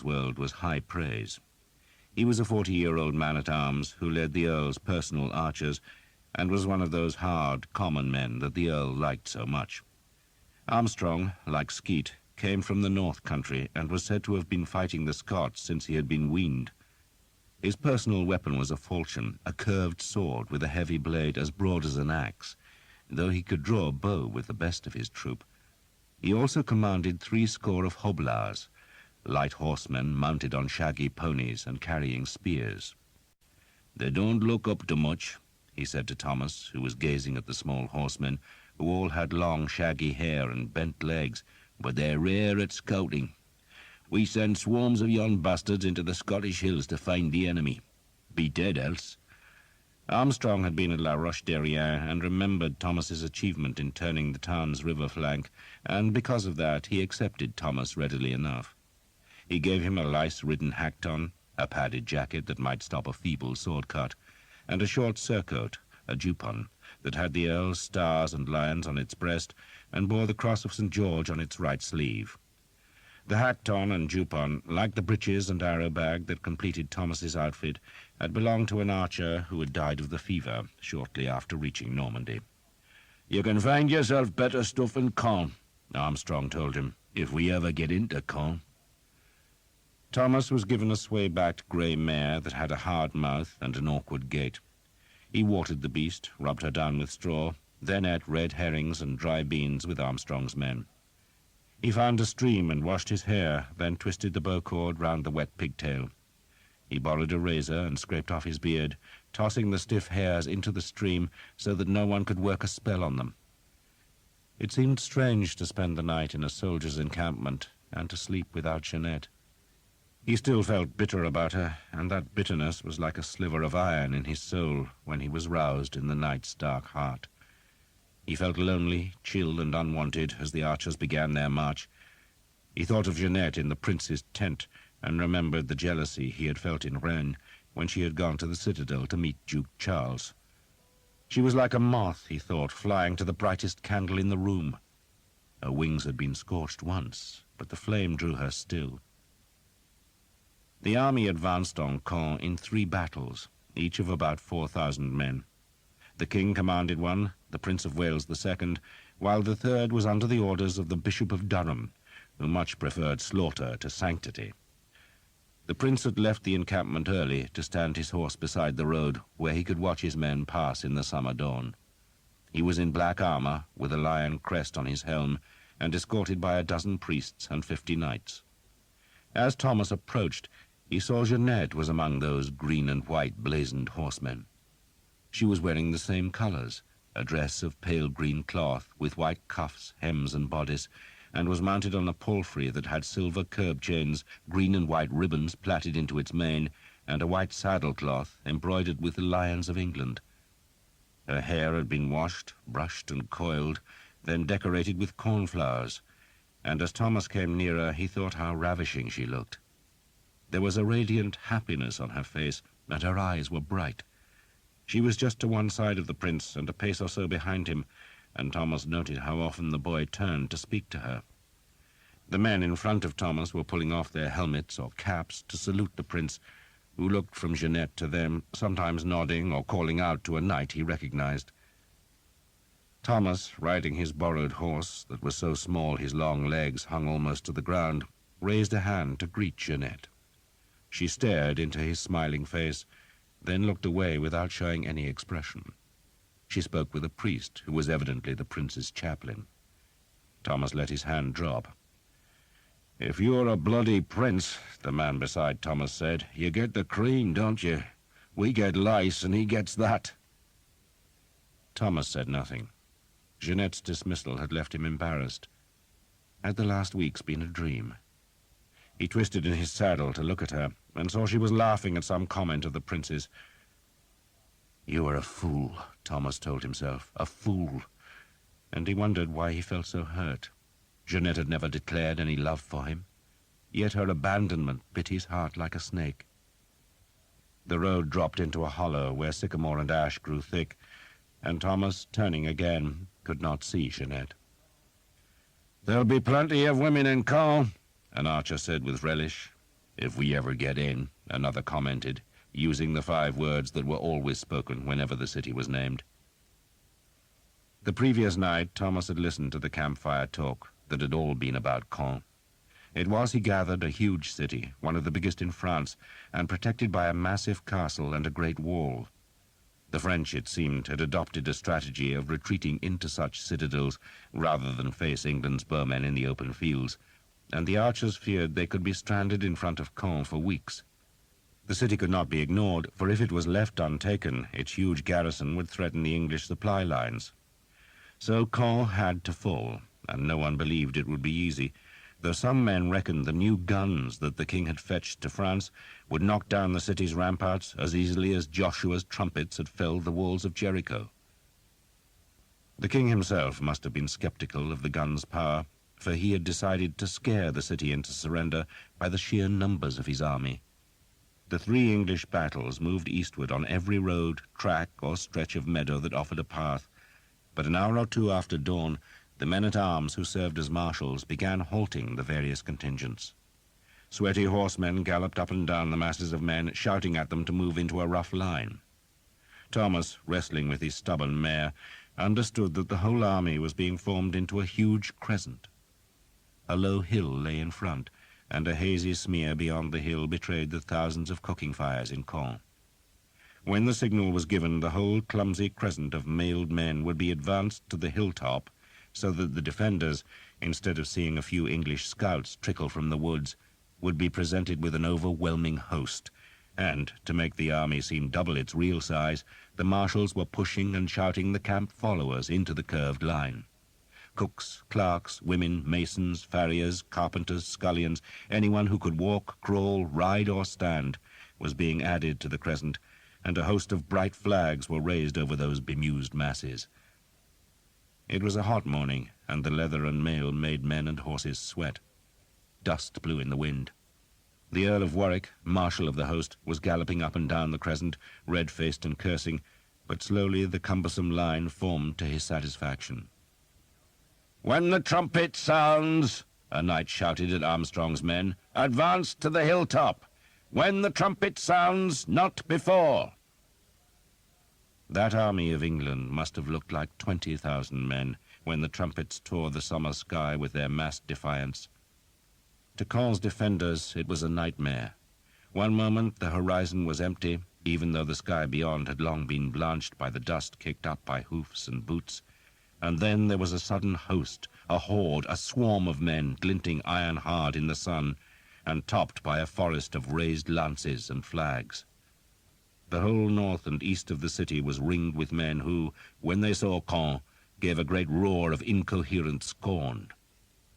world was high praise. He was a 40-year-old man-at-arms who led the Earl's personal archers and was one of those hard, common men that the Earl liked so much. Armstrong, like Skeet, came from the North Country and was said to have been fighting the Scots since he had been weaned. His personal weapon was a falchion, a curved sword with a heavy blade as broad as an axe, though he could draw a bow with the best of his troop. He also commanded 70 of hoblars, light horsemen mounted on shaggy ponies and carrying spears. "They don't look up to much," he said to Thomas, who was gazing at the small horsemen, who all had long shaggy hair and bent legs, "but they're rare at scouting. We send swarms of yon bastards into the Scottish hills to find the enemy. Be dead else." Armstrong had been at La Roche-Derrien and remembered Thomas's achievement in turning the Tarns river flank, and because of that he accepted Thomas readily enough. He gave him a lice-ridden hackton, a padded jacket that might stop a feeble sword cut, and a short surcoat, a jupon, that had the Earl's stars and lions on its breast and bore the cross of St. George on its right sleeve. The hackton and jupon, like the breeches and arrow bag that completed Thomas's outfit, had belonged to an archer who had died of the fever shortly after reaching Normandy. "You can find yourself better stuff in Caen," Armstrong told him, "if we ever get into Caen." Thomas was given a sway-backed grey mare that had a hard mouth and an awkward gait. He watered the beast, rubbed her down with straw, then ate red herrings and dry beans with Armstrong's men. He found a stream and washed his hair, then twisted the bow-cord round the wet pigtail. He borrowed a razor and scraped off his beard, tossing the stiff hairs into the stream so that no one could work a spell on them. It seemed strange to spend the night in a soldier's encampment and to sleep without Jeanette. He still felt bitter about her, and that bitterness was like a sliver of iron in his soul when he was roused in the night's dark heart. He felt lonely, chill, and unwanted as the archers began their march. He thought of Jeanette in the prince's tent and remembered the jealousy he had felt in Rennes when she had gone to the citadel to meet Duke Charles. She was like a moth, he thought, flying to the brightest candle in the room. Her wings had been scorched once, but the flame drew her still. The army advanced on Caen in 3 battles, each of about 4,000 men. The king commanded one, the Prince of Wales the second, while the third was under the orders of the Bishop of Durham, who much preferred slaughter to sanctity. The prince had left the encampment early to stand his horse beside the road, where he could watch his men pass in the summer dawn. He was in black armor, with a lion crest on his helm, and escorted by a dozen priests and 50 knights. As Thomas approached, he saw Jeanette was among those green and white blazoned horsemen. She was wearing the same colors, a dress of pale green cloth with white cuffs, hems, and bodice, and was mounted on a palfrey that had silver curb chains, green and white ribbons plaited into its mane, and a white saddle-cloth embroidered with the lions of England. Her hair had been washed, brushed, and coiled, then decorated with cornflowers, and as Thomas came nearer, he thought how ravishing she looked. There was a radiant happiness on her face, and her eyes were bright. She was just to one side of the prince and a pace or so behind him, and Thomas noted how often the boy turned to speak to her. The men in front of Thomas were pulling off their helmets or caps to salute the prince, who looked from Jeanette to them, sometimes nodding or calling out to a knight he recognized. Thomas, riding his borrowed horse that was so small his long legs hung almost to the ground, raised a hand to greet Jeanette. She stared into his smiling face, then looked away without showing any expression. She spoke with a priest, who was evidently the prince's chaplain. Thomas let his hand drop. "If you're a bloody prince," the man beside Thomas said, "you get the cream, don't you? We get lice, and he gets that." Thomas said nothing. Jeanette's dismissal had left him embarrassed. Had the last weeks been a dream? He twisted in his saddle to look at her, and saw she was laughing at some comment of the prince's. "You are a fool," Thomas told himself, "a fool." And he wondered why he felt so hurt. Jeanette had never declared any love for him, yet her abandonment bit his heart like a snake. The road dropped into a hollow where sycamore and ash grew thick, and Thomas, turning again, could not see Jeanette. "There'll be plenty of women in Caen," an archer said with relish. "If we ever get in," another commented, using the 5 words that were always spoken whenever the city was named. The previous night, Thomas had listened to the campfire talk that had all been about Caen. It was, he gathered, a huge city, one of the biggest in France, and protected by a massive castle and a great wall. The French, it seemed, had adopted a strategy of retreating into such citadels rather than face England's bowmen in the open fields, and the archers feared they could be stranded in front of Caen for weeks. The city could not be ignored, for if it was left untaken, its huge garrison would threaten the English supply lines. So Caen had to fall, and no one believed it would be easy, though some men reckoned the new guns that the king had fetched to France would knock down the city's ramparts as easily as Joshua's trumpets had felled the walls of Jericho. The king himself must have been skeptical of the guns' power, for he had decided to scare the city into surrender by the sheer numbers of his army. The 3 English battles moved eastward on every road, track, or stretch of meadow that offered a path, but an hour or 2 after dawn, the men-at-arms who served as marshals began halting the various contingents. Sweaty horsemen galloped up and down the masses of men, shouting at them to move into a rough line. Thomas, wrestling with his stubborn mare, understood that the whole army was being formed into a huge crescent. A low hill lay in front, and a hazy smear beyond the hill betrayed the thousands of cooking fires in Caen. When the signal was given, the whole clumsy crescent of mailed men would be advanced to the hilltop, so that the defenders, instead of seeing a few English scouts trickle from the woods, would be presented with an overwhelming host, and, to make the army seem double its real size, the marshals were pushing and shouting the camp followers into the curved line. Cooks, clerks, women, masons, farriers, carpenters, scullions, anyone who could walk, crawl, ride, or stand, was being added to the crescent, and a host of bright flags were raised over those bemused masses. It was a hot morning, and the leather and mail made men and horses sweat. Dust blew in the wind. The Earl of Warwick, marshal of the host, was galloping up and down the crescent, red-faced and cursing, but slowly the cumbersome line formed to his satisfaction. "When the trumpet sounds," a knight shouted at Armstrong's men, "advance to the hilltop. When the trumpet sounds, not before." That army of England must have looked like 20,000 men when the trumpets tore the summer sky with their massed defiance. To Caen's defenders it was a nightmare. One moment the horizon was empty, even though the sky beyond had long been blanched by the dust kicked up by hoofs and boots, and then there was a sudden host, a horde, a swarm of men glinting iron-hard in the sun, and topped by a forest of raised lances and flags. The whole north and east of the city was ringed with men who, when they saw Caen, gave a great roar of incoherent scorn.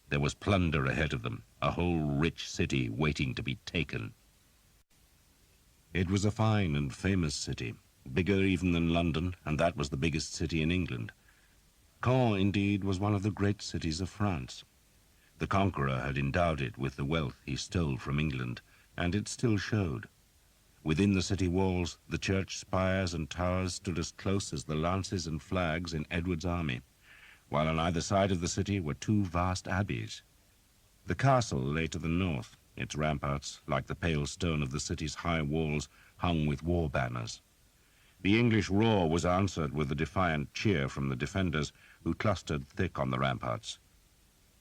There was plunder ahead of them, a whole rich city waiting to be taken. It was a fine and famous city, bigger even than London, and that was the biggest city in England. Caen, indeed, was one of the great cities of France. The conqueror had endowed it with the wealth he stole from England, and it still showed. Within the city walls, the church spires and towers stood as close as the lances and flags in Edward's army, while on either side of the city were 2 vast abbeys. The castle lay to the north, its ramparts, like the pale stone of the city's high walls, hung with war banners. The English roar was answered with a defiant cheer from the defenders, who clustered thick on the ramparts.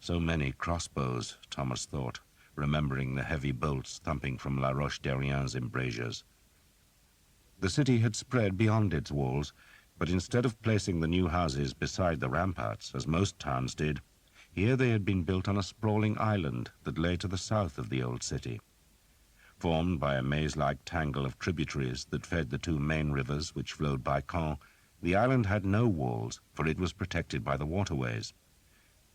So many crossbows, Thomas thought, remembering the heavy bolts thumping from La Roche-Derrien's embrasures. The city had spread beyond its walls, but instead of placing the new houses beside the ramparts, as most towns did, here they had been built on a sprawling island that lay to the south of the old city. Formed by a maze-like tangle of tributaries that fed the 2 main rivers which flowed by Caen, the island had no walls, for it was protected by the waterways.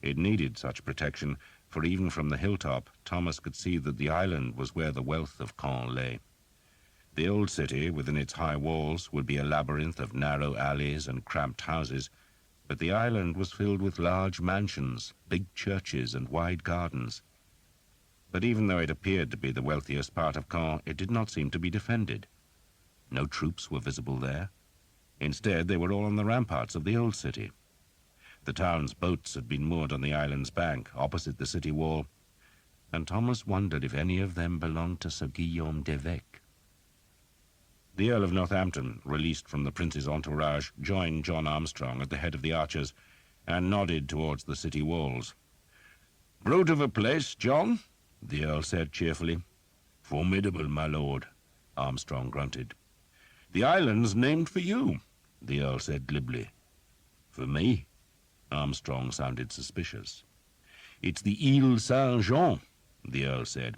It needed such protection, for even from the hilltop, Thomas could see that the island was where the wealth of Caen lay. The old city, within its high walls, would be a labyrinth of narrow alleys and cramped houses, but the island was filled with large mansions, big churches, and wide gardens. But even though it appeared to be the wealthiest part of Caen, it did not seem to be defended. No troops were visible there. Instead, they were all on the ramparts of the old city. The town's boats had been moored on the island's bank, opposite the city wall. and Thomas wondered if any of them belonged to Sir Guillaume d'Evêque. The Earl of Northampton, released from the prince's entourage, joined John Armstrong at the head of the archers and nodded towards the city walls. "Brute of a place, John," the Earl said cheerfully. "Formidable, my lord," Armstrong grunted. "The island's named for you," the Earl said glibly. "For me?" Armstrong sounded suspicious. "It's the Ile Saint-Jean," the Earl said,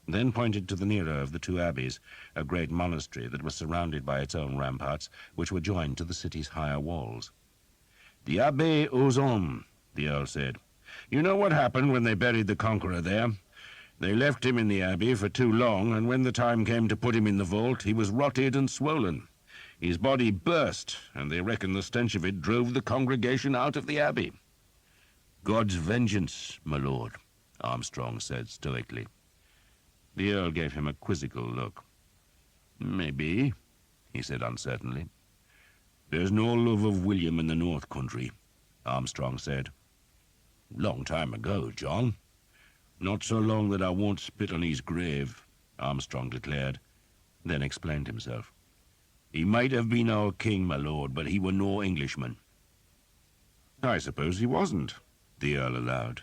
then pointed to the nearer of the two abbeys, a great monastery that was surrounded by its own ramparts, which were joined to the city's higher walls. "The Abbé aux Hommes," the Earl said. "You know what happened when they buried the Conqueror there? They left him in the abbey for too long, and when the time came to put him in the vault, he was rotted and swollen. His body burst, and they reckon the stench of it drove the congregation out of the abbey." "God's vengeance, my lord," Armstrong said stoically. The Earl gave him a quizzical look. "Maybe," he said uncertainly. "There's no love of William in the North Country," Armstrong said. "Long time ago, John. Not so long that I won't spit on his grave," Armstrong declared, then explained himself. "He might have been our king, my lord, but he were no Englishman." "I suppose he wasn't," the Earl allowed.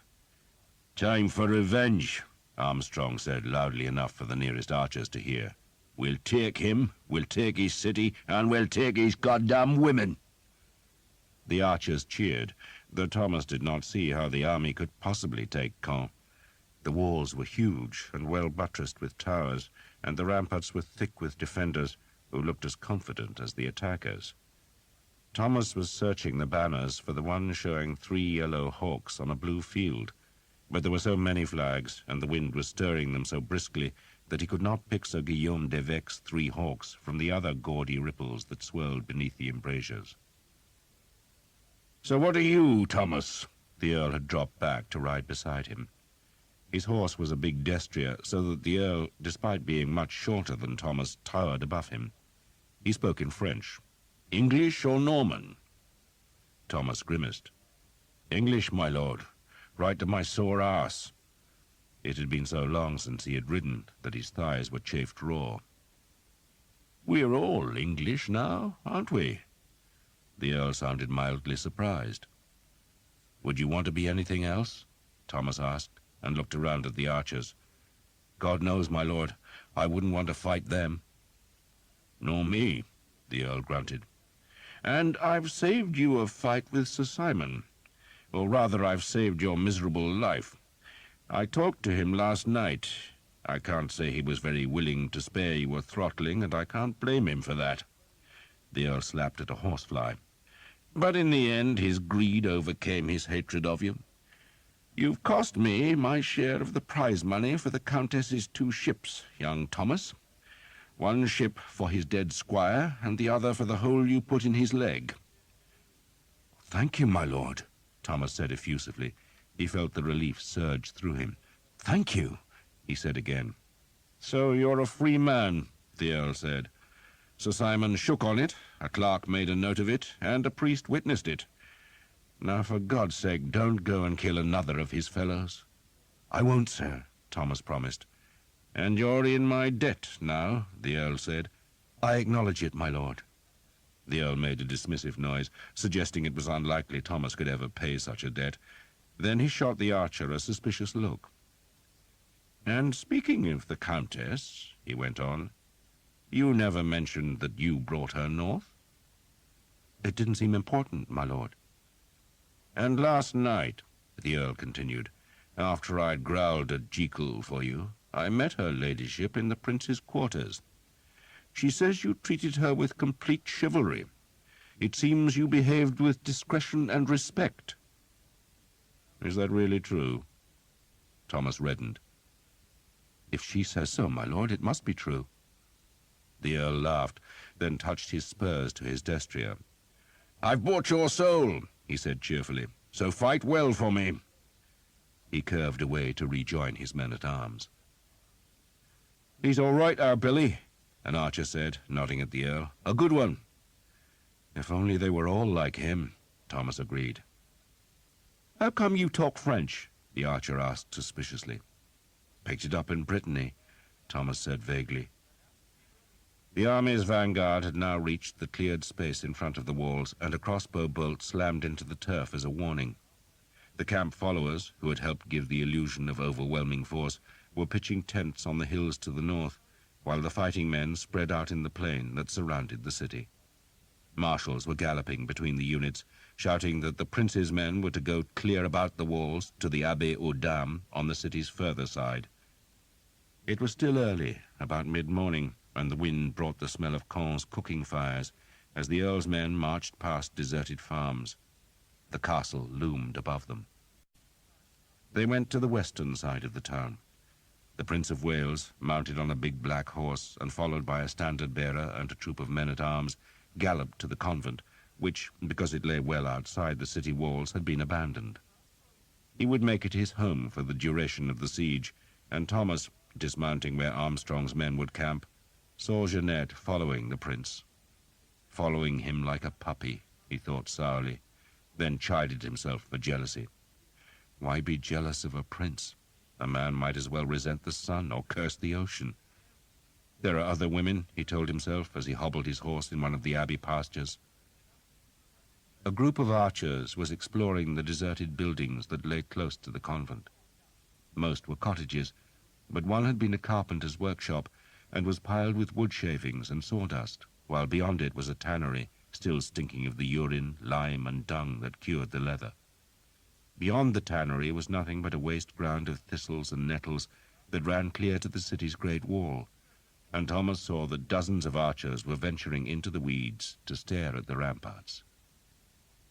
"Time for revenge," Armstrong said loudly enough for the nearest archers to hear. "We'll take him, we'll take his city, and we'll take his goddamn women." The archers cheered, though Thomas did not see how the army could possibly take Caen. The walls were huge and well buttressed with towers, and the ramparts were thick with defenders who looked as confident as the attackers. Thomas was searching the banners for the one showing 3 yellow hawks on a blue field, but there were so many flags, and the wind was stirring them so briskly, that he could not pick Sir Guillaume d'Evêque's 3 hawks from the other gaudy ripples that swirled beneath the embrasures. "So what are you, Thomas?" The Earl had dropped back to ride beside him. His horse was a big destrier, so that the Earl, despite being much shorter than Thomas, towered above him. He spoke in French. "English or Norman?" Thomas grimaced. "English, my lord, right to my sore arse." It had been so long since he had ridden that his thighs were chafed raw. "We're all English now, aren't we?" The Earl sounded mildly surprised. "Would you want to be anything else?" Thomas asked, and looked around at the archers. "God knows, my lord, I wouldn't want to fight them." "Nor me," the Earl grunted. "And I've saved you a fight with Sir Simon. Or rather, I've saved your miserable life. I talked to him last night. I can't say he was very willing to spare you a throttling, and I can't blame him for that." The Earl slapped at a horsefly. "But in the end, his greed overcame his hatred of you. You've cost me my share of the prize money for the Countess's 2 ships, young Thomas. 1 ship for his dead squire, and the other for the hole you put in his leg." "Thank you, my lord," Thomas said effusively. He felt the relief surge through him. "Thank you," he said again. "So you're a free man," the Earl said. "Sir Simon shook on it, a clerk made a note of it, and a priest witnessed it. Now, for God's sake, don't go and kill another of his fellows." "I won't, sir," Thomas promised. "And you're in my debt now," the Earl said. "I acknowledge it, my lord." The Earl made a dismissive noise, suggesting it was unlikely Thomas could ever pay such a debt. Then he shot the archer a suspicious look. "And speaking of the Countess," he went on, "you never mentioned that you brought her north." "It didn't seem important, my lord." "And last night," the Earl continued, "after I'd growled at Jekyll for you, I met her ladyship in the prince's quarters. She says you treated her with complete chivalry. It seems you behaved with discretion and respect." "Is that really true?" Thomas reddened. "If she says so, my lord, it must be true." The Earl laughed, then touched his spurs to his destrier. "I've bought your soul," he said cheerfully, "so fight well for me." He curved away to rejoin his men-at-arms. "He's all right, our Billy," an archer said, nodding at the Earl. "A good one." "If only they were all like him," Thomas agreed. "How come you talk French?" the archer asked suspiciously. Picked it up in Brittany, Thomas said vaguely. The army's vanguard had now reached the cleared space in front of the walls, and a crossbow bolt slammed into the turf as a warning. The camp followers, who had helped give the illusion of overwhelming force, were pitching tents on the hills to the north, while the fighting men spread out in the plain that surrounded the city. Marshals were galloping between the units, shouting that the prince's men were to go clear about the walls to the Abbaye aux Dames on the city's further side. It was still early, about mid-morning, and the wind brought the smell of Caen's cooking fires as the Earl's men marched past deserted farms. The castle loomed above them. They went to the western side of the town. The Prince of Wales, mounted on a big black horse and followed by a standard-bearer and a troop of men-at-arms, galloped to the convent, which, because it lay well outside the city walls, had been abandoned. He would make it his home for the duration of the siege, and Thomas, dismounting where Armstrong's men would camp, saw Jeanette following the prince. Following him like a puppy, he thought sourly, then chided himself for jealousy. Why be jealous of a prince? A man might as well resent the sun or curse the ocean. There are other women, he told himself as he hobbled his horse in one of the abbey pastures. A group of archers was exploring the deserted buildings that lay close to the convent. Most were cottages, but one had been a carpenter's workshop and was piled with wood shavings and sawdust, while beyond it was a tannery, still stinking of the urine, lime, and dung that cured the leather. Beyond the tannery was nothing but a waste ground of thistles and nettles that ran clear to the city's great wall, and Thomas saw that dozens of archers were venturing into the weeds to stare at the ramparts.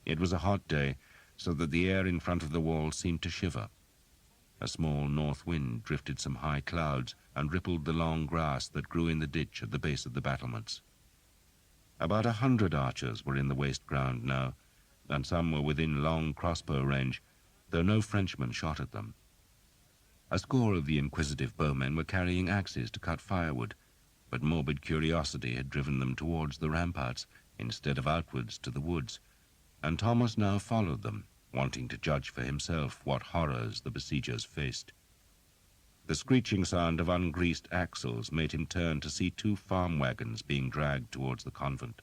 It was a hot day, so that the air in front of the wall seemed to shiver. A small north wind drifted some high clouds and rippled the long grass that grew in the ditch at the base of the battlements. About 100 archers were in the waste ground now, and some were within long crossbow range, though no Frenchman shot at them. A score of the inquisitive bowmen were carrying axes to cut firewood, but morbid curiosity had driven them towards the ramparts instead of outwards to the woods, and Thomas now followed them, wanting to judge for himself what horrors the besiegers faced. The screeching sound of ungreased axles made him turn to see 2 farm wagons being dragged towards the convent.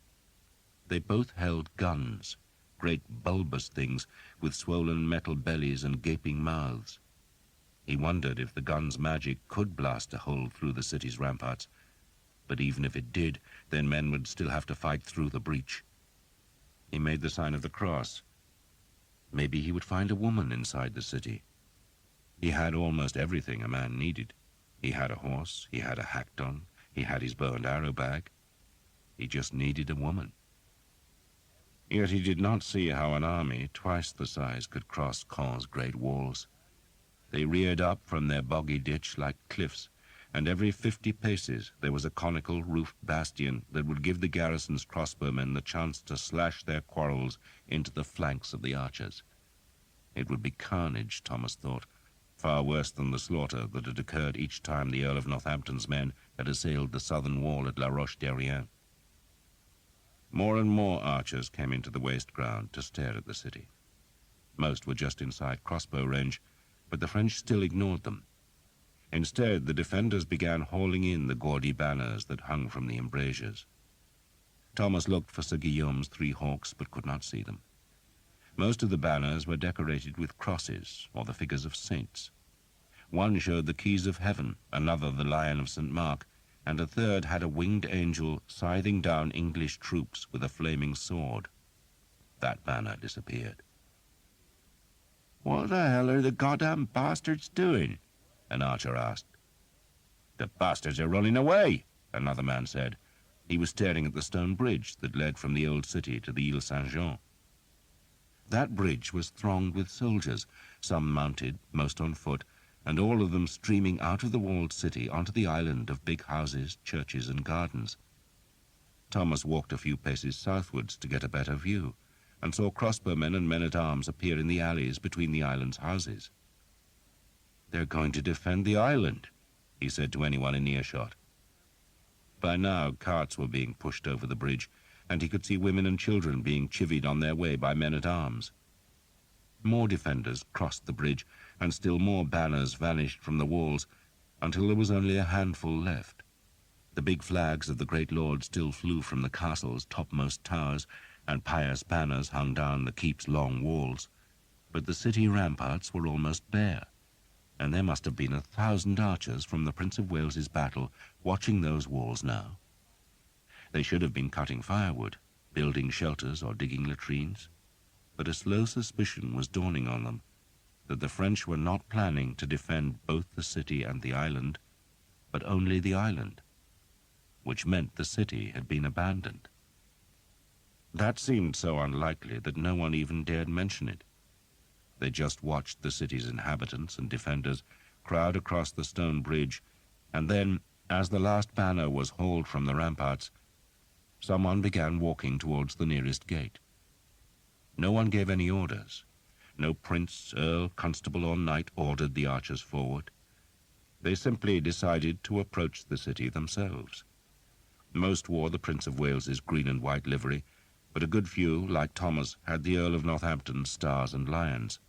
They both held guns, great bulbous things with swollen metal bellies and gaping mouths. He wondered if the gun's magic could blast a hole through the city's ramparts, but even if it did, then men would still have to fight through the breach. He made the sign of the cross. Maybe he would find a woman inside the city. He had almost everything a man needed. He had a horse, he had a Hookton, he had his bow and arrow bag. He just needed a woman. Yet he did not see how an army twice the size could cross Caen's great walls. They reared up from their boggy ditch like cliffs, and every 50 paces there was a conical roofed bastion that would give the garrison's crossbowmen the chance to slash their quarrels into the flanks of the archers. It would be carnage, Thomas thought, far worse than the slaughter that had occurred each time the Earl of Northampton's men had assailed the southern wall at La Roche-Derrien. More and more archers came into the waste ground to stare at the city. Most were just inside crossbow range, but the French still ignored them. Instead, the defenders began hauling in the gaudy banners that hung from the embrasures. Thomas looked for Sir Guillaume's 3 hawks, but could not see them. Most of the banners were decorated with crosses or the figures of saints. One showed the keys of heaven, another the Lion of St. Mark, and a third had a winged angel scything down English troops with a flaming sword. That banner disappeared. "What the hell are the goddamn bastards doing?" an archer asked. "The bastards are running away," another man said. He was staring at the stone bridge that led from the old city to the Ile Saint-Jean. That bridge was thronged with soldiers, some mounted, most on foot, and all of them streaming out of the walled city onto the island of big houses, churches, and gardens. Thomas walked a few paces southwards to get a better view, and saw crossbowmen and men-at-arms appear in the alleys between the island's houses. "They're going to defend the island," he said to anyone in earshot. By now, carts were being pushed over the bridge, and he could see women and children being chivied on their way by men-at-arms. More defenders crossed the bridge, and still more banners vanished from the walls, until there was only a handful left. The big flags of the great lord still flew from the castle's topmost towers, and pious banners hung down the keep's long walls, but the city ramparts were almost bare, and there must have been 1,000 archers from the Prince of Wales's battle watching those walls now. They should have been cutting firewood, building shelters or digging latrines, but a slow suspicion was dawning on them that the French were not planning to defend both the city and the island, but only the island, which meant the city had been abandoned. That seemed so unlikely that no one even dared mention it. They just watched the city's inhabitants and defenders crowd across the stone bridge, and then, as the last banner was hauled from the ramparts, someone began walking towards the nearest gate. No one gave any orders. No prince, earl, constable, or knight ordered the archers forward. They simply decided to approach the city themselves. Most wore the Prince of Wales's green and white livery, but a good few, like Thomas, had the Earl of Northampton's stars and lions.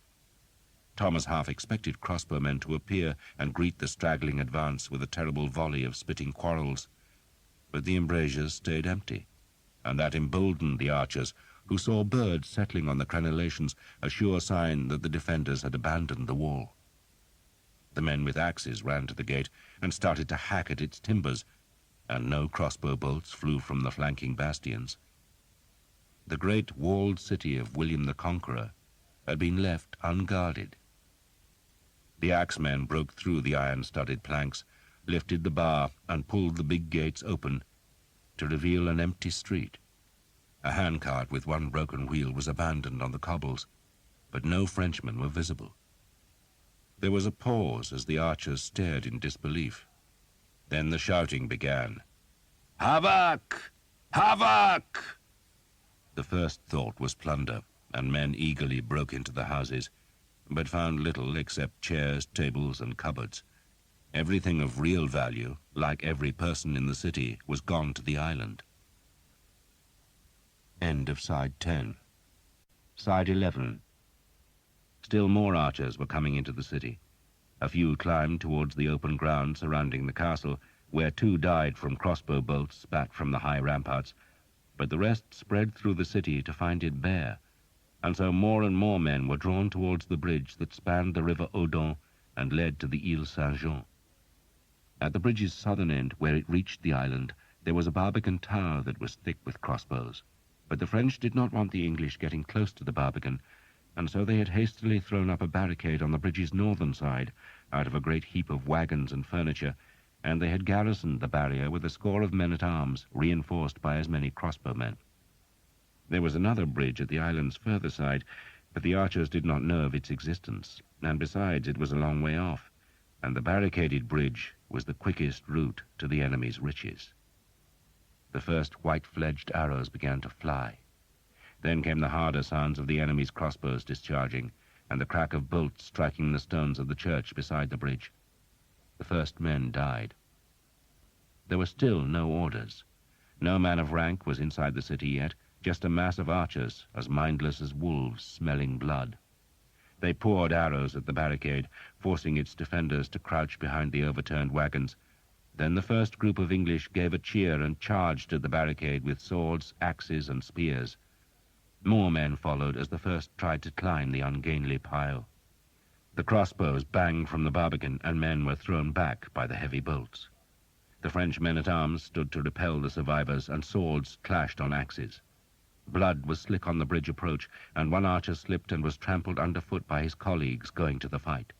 Thomas half expected crossbowmen to appear and greet the straggling advance with a terrible volley of spitting quarrels, but the embrasures stayed empty, and that emboldened the archers, who saw birds settling on the crenellations, a sure sign that the defenders had abandoned the wall. The men with axes ran to the gate and started to hack at its timbers, and no crossbow bolts flew from the flanking bastions. The great walled city of William the Conqueror had been left unguarded. The axemen broke through the iron-studded planks, lifted the bar, and pulled the big gates open to reveal an empty street. A handcart with one broken wheel was abandoned on the cobbles, but no Frenchmen were visible. There was a pause as the archers stared in disbelief. Then the shouting began. "Havoc! Havoc!" The first thought was plunder, and men eagerly broke into the houses, but found little except chairs, tables, and cupboards. Everything of real value, like every person in the city, was gone to the island. End of side 10. Side 11. Still more archers were coming into the city. A few climbed towards the open ground surrounding the castle, where 2 died from crossbow bolts spat from the high ramparts, but the rest spread through the city to find it bare, and so more and more men were drawn towards the bridge that spanned the river Hookton and led to the Ile Saint-Jean. At the bridge's southern end, where it reached the island, there was a barbican tower that was thick with crossbows. But the French did not want the English getting close to the barbican, and so they had hastily thrown up a barricade on the bridge's northern side out of a great heap of wagons and furniture, and they had garrisoned the barrier with a score of men-at-arms, reinforced by as many crossbowmen. There was another bridge at the island's further side, but the archers did not know of its existence, and besides it was a long way off, and the barricaded bridge was the quickest route to the enemy's riches. The first white-fledged arrows began to fly. Then came the harder sounds of the enemy's crossbows discharging, and the crack of bolts striking the stones of the church beside the bridge. The first men died. There were still no orders. No man of rank was inside the city yet, just a mass of archers, as mindless as wolves smelling blood. They poured arrows at the barricade, forcing its defenders to crouch behind the overturned wagons. Then the first group of English gave a cheer and charged at the barricade with swords, axes, and spears. More men followed as the first tried to climb the ungainly pile. The crossbows banged from the barbican, and men were thrown back by the heavy bolts. The French men-at-arms stood to repel the survivors, and swords clashed on axes. Blood was slick on the bridge approach, and one archer slipped and was trampled underfoot by his colleagues going to the fight.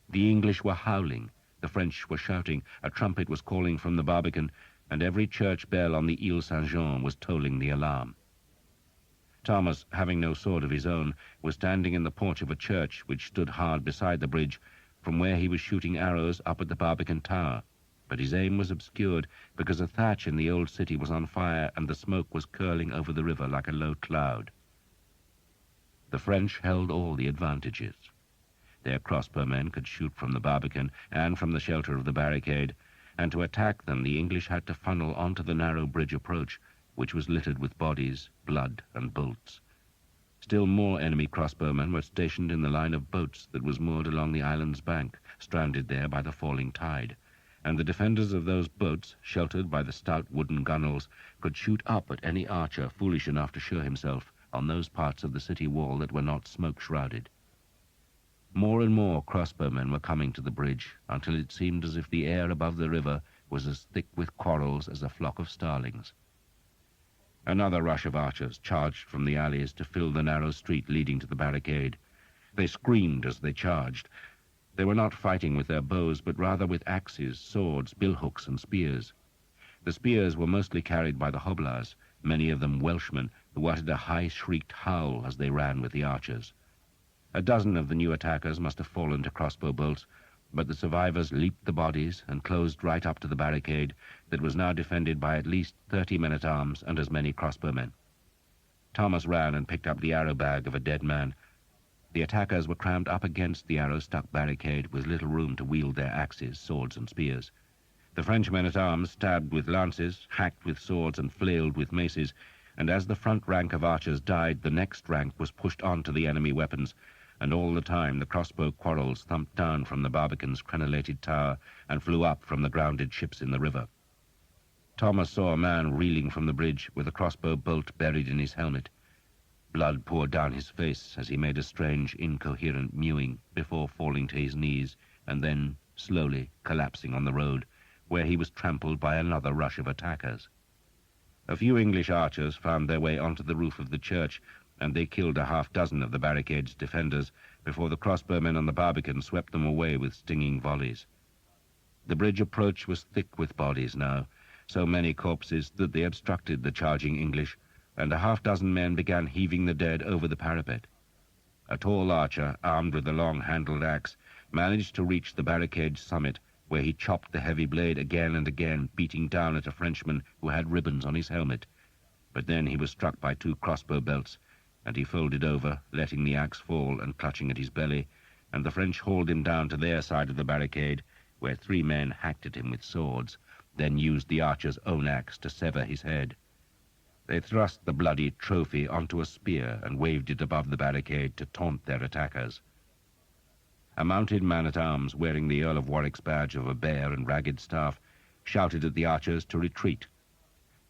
The English were howling. The French were shouting, a trumpet was calling from the barbican, and every church bell on the Ile Saint-Jean was tolling the alarm. Thomas, having no sword of his own, was standing in the porch of a church which stood hard beside the bridge, from where he was shooting arrows up at the barbican tower, but his aim was obscured because a thatch in the old city was on fire and the smoke was curling over the river like a low cloud. The French held all the advantages. Their crossbowmen could shoot from the barbican and from the shelter of the barricade, and to attack them the English had to funnel onto the narrow bridge approach, which was littered with bodies, blood, and bolts. Still more enemy crossbowmen were stationed in the line of boats that was moored along the island's bank, stranded there by the falling tide, and the defenders of those boats, sheltered by the stout wooden gunwales, could shoot up at any archer foolish enough to show himself on those parts of the city wall that were not smoke-shrouded. More and more crossbowmen were coming to the bridge, until it seemed as if the air above the river was as thick with quarrels as a flock of starlings. Another rush of archers charged from the alleys to fill the narrow street leading to the barricade. They screamed as they charged. They were not fighting with their bows, but rather with axes, swords, billhooks, and spears. The spears were mostly carried by the hoblars, many of them Welshmen, who uttered a high-shrieked howl as they ran with the archers. A dozen of the new attackers must have fallen to crossbow bolts, but the survivors leaped the bodies and closed right up to the barricade that was now defended by at least 30 men-at-arms and as many crossbowmen. Thomas ran and picked up the arrow bag of a dead man. The attackers were crammed up against the arrow-stuck barricade with little room to wield their axes, swords, and spears. The French men-at-arms stabbed with lances, hacked with swords, and flailed with maces, and as the front rank of archers died, the next rank was pushed on to the enemy weapons, and all the time the crossbow quarrels thumped down from the Barbican's crenellated tower and flew up from the grounded ships in the river. Thomas saw a man reeling from the bridge with a crossbow bolt buried in his helmet. Blood poured down his face as he made a strange, incoherent mewing before falling to his knees and then slowly collapsing on the road, where he was trampled by another rush of attackers. A few English archers found their way onto the roof of the church, and they killed a half-dozen of the barricade's defenders before the crossbowmen on the Barbican swept them away with stinging volleys. The bridge approach was thick with bodies now, so many corpses that they obstructed the charging English, and a half-dozen men began heaving the dead over the parapet. A tall archer, armed with a long-handled axe, managed to reach the barricade's summit, where he chopped the heavy blade again and again, beating down at a Frenchman who had ribbons on his helmet. But then he was struck by two crossbow belts, and he folded over, letting the axe fall and clutching at his belly, and the French hauled him down to their side of the barricade, where 3 men hacked at him with swords, then used the archer's own axe to sever his head. They thrust the bloody trophy onto a spear and waved it above the barricade to taunt their attackers. A mounted man-at-arms wearing the Earl of Warwick's badge of a bear and ragged staff shouted at the archers to retreat.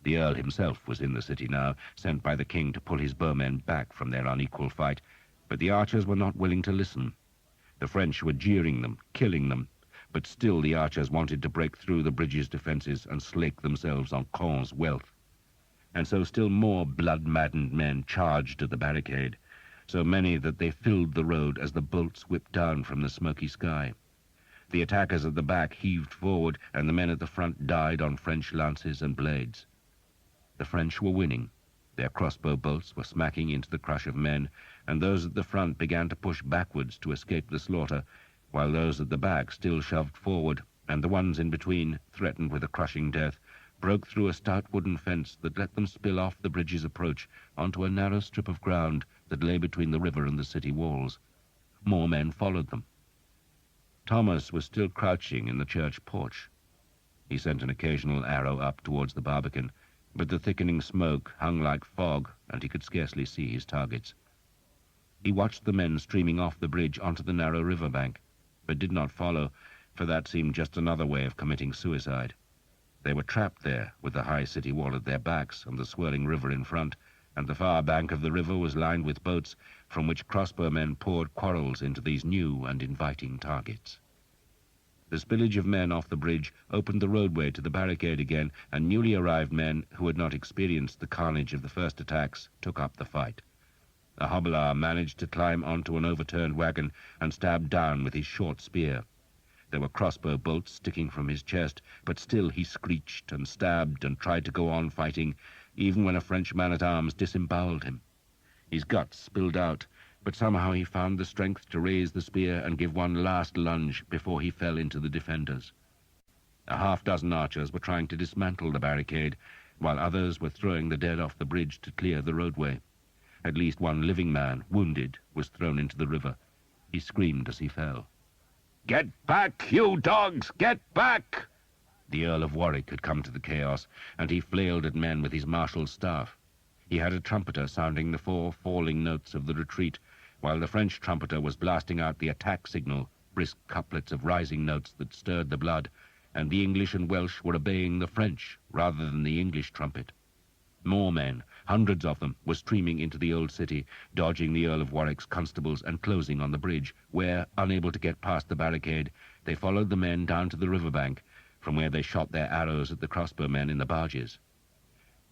The Earl himself was in the city now, sent by the king to pull his bowmen back from their unequal fight, but the archers were not willing to listen. The French were jeering them, killing them, but still the archers wanted to break through the bridge's defenses and slake themselves on Caen's wealth. And so still more blood-maddened men charged at the barricade, so many that they filled the road as the bolts whipped down from the smoky sky. The attackers at the back heaved forward, and the men at the front died on French lances and blades. The French were winning. Their crossbow bolts were smacking into the crush of men, and those at the front began to push backwards to escape the slaughter, while those at the back still shoved forward, and the ones in between, threatened with a crushing death, broke through a stout wooden fence that let them spill off the bridge's approach onto a narrow strip of ground that lay between the river and the city walls. More men followed them. Thomas was still crouching in the church porch. He sent an occasional arrow up towards the Barbican, but the thickening smoke hung like fog, and he could scarcely see his targets. He watched the men streaming off the bridge onto the narrow riverbank, but did not follow, for that seemed just another way of committing suicide. They were trapped there, with the high city wall at their backs and the swirling river in front, and the far bank of the river was lined with boats from which crossbowmen poured quarrels into these new and inviting targets. The spillage of men off the bridge opened the roadway to the barricade again, and newly arrived men who had not experienced the carnage of the first attacks took up the fight. A hobbler managed to climb onto an overturned wagon and stabbed down with his short spear. There were crossbow bolts sticking from his chest, but still he screeched and stabbed and tried to go on fighting, even when a French man-at-arms disemboweled him. His guts spilled out, but somehow he found the strength to raise the spear and give one last lunge before he fell into the defenders. A half-dozen archers were trying to dismantle the barricade, while others were throwing the dead off the bridge to clear the roadway. At least one living man, wounded, was thrown into the river. He screamed as he fell. "Get back, you dogs! Get back!" The Earl of Warwick had come to the chaos, and he flailed at men with his marshal's staff. He had a trumpeter sounding the 4 falling notes of the retreat, while the French trumpeter was blasting out the attack signal, brisk couplets of rising notes that stirred the blood, and the English and Welsh were obeying the French rather than the English trumpet. More men, hundreds of them, were streaming into the old city, dodging the Earl of Warwick's constables and closing on the bridge, where, unable to get past the barricade, they followed the men down to the riverbank, from where they shot their arrows at the crossbowmen in the barges.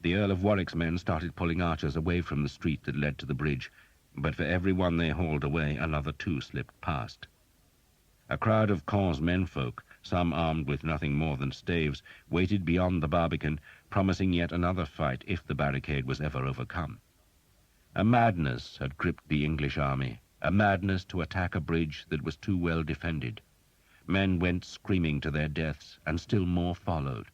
The Earl of Warwick's men started pulling archers away from the street that led to the bridge, but for every one they hauled away, another 2 slipped past. A crowd of Caen's menfolk, some armed with nothing more than staves, waited beyond the barbican, promising yet another fight if the barricade was ever overcome. A madness had gripped the English army, a madness to attack a bridge that was too well defended. Men went screaming to their deaths, and still more followed.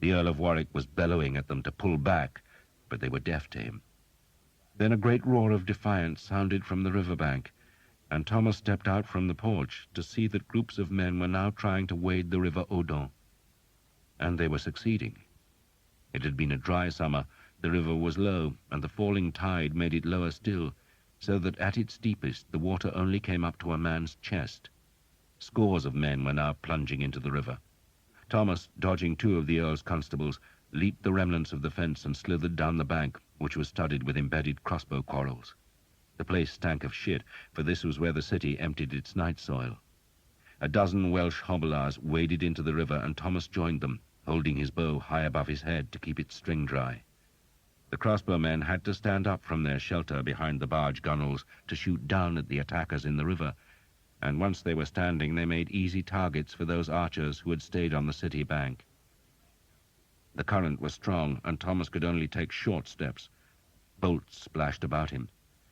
The Earl of Warwick was bellowing at them to pull back, but they were deaf to him. Then a great roar of defiance sounded from the riverbank, and Thomas stepped out from the porch to see that groups of men were now trying to wade the river Hookton. And they were succeeding. It had been a dry summer, the river was low, and the falling tide made it lower still, so that at its deepest the water only came up to a man's chest. Scores of men were now plunging into the river. Thomas, dodging 2 of the Earl's constables, leaped the remnants of the fence and slithered down the bank, which was studded with embedded crossbow quarrels. The place stank of shit, for this was where the city emptied its night soil. A dozen Welsh hobblars waded into the river, and Thomas joined them, holding his bow high above his head to keep its string dry. The crossbowmen had to stand up from their shelter behind the barge gunwales to shoot down at the attackers in the river, and once they were standing they made easy targets for those archers who had stayed on the city bank. The current was strong, and Thomas could only take short steps. Bolts splashed about him.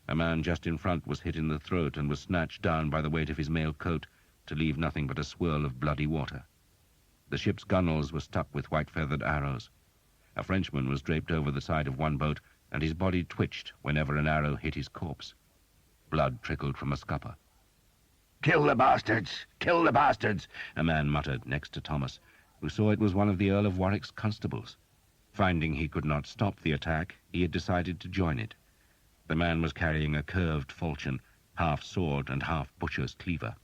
A man just in front was hit in the throat and was snatched down by the weight of his mail coat, to leave nothing but a swirl of bloody water. The ship's gunwales were stuck with white-feathered arrows. A Frenchman was draped over the side of one boat, and his body twitched whenever an arrow hit his corpse. Blood trickled from a scupper. "Kill the bastards! Kill the bastards!" a man muttered next to Thomas, who saw it was one of the Earl of Warwick's constables. Finding he could not stop the attack, he had decided to join it. The man was carrying a curved falchion, half sword and half butcher's cleaver.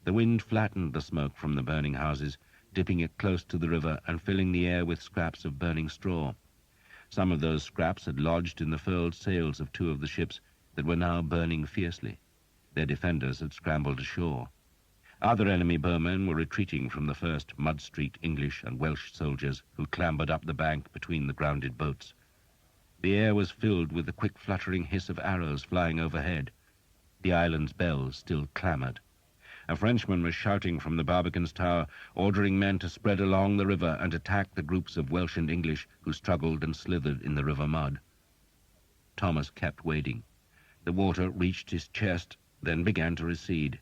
The wind flattened the smoke from the burning houses, dipping it close to the river and filling the air with scraps of burning straw. Some of those scraps had lodged in the furled sails of 2 of the ships that were now burning fiercely. Their defenders had scrambled ashore. Other enemy bowmen were retreating from the first Mud Street English and Welsh soldiers who clambered up the bank between the grounded boats. The air was filled with the quick fluttering hiss of arrows flying overhead. The island's bells still clamoured. A Frenchman was shouting from the barbican's tower, ordering men to spread along the river and attack the groups of Welsh and English who struggled and slithered in the river mud. Thomas kept wading. The water reached his chest, then began to recede.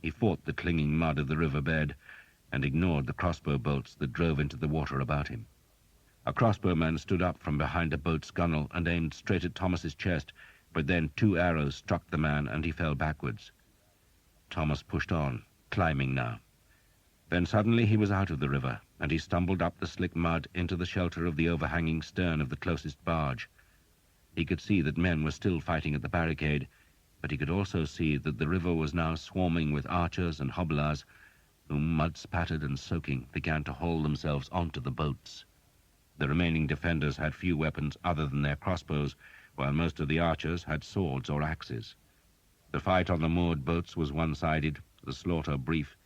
He fought the clinging mud of the river bed and ignored the crossbow bolts that drove into the water about him. A crossbowman stood up from behind a boat's gunwale and aimed straight at Thomas's chest, but then 2 arrows struck the man and he fell backwards. Thomas pushed on, climbing now. Then suddenly he was out of the river, and he stumbled up the slick mud into the shelter of the overhanging stern of the closest barge. He could see that men were still fighting at the barricade, but he could also see that the river was now swarming with archers and hobblars, whom, mud-spattered and soaking, began to haul themselves onto the boats. The remaining defenders had few weapons other than their crossbows, while most of the archers had swords or axes. The fight on the moored boats was one-sided, the slaughter brief,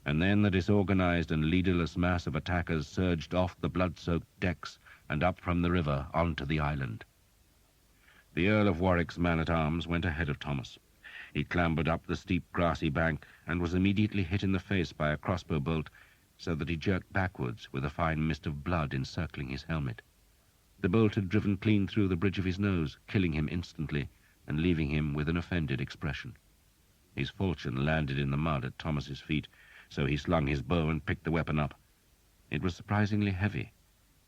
and then the disorganized and leaderless mass of attackers surged off the blood-soaked decks and up from the river onto the island. The Earl of Warwick's man-at-arms went ahead of Thomas. He clambered up the steep grassy bank and was immediately hit in the face by a crossbow bolt, so that he jerked backwards with a fine mist of blood encircling his helmet. The bolt had driven clean through the bridge of his nose, killing him instantly and leaving him with an offended expression. His falchion landed in the mud at Thomas's feet, so he slung his bow and picked the weapon up. It was surprisingly heavy.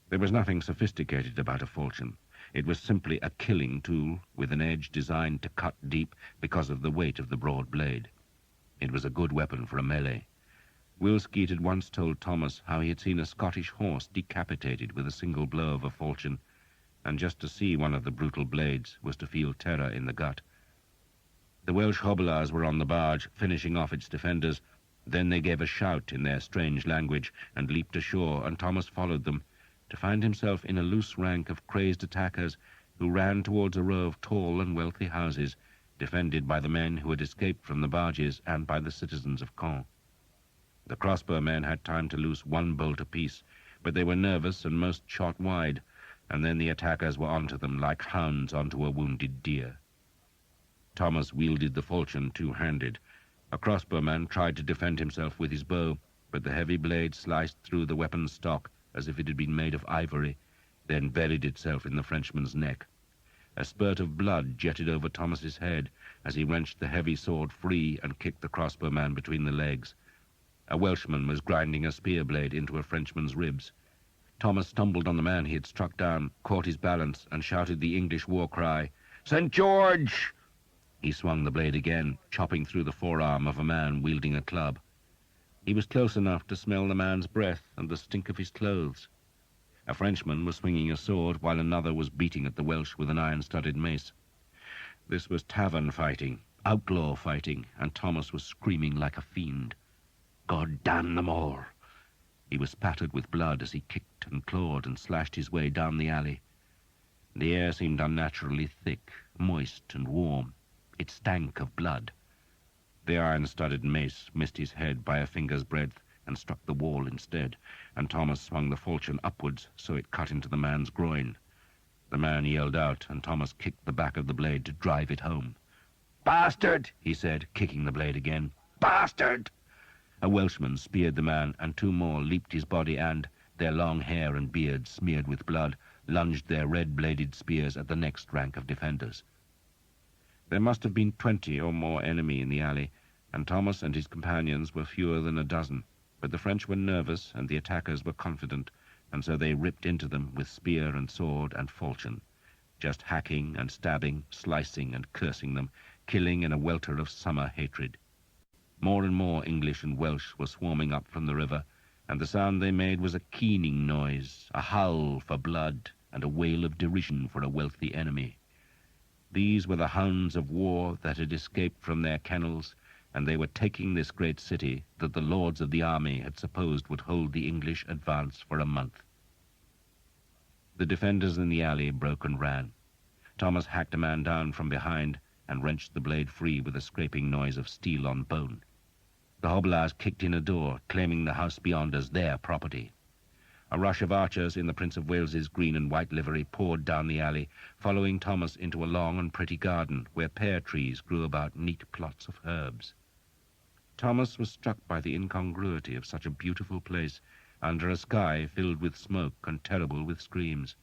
There was nothing sophisticated about a falchion. It was simply a killing tool with an edge designed to cut deep because of the weight of the broad blade. It was a good weapon for a melee. Will Skeet had once told Thomas how he had seen a Scottish horse decapitated with a single blow of a falchion, and just to see one of the brutal blades was to feel terror in the gut. The Welsh hobilars were on the barge, finishing off its defenders. Then they gave a shout in their strange language and leaped ashore, and Thomas followed them, to find himself in a loose rank of crazed attackers who ran towards a row of tall and wealthy houses, defended by the men who had escaped from the barges and by the citizens of Caen. The crossbow men had time to loose one bolt apiece, but they were nervous and most shot wide, and then the attackers were onto them like hounds onto a wounded deer. Thomas wielded the falchion two-handed. A crossbowman tried to defend himself with his bow, but the heavy blade sliced through the weapon's stock as if it had been made of ivory, then buried itself in the Frenchman's neck. A spurt of blood jetted over Thomas's head as he wrenched the heavy sword free and kicked the crossbowman between the legs. A Welshman was grinding a spear blade into a Frenchman's ribs. Thomas stumbled on the man he had struck down, caught his balance, and shouted the English war cry, "St. George!" He swung the blade again, chopping through the forearm of a man wielding a club. He was close enough to smell the man's breath and the stink of his clothes. A Frenchman was swinging a sword, while another was beating at the Welsh with an iron-studded mace. This was tavern fighting, outlaw fighting, and Thomas was screaming like a fiend. God damn them all! He was spattered with blood as he kicked and clawed and slashed his way down the alley. The air seemed unnaturally thick, moist and warm. It stank of blood. The iron-studded mace missed his head by a finger's breadth and struck the wall instead, and Thomas swung the falchion upwards so it cut into the man's groin. The man yelled out, and Thomas kicked the back of the blade to drive it home. "Bastard!" he said, kicking the blade again. "Bastard!" A Welshman speared the man, and two more leaped his body and, their long hair and beards smeared with blood, lunged their red-bladed spears at the next rank of defenders. There must have been 20 or more enemy in the alley, and Thomas and his companions were fewer than a dozen, but the French were nervous and the attackers were confident, and so they ripped into them with spear and sword and falchion, just hacking and stabbing, slicing and cursing them, killing in a welter of summer hatred. More and more English and Welsh were swarming up from the river, and the sound they made was a keening noise, a howl for blood, and a wail of derision for a wealthy enemy. These were the hounds of war that had escaped from their kennels, and they were taking this great city that the lords of the army had supposed would hold the English advance for a month. The defenders in the alley broke and ran. Thomas hacked a man down from behind and wrenched the blade free with a scraping noise of steel on bone. The hobilars kicked in a door, claiming the house beyond as their property. A rush of archers in the Prince of Wales's green and white livery poured down the alley, following Thomas into a long and pretty garden where pear trees grew about neat plots of herbs. Thomas was struck by the incongruity of such a beautiful place under a sky filled with smoke and terrible with screams.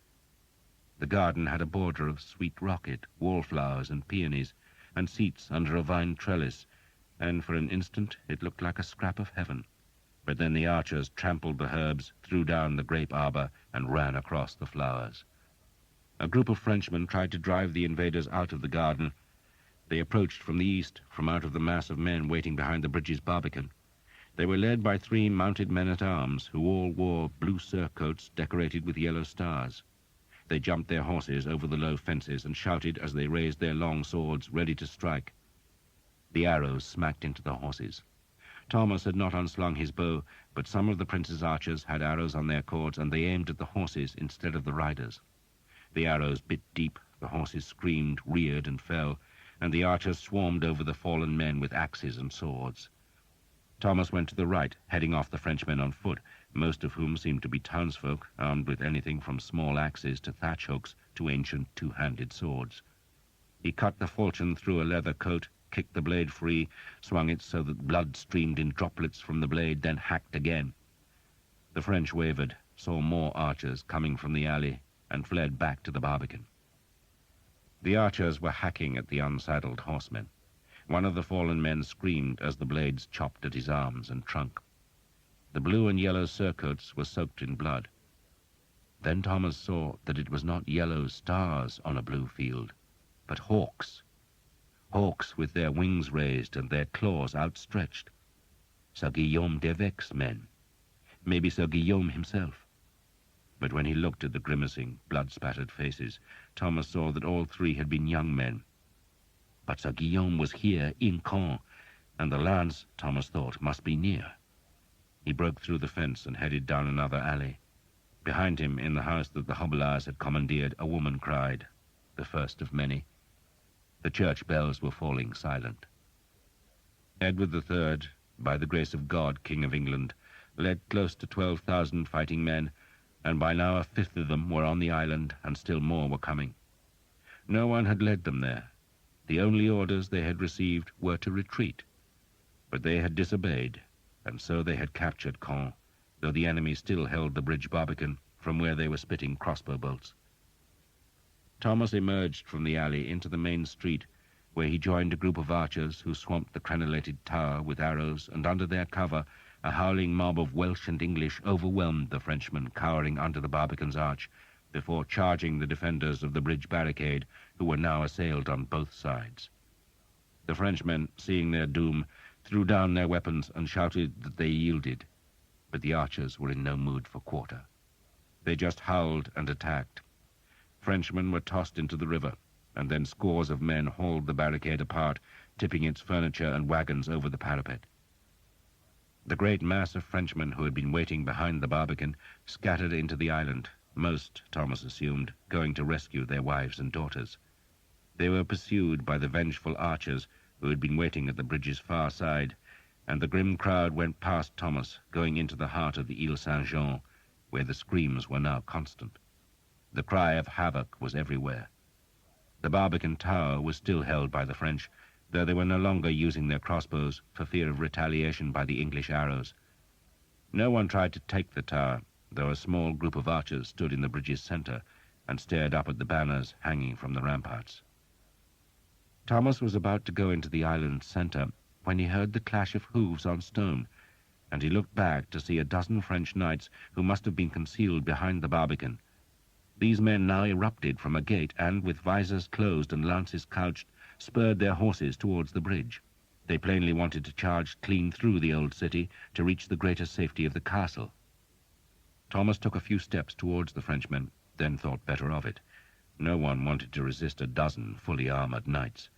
The garden had a border of sweet rocket, wallflowers and peonies, and seats under a vine trellis, and for an instant it looked like a scrap of heaven. But then the archers trampled the herbs, threw down the grape arbor, and ran across the flowers. A group of Frenchmen tried to drive the invaders out of the garden. They approached from the east, from out of the mass of men waiting behind the bridge's barbican. They were led by 3 mounted men-at-arms, who all wore blue surcoats decorated with yellow stars. They jumped their horses over the low fences and shouted as they raised their long swords, ready to strike. The arrows smacked into the horses. Thomas had not unslung his bow, but some of the prince's archers had arrows on their cords, and they aimed at the horses instead of the riders. The arrows bit deep, the horses screamed, reared, and fell, and the archers swarmed over the fallen men with axes and swords. Thomas went to the right, heading off the Frenchmen on foot, most of whom seemed to be townsfolk, armed with anything from small axes to thatch hooks to ancient two-handed swords. He cut the falchion through a leather coat, kicked the blade free, swung it so that blood streamed in droplets from the blade, then hacked again. The French wavered, saw more archers coming from the alley, and fled back to the barbican. The archers were hacking at the unsaddled horsemen. One of the fallen men screamed as the blades chopped at his arms and trunk. The blue and yellow surcoats were soaked in blood. Then Thomas saw that it was not yellow stars on a blue field, but hawks. Hawks with their wings raised and their claws outstretched. Sir Guillaume d'Evêque's men. Maybe Sir Guillaume himself. But when he looked at the grimacing, blood-spattered faces, Thomas saw that all three had been young men. But Sir Guillaume was here, in Caen, and the lance, Thomas thought, must be near. He broke through the fence and headed down another alley. Behind him, in the house that the Hobelars had commandeered, a woman cried, the first of many. The church bells were falling silent. Edward III, by the grace of God, King of England, led close to 12,000 fighting men, and by now a fifth of them were on the island, and still more were coming. No one had led them there. The only orders they had received were to retreat. But they had disobeyed, and so they had captured Caen, though the enemy still held the bridge Barbican, from where they were spitting crossbow bolts. Thomas emerged from the alley into the main street, where he joined a group of archers who swamped the crenellated tower with arrows, and under their cover a howling mob of Welsh and English overwhelmed the Frenchmen cowering under the Barbican's arch, before charging the defenders of the bridge barricade, who were now assailed on both sides. The Frenchmen, seeing their doom, threw down their weapons and shouted that they yielded, but the archers were in no mood for quarter. They just howled and attacked. Frenchmen were tossed into the river, and then scores of men hauled the barricade apart, tipping its furniture and wagons over the parapet. The great mass of Frenchmen who had been waiting behind the Barbican scattered into the island, most, Thomas assumed, going to rescue their wives and daughters. They were pursued by the vengeful archers who had been waiting at the bridge's far side, and the grim crowd went past Thomas, going into the heart of the Ile Saint-Jean, where the screams were now constant. The cry of havoc was everywhere. The Barbican tower was still held by the French, though they were no longer using their crossbows for fear of retaliation by the English arrows. No one tried to take the tower, though a small group of archers stood in the bridge's center and stared up at the banners hanging from the ramparts. Thomas was about to go into the island's center when he heard the clash of hoofs on stone, and he looked back to see a dozen French knights who must have been concealed behind the Barbican. These men now erupted from a gate and, with visors closed and lances couched, spurred their horses towards the bridge. They plainly wanted to charge clean through the old city to reach the greater safety of the castle. Thomas took a few steps towards the Frenchmen, then thought better of it. No one wanted to resist a dozen fully armored knights.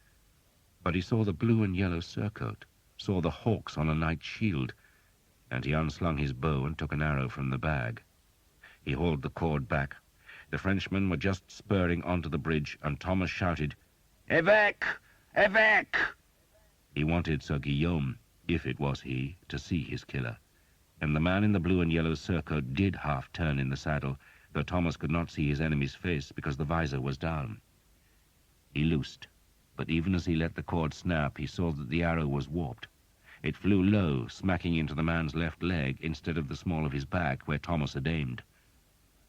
But he saw the blue and yellow surcoat, saw the hawks on a knight's shield, and he unslung his bow and took an arrow from the bag. He hauled the cord back. The Frenchmen were just spurring onto the bridge, and Thomas shouted, "Évêque! Évêque!" He wanted Sir Guillaume, if it was he, to see his killer. And the man in the blue and yellow surcoat did half turn in the saddle, though Thomas could not see his enemy's face because the visor was down. He loosed, but even as he let the cord snap, he saw that the arrow was warped. It flew low, smacking into the man's left leg instead of the small of his back, where Thomas had aimed.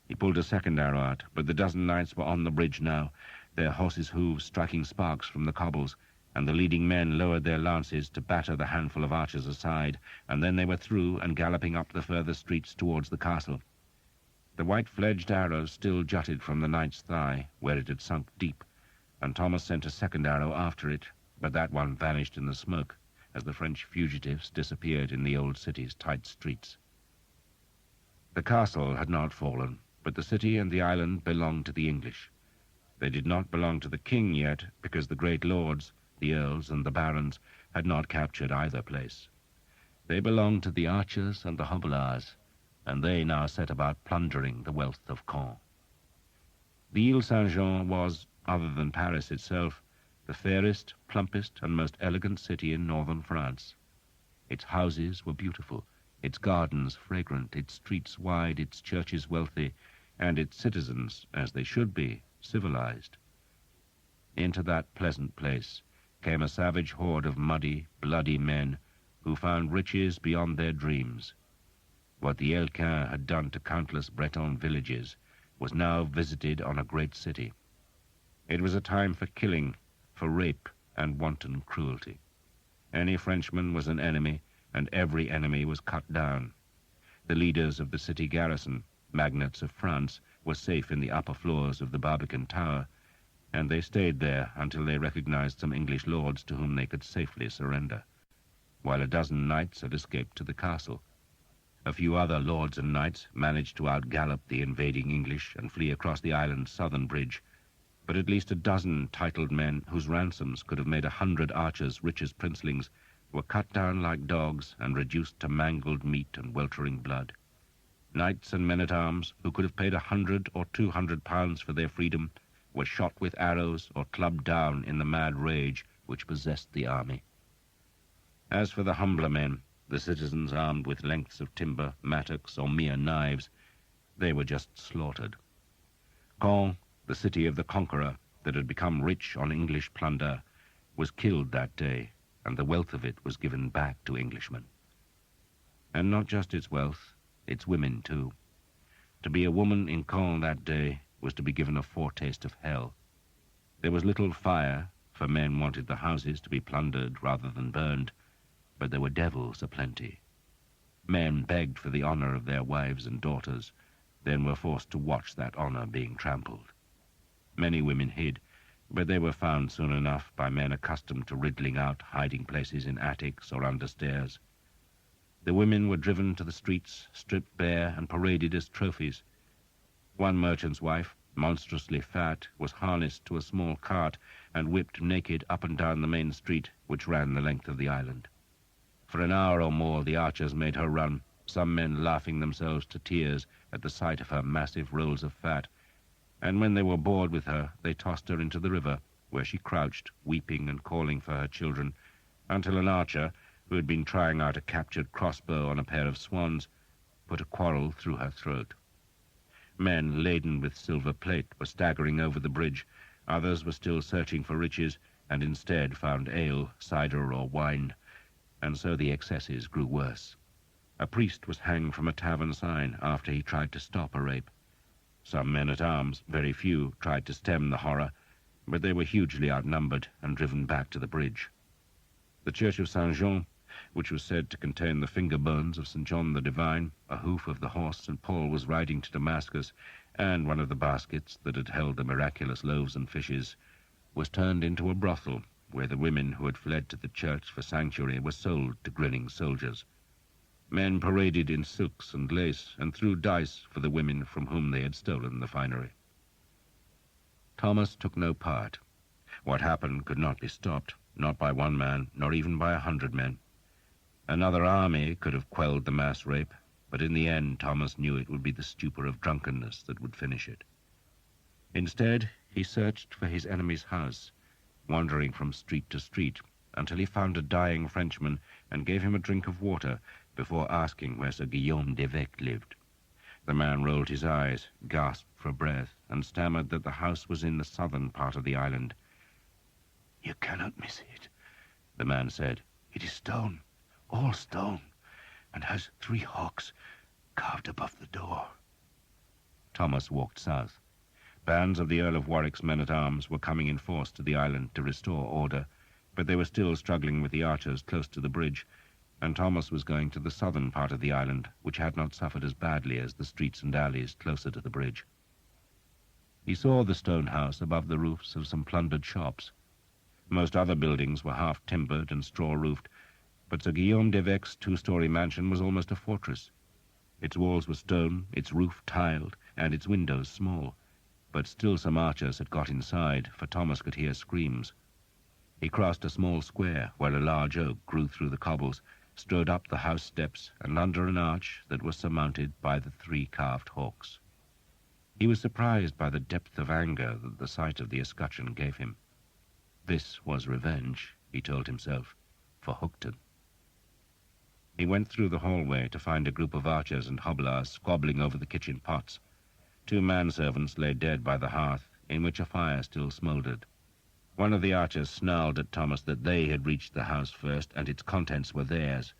He pulled a second arrow out, but the dozen knights were on the bridge now, their horses' hooves striking sparks from the cobbles, and the leading men lowered their lances to batter the handful of archers aside, and then they were through and galloping up the further streets towards the castle. The white-fledged arrow still jutted from the knight's thigh, where it had sunk deep, and Thomas sent a second arrow after it, but that one vanished in the smoke as the French fugitives disappeared in the old city's tight streets. The castle had not fallen, but the city and the island belonged to the English. They did not belong to the king yet, because the great lords, the earls and the barons, had not captured either place. They belonged to the archers and the Hobelars, and they now set about plundering the wealth of Caen. The Ile Saint-Jean was, other than Paris itself, the fairest, plumpest, and most elegant city in northern France. Its houses were beautiful, its gardens fragrant, its streets wide, its churches wealthy, and its citizens, as they should be, civilized. Into that pleasant place came a savage horde of muddy, bloody men who found riches beyond their dreams. What the Harlequin had done to countless Breton villages was now visited on a great city. It was a time for killing, for rape and wanton cruelty. Any Frenchman was an enemy, and every enemy was cut down. The leaders of the city garrison, magnates of France, were safe in the upper floors of the Barbican Tower, and they stayed there until they recognized some English lords to whom they could safely surrender, while a dozen knights had escaped to the castle. A few other lords and knights managed to outgallop the invading English and flee across the island's southern bridge, but at least a dozen titled men whose ransoms could have made 100 archers rich as princelings were cut down like dogs and reduced to mangled meat and weltering blood. Knights and men-at-arms who could have paid 100 or 200 pounds for their freedom were shot with arrows or clubbed down in the mad rage which possessed the army. As for the humbler men, the citizens armed with lengths of timber, mattocks, or mere knives, they were just slaughtered. Caen, the city of the conqueror that had become rich on English plunder, was killed that day, and the wealth of it was given back to Englishmen. And not just its wealth, its women too. To be a woman in Caen that day was to be given a foretaste of hell. There was little fire, for men wanted the houses to be plundered rather than burned, but there were devils aplenty. Men begged for the honor of their wives and daughters, then were forced to watch that honor being trampled. Many women hid, but they were found soon enough by men accustomed to riddling out hiding places in attics or under stairs. The women were driven to the streets, stripped bare and paraded as trophies. One merchant's wife, monstrously fat, was harnessed to a small cart and whipped naked up and down the main street which ran the length of the island. For an hour or more the archers made her run, some men laughing themselves to tears at the sight of her massive rolls of fat, and when they were bored with her, they tossed her into the river, where she crouched, weeping and calling for her children, until an archer, who had been trying out a captured crossbow on a pair of swans, put a quarrel through her throat. Men laden with silver plate were staggering over the bridge. Others were still searching for riches, and instead found ale, cider, or wine, and so the excesses grew worse. A priest was hanged from a tavern sign after he tried to stop a rape. Some men-at-arms, very few, tried to stem the horror, but they were hugely outnumbered and driven back to the bridge. The church of Saint-Jean, which was said to contain the finger bones of St. John the Divine, a hoof of the horse St. Paul was riding to Damascus, and one of the baskets that had held the miraculous loaves and fishes, was turned into a brothel, where the women who had fled to the church for sanctuary were sold to grinning soldiers. Men paraded in silks and lace and threw dice for the women from whom they had stolen the finery. Thomas took no part. What happened could not be stopped, not by one man, nor even by 100 men. Another army could have quelled the mass rape, but in the end Thomas knew it would be the stupor of drunkenness that would finish it. Instead, he searched for his enemy's house, wandering from street to street, until he found a dying Frenchman and gave him a drink of water before asking where Sir Guillaume d'Evêque lived. The man rolled his eyes, gasped for breath, and stammered that the house was in the southern part of the island. "You cannot miss it," the man said. "It is stone, all stone, and has 3 hawks carved above the door." Thomas walked south. Bands of the Earl of Warwick's men-at-arms were coming in force to the island to restore order, but they were still struggling with the archers close to the bridge, and Thomas was going to the southern part of the island, which had not suffered as badly as the streets and alleys closer to the bridge. He saw the stone house above the roofs of some plundered shops. Most other buildings were half-timbered and straw-roofed, but Sir Guillaume d'Evêque's 2-story mansion was almost a fortress. Its walls were stone, its roof tiled, and its windows small, but still some archers had got inside, for Thomas could hear screams. He crossed a small square where a large oak grew through the cobbles, strode up the house steps and under an arch that was surmounted by the 3 carved hawks. He was surprised by the depth of anger that the sight of the escutcheon gave him. This was revenge, he told himself, for Hookton. He went through the hallway to find a group of archers and hobblers squabbling over the kitchen pots. 2 manservants lay dead by the hearth, in which a fire still smouldered. One of the archers snarled at Thomas that they had reached the house first and its contents were theirs.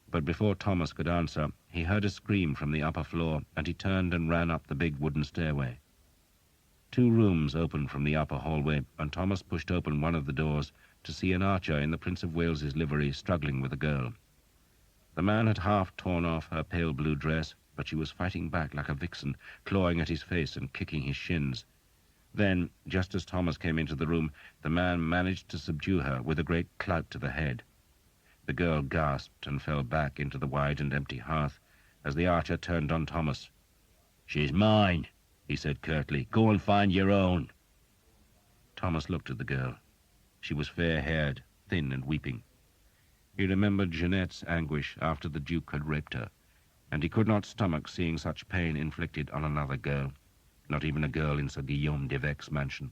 But before Thomas could answer, he heard a scream from the upper floor, and he turned and ran up the big wooden stairway. 2 rooms opened from the upper hallway, and Thomas pushed open one of the doors to see an archer in the Prince of Wales's livery struggling with a girl. The man had half torn off her pale blue dress, but she was fighting back like a vixen, clawing at his face and kicking his shins. Then, just as Thomas came into the room, the man managed to subdue her with a great clout to the head. The girl gasped and fell back into the wide and empty hearth, as the archer turned on Thomas. "She's mine," he said curtly. "Go and find your own." Thomas looked at the girl. She was fair-haired, thin and weeping. He remembered Jeanette's anguish after the Duke had raped her, and he could not stomach seeing such pain inflicted on another girl, not even a girl in Sir Guillaume d'Evêque's mansion.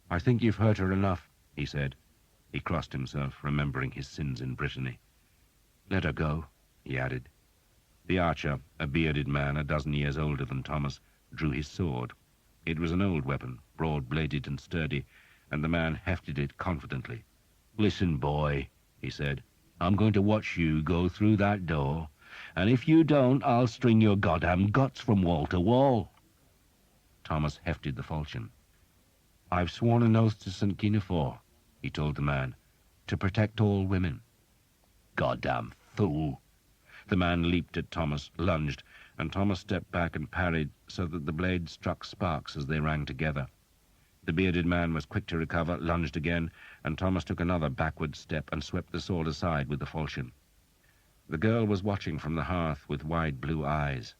"I think you've hurt her enough," he said. He crossed himself, remembering his sins in Brittany. "Let her go," he added. The archer, a bearded man a dozen years older than Thomas, drew his sword. It was an old weapon, broad-bladed and sturdy, and the man hefted it confidently. "Listen, boy," he said. "I'm going to watch you go through that door, and if you don't, I'll string your goddamn guts from wall to wall." Thomas hefted the falchion. "I've sworn an oath to St. Guinevere," he told the man, "to protect all women." "Goddamn fool!" The man leaped at Thomas, lunged, and Thomas stepped back and parried so that the blades struck sparks as they rang together. The bearded man was quick to recover, lunged again, and Thomas took another backward step and swept the sword aside with the falchion. The girl was watching from the hearth with wide blue eyes.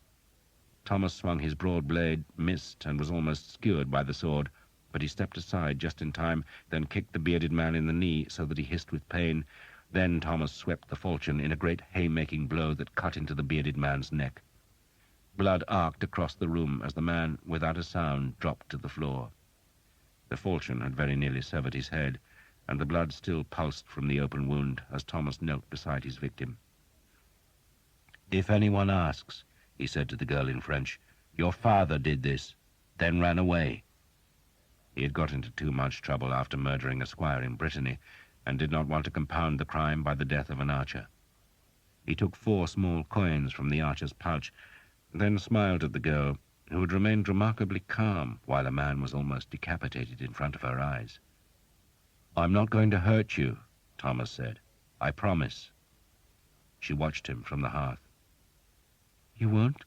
Thomas swung his broad blade, missed, and was almost skewered by the sword, but he stepped aside just in time, then kicked the bearded man in the knee so that he hissed with pain. Then Thomas swept the falchion in a great haymaking blow that cut into the bearded man's neck. Blood arced across the room as the man, without a sound, dropped to the floor. The falchion had very nearly severed his head, and the blood still pulsed from the open wound as Thomas knelt beside his victim. "If anyone asks," he said to the girl in French, "your father did this, then ran away." He had got into too much trouble after murdering a squire in Brittany, and did not want to compound the crime by the death of an archer. He took 4 small coins from the archer's pouch, then smiled at the girl, who had remained remarkably calm while a man was almost decapitated in front of her eyes. "I'm not going to hurt you," Thomas said. "I promise." She watched him from the hearth. "You won't?"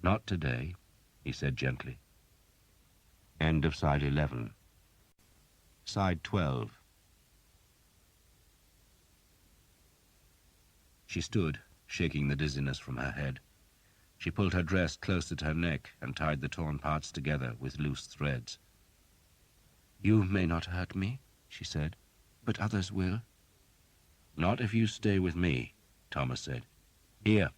"Not today," he said gently. End of side 11. Side 12. She stood, shaking the dizziness from her head. She pulled her dress close at her neck and tied the torn parts together with loose threads. "You may not hurt me," she said, "but others will." "Not if you stay with me," Thomas said. "Here."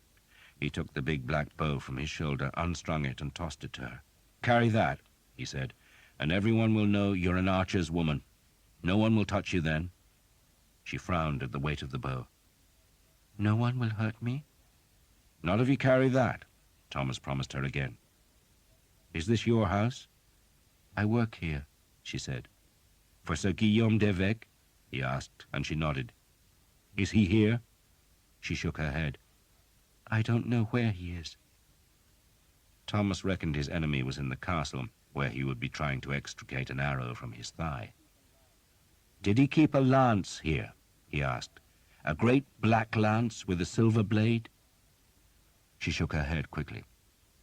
He took the big black bow from his shoulder, unstrung it, and tossed it to her. "Carry that," he said, "and everyone will know you're an archer's woman. No one will touch you then." She frowned at the weight of the bow. "No one will hurt me?" "Not if you carry that," Thomas promised her again. "Is this your house?" "I work here," she said. "For Sir Guillaume d'Evêque?" he asked, and she nodded. "Is he here?" She shook her head. "I don't know where he is." Thomas reckoned his enemy was in the castle, where he would be trying to extricate an arrow from his thigh. "Did he keep a lance here?" he asked. "A great black lance with a silver blade?" She shook her head quickly.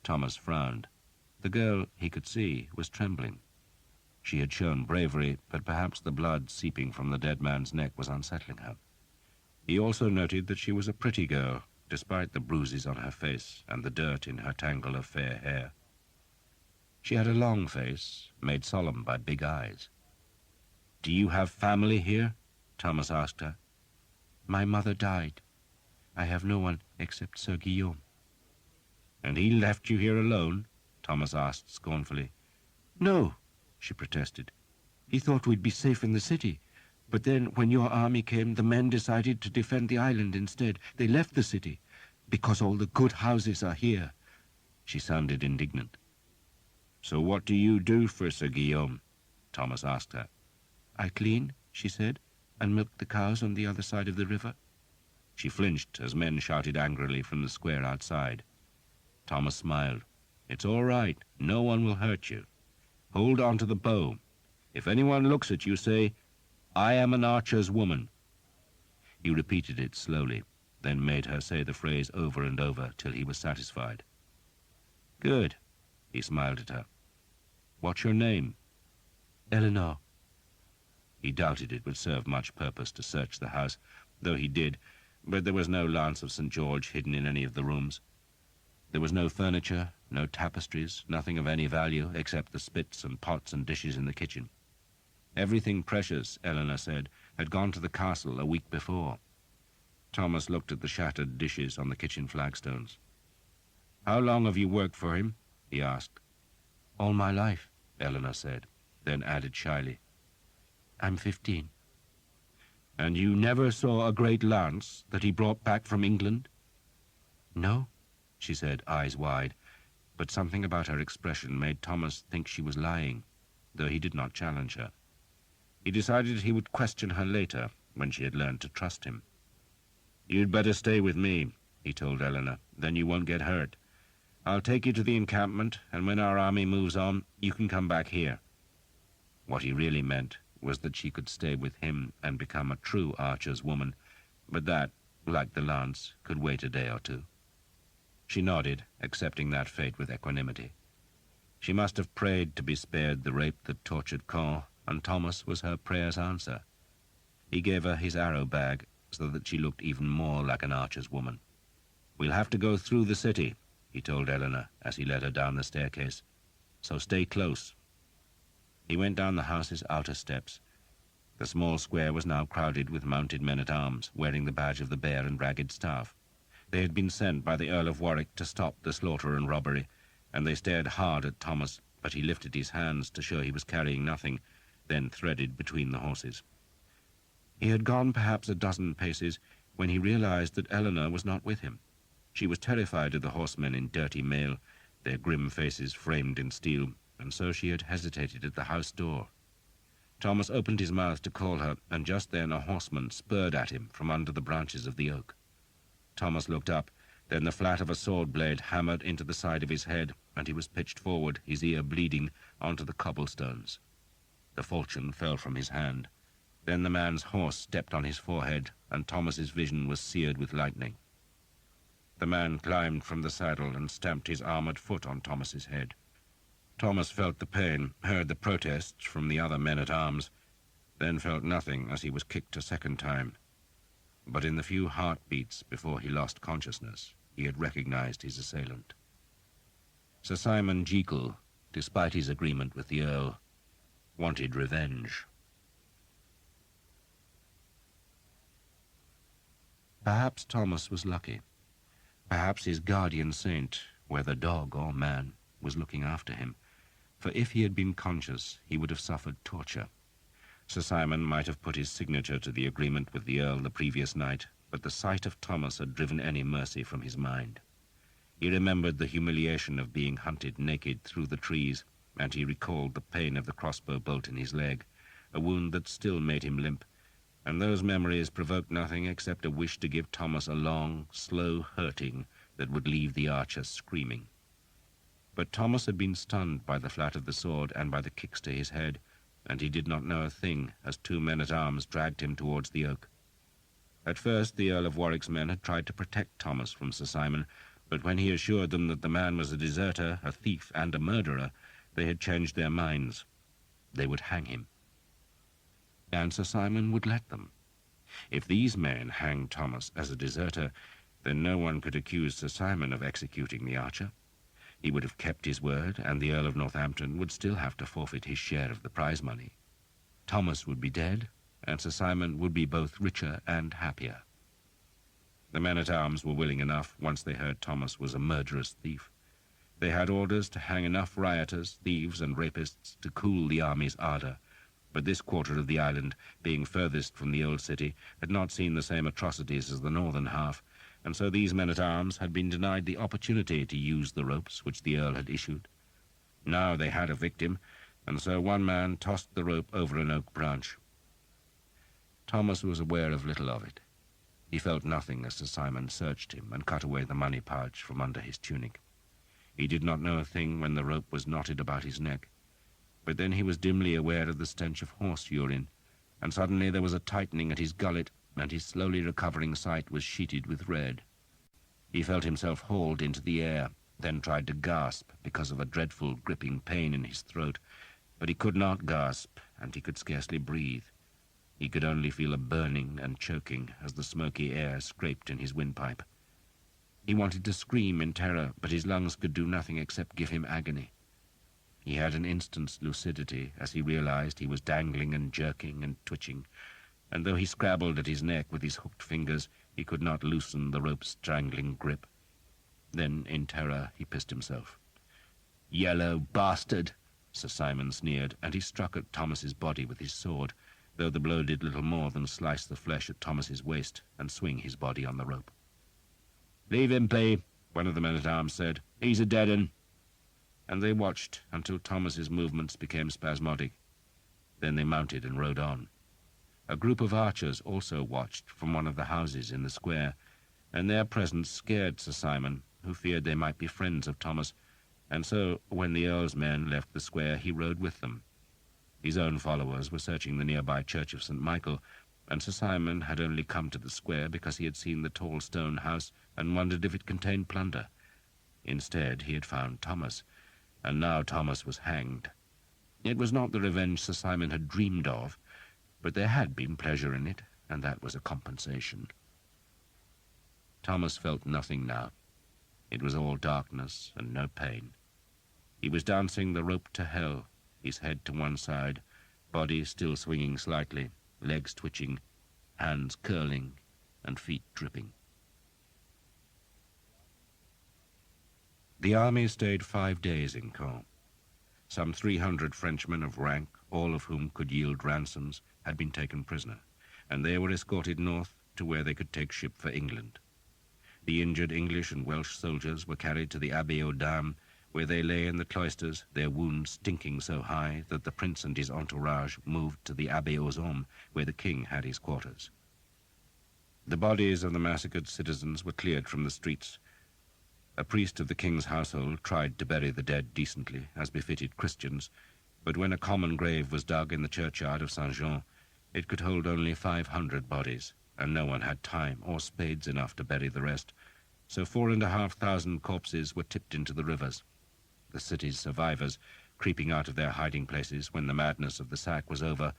Thomas frowned. The girl, he could see, was trembling. She had shown bravery, but perhaps the blood seeping from the dead man's neck was unsettling her. He also noted that she was a pretty girl, despite the bruises on her face and the dirt in her tangle of fair hair. She had a long face, made solemn by big eyes. "Do you have family here?" Thomas asked her. "My mother died. I have no one except Sir Guillaume." "And he left you here alone?" Thomas asked scornfully. "No," she protested. "He thought we'd be safe in the city. But then, when your army came, the men decided to defend the island instead. They left the city, because all the good houses are here." She sounded indignant. "So what do you do for Sir Guillaume?" Thomas asked her. "I clean," she said, "and milk the cows on the other side of the river." She flinched as men shouted angrily from the square outside. Thomas smiled. "It's all right. No one will hurt you. Hold on to the bow. If anyone looks at you, say, 'I am an archer's woman.'" He repeated it slowly, then made her say the phrase over and over till he was satisfied. "Good," he smiled at her. "What's your name?" "Eleanor." He doubted it would serve much purpose to search the house, though he did, but there was no lance of St. George hidden in any of the rooms. There was no furniture, no tapestries, nothing of any value except the spits and pots and dishes in the kitchen. Everything precious, Eleanor said, had gone to the castle a week before. Thomas looked at the shattered dishes on the kitchen flagstones. "How long have you worked for him?" he asked. "All my life," Eleanor said, then added shyly, "I'm 15. "And you never saw a great lance that he brought back from England?" "No," she said, eyes wide, but something about her expression made Thomas think she was lying, though he did not challenge her. He decided he would question her later, when she had learned to trust him. "You'd better stay with me," he told Eleanor, "then you won't get hurt. I'll take you to the encampment, and when our army moves on, you can come back here." What he really meant was that she could stay with him and become a true archer's woman, but that, like the lance, could wait a day or two. She nodded, accepting that fate with equanimity. She must have prayed to be spared the rape that tortured Caen, and Thomas was her prayer's answer. He gave her his arrow bag so that she looked even more like an archer's woman. "We'll have to go through the city," he told Eleanor as he led her down the staircase, "so stay close." He went down the house's outer steps. The small square was now crowded with mounted men-at-arms, wearing the badge of the Bear and Ragged Staff. They had been sent by the Earl of Warwick to stop the slaughter and robbery, and they stared hard at Thomas, but he lifted his hands to show he was carrying nothing, then threaded between the horses. He had gone perhaps a dozen paces when he realized that Eleanor was not with him. She was terrified of the horsemen in dirty mail, their grim faces framed in steel, and so she had hesitated at the house door. Thomas opened his mouth to call her, and just then a horseman spurred at him from under the branches of the oak. Thomas looked up, then the flat of a sword blade hammered into the side of his head, and he was pitched forward, his ear bleeding, onto the cobblestones. The falchion fell from his hand. Then the man's horse stepped on his forehead, and Thomas's vision was seared with lightning. The man climbed from the saddle and stamped his armored foot on Thomas's head. Thomas felt the pain, heard the protests from the other men-at-arms, then felt nothing as he was kicked a second time. But in the few heartbeats before he lost consciousness, he had recognized his assailant. Sir Simon Jekyll, despite his agreement with the Earl, wanted revenge. Perhaps Thomas was lucky. Perhaps his guardian saint, whether dog or man, was looking after him, for if he had been conscious, he would have suffered torture. Sir Simon might have put his signature to the agreement with the Earl the previous night, but the sight of Thomas had driven any mercy from his mind. He remembered the humiliation of being hunted naked through the trees, and he recalled the pain of the crossbow bolt in his leg, a wound that still made him limp, and those memories provoked nothing except a wish to give Thomas a long, slow hurting that would leave the archer screaming. But Thomas had been stunned by the flat of the sword and by the kicks to his head, and he did not know a thing as two men-at-arms dragged him towards the oak. At first the Earl of Warwick's men had tried to protect Thomas from Sir Simon, but when he assured them that the man was a deserter, a thief, and a murderer, they had changed their minds. They would hang him. And Sir Simon would let them. If these men hanged Thomas as a deserter, then no one could accuse Sir Simon of executing the archer. He would have kept his word, and the Earl of Northampton would still have to forfeit his share of the prize money. Thomas would be dead, and Sir Simon would be both richer and happier. The men-at-arms were willing enough once they heard Thomas was a murderous thief. They had orders to hang enough rioters, thieves, and rapists to cool the army's ardor, but this quarter of the island, being furthest from the old city, had not seen the same atrocities as the northern half, and so these men-at-arms had been denied the opportunity to use the ropes which the Earl had issued. Now they had a victim, and so one man tossed the rope over an oak branch. Thomas was aware of little of it. He felt nothing as Sir Simon searched him and cut away the money pouch from under his tunic. He did not know a thing when the rope was knotted about his neck, but then he was dimly aware of the stench of horse urine, and suddenly there was a tightening at his gullet, and his slowly recovering sight was sheeted with red. He felt himself hauled into the air, then tried to gasp because of a dreadful gripping pain in his throat, but he could not gasp, and he could scarcely breathe. He could only feel a burning and choking as the smoky air scraped in his windpipe. He wanted to scream in terror, but his lungs could do nothing except give him agony. He had an instant's lucidity as he realized he was dangling and jerking and twitching, and though he scrabbled at his neck with his hooked fingers, he could not loosen the rope's strangling grip. Then, in terror, he pissed himself. "Yellow bastard!" Sir Simon sneered, and he struck at Thomas's body with his sword, though the blow did little more than slice the flesh at Thomas's waist and swing his body on the rope. "Leave him be," one of the men-at-arms said. "He's a dead 'un." And they watched until Thomas's movements became spasmodic. Then they mounted and rode on. A group of archers also watched from one of the houses in the square, and their presence scared Sir Simon, who feared they might be friends of Thomas, and so, when the Earl's men left the square, he rode with them. His own followers were searching the nearby church of St. Michael, and Sir Simon had only come to the square because he had seen the tall stone house and wondered if it contained plunder. Instead, he had found Thomas, and now Thomas was hanged. It was not the revenge Sir Simon had dreamed of, but there had been pleasure in it, and that was a compensation. Thomas felt nothing now. It was all darkness and no pain. He was dancing the rope to hell, his head to one side, body still swinging slightly, legs twitching, hands curling, and feet dripping. The army stayed 5 days in Caen. Some 300 Frenchmen of rank, all of whom could yield ransoms, had been taken prisoner, and they were escorted north to where they could take ship for England. The injured English and Welsh soldiers were carried to the Abbey aux Dames, where they lay in the cloisters, their wounds stinking so high that the prince and his entourage moved to the Abbey aux Hommes, where the king had his quarters. The bodies of the massacred citizens were cleared from the streets. A priest of the king's household tried to bury the dead decently, as befitted Christians, but when a common grave was dug in the churchyard of Saint-Jean, it could hold only 500 bodies, and no one had time or spades enough to bury the rest, so 4,500 corpses were tipped into the rivers. The city's survivors, creeping out of their hiding places when the madness of the sack was over,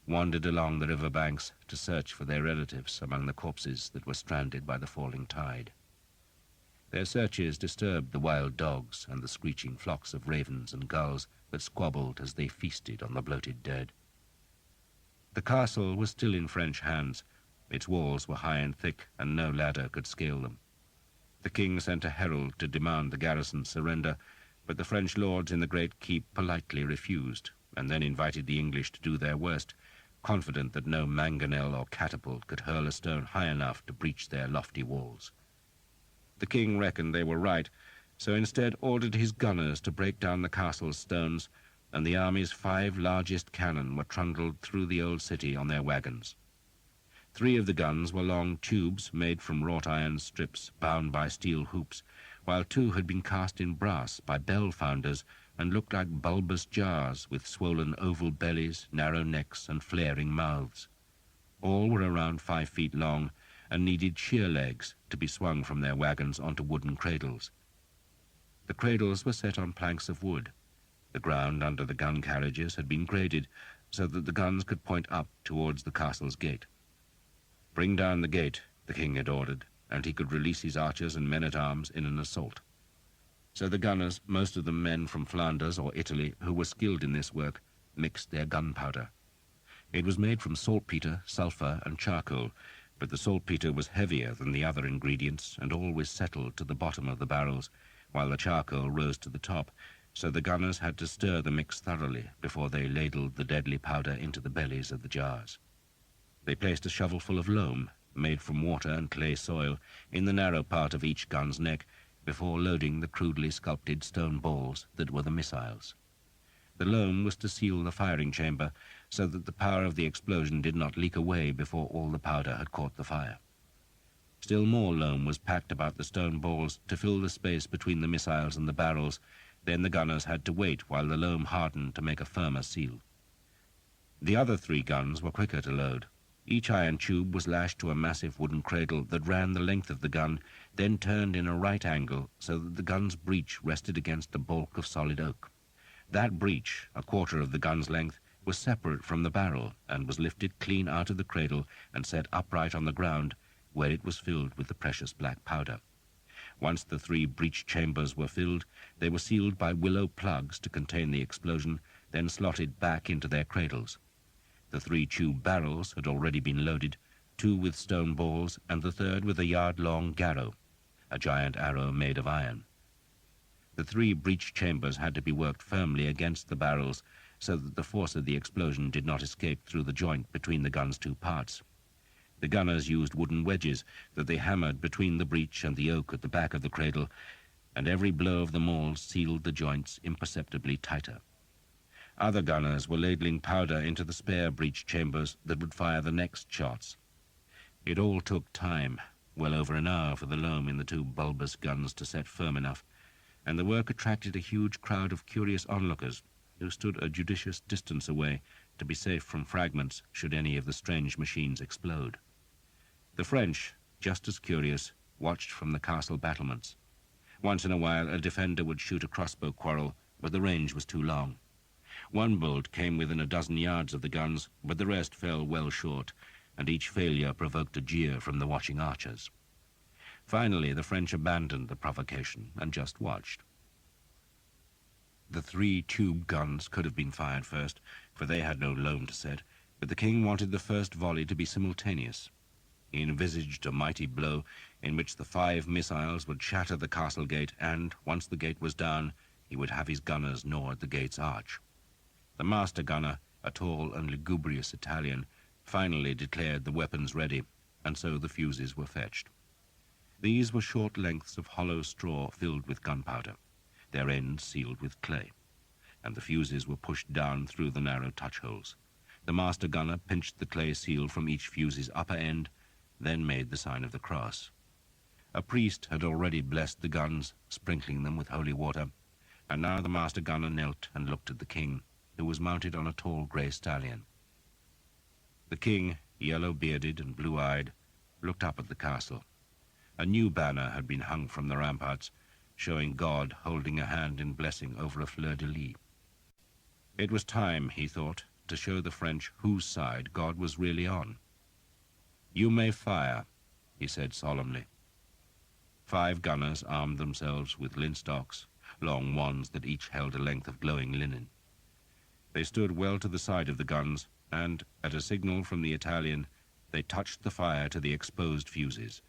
wandered along the river banks to search for their relatives among the corpses that were stranded by the falling tide. Their searches disturbed the wild dogs and the screeching flocks of ravens and gulls that squabbled as they feasted on the bloated dead. The castle was still in French hands. Its walls were high and thick, and no ladder could scale them. The king sent a herald to demand the garrison's surrender, but the French lords in the great keep politely refused, and then invited the English to do their worst, confident that no mangonel or catapult could hurl a stone high enough to breach their lofty walls. The king reckoned they were right, so instead ordered his gunners to break down the castle's stones, and the army's 5 largest cannon were trundled through the old city on their wagons. 3 of the guns were long tubes made from wrought iron strips bound by steel hoops, while 2 had been cast in brass by bell founders and looked like bulbous jars with swollen oval bellies, narrow necks, and flaring mouths. All were around 5 feet long and needed sheer legs to be swung from their wagons onto wooden cradles. The cradles were set on planks of wood. The ground under the gun carriages had been graded so that the guns could point up towards the castle's gate. "Bring down the gate," the king had ordered, and he could release his archers and men-at-arms in an assault. So the gunners, most of them men from Flanders or Italy who were skilled in this work, mixed their gunpowder. It was made from saltpeter, sulphur, and charcoal, but the saltpeter was heavier than the other ingredients and always settled to the bottom of the barrels, while the charcoal rose to the top, so the gunners had to stir the mix thoroughly before they ladled the deadly powder into the bellies of the jars. They placed a shovelful of loam, made from water and clay soil, in the narrow part of each gun's neck before loading the crudely sculpted stone balls that were the missiles. The loam was to seal the firing chamber so that the power of the explosion did not leak away before all the powder had caught the fire. Still more loam was packed about the stone balls to fill the space between the missiles and the barrels. Then the gunners had to wait while the loam hardened to make a firmer seal. The other 3 guns were quicker to load. Each iron tube was lashed to a massive wooden cradle that ran the length of the gun, then turned in a right angle so that the gun's breech rested against a bulk of solid oak. That breech, a quarter of the gun's length, was separate from the barrel and was lifted clean out of the cradle and set upright on the ground, where it was filled with the precious black powder. Once the 3 breech chambers were filled, they were sealed by willow plugs to contain the explosion, then slotted back into their cradles. The 3 tube barrels had already been loaded, 2 with stone balls and the 3rd with a yard-long garrow, a giant arrow made of iron. The 3 breech chambers had to be worked firmly against the barrels so that the force of the explosion did not escape through the joint between the gun's 2 parts. The gunners used wooden wedges that they hammered between the breech and the oak at the back of the cradle, and every blow of the mauls sealed the joints imperceptibly tighter. Other gunners were ladling powder into the spare breech chambers that would fire the next shots. It all took time, well over an hour for the loam in the 2 bulbous guns to set firm enough, and the work attracted a huge crowd of curious onlookers who stood a judicious distance away to be safe from fragments should any of the strange machines explode. The French, just as curious, watched from the castle battlements. Once in a while a defender would shoot a crossbow quarrel, but the range was too long. One bolt came within a dozen yards of the guns, but the rest fell well short, and each failure provoked a jeer from the watching archers. Finally, the French abandoned the provocation and just watched. The 3 tube guns could have been fired first, for they had no loam to set, but the king wanted the first volley to be simultaneous. He envisaged a mighty blow in which the 5 missiles would shatter the castle gate, and, once the gate was down, he would have his gunners gnaw at the gate's arch. The master gunner, a tall and lugubrious Italian, finally declared the weapons ready, and so the fuses were fetched. These were short lengths of hollow straw filled with gunpowder, their ends sealed with clay, and the fuses were pushed down through the narrow touch holes. The master gunner pinched the clay seal from each fuse's upper end, then made the sign of the cross. A priest had already blessed the guns, sprinkling them with holy water, and now the master gunner knelt and looked at the king, who was mounted on a tall grey stallion. The king, yellow-bearded and blue-eyed, looked up at the castle. A new banner had been hung from the ramparts, showing God holding a hand in blessing over a fleur-de-lis. It was time, he thought, to show the French whose side God was really on. "You may fire," he said solemnly. 5 gunners armed themselves with linstocks, long wands that each held a length of glowing linen. They stood well to the side of the guns, and, at a signal from the Italian, they touched the fire to the exposed fuses.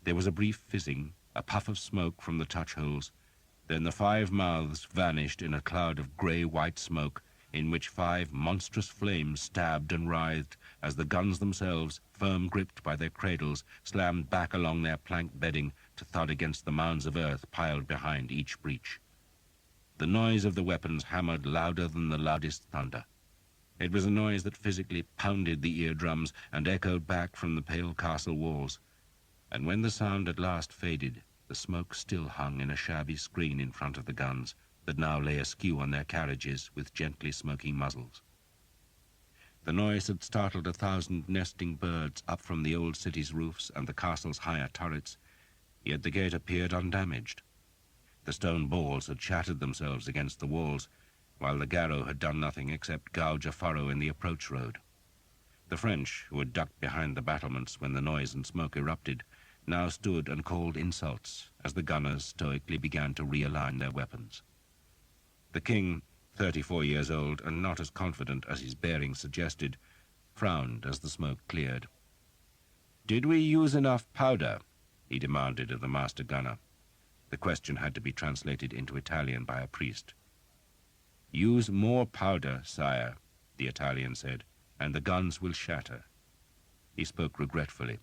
There was a brief fizzing, a puff of smoke from the touch holes. Then the 5 mouths vanished in a cloud of grey-white smoke, in which 5 monstrous flames stabbed and writhed as the guns themselves, firm gripped by their cradles, slammed back along their plank bedding to thud against the mounds of earth piled behind each breach. The noise of the weapons hammered louder than the loudest thunder. It was a noise that physically pounded the eardrums and echoed back from the pale castle walls. And when the sound at last faded, the smoke still hung in a shabby screen in front of the guns that now lay askew on their carriages with gently smoking muzzles. The noise had startled 1,000 nesting birds up from the old city's roofs and the castle's higher turrets, yet the gate appeared undamaged. The stone balls had shattered themselves against the walls, while the garrow had done nothing except gouge a furrow in the approach road. The French, who had ducked behind the battlements when the noise and smoke erupted, now stood and called insults as the gunners stoically began to realign their weapons. The king, 34 years old and not as confident as his bearing suggested, frowned as the smoke cleared. "Did we use enough powder?" he demanded of the master gunner. The question had to be translated into Italian by a priest. "Use more powder, sire," the Italian said, "and the guns will shatter." He spoke regretfully.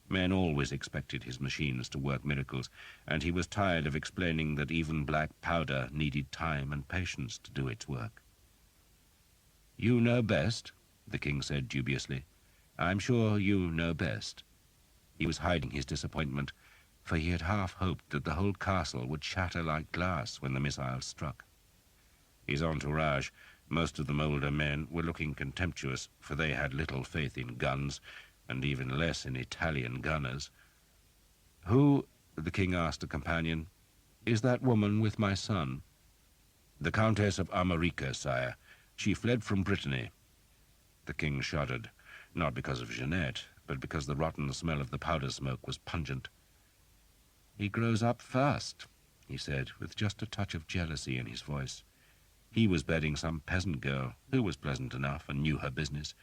Men always expected his machines to work miracles, and he was tired of explaining that even black powder needed time and patience to do its work. "You know best," the king said dubiously. "I'm sure you know best." He was hiding his disappointment, for he had half hoped that the whole castle would shatter like glass when the missiles struck. His entourage, most of them older men, were looking contemptuous, for they had little faith in guns, and even less in Italian gunners. "Who," the king asked a companion, "is that woman with my son?" "The Countess of Armorica, sire. She fled from Brittany. The king shuddered, not because of Jeanette, but because the rotten smell of the powder smoke was pungent. "He grows up fast," he said, with just a touch of jealousy in his voice. He was bedding some peasant girl, who was pleasant enough and knew her business,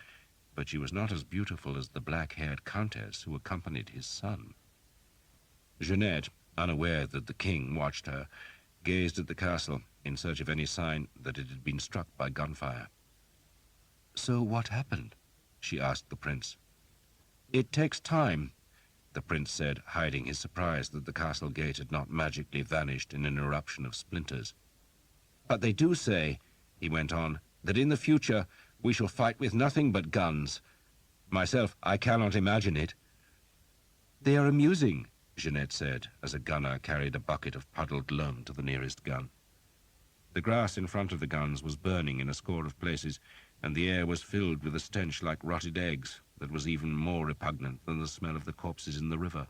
but she was not as beautiful as the black-haired countess who accompanied his son. Jeanette, unaware that the king watched her, gazed at the castle in search of any sign that it had been struck by gunfire. "So what happened?" she asked the prince. "It takes time," the prince said, hiding his surprise that the castle gate had not magically vanished in an eruption of splinters. "But they do say," he went on, "that in the future we shall fight with nothing but guns. Myself, I cannot imagine it." "They are amusing," Jeanette said, as a gunner carried a bucket of puddled loam to the nearest gun. The grass in front of the guns was burning in a score of places, and the air was filled with a stench like rotted eggs that was even more repugnant than the smell of the corpses in the river.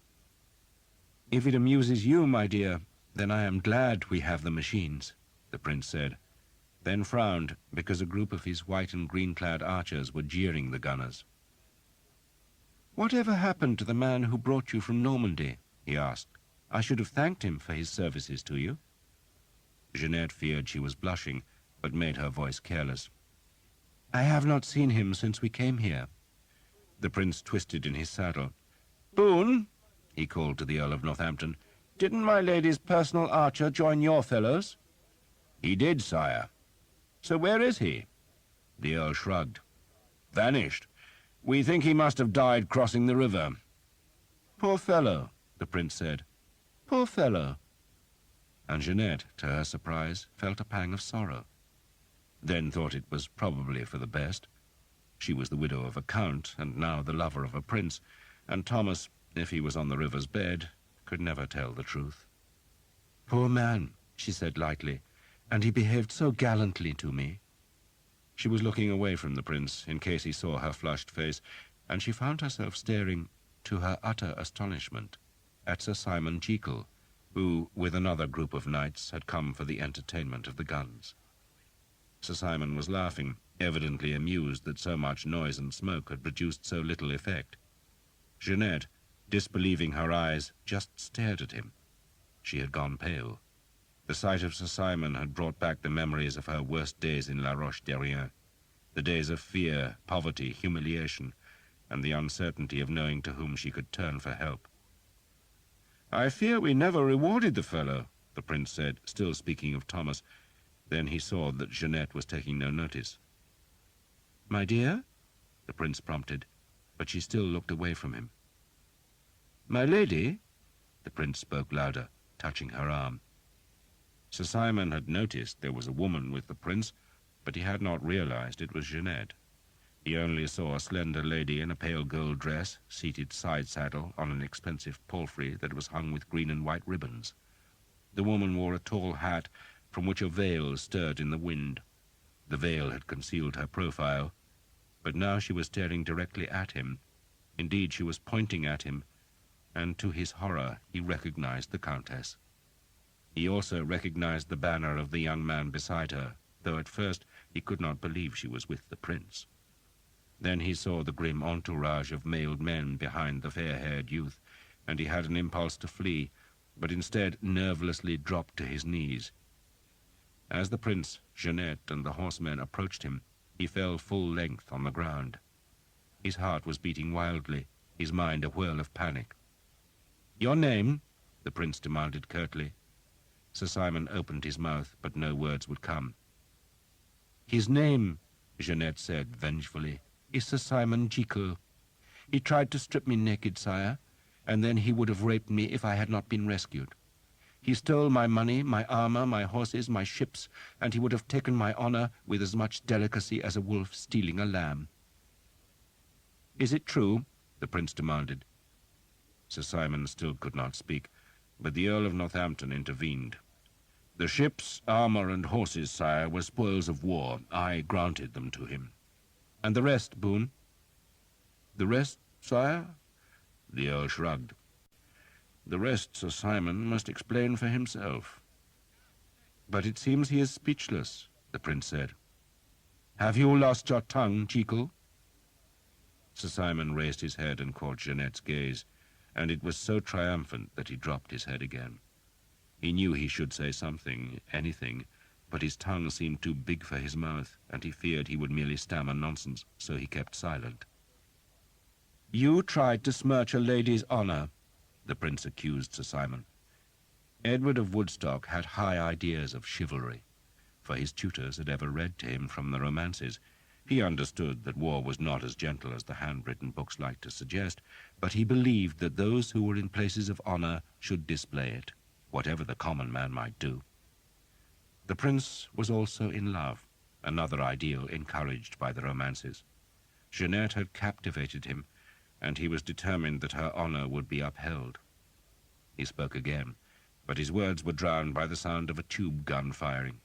"If it amuses you, my dear, then I am glad we have the machines," the prince said, then frowned because a group of his white and green-clad archers were jeering the gunners. "Whatever happened to the man who brought you from Normandy?" he asked. "I should have thanked him for his services to you." Jeanette feared she was blushing, but made her voice careless. "I have not seen him since we came here." The prince twisted in his saddle. "Boone," he called to the Earl of Northampton, "didn't my lady's personal archer join your fellows?" "He did, sire." "So where is he?" The Earl shrugged. "Vanished. We think he must have died crossing the river." "Poor fellow," the prince said. "Poor fellow." And Jeanette, to her surprise, felt a pang of sorrow. Then thought it was probably for the best. She was the widow of a count, and now the lover of a prince, and Thomas, if he was on the river's bed, could never tell the truth. "Poor man," she said lightly, "and he behaved so gallantly to me." She was looking away from the prince in case he saw her flushed face, and she found herself staring, to her utter astonishment, at Sir Simon Jekyll, who, with another group of knights, had come for the entertainment of the guns. Sir Simon was laughing, evidently amused that so much noise and smoke had produced so little effect. Jeanette, disbelieving her eyes, just stared at him. She had gone pale. The sight of Sir Simon had brought back the memories of her worst days in La Roche-Derrien, the days of fear, poverty, humiliation, and the uncertainty of knowing to whom she could turn for help. "I fear we never rewarded the fellow," the prince said, still speaking of Thomas. Then he saw that Jeanette was taking no notice. "My dear?" the prince prompted, but she still looked away from him. "My lady?" the prince spoke louder, touching her arm. Sir Simon had noticed there was a woman with the prince, but he had not realized it was Jeanette. He only saw a slender lady in a pale gold dress, seated side-saddle on an expensive palfrey that was hung with green and white ribbons. The woman wore a tall hat from which a veil stirred in the wind. The veil had concealed her profile, but now she was staring directly at him. Indeed, she was pointing at him, and to his horror he recognized the Countess. He also recognized the banner of the young man beside her, though at first he could not believe she was with the prince. Then he saw the grim entourage of mailed men behind the fair-haired youth, and he had an impulse to flee, but instead nervelessly dropped to his knees. As the prince, Jeanette, and the horsemen approached him, he fell full length on the ground. His heart was beating wildly, his mind a whirl of panic. "Your name?" the prince demanded curtly. Sir Simon opened his mouth, but no words would come. "His name," Jeanette said vengefully, "is Sir Simon Jekyll. He tried to strip me naked, sire, and then he would have raped me if I had not been rescued. He stole my money, my armor, my horses, my ships, and he would have taken my honor with as much delicacy as a wolf stealing a lamb." "Is it true?" the prince demanded. Sir Simon still could not speak, but the Earl of Northampton intervened. "The ships, armor, and horses, sire, were spoils of war. I granted them to him." "And the rest, Boone?" "The rest, sire?" The Earl shrugged. "The rest Sir Simon must explain for himself." "But it seems he is speechless," the prince said. Have you lost your tongue, Jekyll? Sir Simon raised his head and caught Jeanette's gaze, and it was so triumphant that he dropped his head again. He knew he should say something, anything, but his tongue seemed too big for his mouth, and he feared he would merely stammer nonsense, so he kept silent. You tried to smirch a lady's honor, the prince accused Sir Simon. Edward of Woodstock had high ideas of chivalry, for his tutors had ever read to him from the romances. He understood that war was not as gentle as the handwritten books liked to suggest, but he believed that those who were in places of honor should display it, whatever the common man might do. The prince was also in love, another ideal encouraged by the romances. Jeanette had captivated him, and he was determined that her honor would be upheld. He spoke again, but his words were drowned by the sound of a tube gun firing.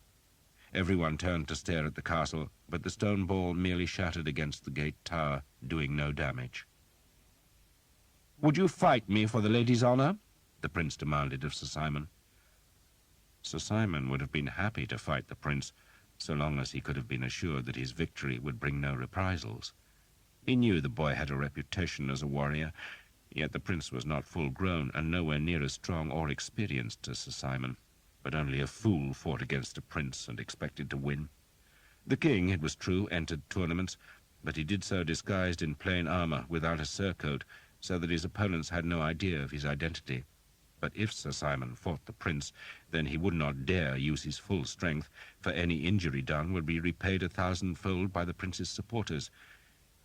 Everyone turned to stare at the castle, but the stone ball merely shattered against the gate tower, doing no damage. Would you fight me for the lady's honor? The prince demanded of Sir Simon. Sir Simon would have been happy to fight the prince, so long as he could have been assured that his victory would bring no reprisals. He knew the boy had a reputation as a warrior, yet the prince was not full-grown and nowhere near as strong or experienced as Sir Simon. But only a fool fought against a prince and expected to win. The king, it was true, entered tournaments, but he did so disguised in plain armor without a surcoat, so that his opponents had no idea of his identity. But if Sir Simon fought the prince, then he would not dare use his full strength, for any injury done would be repaid 1,000-fold by the prince's supporters.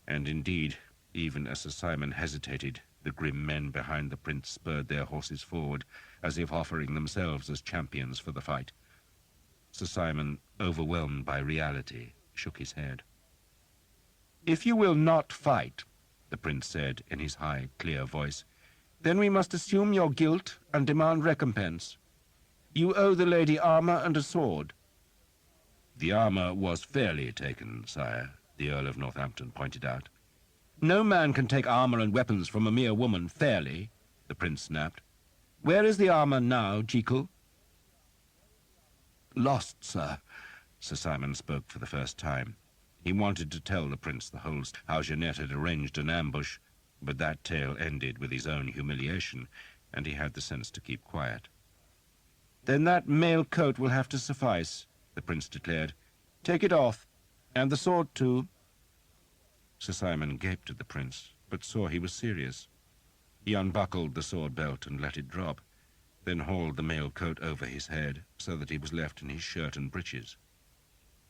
And indeed, even as Sir Simon hesitated, the grim men behind the prince spurred their horses forward, as if offering themselves as champions for the fight. Sir Simon, overwhelmed by reality, shook his head. If you will not fight, the prince said in his high, clear voice, then we must assume your guilt and demand recompense. You owe the lady armor and a sword. The armor was fairly taken, sire, the Earl of Northampton pointed out. No man can take armor and weapons from a mere woman fairly, the prince snapped. Where is the armor now, Jekyll? Lost, sir. Sir Simon spoke for the first time. He wanted to tell the prince the whole how Jeanette had arranged an ambush, but that tale ended with his own humiliation, and he had the sense to keep quiet. Then that mail coat will have to suffice, the prince declared. Take it off, and the sword too. Sir Simon gaped at the prince, but saw he was serious. He unbuckled the sword belt and let it drop, then hauled the mail coat over his head so that he was left in his shirt and breeches.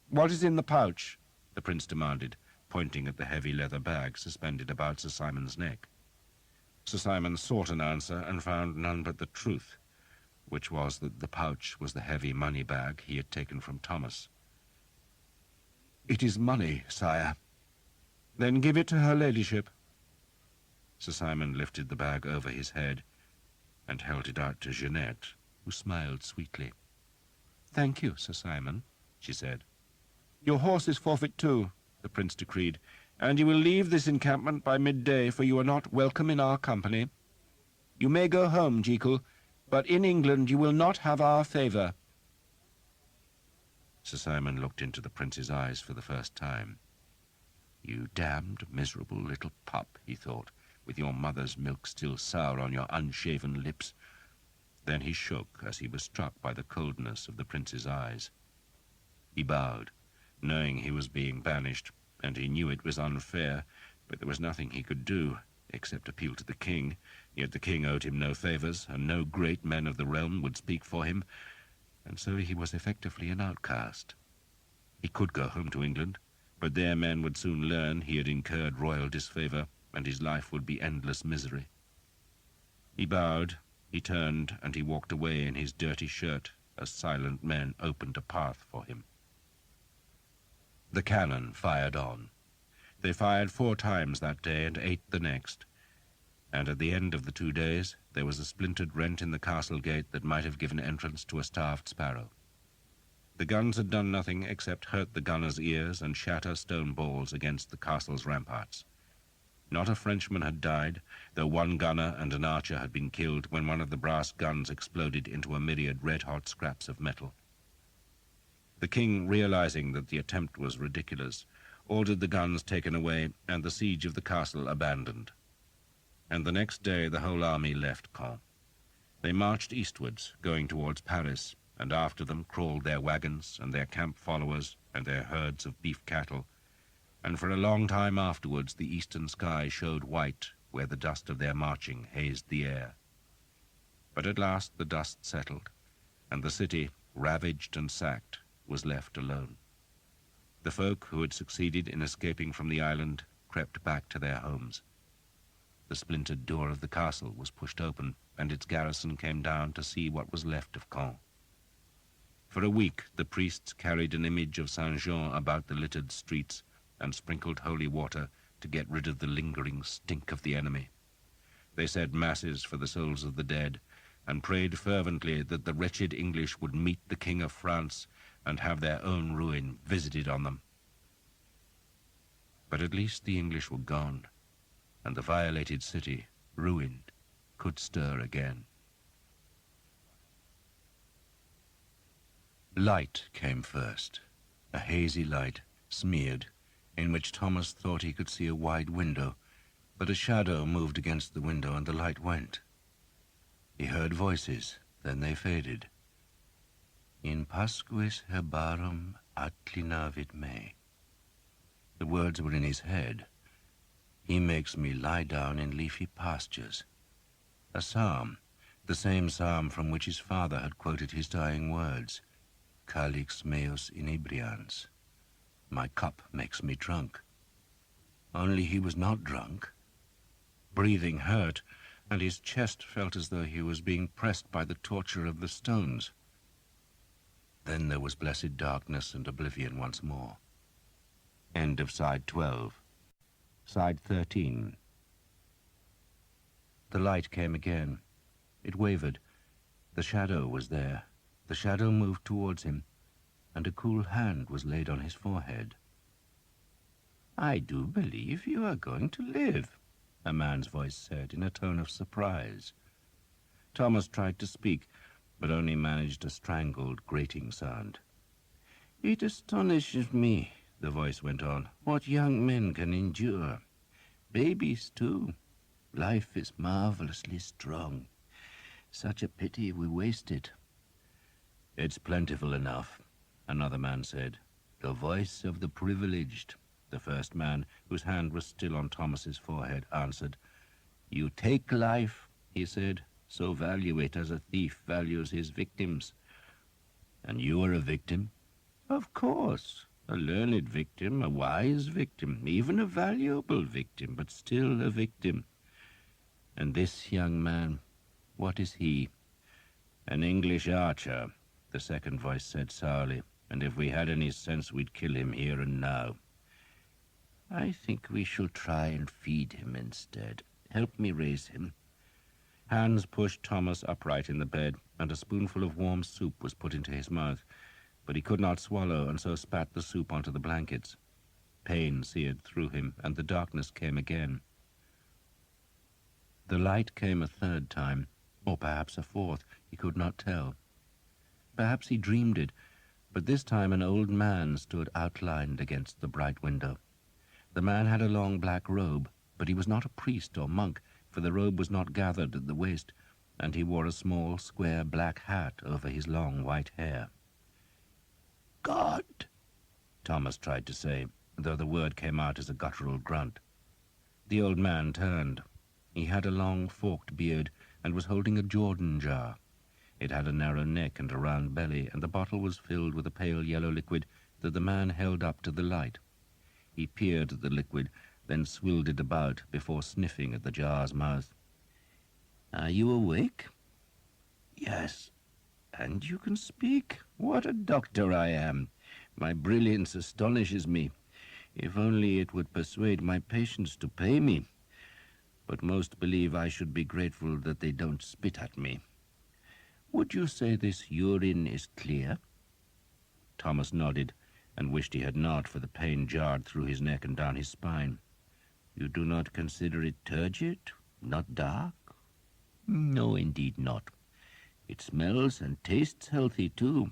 What is in the pouch? The prince demanded, pointing at the heavy leather bag suspended about Sir Simon's neck. Sir Simon sought an answer and found none but the truth, which was that the pouch was the heavy money bag he had taken from Thomas. It is money, sire. Then give it to her ladyship. Sir Simon lifted the bag over his head and held it out to Jeanette, who smiled sweetly. Thank you, Sir Simon, she said. Your horse is forfeit too, the prince decreed, and you will leave this encampment by midday, for you are not welcome in our company. You may go home, Jekyll, but in England you will not have our favor. Sir Simon looked into the prince's eyes for the first time. You damned, miserable little pup, he thought, with your mother's milk still sour on your unshaven lips. Then he shook as he was struck by the coldness of the prince's eyes. He bowed, knowing he was being banished, and he knew it was unfair, but there was nothing he could do except appeal to the king, yet the king owed him no favors, and no great men of the realm would speak for him, and so he was effectively an outcast. He could go home to England, but there men would soon learn he had incurred royal disfavor, and his life would be endless misery. He bowed, he turned, and he walked away in his dirty shirt as silent men opened a path for him. The cannon fired on. They fired 4 times that day and 8 the next, and at the end of the 2 days there was a splintered rent in the castle gate that might have given entrance to a starved sparrow. The guns had done nothing except hurt the gunners' ears and shatter stone balls against the castle's ramparts. Not a Frenchman had died, though 1 gunner and an archer had been killed when one of the brass guns exploded into a myriad red-hot scraps of metal. The king, realizing that the attempt was ridiculous, ordered the guns taken away and the siege of the castle abandoned. And the next day the whole army left Caen. They marched eastwards, going towards Paris, and after them crawled their wagons and their camp followers and their herds of beef cattle, and for a long time afterwards the eastern sky showed white where the dust of their marching hazed the air. But at last the dust settled, and the city, ravaged and sacked, was left alone. The folk who had succeeded in escaping from the island crept back to their homes. The splintered door of the castle was pushed open, and its garrison came down to see what was left of Caen. For a week the priests carried an image of Saint Jean about the littered streets and sprinkled holy water to get rid of the lingering stink of the enemy. They said masses for the souls of the dead, and prayed fervently that the wretched English would meet the King of France and have their own ruin visited on them. But at least the English were gone, and the violated city, ruined, could stir again. Light came first, a hazy light, smeared, in which Thomas thought he could see a wide window, but a shadow moved against the window and the light went. He heard voices, then they faded. In pasquis herbarum acclinavit me. The words were in his head. He makes me lie down in leafy pastures. A psalm, the same psalm from which his father had quoted his dying words. Calix meus inebrians. My cup makes me drunk. Only he was not drunk. Breathing hurt, and his chest felt as though he was being pressed by the torture of the stones. Then there was blessed darkness and oblivion once more. End of side 12. Side 13. The light came again. It wavered. The shadow was there. The shadow moved towards him, and a cool hand was laid on his forehead. I do believe you are going to live, a man's voice said in a tone of surprise. Thomas tried to speak, but only managed a strangled, grating sound. It astonishes me, the voice went on, what young men can endure. Babies, too. Life is marvelously strong. Such a pity we waste it. It's plentiful enough, another man said. The voice of the privileged, the first man, whose hand was still on Thomas's forehead, answered. You take life, he said, so value it as a thief values his victims. And you are a victim? Of course, a learned victim, a wise victim, even a valuable victim, but still a victim. And this young man, what is he? An English archer, the second voice said sourly, and if we had any sense we'd kill him here and now. I think we shall try and feed him instead. Help me raise him. Hans pushed Thomas upright in the bed, and a spoonful of warm soup was put into his mouth, but he could not swallow, and so spat the soup onto the blankets. Pain seared through him, and the darkness came again. The light came a third time, or perhaps a fourth, he could not tell. Perhaps he dreamed it, but this time an old man stood outlined against the bright window. The man had a long black robe, but he was not a priest or monk, for the robe was not gathered at the waist, and he wore a small, square black hat over his long white hair. God, Thomas tried to say, though the word came out as a guttural grunt. The old man turned. He had a long, forked beard and was holding a Jordan jar. It had a narrow neck and a round belly, and the bottle was filled with a pale yellow liquid that the man held up to the light. He peered at the liquid, then swilled it about before sniffing at the jar's mouth. Are you awake? Yes. And you can speak? What a doctor I am! My brilliance astonishes me. If only it would persuade my patients to pay me. But most believe I should be grateful that they don't spit at me. Would you say this urine is clear? Thomas nodded, and wished he had not, for the pain jarred through his neck and down his spine. You do not consider it turgid? Not dark? No, indeed not. It smells and tastes healthy, too.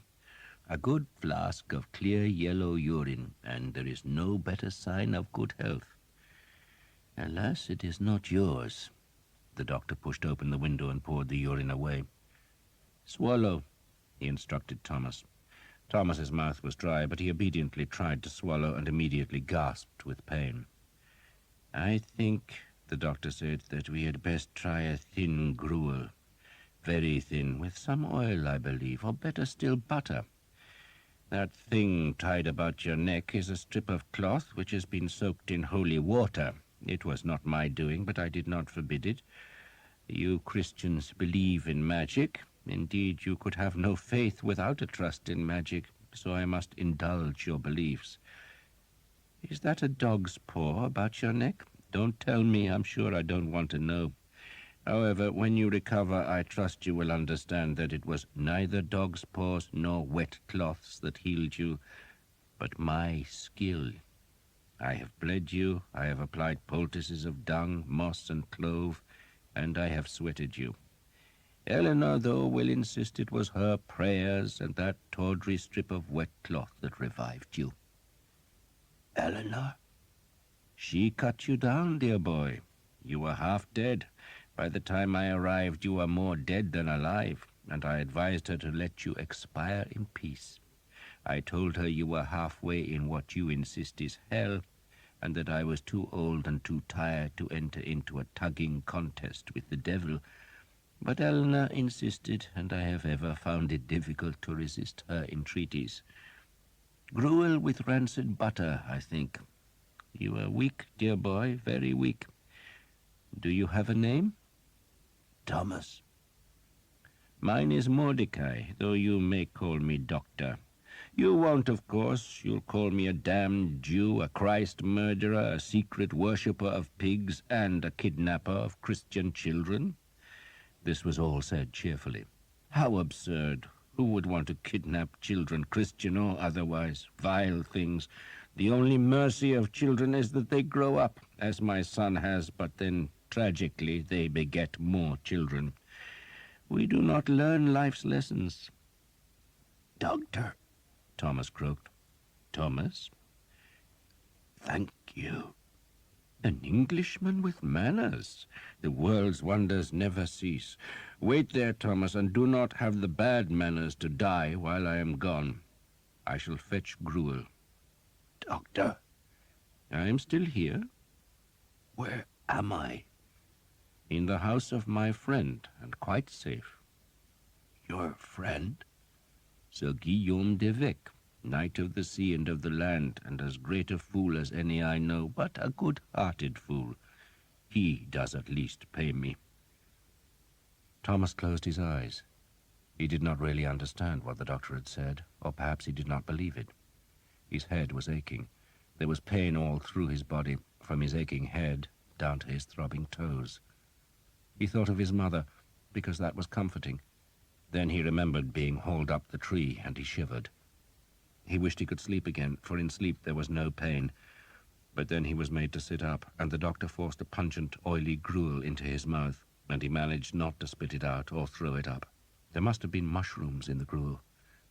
A good flask of clear yellow urine, and there is no better sign of good health. Alas, it is not yours. The doctor pushed open the window and poured the urine away. Swallow, he instructed Thomas. Thomas's mouth was dry, but he obediently tried to swallow and immediately gasped with pain. I think, the doctor said, that we had best try a thin gruel. Very thin, with some oil, I believe, or better still, butter. That thing tied about your neck is a strip of cloth which has been soaked in holy water. It was not my doing, but I did not forbid it. You Christians believe in magic. Indeed, you could have no faith without a trust in magic, so I must indulge your beliefs. Is that a dog's paw about your neck? Don't tell me. I'm sure I don't want to know. However, when you recover, I trust you will understand that it was neither dog's paws nor wet cloths that healed you, but my skill. I have bled you, I have applied poultices of dung, moss, and clove, and I have sweated you. Eleanor, though, will insist it was her prayers and that tawdry strip of wet cloth that revived you. Eleanor? She cut you down, dear boy. You were half dead. By the time I arrived, you were more dead than alive, and I advised her to let you expire in peace. I told her you were halfway in what you insist is hell, and that I was too old and too tired to enter into a tugging contest with the devil. But Eleanor insisted, and I have ever found it difficult to resist her entreaties. Gruel with rancid butter, I think. You are weak, dear boy, very weak. Do you have a name? Thomas. Mine is Mordecai, though you may call me Doctor. You won't, of course. You'll call me a damned Jew, a Christ murderer, a secret worshipper of pigs, and a kidnapper of Christian children. This was all said cheerfully. How absurd! Who would want to kidnap children, Christian or otherwise? Vile things. The only mercy of children is that they grow up, as my son has, but then, tragically, they beget more children. We do not learn life's lessons. Doctor, Thomas croaked. Thomas? Thank you. An Englishman with manners. The world's wonders never cease. Wait there, Thomas, and do not have the bad manners to die while I am gone. I shall fetch gruel. Doctor? I am still here. Where am I? In the house of my friend, and quite safe. Your friend? Sir Guillaume d'Evêque, knight of the sea and of the land, and as great a fool as any I know, but a good-hearted fool. He does at least pay me. Thomas closed his eyes. He did not really understand what the doctor had said, or perhaps he did not believe it. His head was aching. There was pain all through his body, from his aching head down to his throbbing toes. He thought of his mother, because that was comforting. Then he remembered being hauled up the tree, and he shivered. He wished he could sleep again, for in sleep there was no pain. But then he was made to sit up, and the doctor forced a pungent, oily gruel into his mouth, and he managed not to spit it out or throw it up. There must have been mushrooms in the gruel,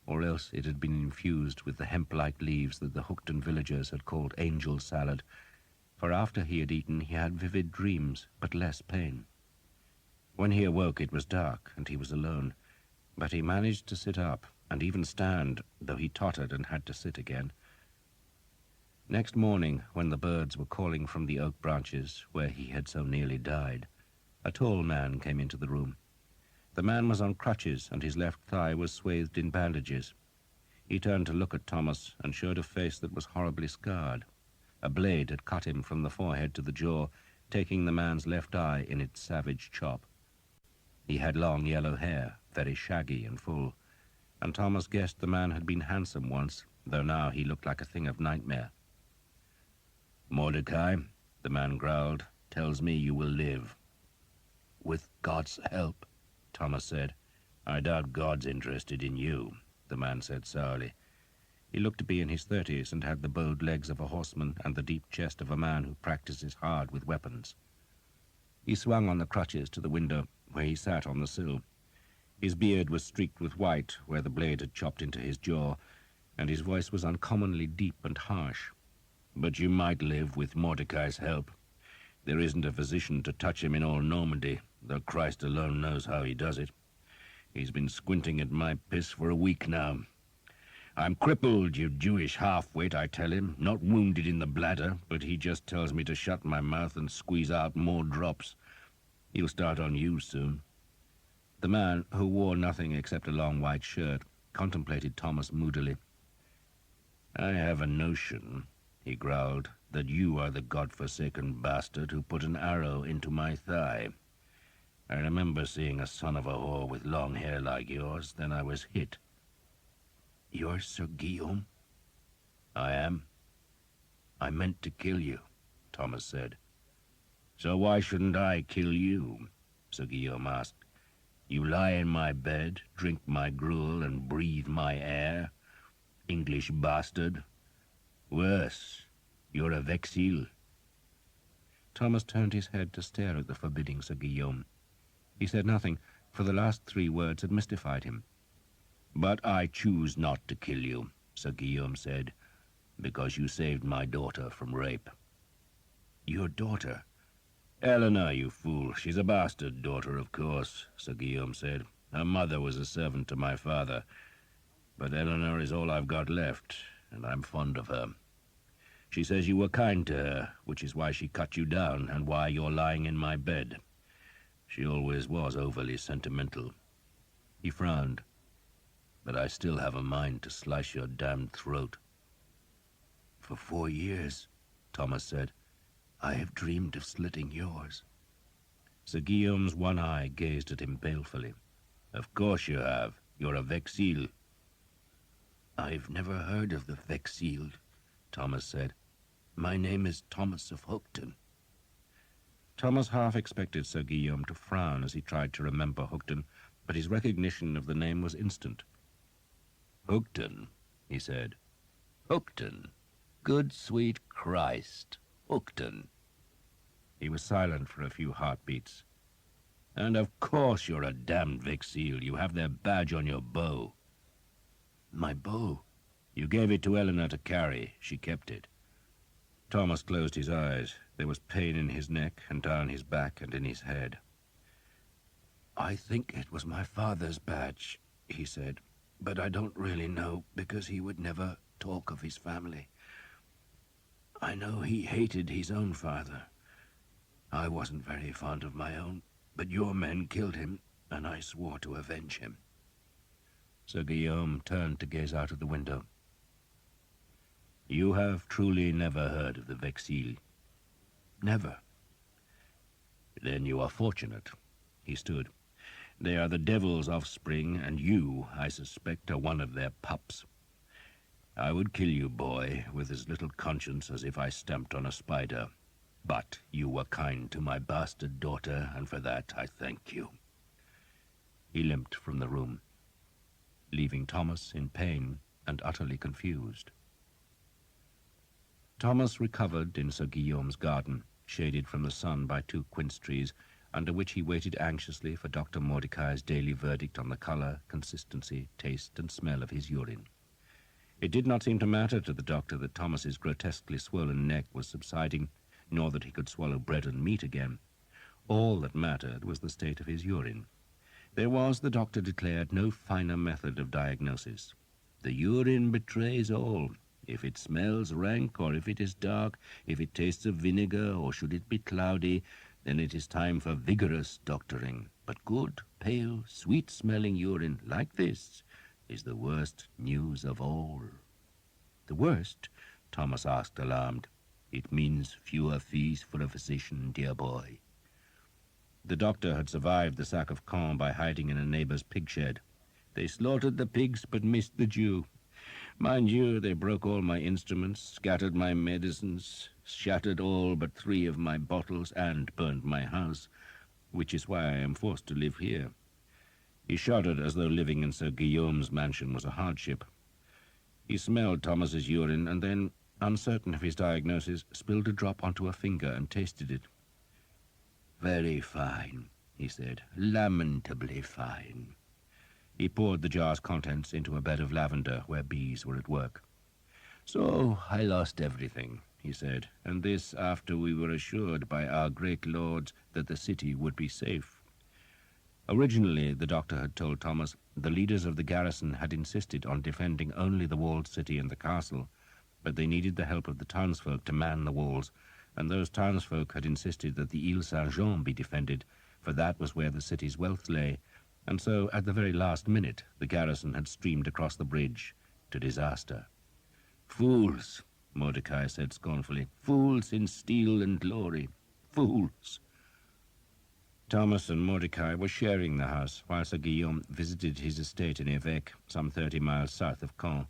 or else it had been infused with the hemp-like leaves that the Hookton villagers had called angel salad, for after he had eaten he had vivid dreams, but less pain. When he awoke it was dark, and he was alone, but he managed to sit up, and even stand, though he tottered and had to sit again. Next morning, when the birds were calling from the oak branches where he had so nearly died, a tall man came into the room. The man was on crutches, and his left thigh was swathed in bandages. He turned to look at Thomas and showed a face that was horribly scarred. A blade had cut him from the forehead to the jaw, taking the man's left eye in its savage chop. He had long yellow hair, very shaggy and full, and Thomas guessed the man had been handsome once, though now he looked like a thing of nightmare. Mordecai, the man growled, tells me you will live. With God's help, Thomas said. I doubt God's interested in you, the man said sourly. He looked to be in his 30s and had the bowed legs of a horseman and the deep chest of a man who practices hard with weapons. He swung on the crutches to the window, where he sat on the sill. His beard was streaked with white where the blade had chopped into his jaw, and his voice was uncommonly deep and harsh. "But you might live with Mordecai's help. There isn't a physician to touch him in all Normandy, though Christ alone knows how he does it. He's been squinting at my piss for a week now. I'm crippled, you Jewish half-wit, I tell him, not wounded in the bladder, but he just tells me to shut my mouth and squeeze out more drops. He'll start on you soon." The man, who wore nothing except a long white shirt, contemplated Thomas moodily. "I have a notion," he growled, "that you are the God-forsaken bastard who put an arrow into my thigh. I remember seeing a son of a whore with long hair like yours, then I was hit." "You're Sir Guillaume?" "I am." "I meant to kill you," Thomas said. "So why shouldn't I kill you?" Sir Guillaume asked. "You lie in my bed, drink my gruel, and breathe my air. English bastard. Worse, you're a vexil." Thomas turned his head to stare at the forbidding Sir Guillaume. He said nothing, for the last 3 words had mystified him. "But I choose not to kill you," Sir Guillaume said, "because you saved my daughter from rape." "Your daughter?" "Eleanor, you fool. She's a bastard daughter, of course," Sir Guillaume said. "Her mother was a servant to my father. But Eleanor is all I've got left, and I'm fond of her. She says you were kind to her, which is why she cut you down and why you're lying in my bed. She always was overly sentimental." He frowned. "But I still have a mind to slice your damned throat." "For 4 years," Thomas said, "I have dreamed of slitting yours." Sir Guillaume's one eye gazed at him balefully. "Of course you have. You're a vexil." "I've never heard of the vexil," Thomas said. "My name is Thomas of Hookton." Thomas half expected Sir Guillaume to frown as he tried to remember Hookton, but his recognition of the name was instant. "Hookton," he said. "Hookton. Good sweet Christ. Hookton." He was silent for a few heartbeats. "And of course you're a damned vexil. You have their badge on your bow." "My bow?" "You gave it to Eleanor to carry. She kept it." Thomas closed his eyes. There was pain in his neck and down his back and in his head. "I think it was my father's badge," he said, "but I don't really know, because he would never talk of his family. I know he hated his own father. I wasn't very fond of my own, but your men killed him, and I swore to avenge him." Sir Guillaume turned to gaze out of the window. "You have truly never heard of the vexil?" "Never." "Then you are fortunate." He stood. "They are the devil's offspring, and you, I suspect, are one of their pups. I would kill you, boy, with as little conscience as if I stamped on a spider. But you were kind to my bastard daughter, and for that I thank you." He limped from the room, leaving Thomas in pain and utterly confused. Thomas recovered in Sir Guillaume's garden, shaded from the sun by 2 quince trees, under which he waited anxiously for Dr. Mordecai's daily verdict on the color, consistency, taste, and smell of his urine. It did not seem to matter to the doctor that Thomas's grotesquely swollen neck was subsiding, nor that he could swallow bread and meat again. All that mattered was the state of his urine. There was, the doctor declared, no finer method of diagnosis. The urine betrays all. If it smells rank, or if it is dark, if it tastes of vinegar, or should it be cloudy, then it is time for vigorous doctoring. But good, pale, sweet-smelling urine like this is the worst news of all. "The worst?" Thomas asked, alarmed. "It means fewer fees for a physician, dear boy." The doctor had survived the sack of Caen by hiding in a neighbor's pig shed. "They slaughtered the pigs but missed the Jew. Mind you, they broke all my instruments, scattered my medicines, shattered all but 3 of my bottles, and burned my house, which is why I am forced to live here." He shuddered as though living in Sir Guillaume's mansion was a hardship. He smelled Thomas's urine and then, uncertain of his diagnosis, spilled a drop onto a finger and tasted it. "Very fine," he said, "lamentably fine. He poured the jar's contents into a bed of lavender where bees were at work. "So I lost everything," he said, "and this after we were assured by our great lords that the city would be safe." Originally, the doctor had told Thomas, the leaders of the garrison had insisted on defending only the walled city and the castle, but they needed the help of the townsfolk to man the walls, and those townsfolk had insisted that the Ile Saint-Jean be defended, for that was where the city's wealth lay, and so at the very last minute the garrison had streamed across the bridge to disaster. "Fools," Mordecai said scornfully, "fools in steel and glory, fools." Thomas and Mordecai were sharing the house, while Sir Guillaume visited his estate in Évêque, some 30 miles south of Caen,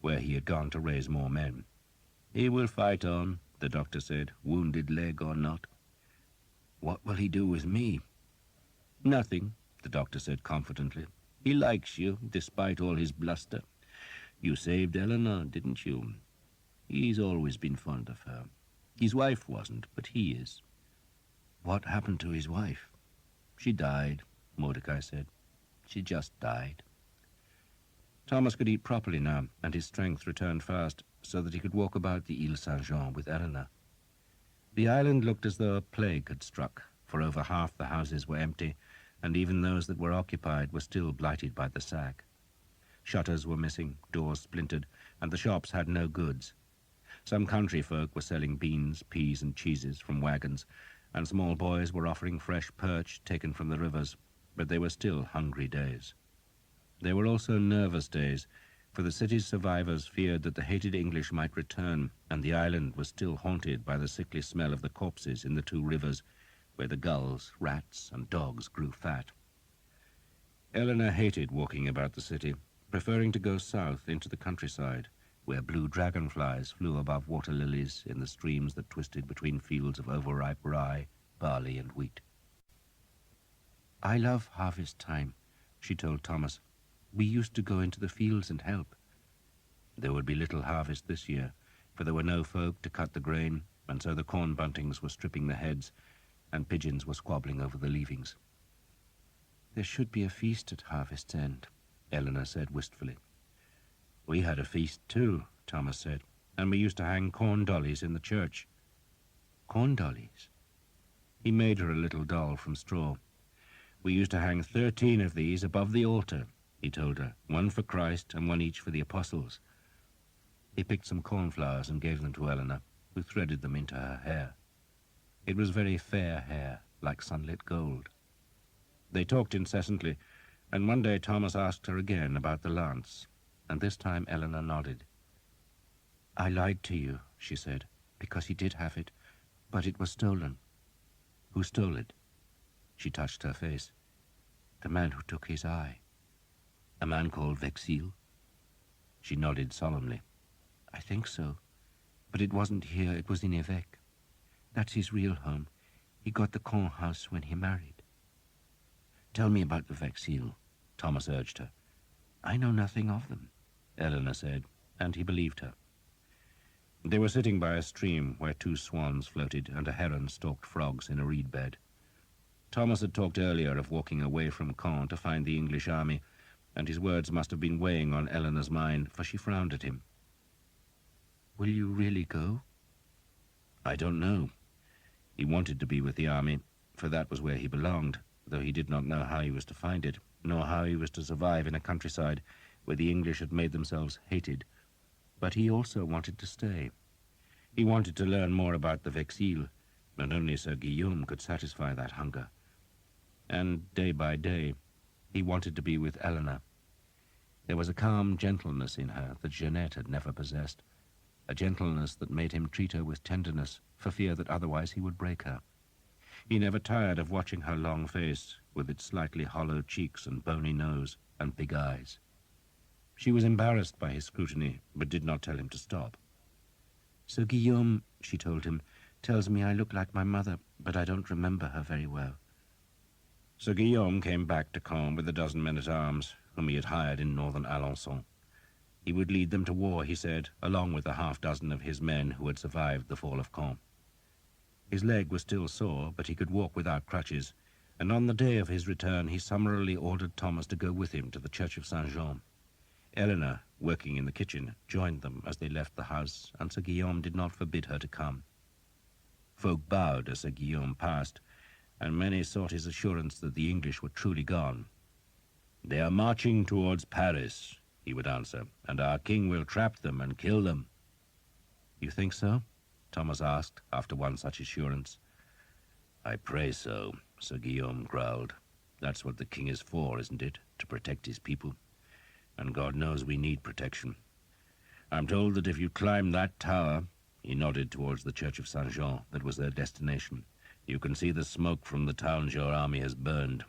where he had gone to raise more men. "He will fight on," the doctor said, "wounded leg or not." "What will he do with me?" "Nothing," the doctor said confidently. "He likes you, despite all his bluster. You saved Eleanor, didn't you? He's always been fond of her. His wife wasn't, but he is." "What happened to his wife?" "She died," Mordecai said. "She just died." Thomas could eat properly now, and his strength returned fast, so that he could walk about the Ile Saint-Jean with Eleanor. The island looked as though a plague had struck, for over half the houses were empty, and even those that were occupied were still blighted by the sack. Shutters were missing, doors splintered, and the shops had no goods. Some country folk were selling beans, peas, and cheeses from wagons, and small boys were offering fresh perch taken from the rivers, but they were still hungry days. They were also nervous days, for the city's survivors feared that the hated English might return, and the island was still haunted by the sickly smell of the corpses in the two rivers, where the gulls, rats, and dogs grew fat. Eleanor hated walking about the city, preferring to go south into the countryside, where blue dragonflies flew above water lilies in the streams that twisted between fields of overripe rye, barley, and wheat. "I love harvest time," she told Thomas. "We used to go into the fields and help." There would be little harvest this year, for there were no folk to cut the grain, and so the corn buntings were stripping the heads, and pigeons were squabbling over the leavings. "There should be a feast at harvest's end," Eleanor said wistfully. "We had a feast too," Thomas said, "and we used to hang corn dollies in the church." "Corn dollies?" He made her a little doll from straw. "We used to hang 13 of these above the altar," he told her, "one for Christ and one each for the apostles." He picked some cornflowers and gave them to Eleanor, who threaded them into her hair. It was very fair hair, like sunlit gold. They talked incessantly, and one day Thomas asked her again about the lance, and this time Eleanor nodded. "I lied to you," she said, "because he did have it, but it was stolen." "Who stole it?" She touched her face. "The man who took his eye." "A man called Vexil?" She nodded solemnly. "I think so, but it wasn't here, it was in Évêque. That's his real home. He got the Caen house when he married." "Tell me about the Vexil," Thomas urged her. "I know nothing of them," Eleanor said, and he believed her. They were sitting by a stream where 2 swans floated and a heron stalked frogs in a reed bed. Thomas had talked earlier of walking away from Caen to find the English army, and his words must have been weighing on Eleanor's mind, for she frowned at him. "Will you really go?" "I don't know." He wanted to be with the army, for that was where he belonged, though he did not know how he was to find it, nor how he was to survive in a countryside where the English had made themselves hated. But he also wanted to stay. He wanted to learn more about the Vexil, and only Sir Guillaume could satisfy that hunger. And day by day, he wanted to be with Eleanor. There was a calm gentleness in her that Jeanette had never possessed, a gentleness that made him treat her with tenderness, for fear that otherwise he would break her. He never tired of watching her long face, with its slightly hollow cheeks and bony nose and big eyes. She was embarrassed by his scrutiny, but did not tell him to stop. "Sir Guillaume," she told him, "tells me I look like my mother, but I don't remember her very well." Sir Guillaume came back to Caen with a dozen men-at-arms, whom he had hired in northern Alençon. He would lead them to war, he said, along with the half-dozen of his men who had survived the fall of Caen. His leg was still sore, but he could walk without crutches, and on the day of his return he summarily ordered Thomas to go with him to the church of Saint-Jean. Eleanor, working in the kitchen, joined them as they left the house, and Sir Guillaume did not forbid her to come. Folk bowed as Sir Guillaume passed, and many sought his assurance that the English were truly gone. "They are marching towards Paris," he would answer, "and our king will trap them and kill them." "You think so?" Thomas asked, after one such assurance. "I pray so," Sir Guillaume growled. "That's what the king is for, isn't it? To protect his people. And God knows we need protection. I'm told that if you climb that tower," he nodded towards the church of Saint-Jean, that was their destination, "you can see the smoke from the towns your army has burned.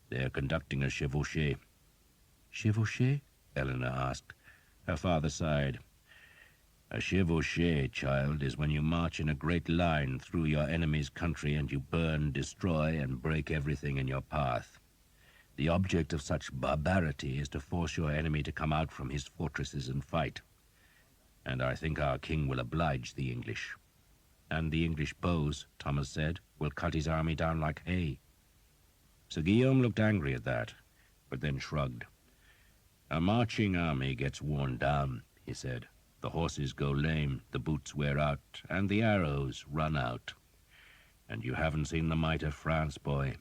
They are conducting a chevauchée." "Chevauchée?" Eleanor asked. Her father sighed. "A chevauchée, child, is when you march in a great line through your enemy's country and you burn, destroy, and break everything in your path. The object of such barbarity is to force your enemy to come out from his fortresses and fight. And I think our king will oblige the English. And the English bows," Thomas said, "will cut his army down like hay." Sir Guillaume looked angry at that, but then shrugged. "A marching army gets worn down," he said. "The horses go lame, the boots wear out, and the arrows run out. And you haven't seen the might of France, boy.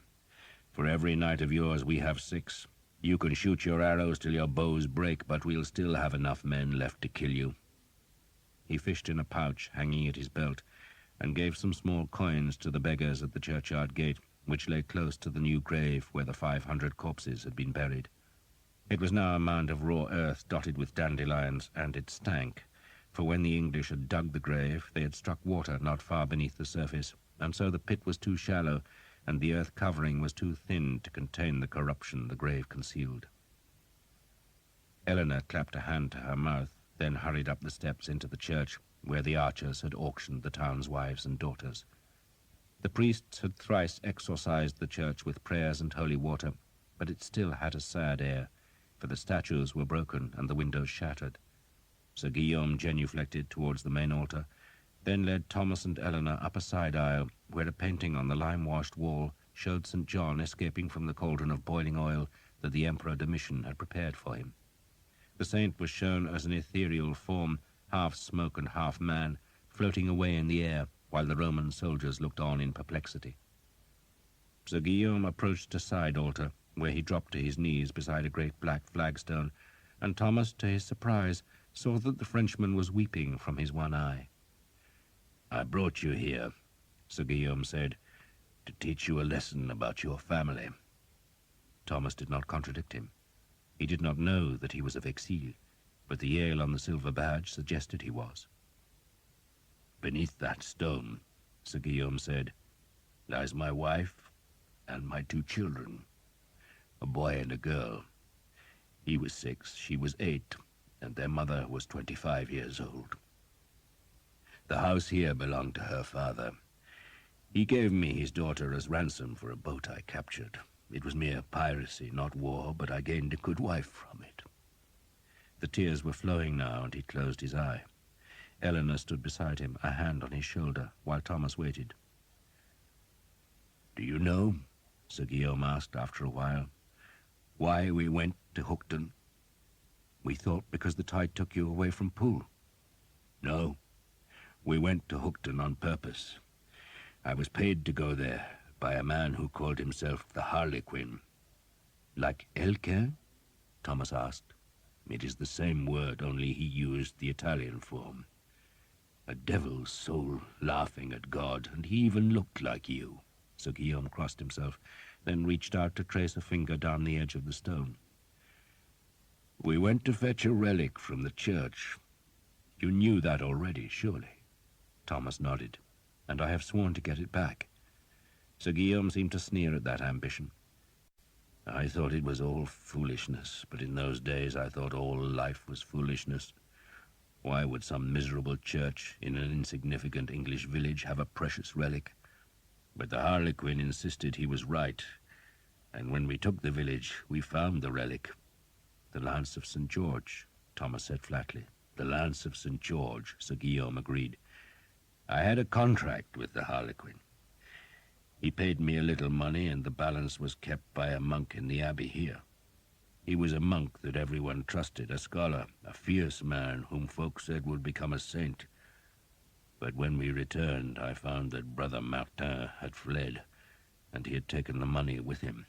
For every knight of yours we have 6. You can shoot your arrows till your bows break, but we'll still have enough men left to kill you." He fished in a pouch hanging at his belt and gave some small coins to the beggars at the churchyard gate, which lay close to the new grave where the 500 corpses had been buried. It was now a mound of raw earth dotted with dandelions, and it stank, for when the English had dug the grave they had struck water not far beneath the surface, and so the pit was too shallow and the earth covering was too thin to contain the corruption the grave concealed. Eleanor clapped a hand to her mouth, then hurried up the steps into the church, where the archers had auctioned the town's wives and daughters. The priests had thrice exorcised the church with prayers and holy water, but it still had a sad air, for the statues were broken and the windows shattered. Sir Guillaume genuflected towards the main altar, then led Thomas and Eleanor up a side aisle, where a painting on the lime-washed wall showed St. John escaping from the cauldron of boiling oil that the Emperor Domitian had prepared for him. The saint was shown as an ethereal form, half smoke and half man, floating away in the air, while the Roman soldiers looked on in perplexity. Sir Guillaume approached a side altar, where he dropped to his knees beside a great black flagstone, and Thomas, to his surprise, saw that the Frenchman was weeping from his one eye. "I brought you here," Sir Guillaume said, "to teach you a lesson about your family." Thomas did not contradict him. He did not know that he was of Exil, but the yale on the silver badge suggested he was. "Beneath that stone," Sir Guillaume said, "lies my wife and my 2 children, a boy and a girl. He was 6, she was 8, and their mother was 25 years old. The house here belonged to her father. He gave me his daughter as ransom for a boat I captured. It was mere piracy, not war, but I gained a good wife from it." The tears were flowing now, and he closed his eye. Eleanor stood beside him, a hand on his shoulder, while Thomas waited. "Do you know," Sir Guillaume asked after a while, "why we went to Hookton?" "We thought because the tide took you away from Poole." "No. We went to Hookton on purpose. I was paid to go there by a man who called himself the Harlequin." "Like Elquin?" Thomas asked. "It is the same word, only he used the Italian form. A devil's soul laughing at God, and he even looked like you." Sir Guillaume crossed himself, then reached out to trace a finger down the edge of the stone. "We went to fetch a relic from the church. You knew that already, surely?" Thomas nodded. "And I have sworn to get it back." Sir Guillaume seemed to sneer at that ambition. "I thought it was all foolishness, but in those days I thought all life was foolishness. Why would some miserable church in an insignificant English village have a precious relic? But the Harlequin insisted he was right, and when we took the village, we found the relic." "The lance of St. George," Thomas said flatly. "The lance of St. George," Sir Guillaume agreed. "I had a contract with the Harlequin. He paid me a little money, and the balance was kept by a monk in the abbey here. He was a monk that everyone trusted, a scholar, a fierce man whom folk said would become a saint. But when we returned, I found that Brother Martin had fled, and he had taken the money with him.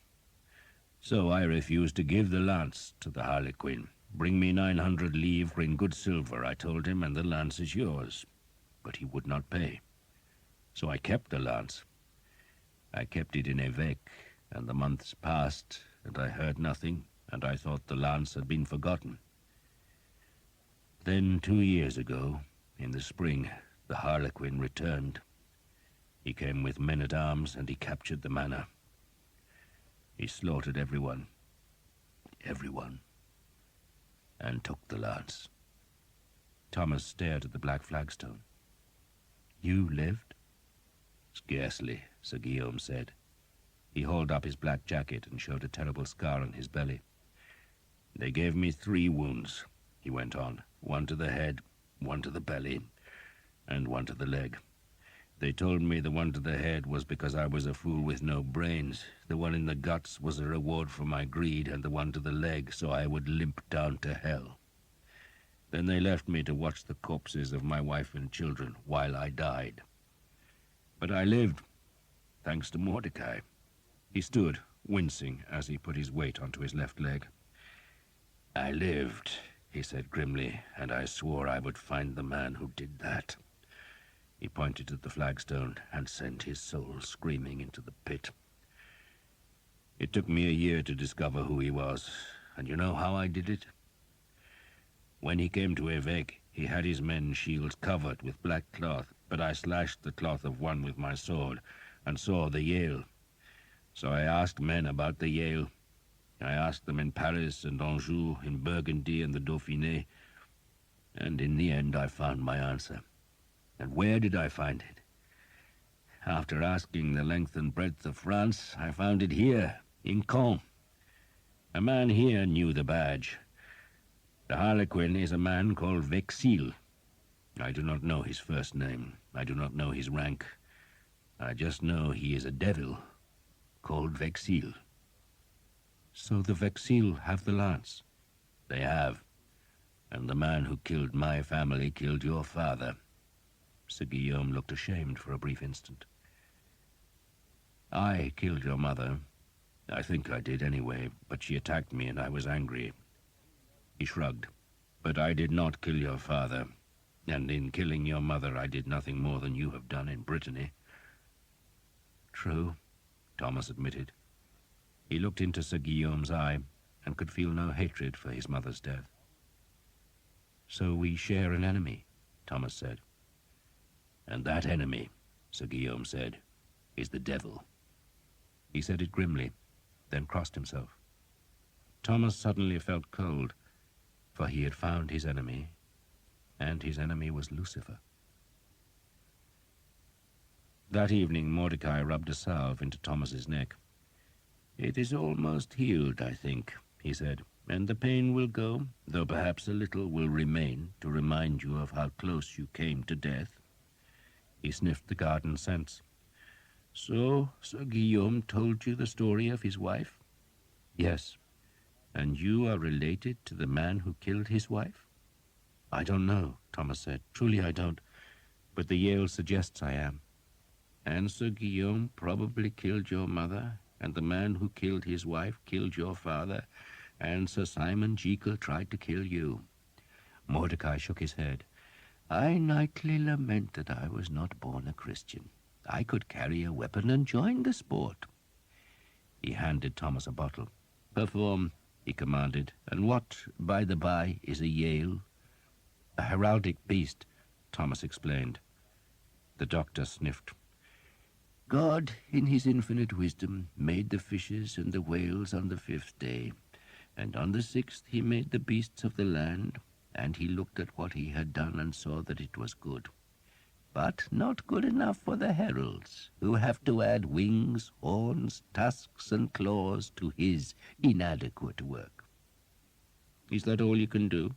So I refused to give the lance to the Harlequin. Bring me 900 livres in good silver, I told him, and the lance is yours. But he would not pay. So I kept the lance. I kept it in Évêque, and the months passed, and I heard nothing, and I thought the lance had been forgotten. Then 2 years ago, in the spring, the Harlequin returned. He came with men-at-arms, and he captured the manor. He slaughtered everyone, and took the lance. Thomas stared at the black flagstone. You lived? Scarcely, Sir Guillaume said. He hauled up his black jacket and showed a terrible scar on his belly. They gave me 3 wounds, he went on, 1 to the head, 1 to the belly, and 1 to the leg. They told me the 1 to the head was because I was a fool with no brains. The 1 in the guts was a reward for my greed, and the 1 to the leg so I would limp down to hell. Then they left me to watch the corpses of my wife and children while I died. But I lived, thanks to Mordecai. He stood, wincing, as he put his weight onto his left leg. I lived, he said grimly, and I swore I would find the man who did that. He pointed at the flagstone and sent his soul screaming into the pit. It took me a year to discover who he was, and you know how I did it? When he came to Évêque, he had his men's shields covered with black cloth, but I slashed the cloth of one with my sword and saw the Yale. So I asked men about the Yale. I asked them in Paris and Anjou, in Burgundy and the Dauphiné, and in the end I found my answer. And where did I find it? After asking the length and breadth of France, I found it here, in Caen. A man here knew the badge. The Harlequin is a man called Vexil. I do not know his first name. I do not know his rank. I just know he is a devil called Vexil. So the Vexil have the lance? They have. And the man who killed my family killed your father. Sir Guillaume looked ashamed for a brief instant. I killed your mother. I think I did anyway, but she attacked me and I was angry. He shrugged. But I did not kill your father, and in killing your mother I did nothing more than you have done in Brittany. True, Thomas admitted. He looked into Sir Guillaume's eye and could feel no hatred for his mother's death. So we share an enemy, Thomas said. And that enemy, Sir Guillaume said, is the devil. He said it grimly, then crossed himself. Thomas suddenly felt cold, for he had found his enemy, and his enemy was Lucifer. That evening Mordecai rubbed a salve into Thomas's neck. It is almost healed, I think, he said, and the pain will go, though perhaps a little will remain to remind you of how close you came to death. He sniffed the garden scents. So Sir Guillaume told you the story of his wife? Yes. And you are related to the man who killed his wife? I don't know, Thomas said. Truly I don't. But the Yale suggests I am. And Sir Guillaume probably killed your mother, and the man who killed his wife killed your father, and Sir Simon Jekyll tried to kill you. Mordecai shook his head. I nightly lament that I was not born a Christian. I could carry a weapon and join the sport. He handed Thomas a bottle. Perform, he commanded. And what, by the by, is a Yale? A heraldic beast, Thomas explained. The doctor sniffed. God, in his infinite wisdom, made the fishes and the whales on the 5th day, and on the 6th he made the beasts of the land, and he looked at what he had done and saw that it was good. But not good enough for the heralds, who have to add wings, horns, tusks, and claws to his inadequate work. Is that all you can do?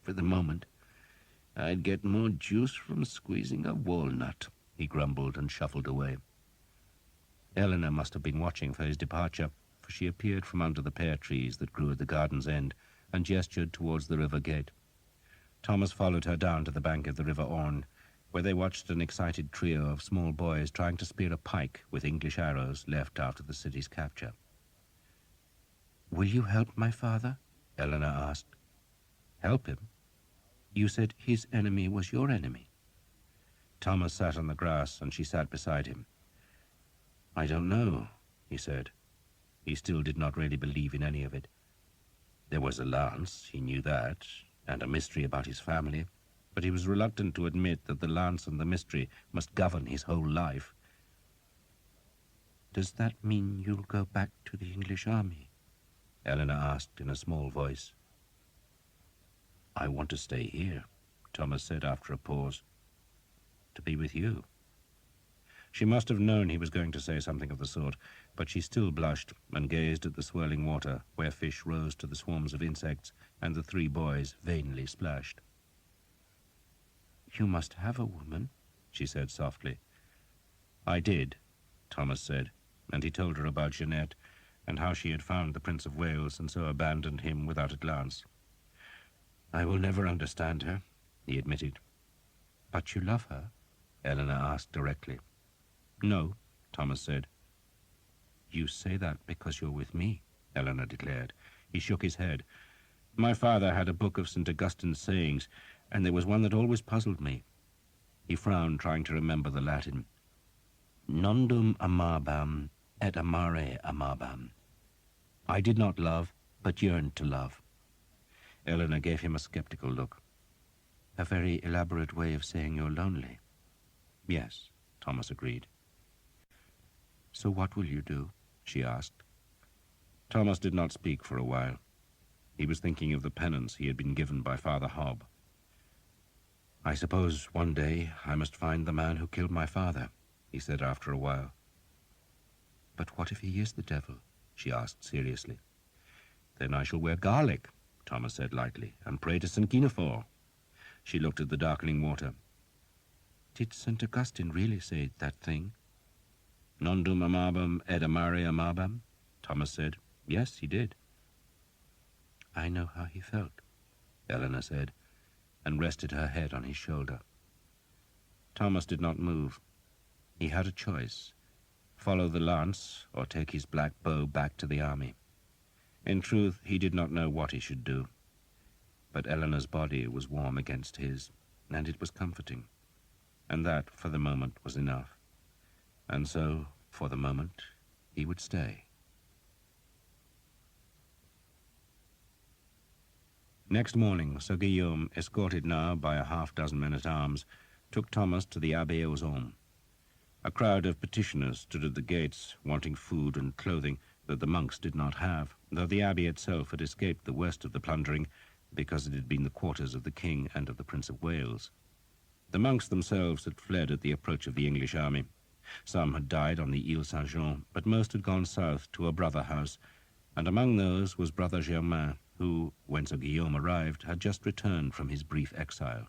For the moment, I'd get more juice from squeezing a walnut, he grumbled and shuffled away. Eleanor must have been watching for his departure, for she appeared from under the pear trees that grew at the garden's end and gestured towards the river gate. Thomas followed her down to the bank of the River Orne, where they watched an excited trio of small boys trying to spear a pike with English arrows left after the city's capture. "Will you help my father?" Eleanor asked. "Help him? You said his enemy was your enemy." Thomas sat on the grass, and she sat beside him. "I don't know," he said. He still did not really believe in any of it. There was a lance, he knew that, and a mystery about his family, but he was reluctant to admit that the lance and the mystery must govern his whole life. "Does that mean you'll go back to the English army?" Eleanor asked in a small voice. "I want to stay here," Thomas said after a pause. "To be with you." She must have known he was going to say something of the sort, but she still blushed and gazed at the swirling water where fish rose to the swarms of insects and the three boys vainly splashed. "You must have a woman," she said softly. "I did," Thomas said, and he told her about Jeanette and how she had found the Prince of Wales and so abandoned him without a glance. "I will never understand her," he admitted. "But you love her?" Eleanor asked directly. "No," Thomas said. "You say that because you're with me," Eleanor declared. He shook his head. "My father had a book of St. Augustine's sayings, and there was one that always puzzled me." He frowned, trying to remember the Latin. "Nondum amabam et amare amabam." I did not love, but yearned to love. Eleanor gave him a skeptical look. "A very elaborate way of saying you're lonely." "Yes," Thomas agreed. "So what will you do?" she asked. Thomas did not speak for a while. He was thinking of the penance he had been given by Father Hobb. "I suppose one day I must find the man who killed my father," he said after a while. "But what if he is the devil?" she asked seriously. "Then I shall wear garlic," Thomas said lightly, "and pray to St. Guinevere." She looked at the darkening water. "Did St. Augustine really say that thing?" "Nondum amabam et amare amabam," Thomas said. "Yes, he did." "I know how he felt," Eleanor said, and rested her head on his shoulder. Thomas did not move. He had a choice: follow the lance or take his black bow back to the army. In truth, he did not know what he should do. But Eleanor's body was warm against his, and it was comforting. And that, for the moment, was enough. And so, for the moment, he would stay. Next morning, Sir Guillaume, escorted now by a half-dozen men-at-arms, took Thomas to the Abbey aux Hommes. A crowd of petitioners stood at the gates, wanting food and clothing that the monks did not have, though the abbey itself had escaped the worst of the plundering, because it had been the quarters of the king and of the Prince of Wales. The monks themselves had fled at the approach of the English army. Some had died on the Ile Saint-Jean, but most had gone south to a brother house, and among those was Brother Germain, who, when Sir Guillaume arrived, had just returned from his brief exile.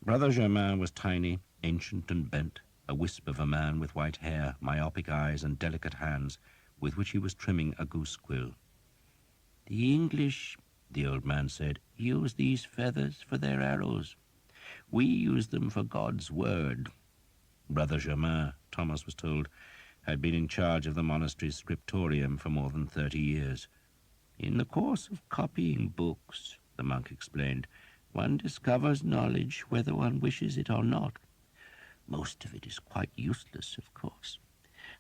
Brother Germain was tiny, ancient and bent, a wisp of a man with white hair, myopic eyes, and delicate hands, with which he was trimming a goose quill. "The English," the old man said, "use these feathers for their arrows. We use them for God's word." Brother Germain, Thomas was told, had been in charge of the monastery's scriptorium for more than 30 years. "In the course of copying books," the monk explained, "one discovers knowledge whether one wishes it or not. Most of it is quite useless, of course.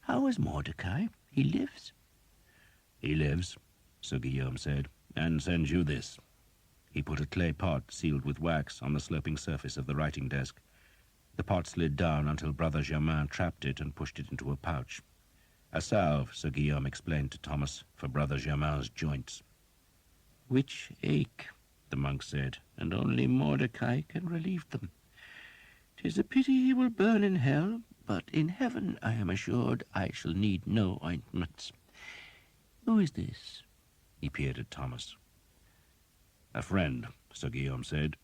How is Mordecai? He lives?" "He lives," Sir Guillaume said, "and sends you this." He put a clay pot sealed with wax on the sloping surface of the writing desk. The pot slid down until Brother Germain trapped it and pushed it into a pouch. "A salve," Sir Guillaume explained to Thomas, "for Brother Germain's joints." "Which ache," the monk said, "and only Mordecai can relieve them. 'Tis a pity he will burn in hell, but in heaven I am assured I shall need no ointments. Who is this?" He peered at Thomas. "A friend," Sir Guillaume said,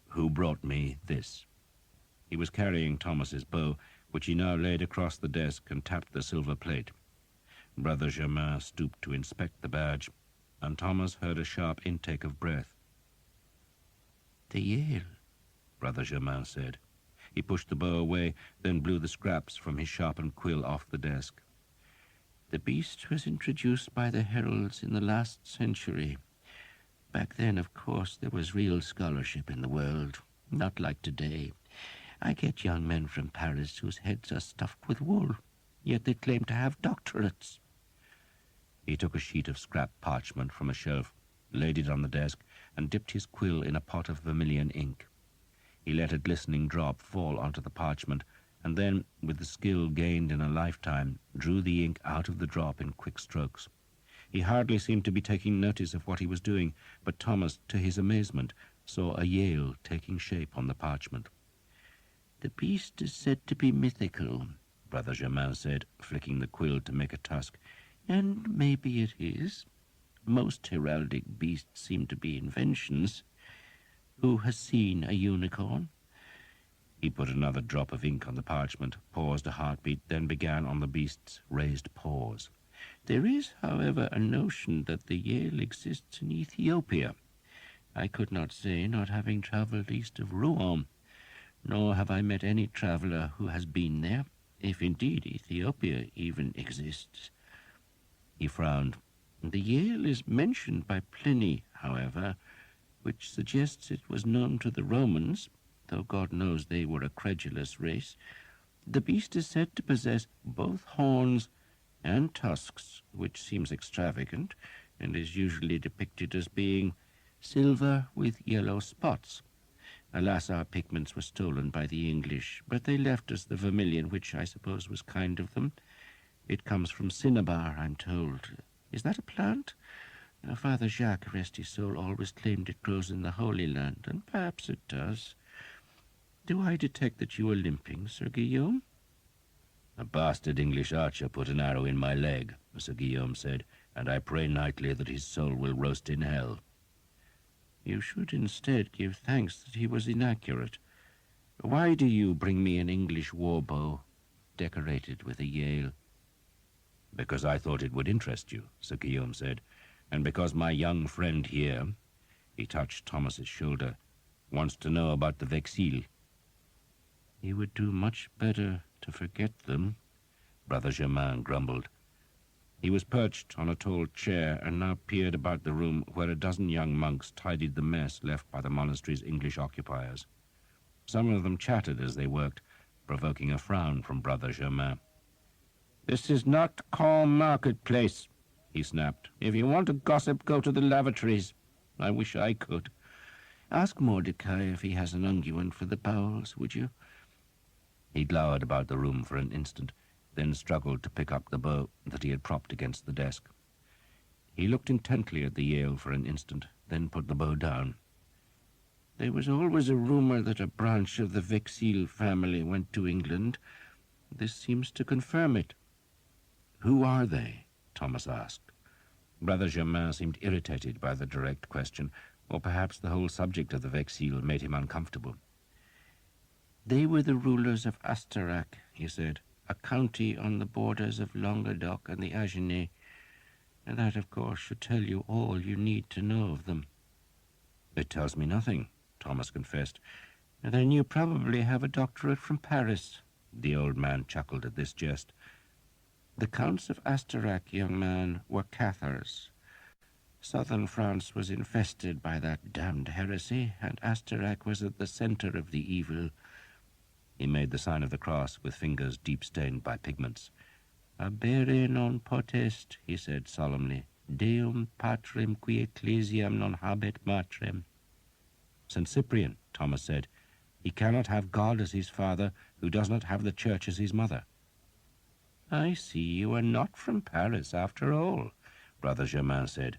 "who brought me this." He was carrying Thomas's bow, which he now laid across the desk and tapped the silver plate. Brother Germain stooped to inspect the badge, and Thomas heard a sharp intake of breath. "The Yale," Brother Germain said. He pushed the bow away, then blew the scraps from his sharpened quill off the desk. "The beast was introduced by the heralds in the last century. Back then, of course, there was real scholarship in the world, not like today. I get young men from Paris whose heads are stuffed with wool, yet they claim to have doctorates." He took a sheet of scrap parchment from a shelf, laid it on the desk, and dipped his quill in a pot of vermilion ink. He let a glistening drop fall onto the parchment, and then, with the skill gained in a lifetime, drew the ink out of the drop in quick strokes. He hardly seemed to be taking notice of what he was doing, but Thomas, to his amazement, saw a Yale taking shape on the parchment. "The beast is said to be mythical," Brother Germain said, flicking the quill to make a tusk. "And maybe it is. Most heraldic beasts seem to be inventions. Who has seen a unicorn?" He put another drop of ink on the parchment, paused a heartbeat, then began on the beast's raised paws. "There is, however, a notion that the Yale exists in Ethiopia. I could not say, not having travelled east of Rouen, nor have I met any traveller who has been there, if indeed Ethiopia even exists." He frowned. "The Yale is mentioned by Pliny, however, which suggests it was known to the Romans, though God knows they were a credulous race. The beast is said to possess both horns and tusks, which seems extravagant, and is usually depicted as being silver with yellow spots. Alas, our pigments were stolen by the English, but they left us the vermilion, which I suppose was kind of them. It comes from cinnabar, I'm told. Is that a plant? Father Jacques, rest his soul, always claimed it grows in the Holy Land, and perhaps it does. Do I detect that you are limping, Sir Guillaume?" "A bastard English archer put an arrow in my leg," Sir Guillaume said, "and I pray nightly that his soul will roast in hell." "You should instead give thanks that he was inaccurate. Why do you bring me an English war bow, decorated with a Yale?" "Because I thought it would interest you," Sir Guillaume said, "and because my young friend here," he touched Thomas's shoulder, "wants to know about the Vexil." "He would do much better to forget them," Brother Germain grumbled. He was perched on a tall chair and now peered about the room where a dozen young monks tidied the mess left by the monastery's English occupiers. Some of them chattered as they worked, provoking a frown from Brother Germain. "This is not Caen marketplace," he snapped. "If you want to gossip, go to the lavatories. I wish I could." "Ask Mordecai if he has an unguent for the bowels, would you?" He glowered about the room for an instant, then struggled to pick up the bow that he had propped against the desk. He looked intently at the Yale for an instant, then put the bow down. "There was always a rumor that a branch of the Vexil family went to England. This seems to confirm it." "Who are they?" Thomas asked. Brother Germain seemed irritated by the direct question, or perhaps the whole subject of the Vexil made him uncomfortable. "They were the rulers of Astarac," he said, "a county on the borders of Languedoc and the Agenais. And that, of course, should tell you all you need to know of them." "It tells me nothing," Thomas confessed. "Then you probably have a doctorate from Paris." The old man chuckled at this jest. "The Counts of Astarac, young man, were Cathars. Southern France was infested by that damned heresy, and Astarac was at the center of the evil." He made the sign of the cross with fingers deep-stained by pigments. "Abere non potest," he said solemnly, "Deum patrem qui ecclesiam non habet matrem." "St. Cyprian," Thomas said, "he cannot have God as his father who does not have the church as his mother." "I see you are not from Paris after all," Brother Germain said.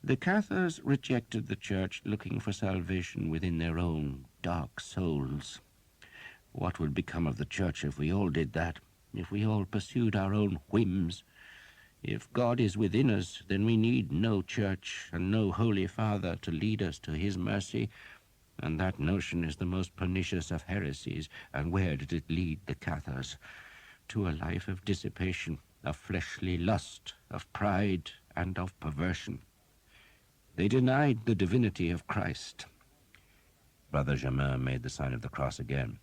"The Cathars rejected the church, looking for salvation within their own dark souls. What would become of the church if we all did that, if we all pursued our own whims? If God is within us, then we need no church and no holy father to lead us to his mercy. And that notion is the most pernicious of heresies. And where did it lead the Cathars? To a life of dissipation, of fleshly lust, of pride, and of perversion. They denied the divinity of Christ. Brother Germain made the sign of the cross again.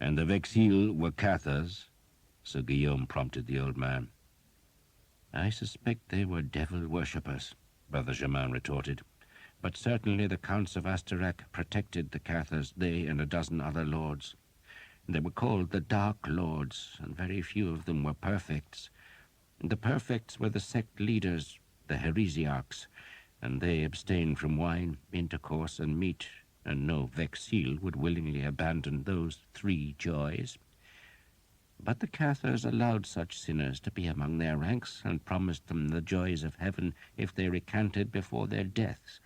And the Vexilles were Cathars, Sir Guillaume prompted the old man. I suspect they were devil worshippers, Brother Germain retorted. But certainly the Counts of Astarac protected the Cathars, they and a dozen other lords. They were called the Dark Lords, and very few of them were perfects. The perfects were the sect leaders, the heresiarchs, and they abstained from wine, intercourse, and meat, and no Vexille would willingly abandon those three joys. But the Cathars allowed such sinners to be among their ranks, and promised them the joys of heaven if they recanted before their deaths.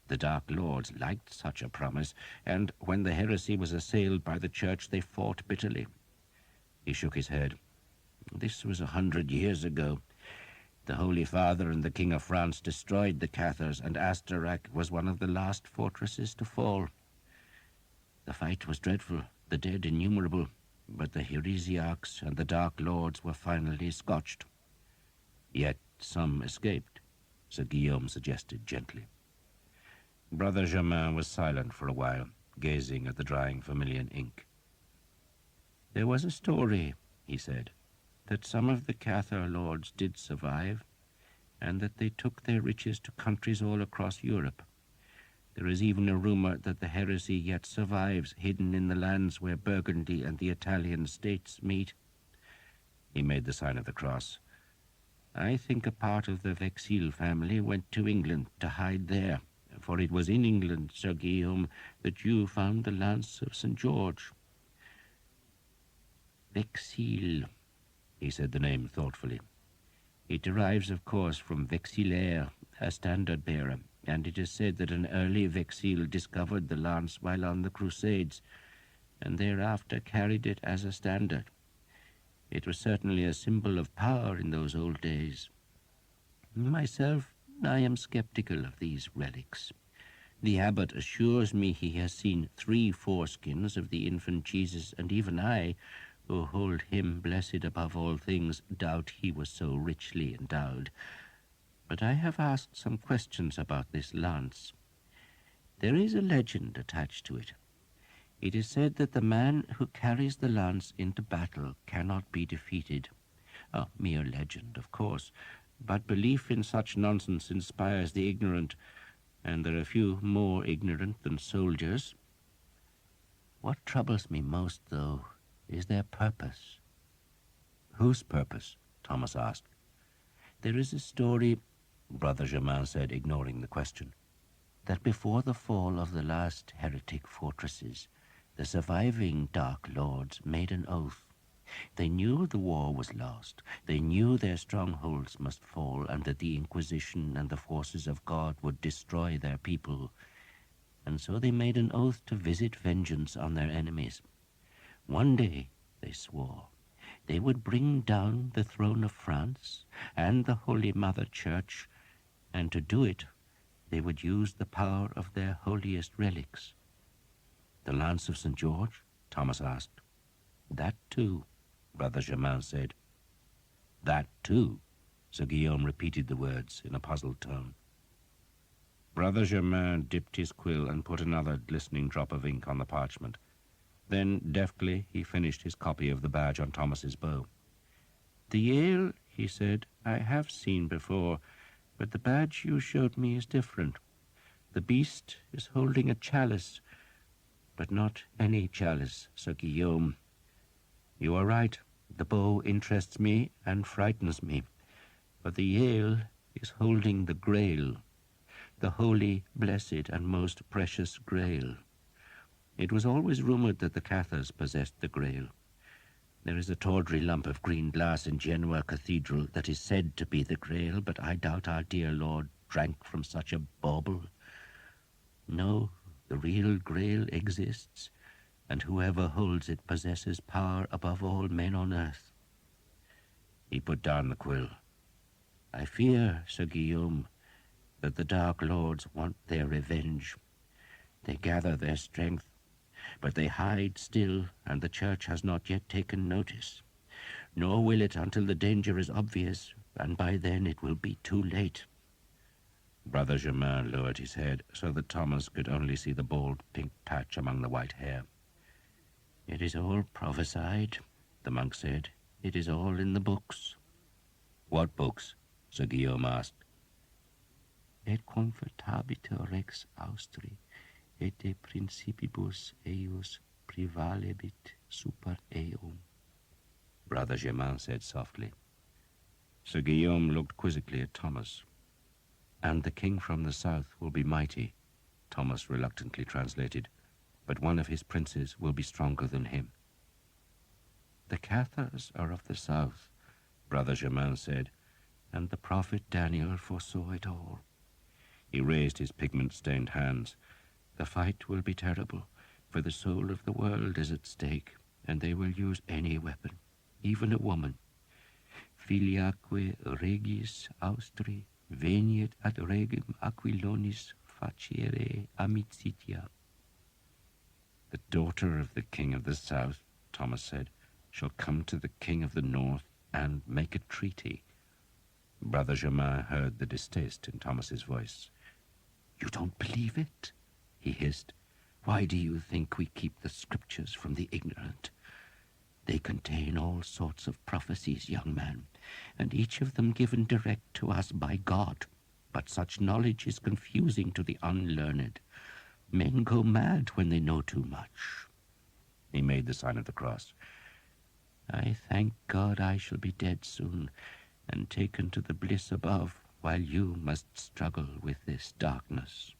The Dark Lords liked such a promise, and when the heresy was assailed by the Church, they fought bitterly. He shook his head. This was 100 years ago. The Holy Father and the King of France destroyed the Cathars, and Astarac was one of the last fortresses to fall. The fight was dreadful, the dead innumerable, but the heresiarchs and the Dark Lords were finally scotched. Yet some escaped, Sir Guillaume suggested gently. Brother Germain was silent for a while, gazing at the drying vermilion ink. There was a story, he said, that some of the Cathar lords did survive, and that they took their riches to countries all across Europe. There is even a rumor that the heresy yet survives, hidden in the lands where Burgundy and the Italian states meet. He made the sign of the cross. I think a part of the Vexille family went to England to hide there, for it was in England, Sir Guillaume, that you found the lance of St. George. Vexille, he said the name thoughtfully. It derives, of course, from vexillaire, a standard-bearer, and it is said that an early Vexille discovered the lance while on the Crusades, and thereafter carried it as a standard. It was certainly a symbol of power in those old days. Myself, I am skeptical of these relics. The abbot assures me he has seen 3 foreskins of the infant Jesus, and even I, who hold him blessed above all things, doubt he was so richly endowed. But I have asked some questions about this lance. There is a legend attached to it. It is said that the man who carries the lance into battle cannot be defeated. A mere legend, of course, but belief in such nonsense inspires the ignorant, and there are few more ignorant than soldiers. What troubles me most, though, is their purpose. Whose purpose? Thomas asked. There is a story, Brother Germain said, ignoring the question, that before the fall of the last heretic fortresses, the surviving Dark Lords made an oath. They knew the war was lost. They knew their strongholds must fall, and that the Inquisition and the forces of God would destroy their people. And so they made an oath to visit vengeance on their enemies. One day, they swore, they would bring down the throne of France and the Holy Mother Church, and to do it, they would use the power of their holiest relics. The lance of St. George? Thomas asked. That too, Brother Germain said. That too, Sir Guillaume repeated the words in a puzzled tone. Brother Germain dipped his quill and put another glistening drop of ink on the parchment. Then, deftly, he finished his copy of the badge on Thomas's bow. The Yale, he said, I have seen before, but the badge you showed me is different. The beast is holding a chalice, but not any chalice, Sir Guillaume. You are right. The bow interests me and frightens me, but the Yale is holding the Grail, the holy, blessed, and most precious Grail. It was always rumored that the Cathars possessed the Grail. There is a tawdry lump of green glass in Genoa Cathedral that is said to be the Grail, but I doubt our dear Lord drank from such a bauble. No, the real Grail exists, and whoever holds it possesses power above all men on earth. He put down the quill. I fear, Sir Guillaume, that the Dark Lords want their revenge. They gather their strength, but they hide still, and the church has not yet taken notice. Nor will it until the danger is obvious, and by then it will be too late." Brother Germain lowered his head so that Thomas could only see the bald pink patch among the white hair. "It is all prophesied," the monk said. "It is all in the books." "What books?" Sir Guillaume asked. "Et convertabiter rex Austri, et de principibus eius privalebit super eum," Brother Germain said softly. Sir Guillaume looked quizzically at Thomas. "And the king from the south will be mighty," Thomas reluctantly translated, "but one of his princes will be stronger than him." "The Cathars are of the south," Brother Germain said, "and the prophet Daniel foresaw it all." He raised his pigment-stained hands. "The fight will be terrible, for the soul of the world is at stake, and they will use any weapon, even a woman. Filiaque regis Austri veniet ad regem Aquilonis facere amicitia." "The daughter of the king of the south," Thomas said, "shall come to the king of the north and make a treaty." Brother Germain heard the distaste in Thomas's voice. "You don't believe it?" he hissed. "Why do you think we keep the scriptures from the ignorant? They contain all sorts of prophecies, young man, and each of them given direct to us by God. But such knowledge is confusing to the unlearned. Men go mad when they know too much." He made the sign of the cross. "I thank God I shall be dead soon, and taken to the bliss above, while you must struggle with this darkness."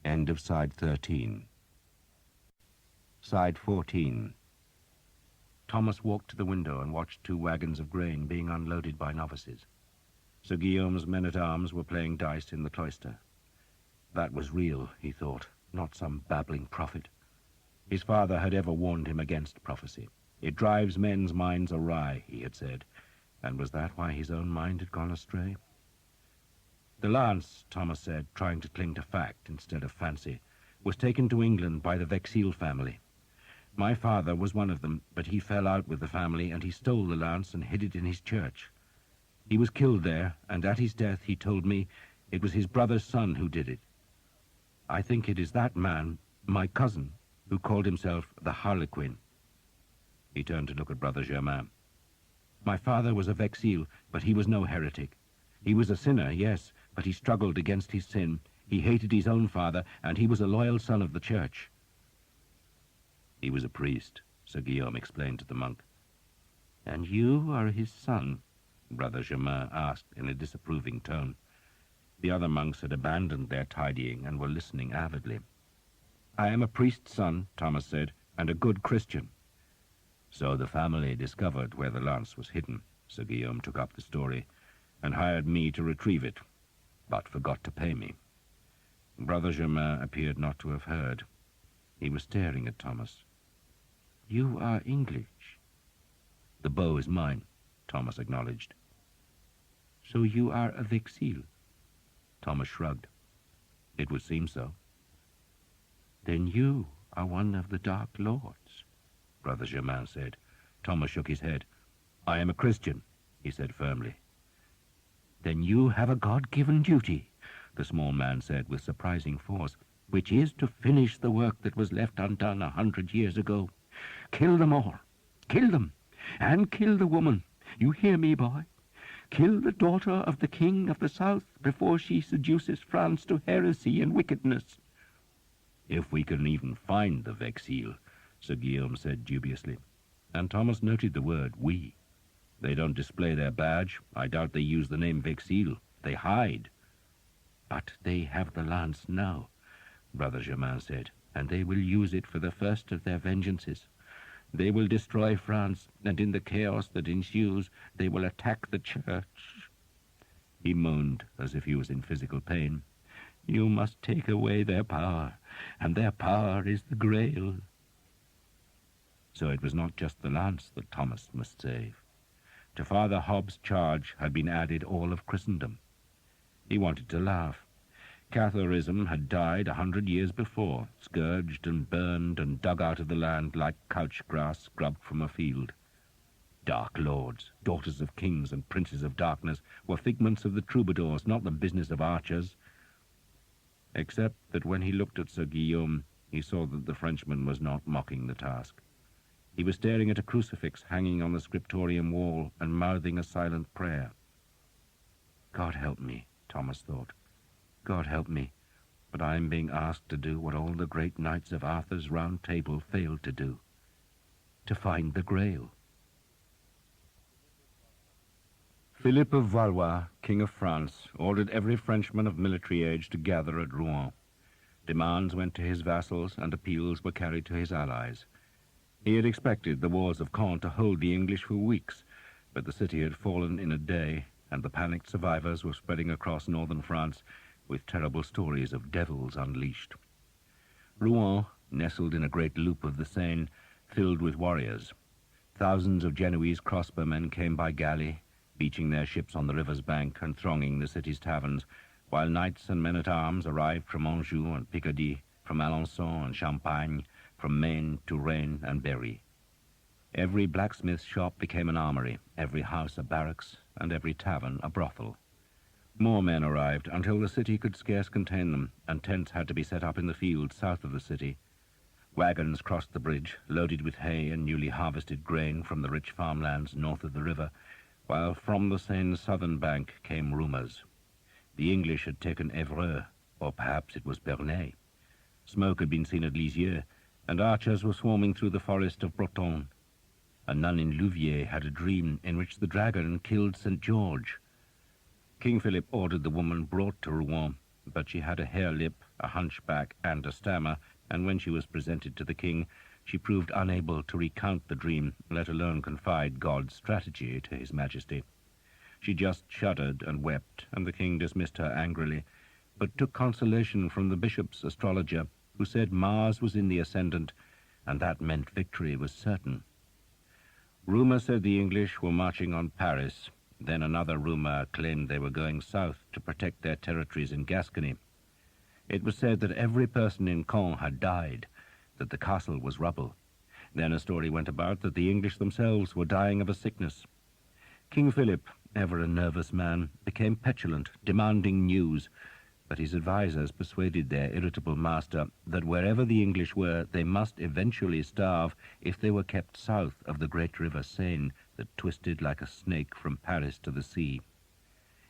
End of side 13. Side 14. Thomas walked to the window and watched 2 wagons of grain being unloaded by novices. Sir Guillaume's men-at-arms were playing dice in the cloister. That was real, he thought, not some babbling prophet. His father had ever warned him against prophecy. It drives men's minds awry, he had said, and was that why his own mind had gone astray? The lance, Thomas said, trying to cling to fact instead of fancy, was taken to England by the Vexil family. My father was one of them, but he fell out with the family, and he stole the lance and hid it in his church. He was killed there, and at his death he told me it was his brother's son who did it. I think it is that man, my cousin, who called himself the Harlequin. He turned to look at Brother Germain. My father was a Vexil, but he was no heretic. He was a sinner, yes, but he struggled against his sin. He hated his own father, and he was a loyal son of the church. He was a priest, Sir Guillaume explained to the monk. "And you are his son?" Brother Germain asked in a disapproving tone. The other monks had abandoned their tidying and were listening avidly. "I am a priest's son," Thomas said, "and a good Christian." "So the family discovered where the lance was hidden," Sir Guillaume took up the story, "and hired me to retrieve it, but forgot to pay me." Brother Germain appeared not to have heard. He was staring at Thomas. "You are English?" "The bow is mine," Thomas acknowledged. "So you are a Vexil?" Thomas shrugged. "It would seem so." "Then you are one of the Dark Lords," Brother Germain said. Thomas shook his head. "I am a Christian," he said firmly. "Then you have a God-given duty," the small man said with surprising force, "which is to finish the work that was left undone 100 years ago. Kill them all. Kill them. And kill the woman. You hear me, boy? Kill the daughter of the king of the south before she seduces France to heresy and wickedness." "If we can even find the Vexil," Sir Guillaume said dubiously. And Thomas noted the word "we." "They don't display their badge. I doubt they use the name Vexil. They hide." "But they have the lance now," Brother Germain said, "and they will use it for the first of their vengeances. They will destroy France, and in the chaos that ensues, they will attack the church." He moaned as if he was in physical pain. "You must take away their power, and their power is the Grail." So it was not just the lance that Thomas must save. To Father Hobbs' charge had been added all of Christendom. He wanted to laugh. Catharism had died 100 years before, scourged and burned and dug out of the land like couch grass scrubbed from a field. Dark lords, daughters of kings and princes of darkness, were figments of the troubadours, not the business of archers. Except that when he looked at Sir Guillaume, he saw that the Frenchman was not mocking the task. He was staring at a crucifix hanging on the scriptorium wall and mouthing a silent prayer. God help me, Thomas thought. God help me, but I am being asked to do what all the great knights of Arthur's Round Table failed to do, to find the Grail. Philip of Valois, King of France, ordered every Frenchman of military age to gather at Rouen. Demands went to his vassals and appeals were carried to his allies. He had expected the wars of Caen to hold the English for weeks, but the city had fallen in a day, and the panicked survivors were spreading across northern France with terrible stories of devils unleashed. Rouen, nestled in a great loop of the Seine, filled with warriors. Thousands of Genoese crossbowmen came by galley, beaching their ships on the river's bank and thronging the city's taverns, while knights and men-at-arms arrived from Anjou and Picardy, from Alençon and Champagne, from Maine, Touraine, and Berry. Every blacksmith's shop became an armory, every house a barracks, and every tavern a brothel. More men arrived until the city could scarce contain them, and tents had to be set up in the fields south of the city. Wagons crossed the bridge, loaded with hay and newly harvested grain from the rich farmlands north of the river, while from the Seine's southern bank came rumours. The English had taken Évreux, or perhaps it was Bernay. Smoke had been seen at Lisieux, and archers were swarming through the forest of Breton. A nun in Louviers had a dream in which the dragon killed St. George. King Philip ordered the woman brought to Rouen, but she had a hare lip, a hunchback, and a stammer, and when she was presented to the king, she proved unable to recount the dream, let alone confide God's strategy to his majesty. She just shuddered and wept, and the king dismissed her angrily, but took consolation from the bishop's astrologer, who said Mars was in the ascendant, and that meant victory was certain. Rumour said the English were marching on Paris. Then another rumour claimed they were going south to protect their territories in Gascony. It was said that every person in Caen had died, that the castle was rubble. Then a story went about that the English themselves were dying of a sickness. King Philip, ever a nervous man, became petulant, demanding news, but his advisers persuaded their irritable master that wherever the English were, they must eventually starve if they were kept south of the great river Seine that twisted like a snake from Paris to the sea.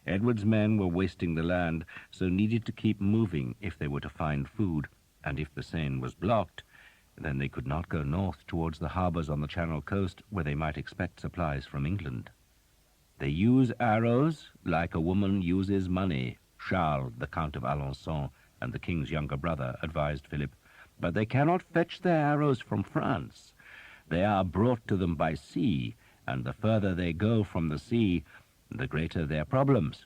Edward's men were wasting the land, so needed to keep moving if they were to find food, and if the Seine was blocked, then they could not go north towards the harbours on the Channel coast where they might expect supplies from England. They use arrows like a woman uses money, Charles, the Count of Alençon, and the king's younger brother, advised Philip, but they cannot fetch their arrows from France. They are brought to them by sea, and the further they go from the sea, the greater their problems.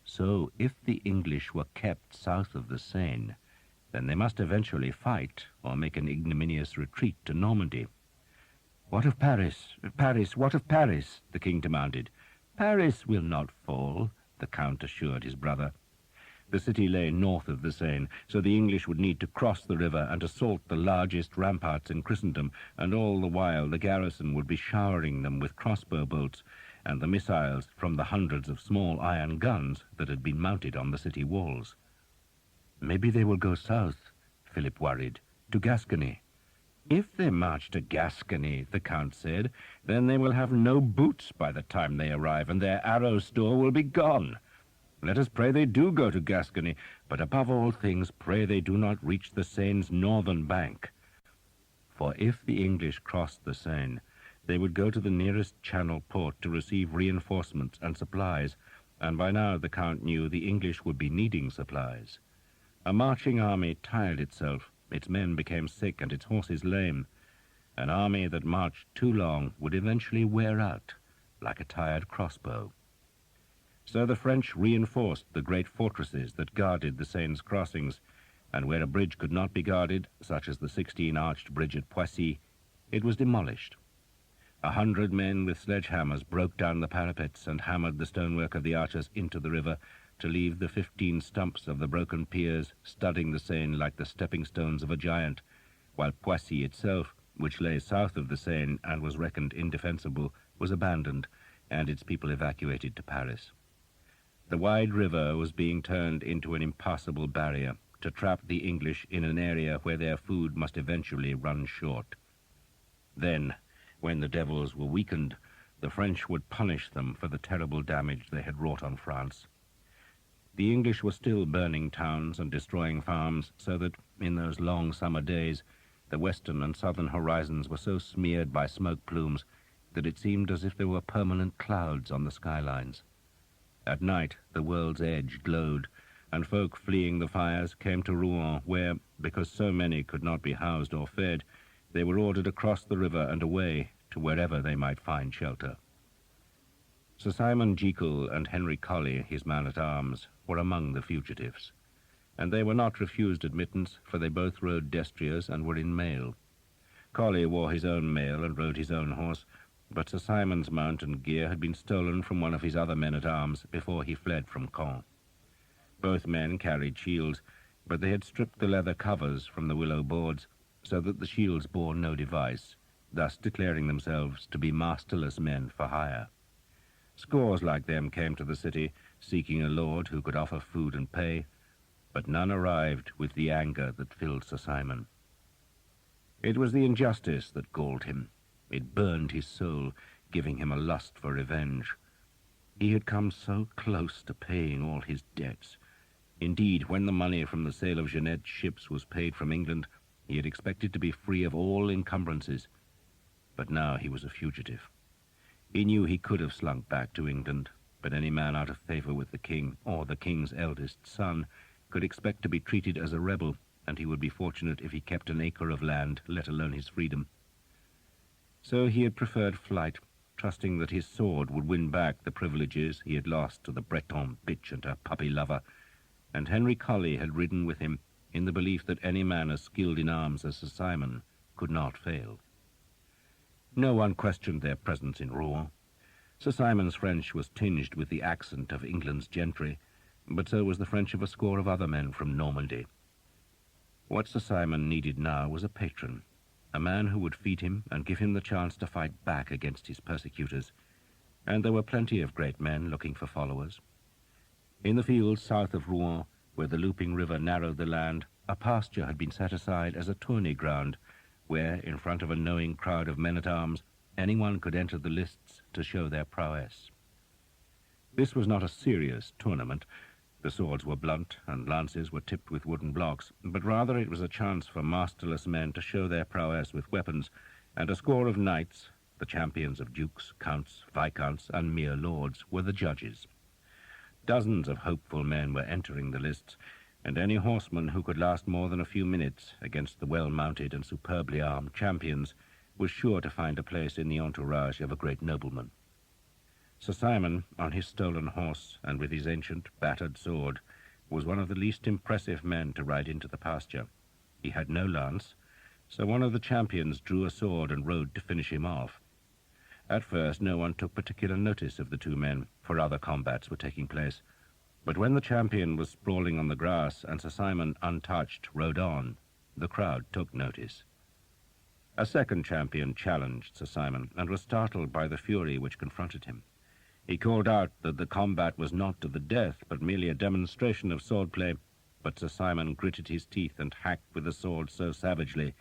So if the English were kept south of the Seine, then they must eventually fight or make an ignominious retreat to Normandy. What of Paris? Paris, what of Paris? The king demanded. Paris will not fall, the Count assured his brother. The city lay north of the Seine, so the English would need to cross the river and assault the largest ramparts in Christendom, and all the while the garrison would be showering them with crossbow bolts and the missiles from the hundreds of small iron guns that had been mounted on the city walls. Maybe they will go south, Philip worried, to Gascony. If they march to Gascony, the Count said, then they will have no boots by the time they arrive, and their arrow store will be gone. Let us pray they do go to Gascony, but above all things pray they do not reach the Seine's northern bank. For if the English crossed the Seine, they would go to the nearest Channel port to receive reinforcements and supplies, and by now the Count knew the English would be needing supplies. A marching army tired itself, its men became sick and its horses lame. An army that marched too long would eventually wear out, like a tired crossbow. So the French reinforced the great fortresses that guarded the Seine's crossings, and where a bridge could not be guarded, such as the 16-arched bridge at Poissy, it was demolished. 100 men with sledgehammers broke down the parapets and hammered the stonework of the archers into the river, to leave the 15 stumps of the broken piers studding the Seine like the stepping stones of a giant, while Poissy itself, which lay south of the Seine and was reckoned indefensible, was abandoned and its people evacuated to Paris. The wide river was being turned into an impassable barrier to trap the English in an area where their food must eventually run short. Then, when the devils were weakened, the French would punish them for the terrible damage they had wrought on France. The English were still burning towns and destroying farms, so that, in those long summer days, the western and southern horizons were so smeared by smoke plumes that it seemed as if there were permanent clouds on the skylines. At night, the world's edge glowed, and folk fleeing the fires came to Rouen, where, because so many could not be housed or fed, they were ordered across the river and away to wherever they might find shelter. Sir Simon Jekyll and Henry Colley, his man-at-arms, were among the fugitives, and they were not refused admittance, for they both rode destriers and were in mail. Colley wore his own mail and rode his own horse, but Sir Simon's mount and gear had been stolen from one of his other men-at-arms before he fled from Caen. Both men carried shields, but they had stripped the leather covers from the willow boards, so that the shields bore no device, thus declaring themselves to be masterless men for hire. Scores like them came to the city, seeking a lord who could offer food and pay, but none arrived with the anger that filled Sir Simon. It was the injustice that galled him. It burned his soul, giving him a lust for revenge. He had come so close to paying all his debts. Indeed, when the money from the sale of Jeanette's ships was paid from England, he had expected to be free of all encumbrances. But now he was a fugitive. He knew he could have slunk back to England, but any man out of favor with the king, or the king's eldest son, could expect to be treated as a rebel, and he would be fortunate if he kept an acre of land, let alone his freedom. So he had preferred flight, trusting that his sword would win back the privileges he had lost to the Breton bitch and her puppy lover, and Henry Colley had ridden with him in the belief that any man as skilled in arms as Sir Simon could not fail. No one questioned their presence in Rouen. Sir Simon's French was tinged with the accent of England's gentry, but so was the French of a score of other men from Normandy. What Sir Simon needed now was a patron, a man who would feed him and give him the chance to fight back against his persecutors, and there were plenty of great men looking for followers. In the fields south of Rouen, where the looping river narrowed the land, a pasture had been set aside as a tourney ground, where, in front of a knowing crowd of men-at-arms, anyone could enter the lists to show their prowess. This was not a serious tournament. The swords were blunt and lances were tipped with wooden blocks, but rather it was a chance for masterless men to show their prowess with weapons, and a score of knights, the champions of dukes, counts, viscounts, and mere lords, were the judges. Dozens of hopeful men were entering the lists, and any horseman who could last more than a few minutes against the well-mounted and superbly armed champions was sure to find a place in the entourage of a great nobleman. Sir Simon, on his stolen horse and with his ancient, battered sword, was one of the least impressive men to ride into the pasture. He had no lance, so one of the champions drew a sword and rode to finish him off. At first no one took particular notice of the two men, for other combats were taking place. But when the champion was sprawling on the grass and Sir Simon, untouched, rode on, the crowd took notice. A second champion challenged Sir Simon and was startled by the fury which confronted him. He called out that the combat was not to the death, but merely a demonstration of swordplay, but Sir Simon gritted his teeth and hacked with the sword so savagely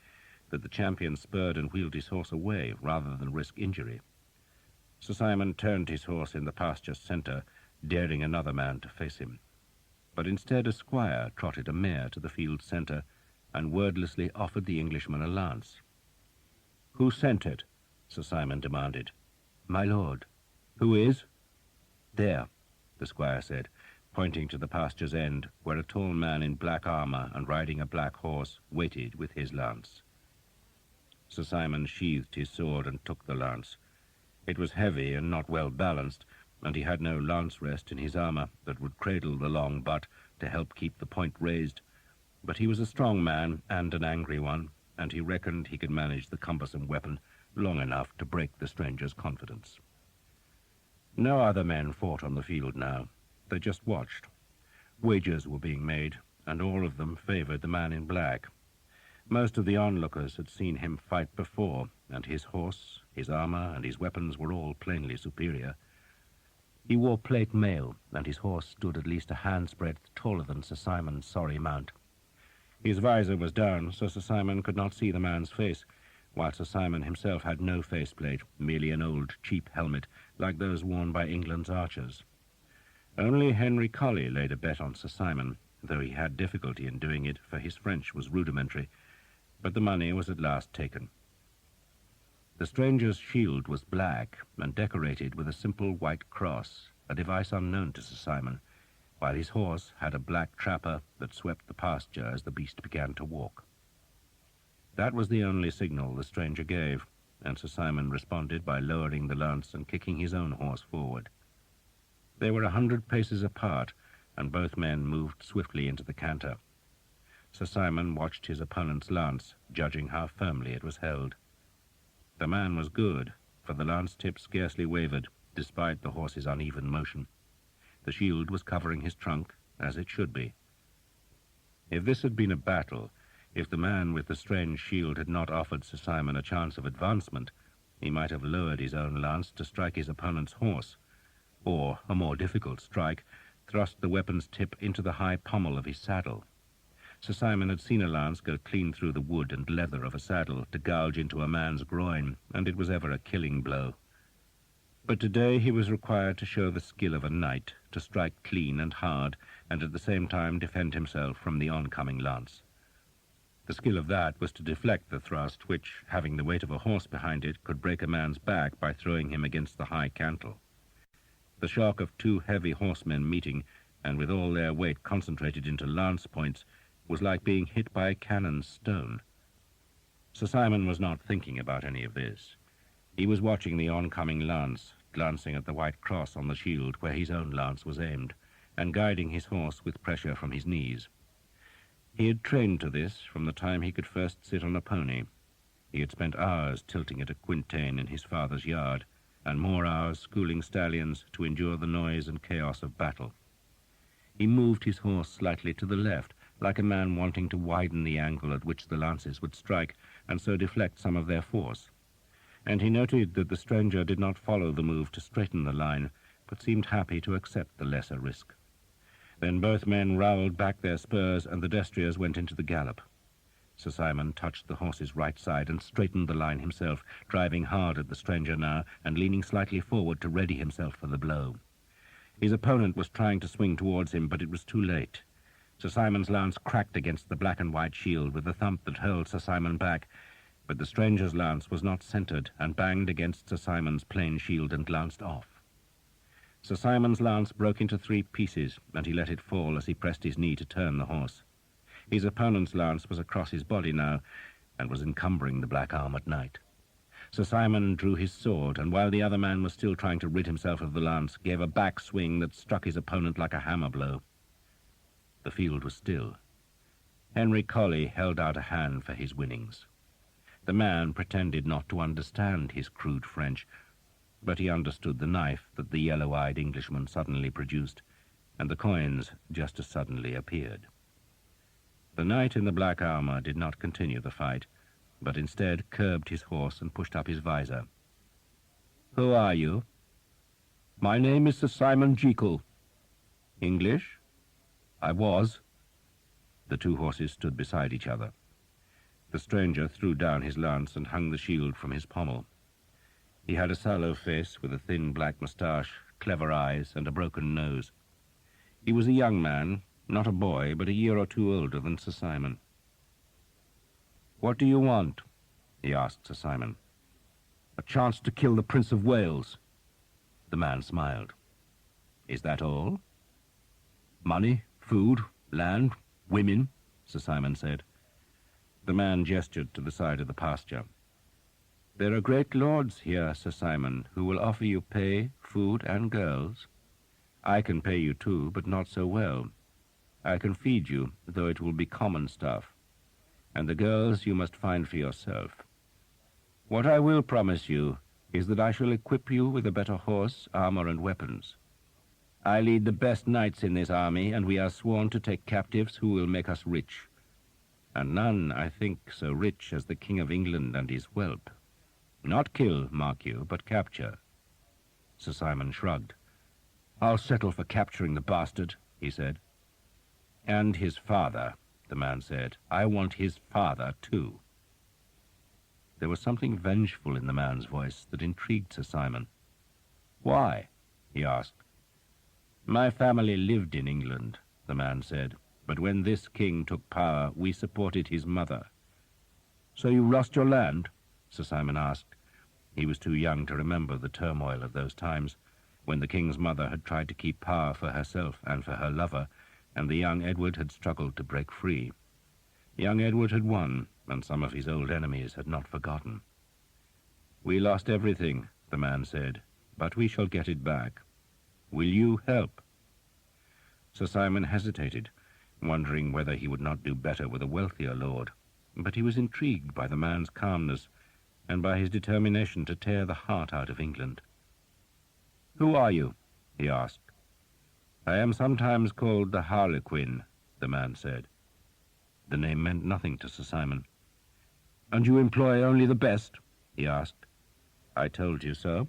that the champion spurred and wheeled his horse away rather than risk injury. Sir Simon turned his horse in the pasture's centre, daring another man to face him. But instead a squire trotted a mare to the field's centre and wordlessly offered the Englishman a lance. "Who sent it?" Sir Simon demanded. "My lord." "Who is?" "There," the squire said, pointing to the pasture's end, where a tall man in black armour and riding a black horse waited with his lance. Sir Simon sheathed his sword and took the lance. It was heavy and not well balanced, and he had no lance rest in his armour that would cradle the long butt to help keep the point raised. But he was a strong man and an angry one, and he reckoned he could manage the cumbersome weapon long enough to break the stranger's confidence. No other men fought on the field now. They just watched, Wagers were being made, and all of them favored the man in black. Most of the onlookers had seen him fight before, and his horse, his armor, and his weapons were all plainly superior. He wore plate mail, and his horse stood at least a hand's breadth taller than Sir Simon's sorry mount. His visor was down, so Sir Simon could not see the man's face, while Sir Simon himself had no faceplate, merely an old, cheap helmet, like those worn by England's archers. Only Henry Colley laid a bet on Sir Simon, though he had difficulty in doing it, for his French was rudimentary, but the money was at last taken. The stranger's shield was black and decorated with a simple white cross, a device unknown to Sir Simon, while his horse had a black trapper that swept the pasture as the beast began to walk. That was the only signal the stranger gave, and Sir Simon responded by lowering the lance and kicking his own horse forward. They were 100 paces apart, and both men moved swiftly into the canter. Sir Simon watched his opponent's lance, judging how firmly it was held. The man was good, for the lance tip scarcely wavered, despite the horse's uneven motion. The shield was covering his trunk, as it should be. If this had been a battle, if the man with the strange shield had not offered Sir Simon a chance of advancement, he might have lowered his own lance to strike his opponent's horse, or, a more difficult strike, thrust the weapon's tip into the high pommel of his saddle. Sir Simon had seen a lance go clean through the wood and leather of a saddle to gouge into a man's groin, and it was ever a killing blow. But today he was required to show the skill of a knight, to strike clean and hard, and at the same time defend himself from the oncoming lance. The skill of that was to deflect the thrust which, having the weight of a horse behind it, could break a man's back by throwing him against the high cantle. The shock of two heavy horsemen meeting, and with all their weight concentrated into lance points, was like being hit by a cannon's stone. Sir Simon was not thinking about any of this. He was watching the oncoming lance, glancing at the white cross on the shield where his own lance was aimed, and guiding his horse with pressure from his knees. He had trained to this from the time he could first sit on a pony. He had spent hours tilting at a quintain in his father's yard, and more hours schooling stallions to endure the noise and chaos of battle. He moved his horse slightly to the left, like a man wanting to widen the angle at which the lances would strike, and so deflect some of their force. And he noted that the stranger did not follow the move to straighten the line, but seemed happy to accept the lesser risk. Then both men rowelled back their spurs, and the destriers went into the gallop. Sir Simon touched the horse's right side and straightened the line himself, driving hard at the stranger now and leaning slightly forward to ready himself for the blow. His opponent was trying to swing towards him, but it was too late. Sir Simon's lance cracked against the black and white shield with a thump that hurled Sir Simon back, but the stranger's lance was not centered and banged against Sir Simon's plain shield and glanced off. Sir Simon's lance broke into 3 pieces, and he let it fall as he pressed his knee to turn the horse. His opponent's lance was across his body now, and was encumbering the black-armored knight. Sir Simon drew his sword, and while the other man was still trying to rid himself of the lance, gave a back swing that struck his opponent like a hammer blow. The field was still. Henry Colley held out a hand for his winnings. The man pretended not to understand his crude French, but he understood the knife that the yellow-eyed Englishman suddenly produced, and the coins just as suddenly appeared. The knight in the black armor did not continue the fight, but instead curbed his horse and pushed up his visor. "Who are you?" "My name is Sir Simon Jekyll." "English?" "I was." The 2 horses stood beside each other. The stranger threw down his lance and hung the shield from his pommel. He had a sallow face with a thin black moustache, clever eyes, and a broken nose. He was a young man, not a boy, but a year or 2 older than Sir Simon. "What do you want?" he asked Sir Simon. "A chance to kill the Prince of Wales." The man smiled. "Is that all?" "Money, food, land, women," Sir Simon said. The man gestured to the side of the pasture. "There are great lords here, Sir Simon, who will offer you pay, food, and girls. I can pay you too, but not so well. I can feed you, though it will be common stuff. And the girls you must find for yourself. What I will promise you is that I shall equip you with a better horse, armor, and weapons. I lead the best knights in this army, and we are sworn to take captives who will make us rich. And none, I think, so rich as the King of England and his whelp. Not kill, mark you, but capture." Sir Simon shrugged. "I'll settle for capturing the bastard," he said. "And his father," the man said. "I want his father, too." There was something vengeful in the man's voice that intrigued Sir Simon. "Why?" he asked. "My family lived in England," the man said, "but when this king took power, we supported his mother." "So you lost your land?" Sir Simon asked. He was too young to remember the turmoil of those times, when the king's mother had tried to keep power for herself and for her lover, and the young Edward had struggled to break free. Young Edward had won, and some of his old enemies had not forgotten. "We lost everything," the man said, "but we shall get it back. Will you help?" Sir Simon hesitated, wondering whether he would not do better with a wealthier lord, but he was intrigued by the man's calmness and by his determination to tear the heart out of England. "Who are you?" he asked. "I am sometimes called the Harlequin," the man said. The name meant nothing to Sir Simon. "And you employ only the best?" he asked. "I told you so."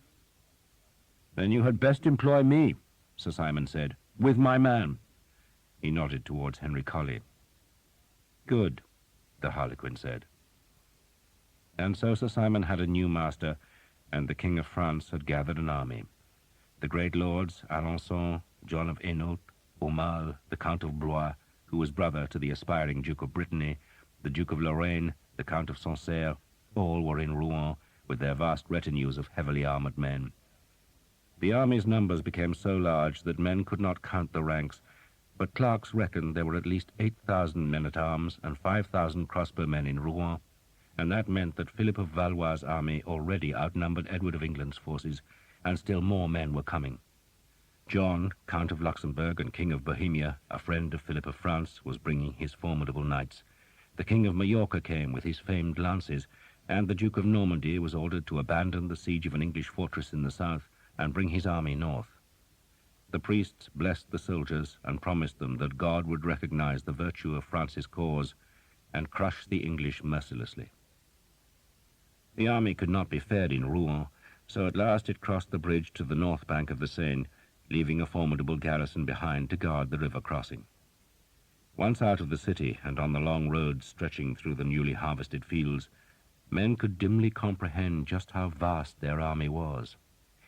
"Then you had best employ me," Sir Simon said, "with my man." He nodded towards Henry Colley. "Good," the Harlequin said. And so Sir Simon had a new master, and the King of France had gathered an army. The great lords, Alençon, John of Hainault, Aumale, the Count of Blois, who was brother to the aspiring Duke of Brittany, the Duke of Lorraine, the Count of Sancerre, all were in Rouen with their vast retinues of heavily armored men. The army's numbers became so large that men could not count the ranks, but clerks reckoned there were at least 8,000 men-at-arms and 5,000 crossbowmen in Rouen, and that meant that Philip of Valois' army already outnumbered Edward of England's forces, and still more men were coming. John, Count of Luxembourg and King of Bohemia, a friend of Philip of France, was bringing his formidable knights. The King of Majorca came with his famed lances, and the Duke of Normandy was ordered to abandon the siege of an English fortress in the south and bring his army north. The priests blessed the soldiers and promised them that God would recognize the virtue of France's cause and crush the English mercilessly. The army could not be fed in Rouen, so at last it crossed the bridge to the north bank of the Seine, leaving a formidable garrison behind to guard the river crossing. Once out of the city and on the long roads stretching through the newly harvested fields, men could dimly comprehend just how vast their army was.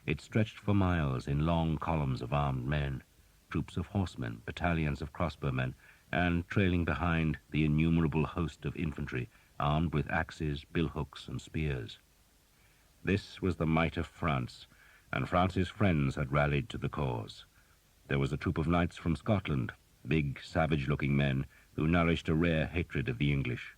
It stretched for miles in long columns of armed men, troops of horsemen, battalions of crossbowmen, and, trailing behind, the innumerable host of infantry, armed with axes, billhooks, and spears. This was the might of France, and France's friends had rallied to the cause. There was a troop of knights from Scotland, big, savage-looking men who nourished a rare hatred of the English.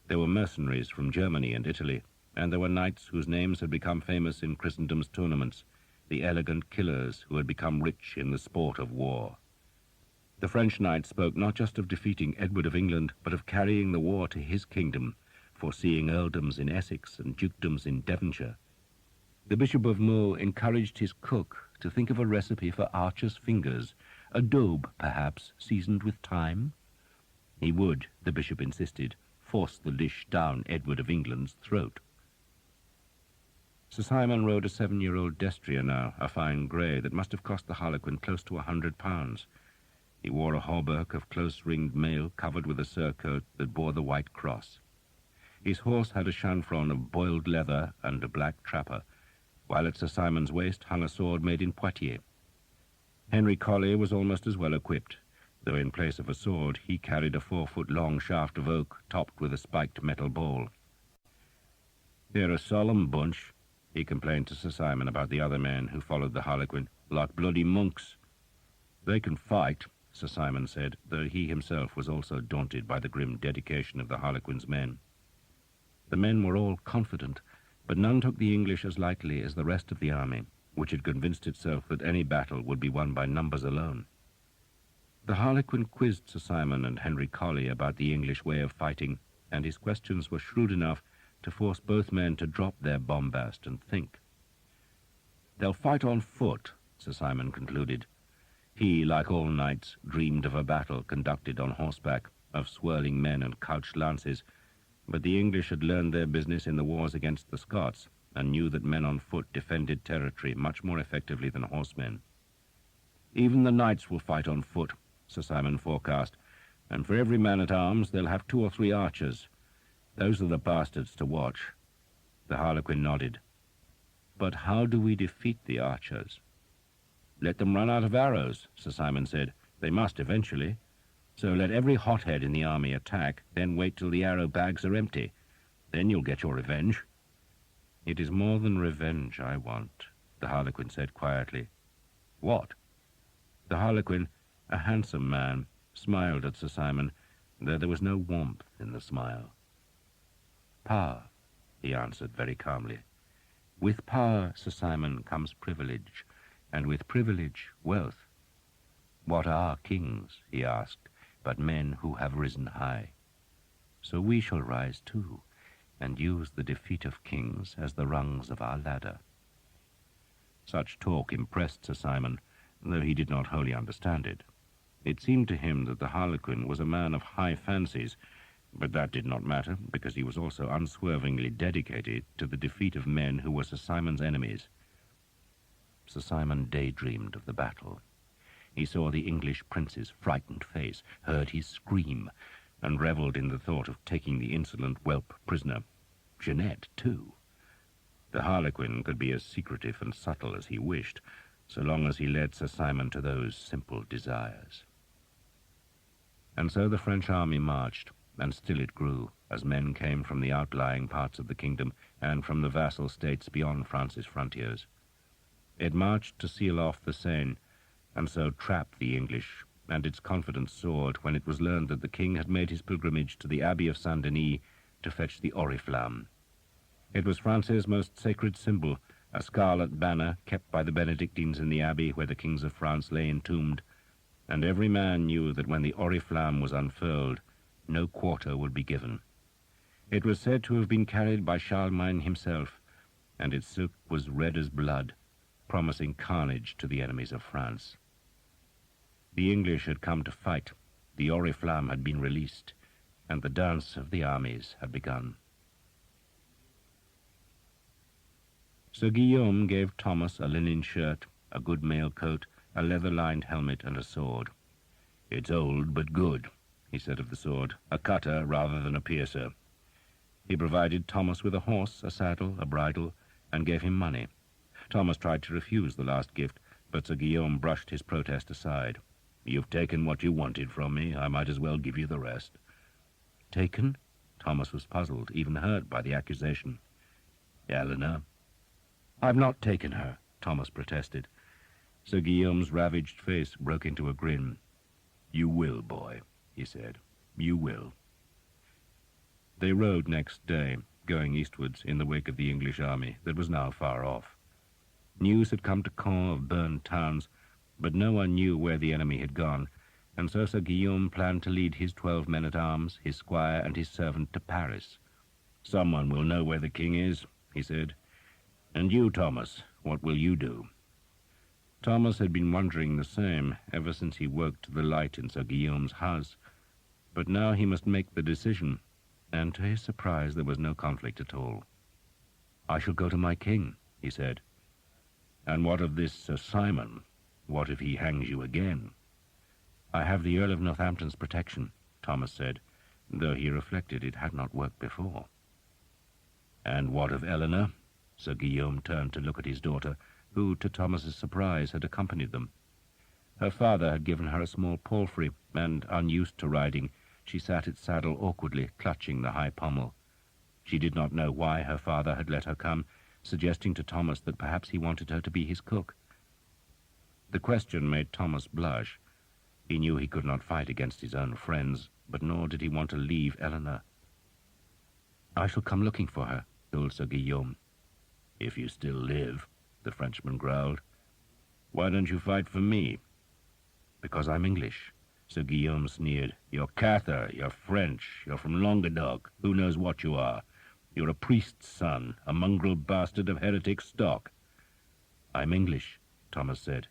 There were mercenaries from Germany and Italy, and there were knights whose names had become famous in Christendom's tournaments, the elegant killers who had become rich in the sport of war. The French knights spoke not just of defeating Edward of England, but of carrying the war to his kingdom, foreseeing earldoms in Essex and dukedoms in Devonshire. The Bishop of Meaux encouraged his cook to think of a recipe for archers' fingers, a daube, perhaps, seasoned with thyme. He would, the bishop insisted, force the dish down Edward of England's throat. Sir Simon rode a 7-year-old destrier now, a fine grey, that must have cost the Harlequin close to £100. He wore a hauberk of close-ringed mail covered with a surcoat that bore the white cross. His horse had a chanfron of boiled leather and a black trapper, while at Sir Simon's waist hung a sword made in Poitiers. Henry Colley was almost as well equipped, though in place of a sword he carried a 4-foot-long shaft of oak topped with a spiked metal ball. "They're a solemn bunch," he complained to Sir Simon about the other men who followed the Harlequin, "like bloody monks." "They can fight," Sir Simon said, though he himself was also daunted by the grim dedication of the Harlequin's men. The men were all confident, but none took the English as lightly as the rest of the army, which had convinced itself that any battle would be won by numbers alone. The Harlequin quizzed Sir Simon and Henry Colley about the English way of fighting, and his questions were shrewd enough to force both men to drop their bombast and think. "They'll fight on foot," Sir Simon concluded. He, like all knights, dreamed of a battle conducted on horseback, of swirling men and couched lances, but the English had learned their business in the wars against the Scots, and knew that men on foot defended territory much more effectively than horsemen. "Even the knights will fight on foot," Sir Simon forecast, "and for every man-at-arms they'll have 2 or 3 archers. Those are the bastards to watch." The Harlequin nodded. "But how do we defeat the archers?" "Let them run out of arrows," Sir Simon said. "They must eventually. So let every hothead in the army attack, then wait till the arrow bags are empty. Then you'll get your revenge." "It is more than revenge I want," the Harlequin said quietly. "What?" The Harlequin, a handsome man, smiled at Sir Simon, though there was no warmth in the smile. "Power," he answered very calmly. "With power, Sir Simon, comes privilege, and with privilege, wealth. What are kings," he asked, "but men who have risen high? So we shall rise too, and use the defeat of kings as the rungs of our ladder." Such talk impressed Sir Simon, though he did not wholly understand it. It seemed to him that the Harlequin was a man of high fancies, but that did not matter, because he was also unswervingly dedicated to the defeat of men who were Sir Simon's enemies. Sir Simon daydreamed of the battle. He saw the English prince's frightened face, heard his scream, and revelled in the thought of taking the insolent whelp prisoner. Jeanette, too. The Harlequin could be as secretive and subtle as he wished, so long as he led Sir Simon to those simple desires. And so the French army marched, and still it grew, as men came from the outlying parts of the kingdom and from the vassal states beyond France's frontiers. It marched to seal off the Seine, and so trap the English, and its confidence soared when it was learned that the king had made his pilgrimage to the Abbey of Saint-Denis to fetch the oriflamme. It was France's most sacred symbol, a scarlet banner kept by the Benedictines in the abbey where the kings of France lay entombed, and every man knew that when the oriflamme was unfurled, no quarter would be given. It was said to have been carried by Charlemagne himself, and its silk was red as blood, promising carnage to the enemies of France. The English had come to fight, the oriflamme had been released, and the dance of the armies had begun. Sir Guillaume gave Thomas a linen shirt, a good mail coat, a leather-lined helmet, and a sword. "It's old but good," he said of the sword, "a cutter rather than a piercer." He provided Thomas with a horse, a saddle, a bridle, and gave him money. Thomas tried to refuse the last gift, but Sir Guillaume brushed his protest aside. "You've taken what you wanted from me. I might as well give you the rest." "Taken?" Thomas was puzzled, even hurt by the accusation. "Eleanor." "I've not taken her," Thomas protested. Sir Guillaume's ravaged face broke into a grin. "You will, boy," he said. "You will." They rode next day, going eastwards in the wake of the English army that was now far off. News had come to Caen of burned towns, but no one knew where the enemy had gone, and so Sir Guillaume planned to lead his 12 men-at-arms, his squire and his servant to Paris. "Someone will know where the king is," he said. "And you, Thomas, what will you do?" Thomas had been wondering the same ever since he woke to the light in Sir Guillaume's house, but now he must make the decision, and to his surprise there was no conflict at all. "I shall go to my king," he said. "And what of this Sir Simon? What if he hangs you again?" "I have the Earl of Northampton's protection," Thomas said, though he reflected it had not worked before. "And what of Eleanor?" Sir Guillaume turned to look at his daughter, who, to Thomas's surprise, had accompanied them. Her father had given her a small palfrey, and, unused to riding, she sat its saddle awkwardly, clutching the high pommel. She did not know why her father had let her come, suggesting to Thomas that perhaps he wanted her to be his cook. The question made Thomas blush. He knew he could not fight against his own friends, but nor did he want to leave Eleanor. "I shall come looking for her," told Sir Guillaume. "If you still live," the Frenchman growled. "Why don't you fight for me?" "Because I'm English," Sir Guillaume sneered. "You're Cathar, you're French, you're from Languedoc. Who knows what you are? You're a priest's son, a mongrel bastard of heretic stock." "I'm English," Thomas said.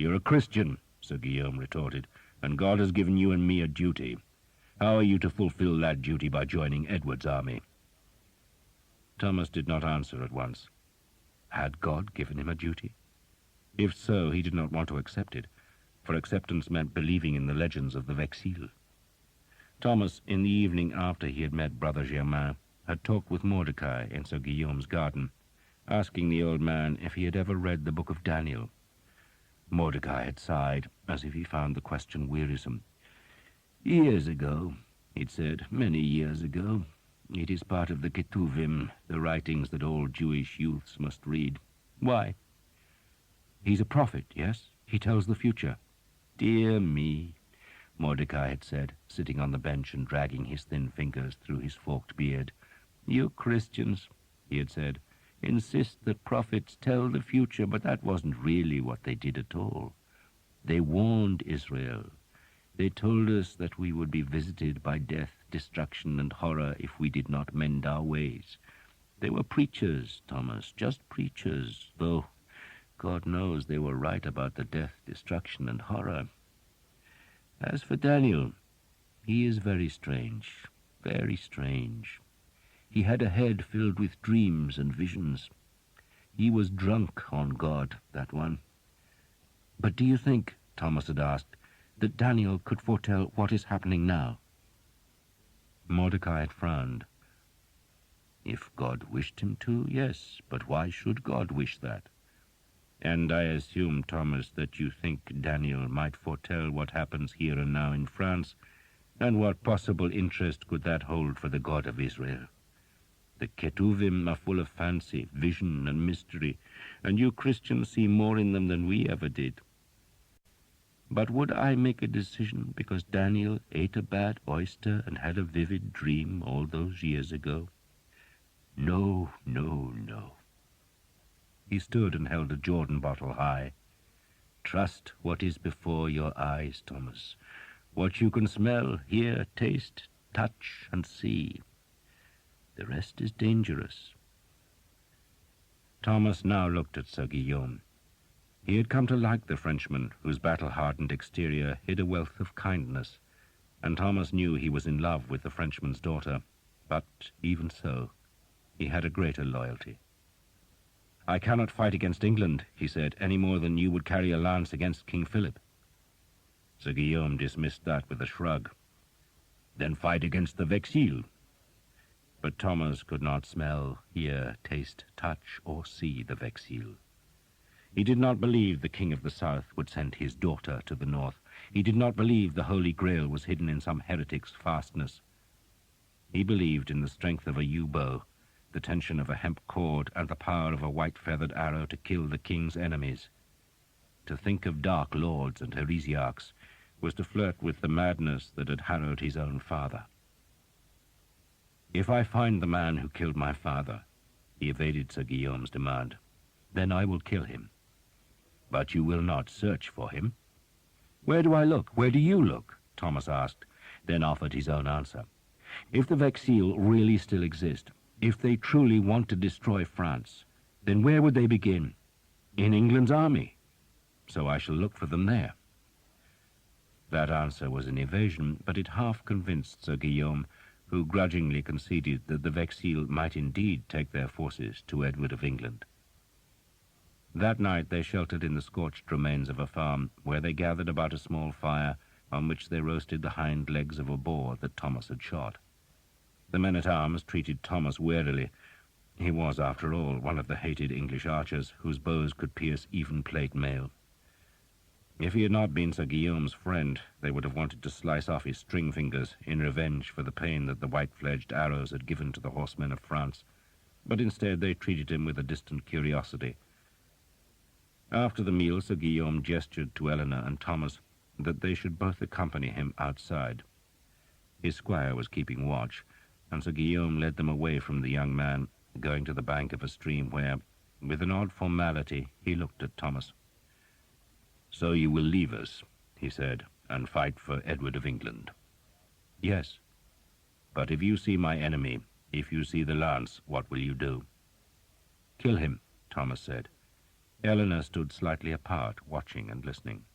"You're a Christian," Sir Guillaume retorted, "and God has given you and me a duty. How are you to fulfill that duty by joining Edward's army?" Thomas did not answer at once. Had God given him a duty? If so, he did not want to accept it, for acceptance meant believing in the legends of the Vexil. Thomas, in the evening after he had met Brother Germain, had talked with Mordecai in Sir Guillaume's garden, asking the old man if he had ever read the book of Daniel. Mordecai had sighed, as if he found the question wearisome. "Years ago," he'd said, "many years ago. It is part of the Ketuvim, the writings that all Jewish youths must read." "Why?" "He's a prophet, yes? He tells the future." "Dear me," Mordecai had said, sitting on the bench and dragging his thin fingers through his forked beard. "You Christians," he had said, "insist that prophets tell the future, but that wasn't really what they did at all. They warned Israel. They told us that we would be visited by death, destruction, and horror if we did not mend our ways. They were preachers, Thomas, just preachers, though God knows they were right about the death, destruction, and horror. As for Daniel, he is very strange, very strange. He had a head filled with dreams and visions. He was drunk on God, that one." "But do you think," Thomas had asked, "that Daniel could foretell what is happening now?" Mordecai had frowned. "If God wished him to, yes, but why should God wish that? And I assume, Thomas, that you think Daniel might foretell what happens here and now in France, and what possible interest could that hold for the God of Israel? The Ketuvim are full of fancy, vision, and mystery, and you Christians see more in them than we ever did. But would I make a decision because Daniel ate a bad oyster and had a vivid dream all those years ago? No, no, no." He stood and held a Jordan bottle high. "Trust what is before your eyes, Thomas. What you can smell, hear, taste, touch, and see. The rest is dangerous." Thomas now looked at Sir Guillaume. He had come to like the Frenchman, whose battle-hardened exterior hid a wealth of kindness, and Thomas knew he was in love with the Frenchman's daughter, but even so, he had a greater loyalty. "I cannot fight against England," he said, "any more than you would carry a lance against King Philip." Sir Guillaume dismissed that with a shrug. "Then fight against the Vexil." But Thomas could not smell, hear, taste, touch, or see the Vexil. He did not believe the King of the South would send his daughter to the north. He did not believe the Holy Grail was hidden in some heretic's fastness. He believed in the strength of a yew bow, the tension of a hemp cord, and the power of a white-feathered arrow to kill the king's enemies. To think of dark lords and heresiarchs was to flirt with the madness that had harrowed his own father. "If I find the man who killed my father," he evaded Sir Guillaume's demand, "then I will kill him." "But you will not search for him?" "Where do I look? Where do you look?" Thomas asked, then offered his own answer. "If the Vexil really still exist, if they truly want to destroy France, then where would they begin? In England's army. So I shall look for them there." That answer was an evasion, but it half convinced Sir Guillaume, who grudgingly conceded that the Vexil might indeed take their forces to Edward of England. That night they sheltered in the scorched remains of a farm, where they gathered about a small fire on which they roasted the hind legs of a boar that Thomas had shot. The men-at-arms treated Thomas warily. He was, after all, one of the hated English archers whose bows could pierce even plate mail. If he had not been Sir Guillaume's friend, they would have wanted to slice off his string fingers in revenge for the pain that the white-fledged arrows had given to the horsemen of France, but instead they treated him with a distant curiosity. After the meal, Sir Guillaume gestured to Eleanor and Thomas that they should both accompany him outside. His squire was keeping watch, and Sir Guillaume led them away from the young man, going to the bank of a stream where, with an odd formality, he looked at Thomas. "So you will leave us," he said, "and fight for Edward of England?" "Yes." "But if you see my enemy, if you see the lance, what will you do?" "Kill him," Thomas said. Eleanor stood slightly apart, watching and listening.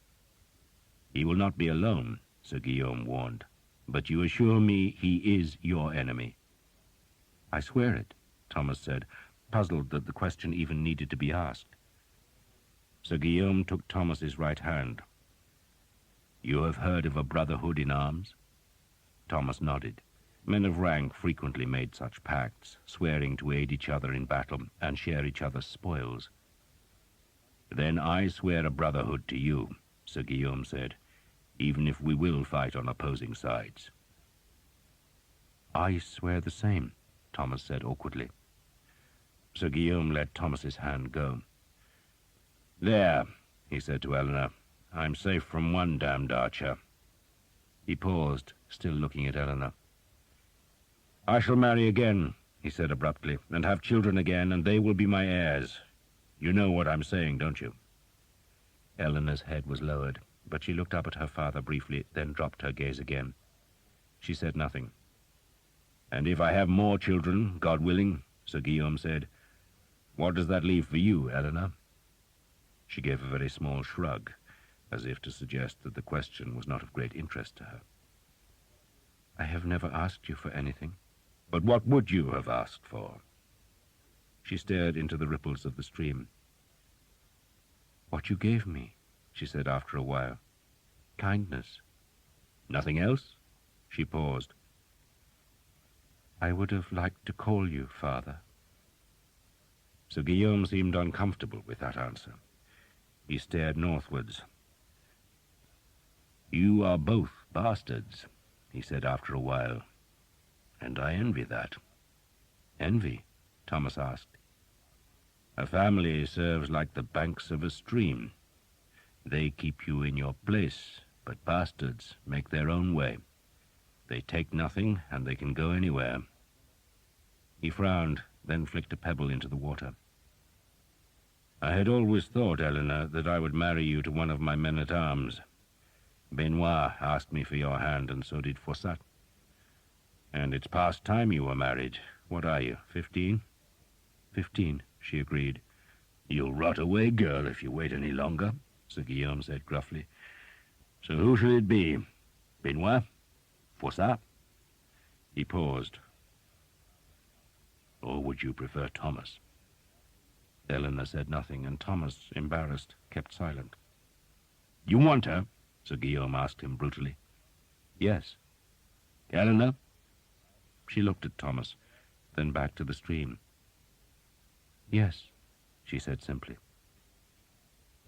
"He will not be alone," Sir Guillaume warned. "But you assure me he is your enemy?" "I swear it," Thomas said, puzzled that the question even needed to be asked. Sir Guillaume took Thomas's right hand. "You have heard of a brotherhood in arms?" Thomas nodded. Men of rank frequently made such pacts, swearing to aid each other in battle and share each other's spoils. "Then I swear a brotherhood to you," Sir Guillaume said, "even if we will fight on opposing sides." "I swear the same," Thomas said awkwardly. Sir Guillaume let Thomas's hand go. "There," he said to Eleanor, "I'm safe from one damned archer." He paused, still looking at Eleanor. "I shall marry again," he said abruptly, "and have children again, and they will be my heirs. You know what I'm saying, don't you?" Eleanor's head was lowered, but she looked up at her father briefly, then dropped her gaze again. She said nothing. "And if I have more children, God willing," Sir Guillaume said, "what does that leave for you, Eleanor?" She gave a very small shrug, as if to suggest that the question was not of great interest to her. "I have never asked you for anything." "But what would you have asked for?" She stared into the ripples of the stream. "What you gave me," she said after a while. "Kindness." "Nothing else?" She paused. "I would have liked to call you father." Sir Guillaume seemed uncomfortable with that answer. He stared northwards. "You are both bastards," he said after a while, "and I envy that." "Envy?" Thomas asked. "A family serves like the banks of a stream. They keep you in your place, but bastards make their own way. They take nothing, and they can go anywhere." He frowned, then flicked a pebble into the water. "I had always thought, Eleanor, that I would marry you to one of my men-at-arms. Benoit asked me for your hand, and so did Fossat. And it's past time you were married. What are you, 15? 15, she agreed. "You'll rot away, girl, if you wait any longer," Sir Guillaume said gruffly. "So who shall it be? Benoit? Fossat?" He paused. "Or would you prefer Thomas?" Eleanor said nothing, and Thomas, embarrassed, kept silent. "You want her?" Sir Guillaume asked him brutally. "Yes." "Eleanor?" She looked at Thomas, then back to the stream. "Yes," she said simply.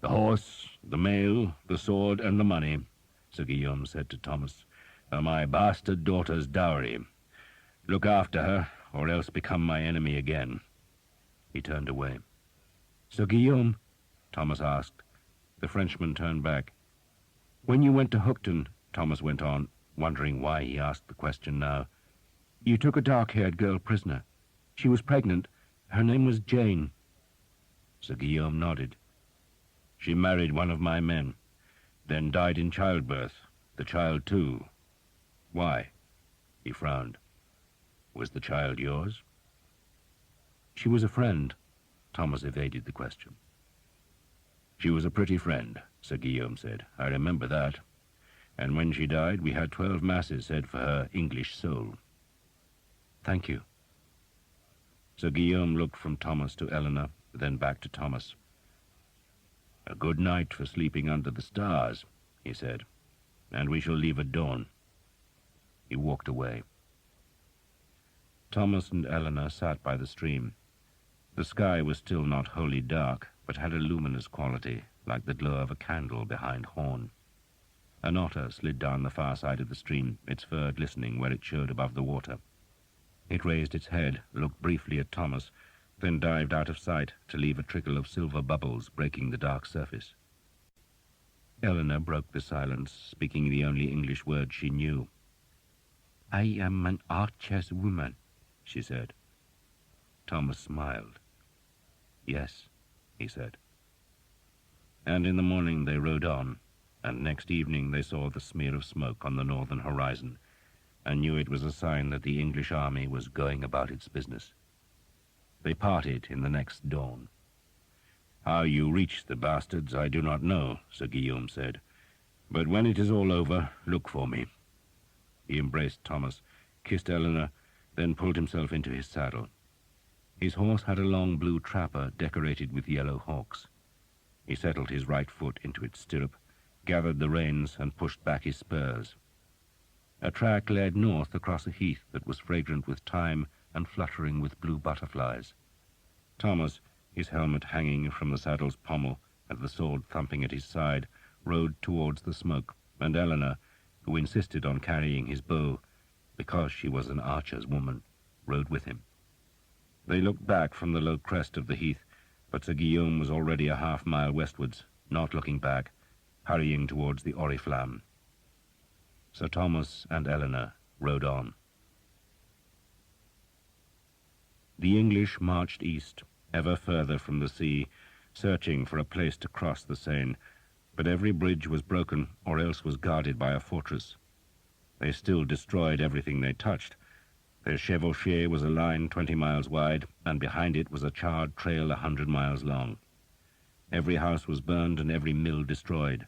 "The horse, the mail, the sword, and the money," Sir Guillaume said to Thomas, "are my bastard daughter's dowry. Look after her, or else become my enemy again." He turned away. "Sir Guillaume," Thomas asked. The Frenchman turned back. "When you went to Hookton," Thomas went on, wondering why he asked the question now, "you took a dark-haired girl prisoner. She was pregnant. Her name was Jane." Sir Guillaume nodded. "She married one of my men, then died in childbirth, the child too. Why?" He frowned. "Was the child yours?" "She was a friend." Thomas evaded the question. "She was a pretty friend," Sir Guillaume said. "I remember that. And when she died, we had 12 masses said for her English soul." "Thank you." Sir Guillaume looked from Thomas to Eleanor, then back to Thomas. "A good night for sleeping under the stars," he said, "and we shall leave at dawn." He walked away. Thomas and Eleanor sat by the stream. The sky was still not wholly dark, but had a luminous quality, like the glow of a candle behind horn. An otter slid down the far side of the stream, its fur glistening where it showed above the water. It raised its head, looked briefly at Thomas, then dived out of sight to leave a trickle of silver bubbles breaking the dark surface. Eleanor broke the silence, speaking the only English word she knew. "I am an archer's woman," she said. Thomas smiled. "Yes," he said. And in the morning they rode on, and next evening they saw the smear of smoke on the northern horizon, and knew it was a sign that the English army was going about its business. They parted in the next dawn. "How you reach the bastards I do not know," Sir Guillaume said. "But when it is all over, look for me." He embraced Thomas, kissed Eleanor, then pulled himself into his saddle. His horse had a long blue trapper decorated with yellow hawks. He settled his right foot into its stirrup, gathered the reins, and pushed back his spurs. A track led north across a heath that was fragrant with thyme and fluttering with blue butterflies. Thomas, his helmet hanging from the saddle's pommel and the sword thumping at his side, rode towards the smoke, and Eleanor, who insisted on carrying his bow because she was an archer's woman, rode with him. They looked back from the low crest of the heath, but Sir Guillaume was already a half-mile westwards, not looking back, hurrying towards the Oriflamme. Sir Thomas and Eleanor rode on. The English marched east, ever further from the sea, searching for a place to cross the Seine, but every bridge was broken or else was guarded by a fortress. They still destroyed everything they touched. Their chevauchée was a line 20 miles wide, and behind it was a charred trail 100 miles long. Every house was burned and every mill destroyed.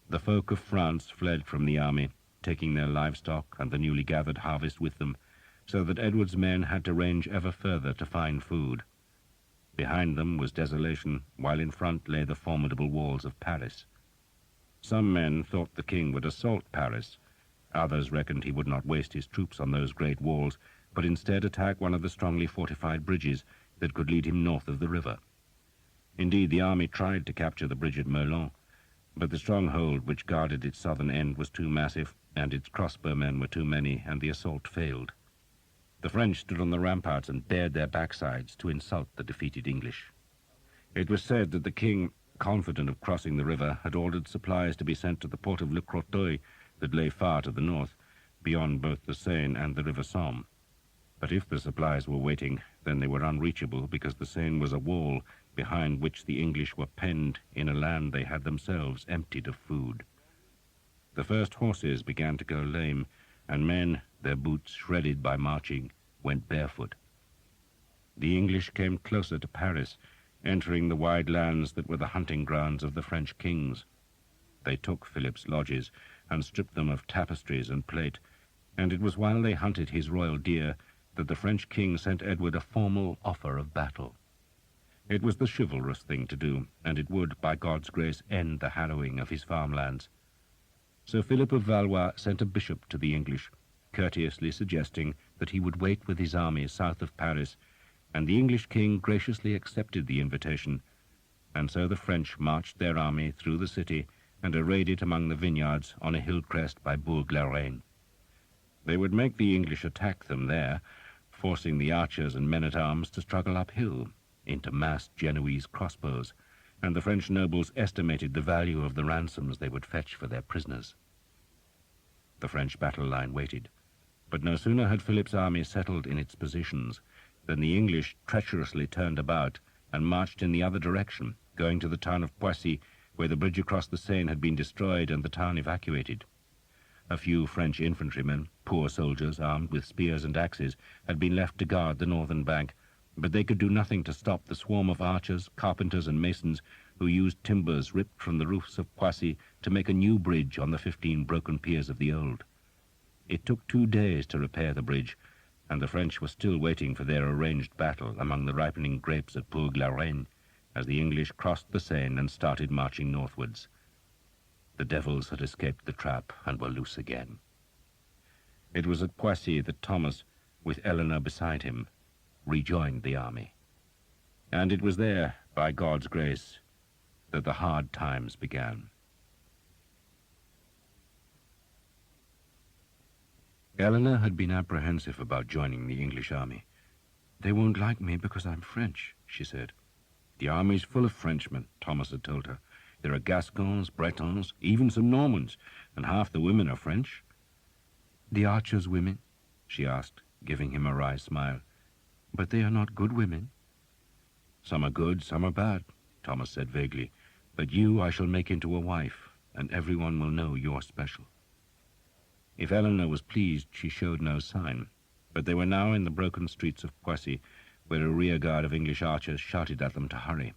The folk of France fled from the army, taking their livestock and the newly gathered harvest with them, so that Edward's men had to range ever further to find food. Behind them was desolation, while in front lay the formidable walls of Paris. Some men thought the king would assault Paris. Others reckoned he would not waste his troops on those great walls, but instead attack one of the strongly fortified bridges that could lead him north of the river. Indeed, the army tried to capture the bridge at Melun, but the stronghold which guarded its southern end was too massive, and its crossbowmen were too many, and the assault failed. The French stood on the ramparts and bared their backsides to insult the defeated English. It was said that the king, confident of crossing the river, had ordered supplies to be sent to the port of Le Crotoy that lay far to the north, beyond both the Seine and the River Somme. But if the supplies were waiting, then they were unreachable, because the Seine was a wall behind which the English were penned in a land they had themselves emptied of food. The first horses began to go lame, and men, their boots shredded by marching, went barefoot. The English came closer to Paris, entering the wide lands that were the hunting grounds of the French kings. They took Philip's lodges and stripped them of tapestries and plate, and it was while they hunted his royal deer that the French king sent Edward a formal offer of battle. It was the chivalrous thing to do, and it would, by God's grace, end the harrowing of his farmlands. Sir Philip of Valois sent a bishop to the English, courteously suggesting that he would wait with his army south of Paris, and the English king graciously accepted the invitation, and so the French marched their army through the city and arrayed it among the vineyards on a hill crest by Bourg-la-Reine. They would make the English attack them there, forcing the archers and men-at-arms to struggle uphill into massed Genoese crossbows, and the French nobles estimated the value of the ransoms they would fetch for their prisoners. The French battle line waited, but no sooner had Philip's army settled in its positions than the English treacherously turned about and marched in the other direction, going to the town of Poissy, where the bridge across the Seine had been destroyed and the town evacuated. A few French infantrymen, poor soldiers armed with spears and axes, had been left to guard the northern bank, but they could do nothing to stop the swarm of archers, carpenters, and masons who used timbers ripped from the roofs of Poissy to make a new bridge on the 15 broken piers of the old. It took 2 days to repair the bridge, and the French were still waiting for their arranged battle among the ripening grapes at Bourg-la-Reine as the English crossed the Seine and started marching northwards. The devils had escaped the trap and were loose again. It was at Poissy that Thomas, with Eleanor beside him, rejoined the army. And it was there, by God's grace, that the hard times began. Eleanor had been apprehensive about joining the English army. "They won't like me because I'm French," she said. "The army's full of Frenchmen," Thomas had told her. "There are Gascons, Bretons, even some Normans, and half the women are French." "The archers' women?" she asked, giving him a wry smile. "But they are not good women." "Some are good, some are bad," Thomas said vaguely. "But you I shall make into a wife, and everyone will know you're special." If Eleanor was pleased, she showed no sign, but they were now in the broken streets of Poissy, where a rearguard of English archers shouted at them to hurry.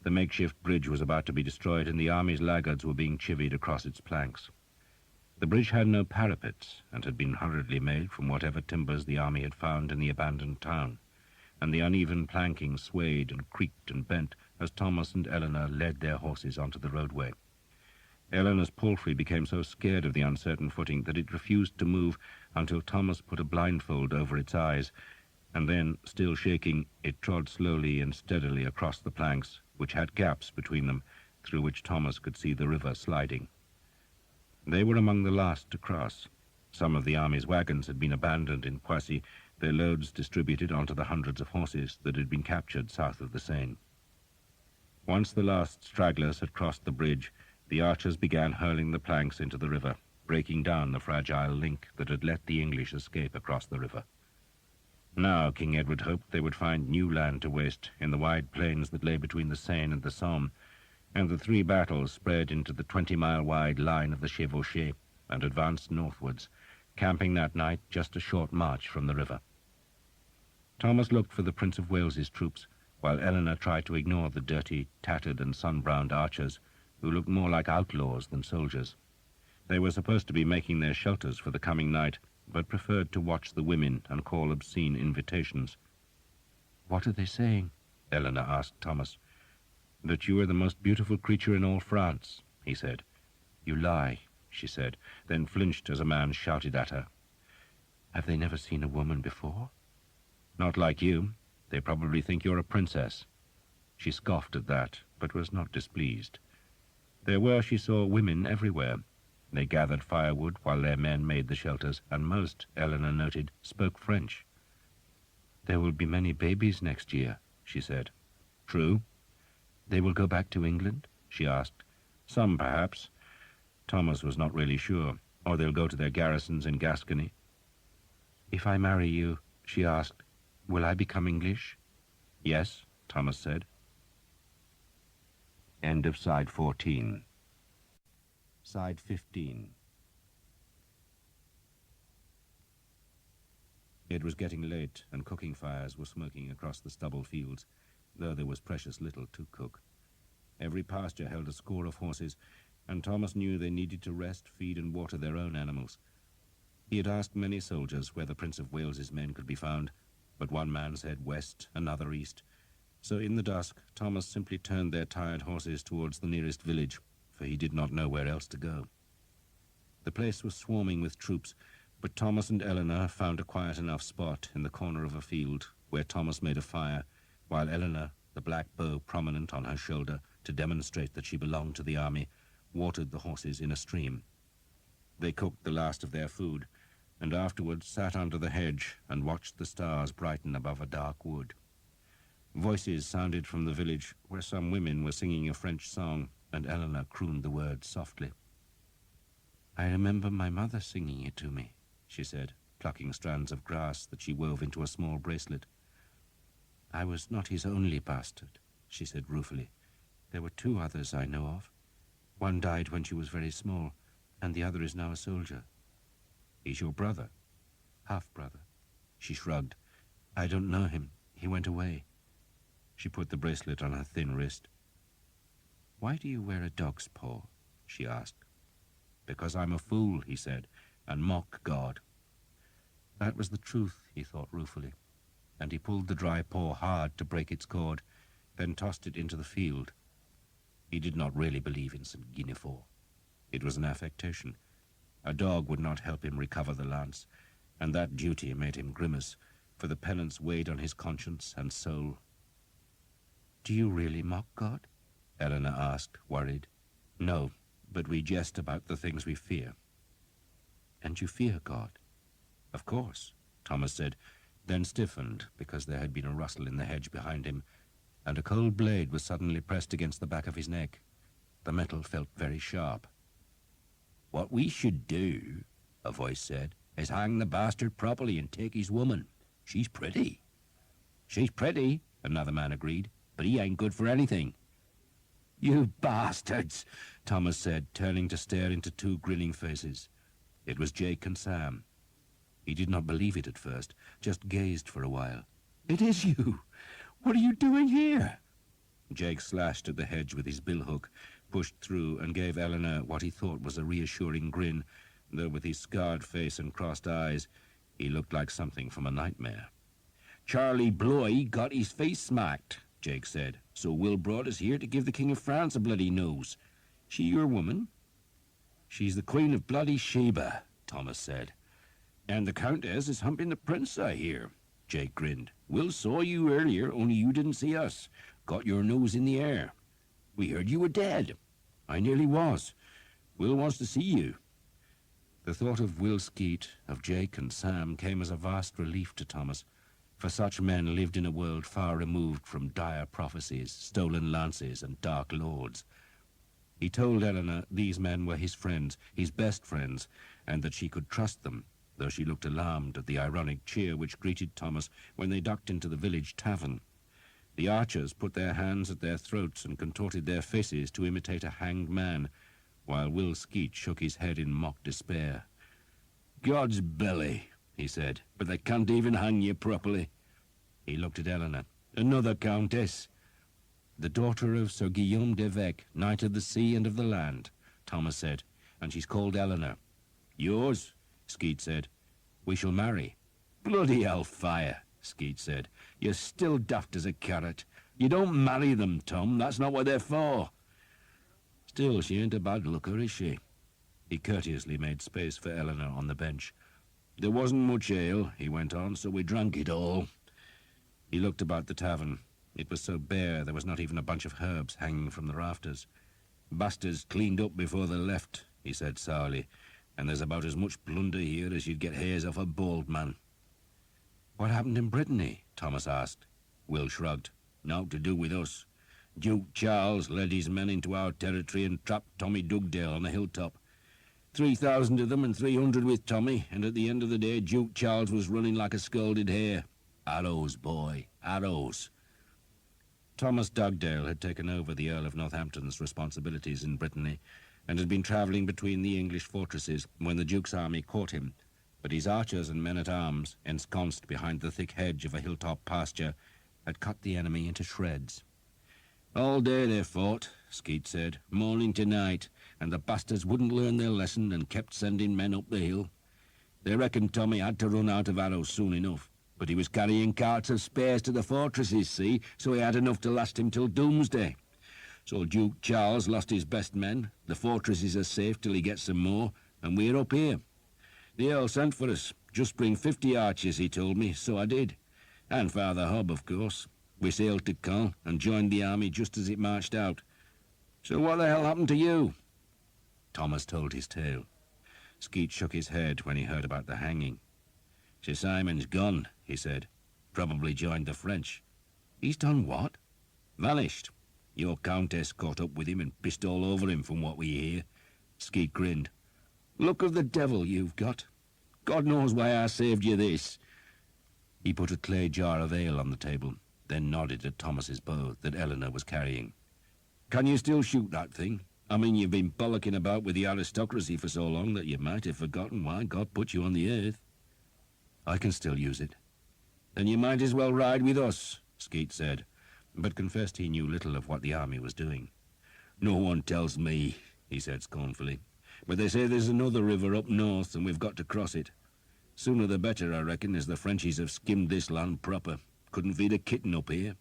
The makeshift bridge was about to be destroyed, and the army's laggards were being chivied across its planks. The bridge had no parapets, and had been hurriedly made from whatever timbers the army had found in the abandoned town, and the uneven planking swayed and creaked and bent as Thomas and Eleanor led their horses onto the roadway. Eleanor's palfrey became so scared of the uncertain footing that it refused to move until Thomas put a blindfold over its eyes, and then, still shaking, it trod slowly and steadily across the planks, which had gaps between them, through which Thomas could see the river sliding. They were among the last to cross. Some of the army's wagons had been abandoned in Crécy, their loads distributed onto the hundreds of horses that had been captured south of the Seine. Once the last stragglers had crossed the bridge, the archers began hurling the planks into the river, breaking down the fragile link that had let the English escape across the river. Now King Edward hoped they would find new land to waste in the wide plains that lay between the Seine and the Somme, and the three battles spread into the 20-mile-wide line of the Chevauchés and advanced northwards, camping that night just a short march from the river. Thomas looked for the Prince of Wales's troops, while Eleanor tried to ignore the dirty, tattered and sun-browned archers, who looked more like outlaws than soldiers. They were supposed to be making their shelters for the coming night, but preferred to watch the women and call obscene invitations. "What are they saying?" Eleanor asked Thomas. "That you are the most beautiful creature in all France," he said. "You lie," she said, then flinched as a man shouted at her. "Have they never seen a woman before?" "Not like you. They probably think you're a princess." She scoffed at that, but was not displeased. There were, she saw, women everywhere. They gathered firewood while their men made the shelters, and most, Eleanor noted, spoke French. "There will be many babies next year," she said. "True." "They will go back to England?" she asked. "Some, perhaps." Thomas was not really sure. "Or they'll go to their garrisons in Gascony." "If I marry you," she asked, "will I become English?" "Yes," Thomas said. End of side 14. Side 15. It was getting late, and cooking fires were smoking across the stubble fields, though there was precious little to cook. Every pasture held a score of horses, and Thomas knew they needed to rest, feed, and water their own animals. He had asked many soldiers where the Prince of Wales's men could be found, but one man said west, another east. So in the dusk, Thomas simply turned their tired horses towards the nearest village, for he did not know where else to go. The place was swarming with troops, but Thomas and Eleanor found a quiet enough spot in the corner of a field where Thomas made a fire, while Eleanor, the black bow prominent on her shoulder to demonstrate that she belonged to the army, watered the horses in a stream. They cooked the last of their food, and afterwards sat under the hedge and watched the stars brighten above a dark wood. Voices sounded from the village where some women were singing a French song, and Eleanor crooned the words softly. "I remember my mother singing it to me," she said, plucking strands of grass that she wove into a small bracelet. "I was not his only bastard," she said ruefully. "There were two others I know of. One died when she was very small, and the other is now a soldier." "He's your brother?" "Half-brother." She shrugged. "I don't know him. He went away." She put the bracelet on her thin wrist. "Why do you wear a dog's paw?" she asked. "Because I'm a fool," he said, "and mock God." That was the truth, he thought ruefully, and he pulled the dry paw hard to break its cord, then tossed it into the field. He did not really believe in St. Guinevere. It was an affectation. A dog would not help him recover the lance, and that duty made him grimace, for the penance weighed on his conscience and soul. "Do you really mock God?" Eleanor asked, worried. "No, but we jest about the things we fear." "And you fear God?" "Of course," Thomas said, then stiffened because there had been a rustle in the hedge behind him, and a cold blade was suddenly pressed against the back of his neck. The metal felt very sharp. "What we should do," a voice said, "is hang the bastard properly and take his woman. She's pretty." "She's pretty," another man agreed, "but he ain't good for anything." "You bastards," Thomas said, turning to stare into two grinning faces. It was Jake and Sam. He did not believe it at first, just gazed for a while. "It is you! What are you doing here?" Jake slashed at the hedge with his billhook, pushed through, and gave Eleanor what he thought was a reassuring grin, though with his scarred face and crossed eyes, he looked like something from a nightmare. "Charlie Bloy got his face smacked," Jake said, "so Will brought us here to give the King of France a bloody nose. She your woman?" "She's the Queen of bloody Sheba," Thomas said. "And the Countess is humping the Prince, I hear." Jake grinned. "Will saw you earlier, only you didn't see us. Got your nose in the air. We heard you were dead." "I nearly was. Will wants to see you." The thought of Will Skeet, of Jake and Sam, came as a vast relief to Thomas, for such men lived in a world far removed from dire prophecies, stolen lances, and dark lords. He told Eleanor these men were his friends, his best friends, and that she could trust them, though she looked alarmed at the ironic cheer which greeted Thomas when they ducked into the village tavern. The archers put their hands at their throats and contorted their faces to imitate a hanged man, while Will Skeet shook his head in mock despair. "God's belly," he said, "but they can't even hang you properly." He looked at Eleanor. "Another countess." "The daughter of Sir Guillaume d'Evêque, Knight of the Sea and of the Land," Thomas said, "and she's called Eleanor." "Yours?" Skeet said. "We shall marry." "Bloody hellfire," Skeet said. "You're still daft as a carrot. You don't marry them, Tom. That's not what they're for." "Still, she ain't a bad looker, is she?" He courteously made space for Eleanor on the bench. "There wasn't much ale," he went on, "so we drank it all." He looked about the tavern. It was so bare there was not even a bunch of herbs hanging from the rafters. "Bastards cleaned up before they left," he said sourly, "and there's about as much plunder here as you'd get hairs off a bald man." "What happened in Brittany?" Thomas asked. Will shrugged. "Naught to do with us. Duke Charles led his men into our territory and trapped Tommy Dugdale on the hilltop. 3,000 of them and 300 with Tommy, and at the end of the day Duke Charles was running like a scalded hare. Arrows, boy, arrows." Thomas Dugdale had taken over the Earl of Northampton's responsibilities in Brittany, and had been travelling between the English fortresses when the Duke's army caught him, but his archers and men-at-arms, ensconced behind the thick hedge of a hilltop pasture, had cut the enemy into shreds. "All day they fought," Skeet said, "morning to night, and the bastards wouldn't learn their lesson and kept sending men up the hill. They reckoned Tommy had to run out of arrows soon enough, but he was carrying carts of spares to the fortresses, see, so he had enough to last him till doomsday. So Duke Charles lost his best men, the fortresses are safe till he gets some more, and we're up here. The Earl sent for us. Just bring 50 archers, he told me, so I did. And Father Hobb, of course. We sailed to Caen and joined the army just as it marched out. So what the hell happened to you?" Thomas told his tale. Skeet shook his head when he heard about the hanging. "Sir Simon's gone," he said. "Probably joined the French." "He's done what?" "Vanished. Your countess caught up with him and pissed all over him from what we hear." Skeet grinned. "Look of the devil you've got. God knows why I saved you this." He put a clay jar of ale on the table, then nodded at Thomas's bow that Eleanor was carrying. "Can you still shoot that thing? I mean, you've been bollocking about with the aristocracy for so long that you might have forgotten why God put you on the earth." "I can still use it." "Then you might as well ride with us," Skeet said, but confessed he knew little of what the army was doing. "No one tells me," he said scornfully, "but they say there's another river up north and we've got to cross it. Sooner the better, I reckon, as the Frenchies have skimmed this land proper. Couldn't feed a kitten up here."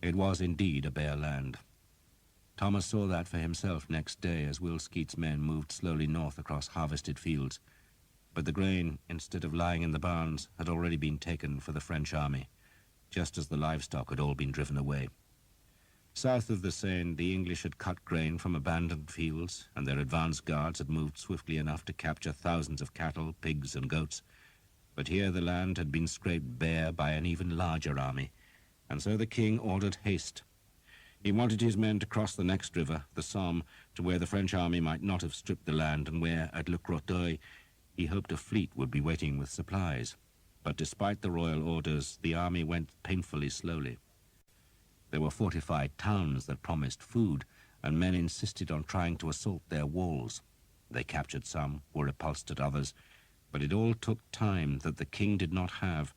It was indeed a bare land. Thomas saw that for himself next day as Will Skeet's men moved slowly north across harvested fields. But the grain, instead of lying in the barns, had already been taken for the French army, just as the livestock had all been driven away. South of the Seine, the English had cut grain from abandoned fields, and their advance guards had moved swiftly enough to capture thousands of cattle, pigs, and goats. But here the land had been scraped bare by an even larger army, and so the king ordered haste. He wanted his men to cross the next river, the Somme, to where the French army might not have stripped the land, and where, at Le Crotoy, he hoped a fleet would be waiting with supplies. But despite the royal orders, the army went painfully slowly. There were fortified towns that promised food, and men insisted on trying to assault their walls. They captured some, were repulsed at others, but it all took time that the king did not have,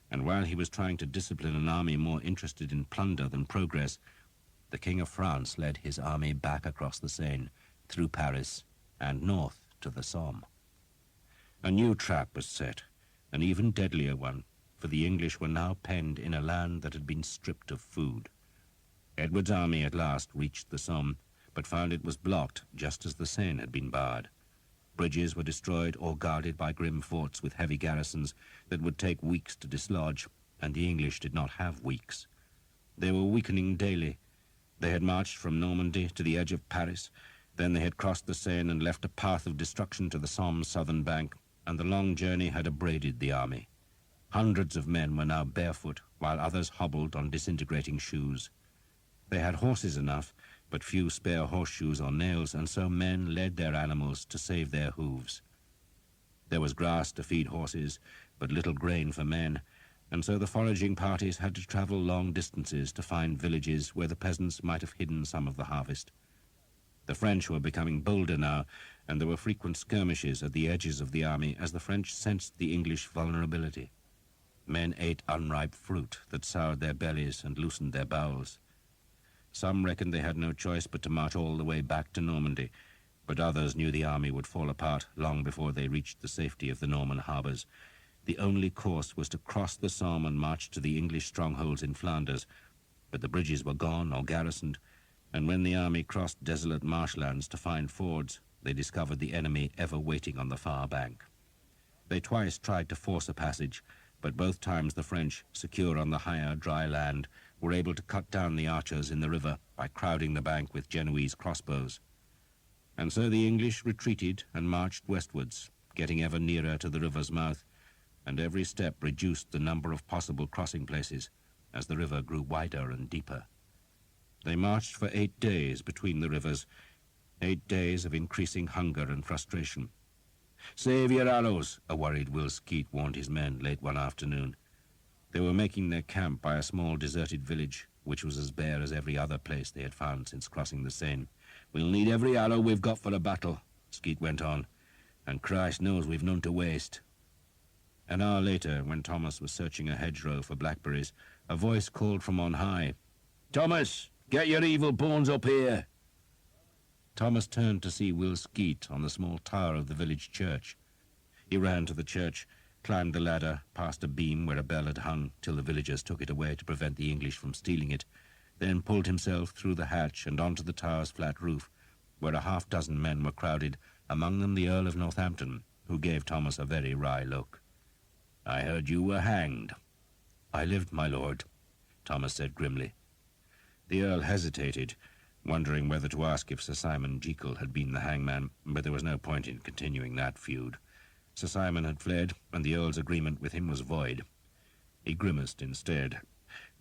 and while he was trying to discipline an army more interested in plunder than progress, the King of France led his army back across the Seine, through Paris, and north to the Somme. A new trap was set, an even deadlier one, for the English were now penned in a land that had been stripped of food. Edward's army at last reached the Somme, but found it was blocked just as the Seine had been barred. Bridges were destroyed or guarded by grim forts with heavy garrisons that would take weeks to dislodge, and the English did not have weeks. They were weakening daily. They had marched from Normandy to the edge of Paris, then they had crossed the Seine and left a path of destruction to the Somme's southern bank, and the long journey had abraded the army. Hundreds of men were now barefoot, while others hobbled on disintegrating shoes. They had horses enough, but few spare horseshoes or nails, and so men led their animals to save their hooves. There was grass to feed horses, but little grain for men, and so the foraging parties had to travel long distances to find villages where the peasants might have hidden some of the harvest. The French were becoming bolder now, and there were frequent skirmishes at the edges of the army as the French sensed the English vulnerability. Men ate unripe fruit that soured their bellies and loosened their bowels. Some reckoned they had no choice but to march all the way back to Normandy, but others knew the army would fall apart long before they reached the safety of the Norman harbours. The only course was to cross the Somme and march to the English strongholds in Flanders, but the bridges were gone or garrisoned, and when the army crossed desolate marshlands to find fords, they discovered the enemy ever waiting on the far bank. They twice tried to force a passage, but both times the French, secure on the higher, dry land, were able to cut down the archers in the river by crowding the bank with Genoese crossbows. And so the English retreated and marched westwards, getting ever nearer to the river's mouth, and every step reduced the number of possible crossing places as the river grew wider and deeper. They marched for 8 days between the rivers, 8 days of increasing hunger and frustration. "Save your arrows," a worried Will Skeet warned his men late one afternoon. They were making their camp by a small deserted village, which was as bare as every other place they had found since crossing the Seine. "We'll need every arrow we've got for a battle," Skeet went on, "and Christ knows we've none to waste." An hour later, when Thomas was searching a hedgerow for blackberries, a voice called from on high, "Thomas, get your evil bones up here!" Thomas turned to see Will Skeet on the small tower of the village church. He ran to the church, climbed the ladder, past a beam where a bell had hung till the villagers took it away to prevent the English from stealing it, then pulled himself through the hatch and onto the tower's flat roof, where a half-dozen men were crowded, among them the Earl of Northampton, who gave Thomas a very wry look. "I heard you were hanged." "I lived, my lord," Thomas said grimly. The Earl hesitated, wondering whether to ask if Sir Simon Jekyll had been the hangman, but there was no point in continuing that feud. Sir Simon had fled, and the Earl's agreement with him was void. He grimaced instead.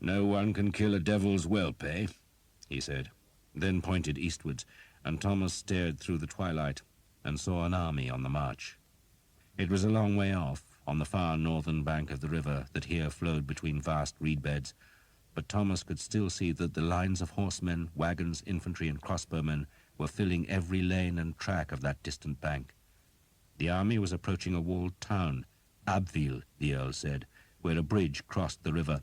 "No one can kill a devil's whelp, eh?" he said, then pointed eastwards, and Thomas stared through the twilight and saw an army on the march. It was a long way off, on the far northern bank of the river that here flowed between vast reed beds, but Thomas could still see that the lines of horsemen, wagons, infantry, and crossbowmen were filling every lane and track of that distant bank. The army was approaching a walled town, Abbeville, the Earl said, where a bridge crossed the river,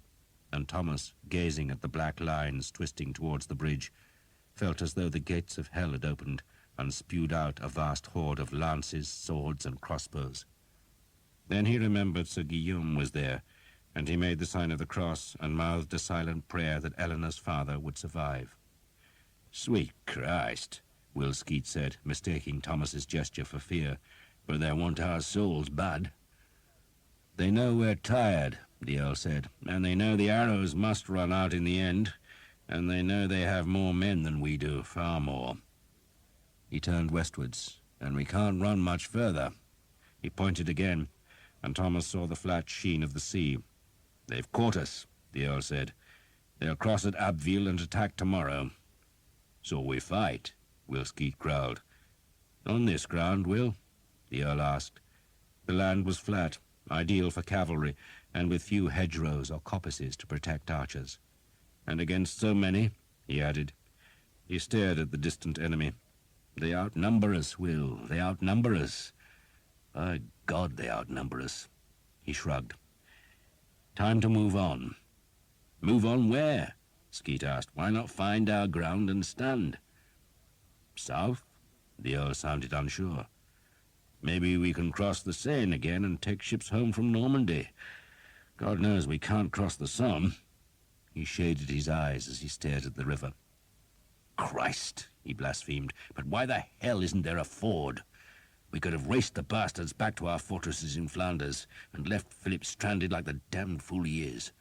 and Thomas, gazing at the black lines twisting towards the bridge, felt as though the gates of hell had opened and spewed out a vast horde of lances, swords, and crossbows. Then he remembered Sir Guillaume was there, and he made the sign of the cross and mouthed a silent prayer that Eleanor's father would survive. "Sweet Christ," Will Skeet said, mistaking Thomas's gesture for fear, "but they want our souls bad." "They know we're tired," the Earl said, "and they know the arrows must run out in the end, and they know they have more men than we do, far more." He turned westwards, "and we can't run much further." He pointed again, and Thomas saw the flat sheen of the sea. "They've caught us," the Earl said. "They'll cross at Abbeville and attack tomorrow." "So we fight," Will Skeet growled. "On this ground, Will?" the Earl asked. The land was flat, ideal for cavalry, and with few hedgerows or coppices to protect archers. "And against so many," he added. He stared at the distant enemy. "They outnumber us, Will. They outnumber us. By God, they outnumber us." He shrugged. "Time to move on." "Move on where?" Skeet asked. "Why not find our ground and stand?" "South?" The Earl sounded unsure. "Maybe we can cross the Seine again and take ships home from Normandy. God knows we can't cross the Somme." He shaded his eyes as he stared at the river. "Christ!" he blasphemed. "But why the hell isn't there a ford? We could have raced the bastards back to our fortresses in Flanders and left Philip stranded like the damned fool he is."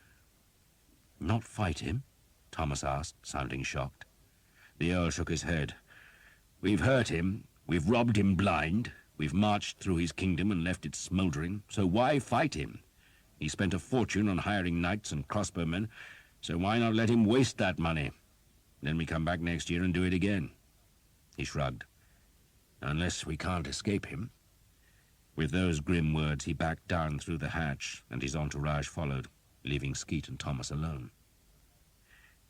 "Not fight him?" Thomas asked, sounding shocked. The Earl shook his head. "We've hurt him, we've robbed him blind, we've marched through his kingdom and left it smouldering, so why fight him? He spent a fortune on hiring knights and crossbowmen, so why not let him waste that money? Then we come back next year and do it again." He shrugged. "Unless we can't escape him." With those grim words he backed down through the hatch, and his entourage followed, leaving Skeet and Thomas alone.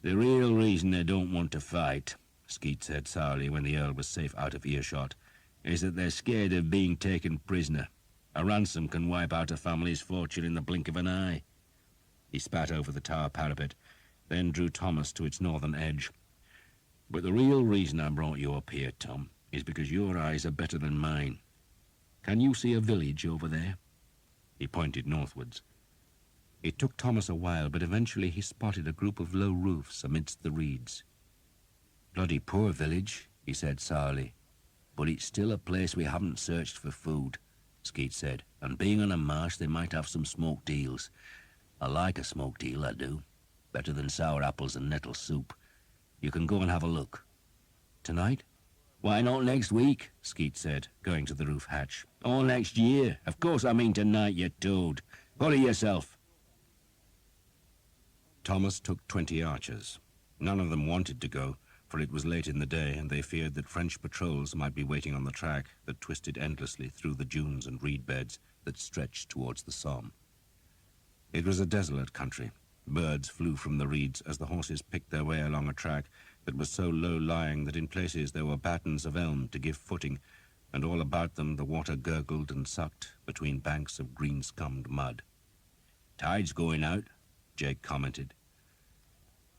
"The real reason they don't want to fight," Skeet said sourly when the Earl was safe out of earshot, "is that they're scared of being taken prisoner. A ransom can wipe out a family's fortune in the blink of an eye." He spat over the tower parapet, then drew Thomas to its northern edge. "But the real reason I brought you up here, Tom, is because your eyes are better than mine. Can you see a village over there?" He pointed northwards. It took Thomas a while, but eventually he spotted a group of low roofs amidst the reeds. "Bloody poor village," he said sourly. "But it's still a place we haven't searched for food," Skeet said. "And being on a marsh, they might have some smoked eels. I like a smoked eel, I do. Better than sour apples and nettle soup. You can go and have a look." "Tonight?" "Why not next week?" Skeet said, going to the roof hatch. "Or next year. Of course I mean tonight, you toad. Hurry yourself." Thomas took 20 archers. None of them wanted to go, for it was late in the day, and they feared that French patrols might be waiting on the track that twisted endlessly through the dunes and reed beds that stretched towards the Somme. It was a desolate country. Birds flew from the reeds as the horses picked their way along a track that was so low-lying that in places there were battens of elm to give footing, and all about them the water gurgled and sucked between banks of green-scummed mud. "Tide's going out," Jake commented.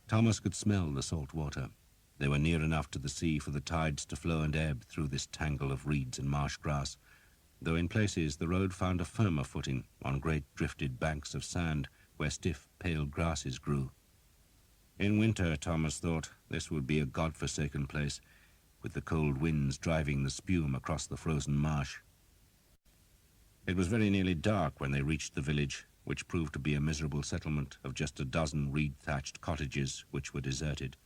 Thomas could smell the salt water. They were near enough to the sea for the tides to flow and ebb through this tangle of reeds and marsh grass, though in places the road found a firmer footing on great drifted banks of sand where stiff, pale grasses grew. In winter, Thomas thought, this would be a god-forsaken place, with the cold winds driving the spume across the frozen marsh. It was very nearly dark when they reached the village, which proved to be a miserable settlement of just a dozen reed-thatched cottages which were deserted.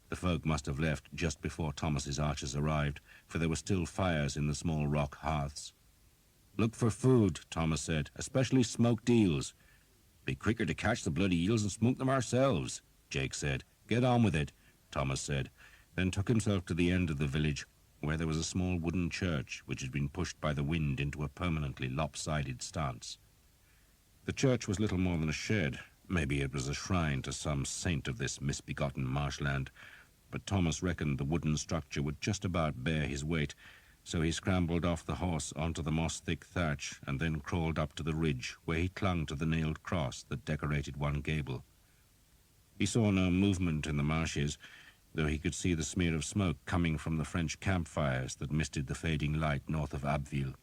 The folk must have left just before Thomas's archers arrived, for there were still fires in the small rock hearths. "Look for food," Thomas said, "especially smoked eels." "Be quicker to catch the bloody eels and smoke them ourselves," Jake said. "Get on with it," Thomas said, then took himself to the end of the village, where there was a small wooden church which had been pushed by the wind into a permanently lopsided stance. The church was little more than a shed. Maybe it was a shrine to some saint of this misbegotten marshland, but Thomas reckoned the wooden structure would just about bear his weight, so he scrambled off the horse onto the moss-thick thatch and then crawled up to the ridge, where he clung to the nailed cross that decorated one gable. He saw no movement in the marshes, though he could see the smear of smoke coming from the French campfires that misted the fading light north of Abbeville.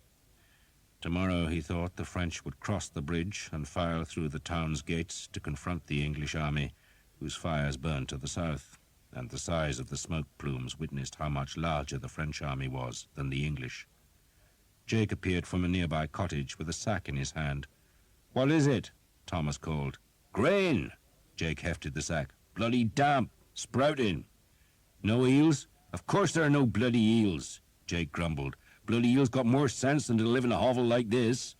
Tomorrow, he thought, the French would cross the bridge and file through the town's gates to confront the English army, whose fires burned to the south, and the size of the smoke plumes witnessed how much larger the French army was than the English. Jake appeared from a nearby cottage with a sack in his hand. "What is it?" Thomas called. "Grain!" Jake hefted the sack. "Bloody damp! Sprouting!" "No eels?" "Of course there are no bloody eels," Jake grumbled. "Bloody eels got more sense than to live in a hovel like this."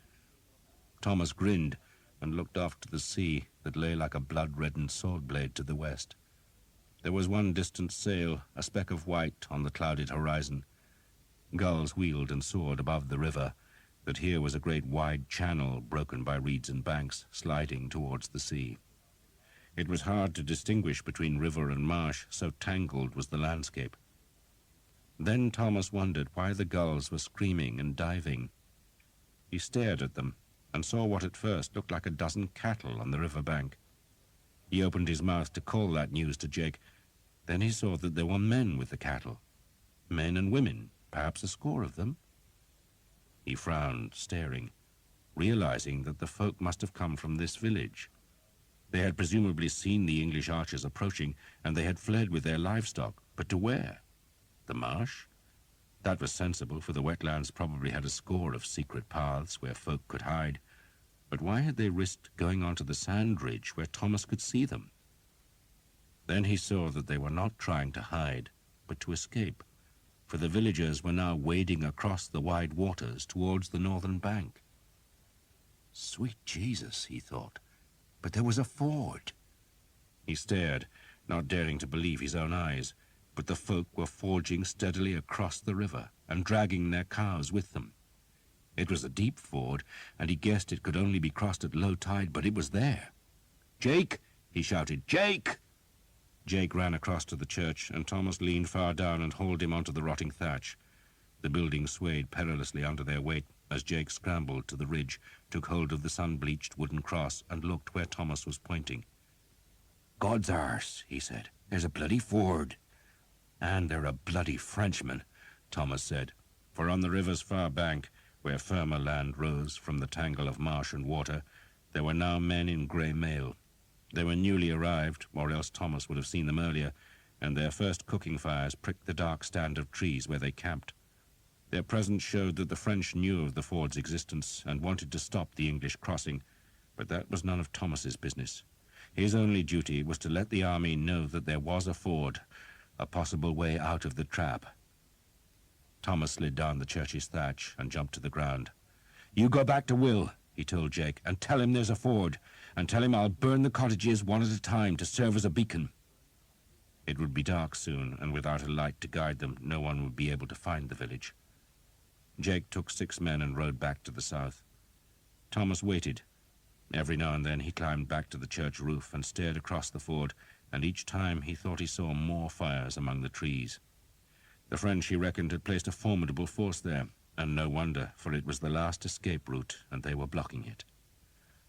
Thomas grinned and looked off to the sea that lay like a blood-reddened sword blade to the west. There was one distant sail, a speck of white on the clouded horizon. Gulls wheeled and soared above the river, that here was a great wide channel broken by reeds and banks, sliding towards the sea. It was hard to distinguish between river and marsh, so tangled was the landscape. Then Thomas wondered why the gulls were screaming and diving. He stared at them and saw what at first looked like a dozen cattle on the river bank. He opened his mouth to call that news to Jake. Then he saw that there were men with the cattle. Men and women, perhaps a score of them. He frowned, staring, realizing that the folk must have come from this village. They had presumably seen the English archers approaching, and they had fled with their livestock. But to where? The marsh? That was sensible, for the wetlands probably had a score of secret paths where folk could hide. But why had they risked going onto the sand ridge where Thomas could see them? Then he saw that they were not trying to hide, but to escape, for the villagers were now wading across the wide waters towards the northern bank. Sweet Jesus, he thought, but there was a ford. He stared, not daring to believe his own eyes, but the folk were forging steadily across the river and dragging their cows with them. It was a deep ford, and he guessed it could only be crossed at low tide, but it was there. "Jake!" he shouted. "Jake!" Jake ran across to the church, and Thomas leaned far down and hauled him onto the rotting thatch. The building swayed perilously under their weight as Jake scrambled to the ridge, took hold of the sun-bleached wooden cross, and looked where Thomas was pointing. "God's arse," he said. "There's a bloody ford." "And they're a bloody Frenchman," Thomas said, for on the river's far bank, where firmer land rose from the tangle of marsh and water, there were now men in grey mail. They were newly arrived, or else Thomas would have seen them earlier, and their first cooking fires pricked the dark stand of trees where they camped. Their presence showed that the French knew of the ford's existence and wanted to stop the English crossing, but that was none of Thomas's business. His only duty was to let the army know that there was a ford, a possible way out of the trap. Thomas slid down the church's thatch and jumped to the ground. "You go back to Will," he told Jake, "and tell him there's a ford, and tell him I'll burn the cottages one at a time to serve as a beacon." It would be dark soon, and without a light to guide them, no one would be able to find the village. Jake took 6 men and rode back to the south. Thomas waited. Every now and then he climbed back to the church roof and stared across the ford, and each time he thought he saw more fires among the trees. The French, he reckoned, had placed a formidable force there, and no wonder, for it was the last escape route, and they were blocking it.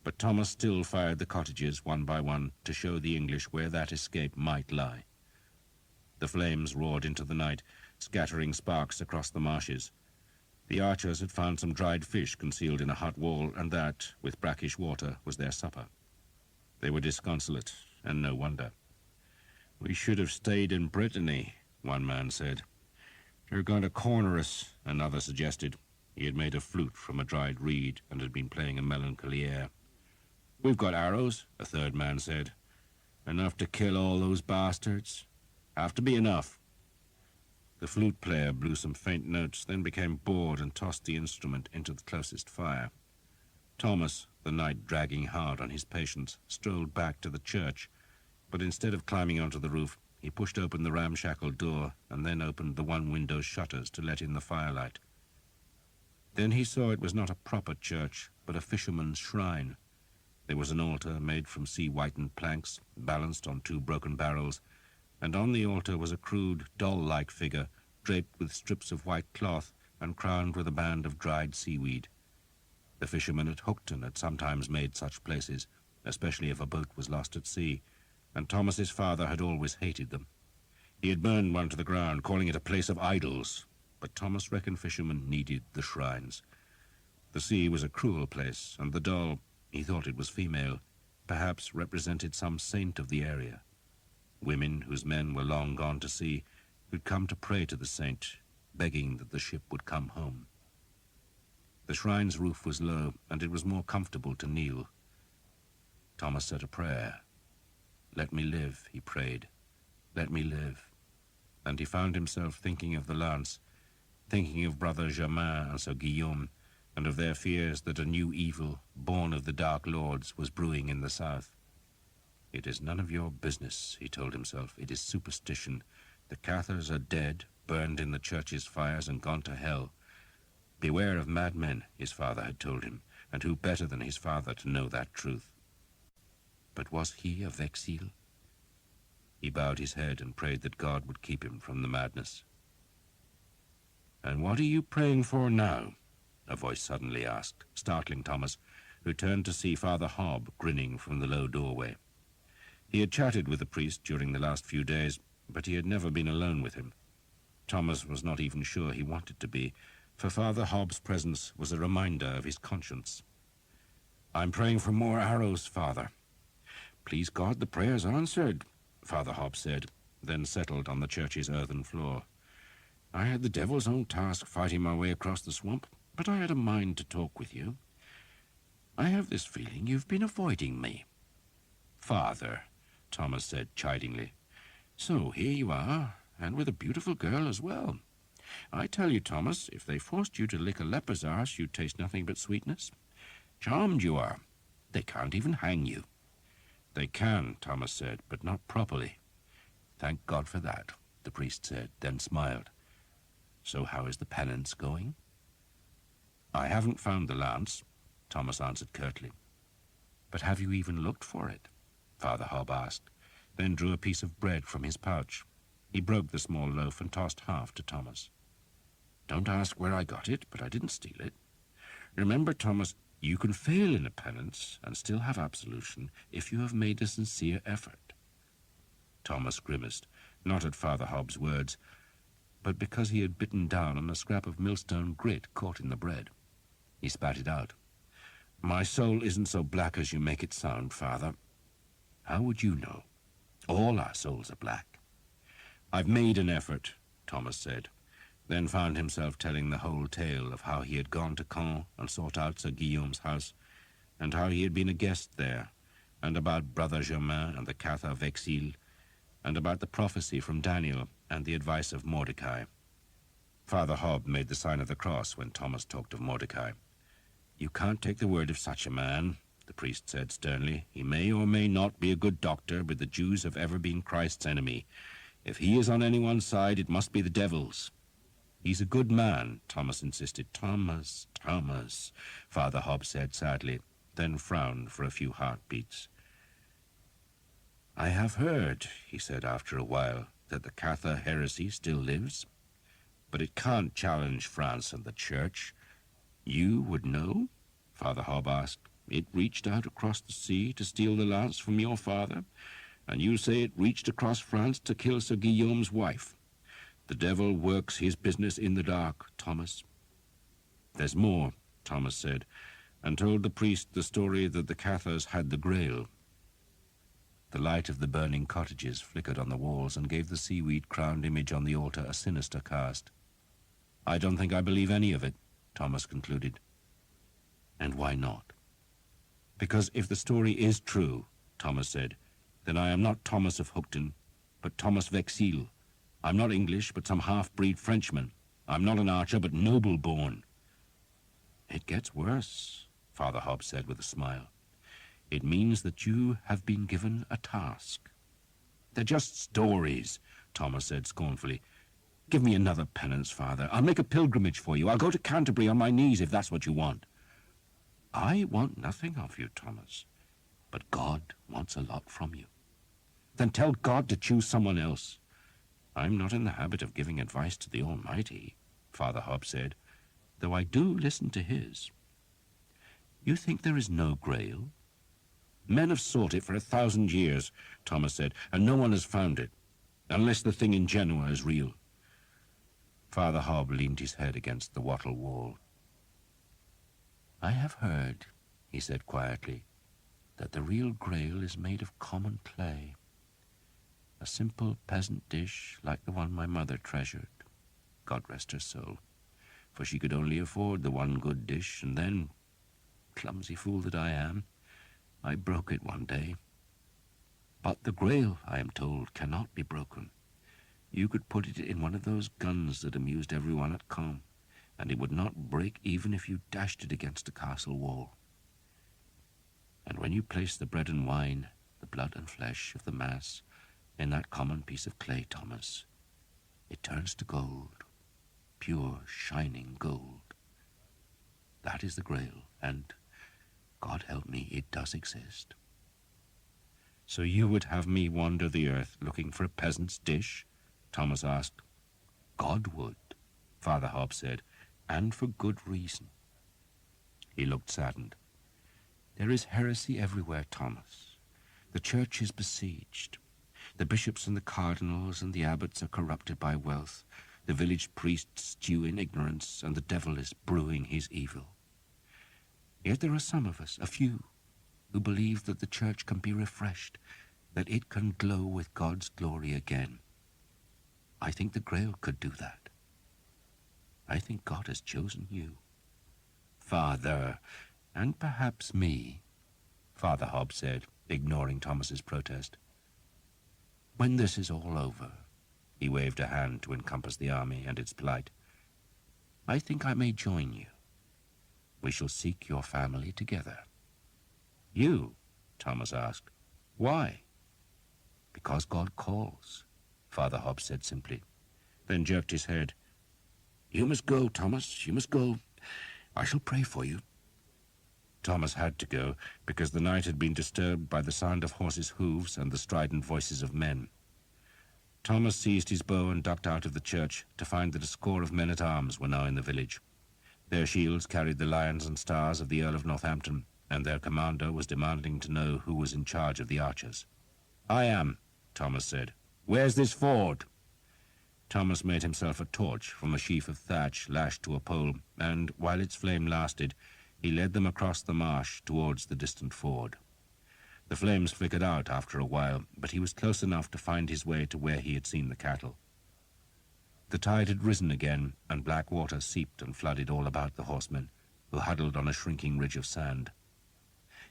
But Thomas still fired the cottages one by one to show the English where that escape might lie. The flames roared into the night, scattering sparks across the marshes. The archers had found some dried fish concealed in a hut wall, and that, with brackish water, was their supper. They were disconsolate, and no wonder. "We should have stayed in Brittany," one man said. "They're going to corner us," another suggested. He had made a flute from a dried reed and had been playing a melancholy air. "We've got arrows," a third man said. "Enough to kill all those bastards. Have to be enough." The flute player blew some faint notes, then became bored and tossed the instrument into the closest fire. Thomas, the night dragging hard on his patience, strolled back to the church, but instead of climbing onto the roof, he pushed open the ramshackle door and then opened the one window's shutters to let in the firelight. Then he saw it was not a proper church, but a fisherman's shrine. There was an altar made from sea-whitened planks, balanced on 2 broken barrels, and on the altar was a crude, doll-like figure, draped with strips of white cloth and crowned with a band of dried seaweed. The fishermen at Hookton had sometimes made such places, especially if a boat was lost at sea, and Thomas's father had always hated them. He had burned one to the ground, calling it a place of idols, but Thomas reckoned fishermen needed the shrines. The sea was a cruel place, and the doll, he thought it was female, perhaps represented some saint of the area. Women whose men were long gone to sea who'd come to pray to the saint, begging that the ship would come home. The shrine's roof was low, and it was more comfortable to kneel. Thomas said a prayer. "Let me live," he prayed. "Let me live." And he found himself thinking of the lance, thinking of Brother Germain and Sir Guillaume, and of their fears that a new evil, born of the Dark Lords, was brewing in the south. "It is none of your business," he told himself. "It is superstition. The Cathars are dead, burned in the church's fires and gone to hell. Beware of madmen," his father had told him, and who better than his father to know that truth? But was he a Vexil? He bowed his head and prayed that God would keep him from the madness. "And what are you praying for now?" a voice suddenly asked, startling Thomas, who turned to see Father Hobb grinning from the low doorway. He had chatted with the priest during the last few days, but he had never been alone with him. Thomas was not even sure he wanted to be, for Father Hobb's presence was a reminder of his conscience. "I'm praying for more arrows, Father." "Please God, the prayer's answered," Father Hobb said, then settled on the church's earthen floor. "I had the devil's own task fighting my way across the swamp, but I had a mind to talk with you. I have this feeling you've been avoiding me." "Father," Thomas said chidingly. "So here you are, and with a beautiful girl as well. I tell you, Thomas, if they forced you to lick a leper's arse, you'd taste nothing but sweetness. Charmed you are. They can't even hang you." "They can," Thomas said, "but not properly." "Thank God for that," the priest said, then smiled. "So how is the penance going?" "I haven't found the lance," Thomas answered curtly. "But have you even looked for it?" Father Hobb asked, then drew a piece of bread from his pouch. He broke the small loaf and tossed half to Thomas. "Don't ask where I got it, but I didn't steal it. Remember, Thomas, you can fail in a penance and still have absolution if you have made a sincere effort." Thomas grimaced, not at Father Hobb's words, but because he had bitten down on a scrap of millstone grit caught in the bread. He spat it out. "My soul isn't so black as you make it sound, Father." "How would you know? All our souls are black." "I've made an effort," Thomas said, then found himself telling the whole tale of how he had gone to Caen and sought out Sir Guillaume's house, and how he had been a guest there, and about Brother Germain and the Cather Vexil, and about the prophecy from Daniel and the advice of Mordecai. Father Hobb made the sign of the cross when Thomas talked of Mordecai. "You can't take the word of such a man," the priest said sternly. "He may or may not be a good doctor, but the Jews have ever been Christ's enemy. If he is on anyone's side, it must be the devil's." "He's a good man," Thomas insisted. "Thomas, Thomas," Father Hobb said sadly, then frowned for a few heartbeats. "I have heard," he said after a while, "that the Cather heresy still lives, but it can't challenge France and the Church." "You would know?" Father Hobb asked. "It reached out across the sea to steal the lance from your father, and you say it reached across France to kill Sir Guillaume's wife. The devil works his business in the dark, Thomas." "There's more," Thomas said, and told the priest the story that the Cathars had the Grail. The light of the burning cottages flickered on the walls and gave the seaweed-crowned image on the altar a sinister cast. "I don't think I believe any of it," Thomas concluded. "And why not?" "Because if the story is true," Thomas said, "then I am not Thomas of Hookton, but Thomas Vexil. I'm not English, but some half-breed Frenchman. I'm not an archer, but noble-born." "It gets worse," Father Hobb said with a smile. "It means that you have been given a task." "They're just stories," Thomas said scornfully. "Give me another penance, Father. I'll make a pilgrimage for you. I'll go to Canterbury on my knees if that's what you want." "I want nothing of you, Thomas, but God wants a lot from you." "Then tell God to choose someone else." "I'm not in the habit of giving advice to the Almighty," Father Hobb said, "though I do listen to his." "You think there is no Grail?" "Men have sought it for 1,000 years," Thomas said, "and no one has found it, unless the thing in Genoa is real." Father Hobb leaned his head against the wattle wall. "I have heard," he said quietly, "that the real Grail is made of common clay. A simple peasant dish like the one my mother treasured. God rest her soul, for she could only afford the one good dish, and then, clumsy fool that I am, I broke it one day. But the Grail, I am told, cannot be broken. You could put it in one of those guns that amused everyone at Caen, and it would not break even if you dashed it against a castle wall. And when you place the bread and wine, the blood and flesh of the Mass, in that common piece of clay, Thomas, it turns to gold, pure, shining gold. That is the Grail, and, God help me, it does exist." "So you would have me wander the earth looking for a peasant's dish?" Thomas asked. "God would," Father Hobb said, "and for good reason." He looked saddened. "There is heresy everywhere, Thomas. The church is besieged. The bishops and the cardinals and the abbots are corrupted by wealth. The village priests stew in ignorance, and the devil is brewing his evil. Yet there are some of us, a few, who believe that the church can be refreshed, that it can glow with God's glory again. I think the Grail could do that. I think God has chosen you, Father, and perhaps me, Father Hobbs said, ignoring Thomas's protest. When this is all over, he waved a hand to encompass the army and its plight, I think I may join you. We shall seek your family together. You? Thomas asked. Why? Because God calls, Father Hobbs said simply, then jerked his head. You must go, Thomas, you must go. I shall pray for you. Thomas had to go, because the night had been disturbed by the sound of horses' hooves and the strident voices of men. Thomas seized his bow and ducked out of the church to find that a score of men-at-arms were now in the village. Their shields carried the lions and stars of the Earl of Northampton, and their commander was demanding to know who was in charge of the archers. I am, Thomas said. Where's this ford? Thomas made himself a torch from a sheaf of thatch lashed to a pole, and, while its flame lasted, he led them across the marsh towards the distant ford. The flames flickered out after a while, but he was close enough to find his way to where he had seen the cattle. The tide had risen again, and black water seeped and flooded all about the horsemen, who huddled on a shrinking ridge of sand.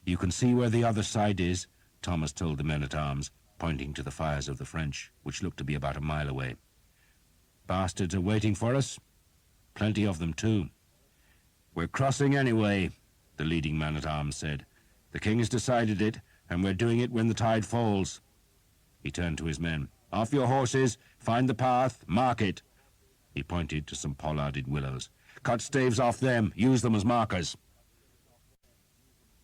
You can see where the other side is, Thomas told the men-at-arms, pointing to the fires of the French, which looked to be about a mile away. Bastards are waiting for us. Plenty of them, too. We're crossing anyway, the leading man-at-arms said. The king has decided it, and we're doing it when the tide falls. He turned to his men. Off your horses, find the path, mark it. He pointed to some pollarded willows. Cut staves off them, use them as markers.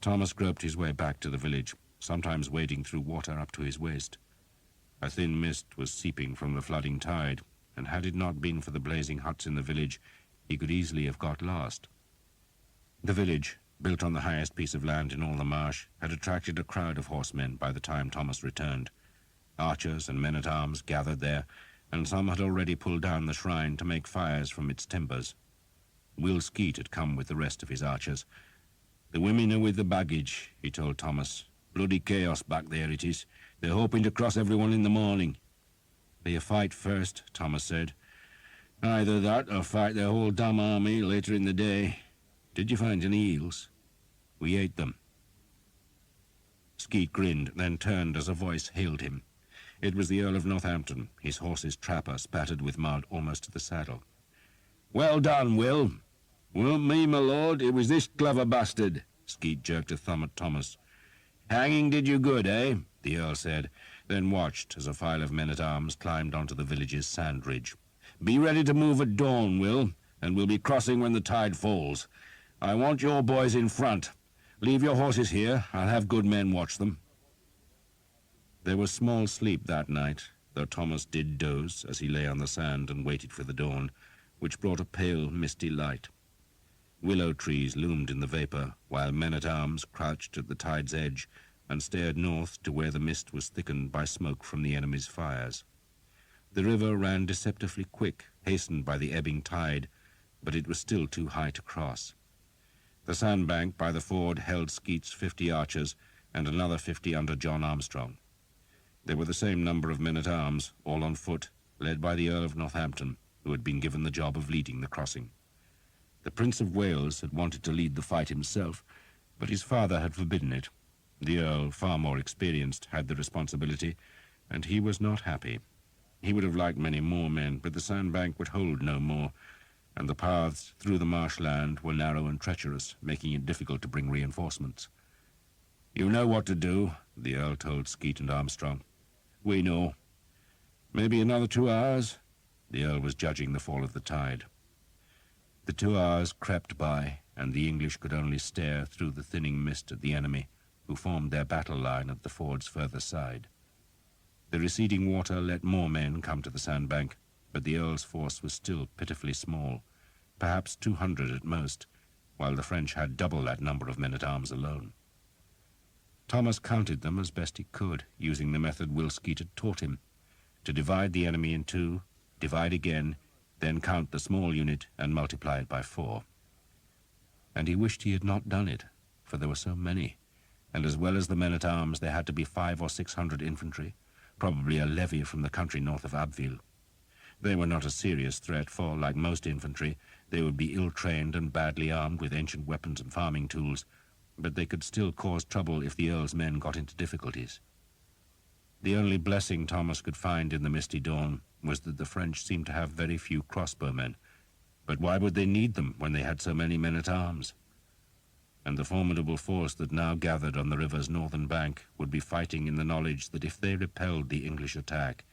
Thomas groped his way back to the village, sometimes wading through water up to his waist. A thin mist was seeping from the flooding tide, and had it not been for the blazing huts in the village, he could easily have got lost. The village, built on the highest piece of land in all the marsh, had attracted a crowd of horsemen by the time Thomas returned. Archers and men-at-arms gathered there, and some had already pulled down the shrine to make fires from its timbers. Will Skeet had come with the rest of his archers. The women are with the baggage, he told Thomas. Bloody chaos back there it is. They're hoping to cross everyone in the morning. They fight first, Thomas said. Either that or fight their whole damn army later in the day. Did you find any eels? We ate them. Skeet grinned, then turned as a voice hailed him. It was the Earl of Northampton, his horse's trapper spattered with mud almost to the saddle. Well done, Will. Well, me, my lord, it was this clever bastard. Skeet jerked a thumb at Thomas. Hanging did you good, eh? The Earl said, then watched as a file of men-at-arms climbed onto the village's sand ridge. Be ready to move at dawn, Will, and we'll be crossing when the tide falls. I want your boys in front. Leave your horses here. I'll have good men watch them. There was small sleep that night, though Thomas did doze as he lay on the sand and waited for the dawn, which brought a pale, misty light. Willow trees loomed in the vapor, while men-at-arms crouched at the tide's edge and stared north to where the mist was thickened by smoke from the enemy's fires. The river ran deceptively quick, hastened by the ebbing tide, but it was still too high to cross. The sandbank by the ford held Skeet's 50 archers and another 50 under John Armstrong. There were the same number of men-at-arms, all on foot, led by the Earl of Northampton, who had been given the job of leading the crossing. The Prince of Wales had wanted to lead the fight himself, but his father had forbidden it. The Earl, far more experienced, had the responsibility, and he was not happy. He would have liked many more men, but the sandbank would hold no more, and the paths through the marshland were narrow and treacherous, making it difficult to bring reinforcements. You know what to do, the Earl told Skeet and Armstrong. We know. Maybe another 2 hours? The Earl was judging the fall of the tide. The 2 hours crept by, and the English could only stare through the thinning mist at the enemy, who formed their battle line at the ford's further side. The receding water let more men come to the sandbank, but the Earl's force was still pitifully small, perhaps 200 at most, while the French had double that number of men-at-arms alone. Thomas counted them as best he could, using the method Will Skeet had taught him, to divide the enemy in two, divide again, then count the small unit and multiply it by 4. And he wished he had not done it, for there were so many, and as well as the men-at-arms there had to be 500 or 600 infantry, probably a levy from the country north of Abbeville. They were not a serious threat, for, like most infantry, they would be ill-trained and badly armed with ancient weapons and farming tools, but they could still cause trouble if the Earl's men got into difficulties. The only blessing Thomas could find in the misty dawn was that the French seemed to have very few crossbowmen. But why would they need them when they had so many men-at-arms? And the formidable force that now gathered on the river's northern bank would be fighting in the knowledge that if they repelled the English attack,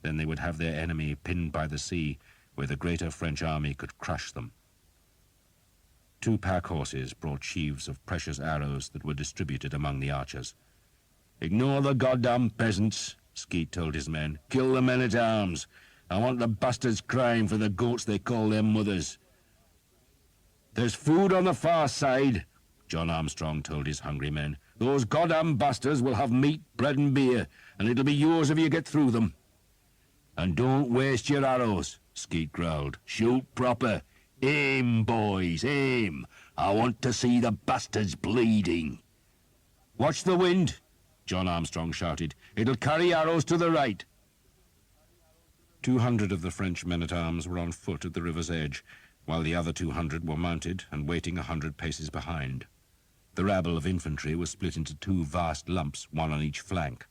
then they would have their enemy pinned by the sea, where the greater French army could crush them. 2 pack horses brought sheaves of precious arrows that were distributed among the archers. "Ignore the goddamn peasants," Skeet told his men. "Kill the men-at-arms. I want the bastards crying for the goats they call their mothers." "There's food on the far side," John Armstrong told his hungry men. "Those goddamn bastards will have meat, bread and beer, and it'll be yours if you get through them." "And don't waste your arrows," Skeet growled. "Shoot proper. Aim, boys, aim. I want to see the bastards bleeding." "Watch the wind," John Armstrong shouted. "It'll carry arrows to the right." 200 of the French men-at-arms were on foot at the river's edge, while the other 200 were mounted and waiting 100 paces behind. The rabble of infantry was split into 2 vast lumps, one on each flank.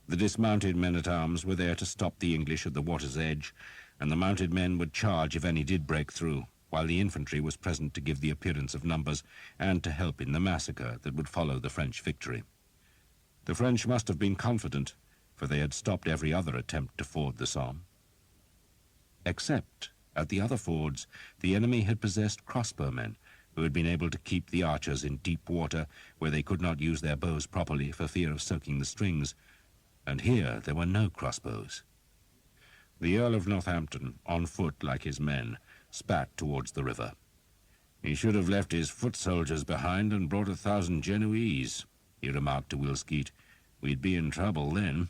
The dismounted men-at-arms were there to stop the English at the water's edge, and the mounted men would charge if any did break through, while the infantry was present to give the appearance of numbers and to help in the massacre that would follow the French victory. The French must have been confident, for they had stopped every other attempt to ford the Somme. Except, at the other fords, the enemy had possessed crossbowmen, who had been able to keep the archers in deep water where they could not use their bows properly for fear of soaking the strings, and here there were no crossbows. The Earl of Northampton, on foot like his men, spat towards the river. "He should have left his foot soldiers behind and brought 1,000 Genoese," he remarked to Will Skeet. "We'd be in trouble then."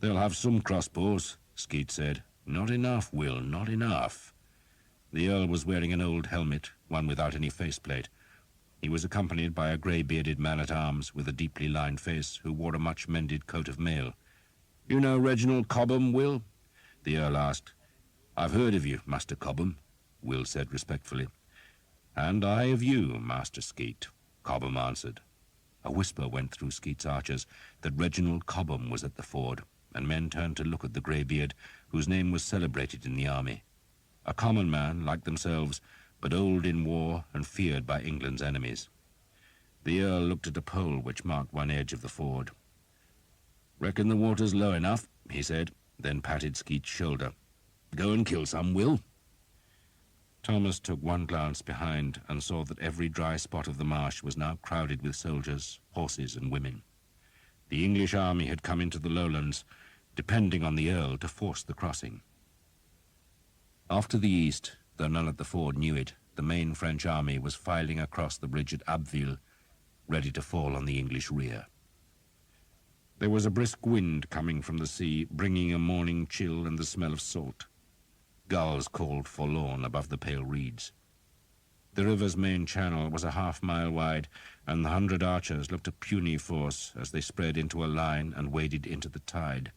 "They'll have some crossbows," Skeet said. "Not enough, Will, not enough." The Earl was wearing an old helmet, one without any faceplate. He was accompanied by a grey-bearded man-at-arms with a deeply lined face who wore a much-mended coat of mail. "You know Reginald Cobham, Will?" the Earl asked. "I've heard of you, Master Cobham," Will said respectfully. "And I of you, Master Skeet," Cobham answered. A whisper went through Skeet's archers that Reginald Cobham was at the ford, and men turned to look at the greybeard, whose name was celebrated in the army. A common man, like themselves, but old in war and feared by England's enemies. The Earl looked at a pole which marked one edge of the ford. "Reckon the water's low enough," he said, then patted Skeet's shoulder. "Go and kill some, Will." Thomas took one glance behind and saw that every dry spot of the marsh was now crowded with soldiers, horses and women. The English army had come into the lowlands, depending on the Earl to force the crossing. Off to the east, though none at the ford knew it, the main French army was filing across the bridge at Abbeville, ready to fall on the English rear. There was a brisk wind coming from the sea, bringing a morning chill and the smell of salt. Gulls called forlorn above the pale reeds. The river's main channel was a half-mile wide, and the 100 archers looked a puny force as they spread into a line and waded into the tide.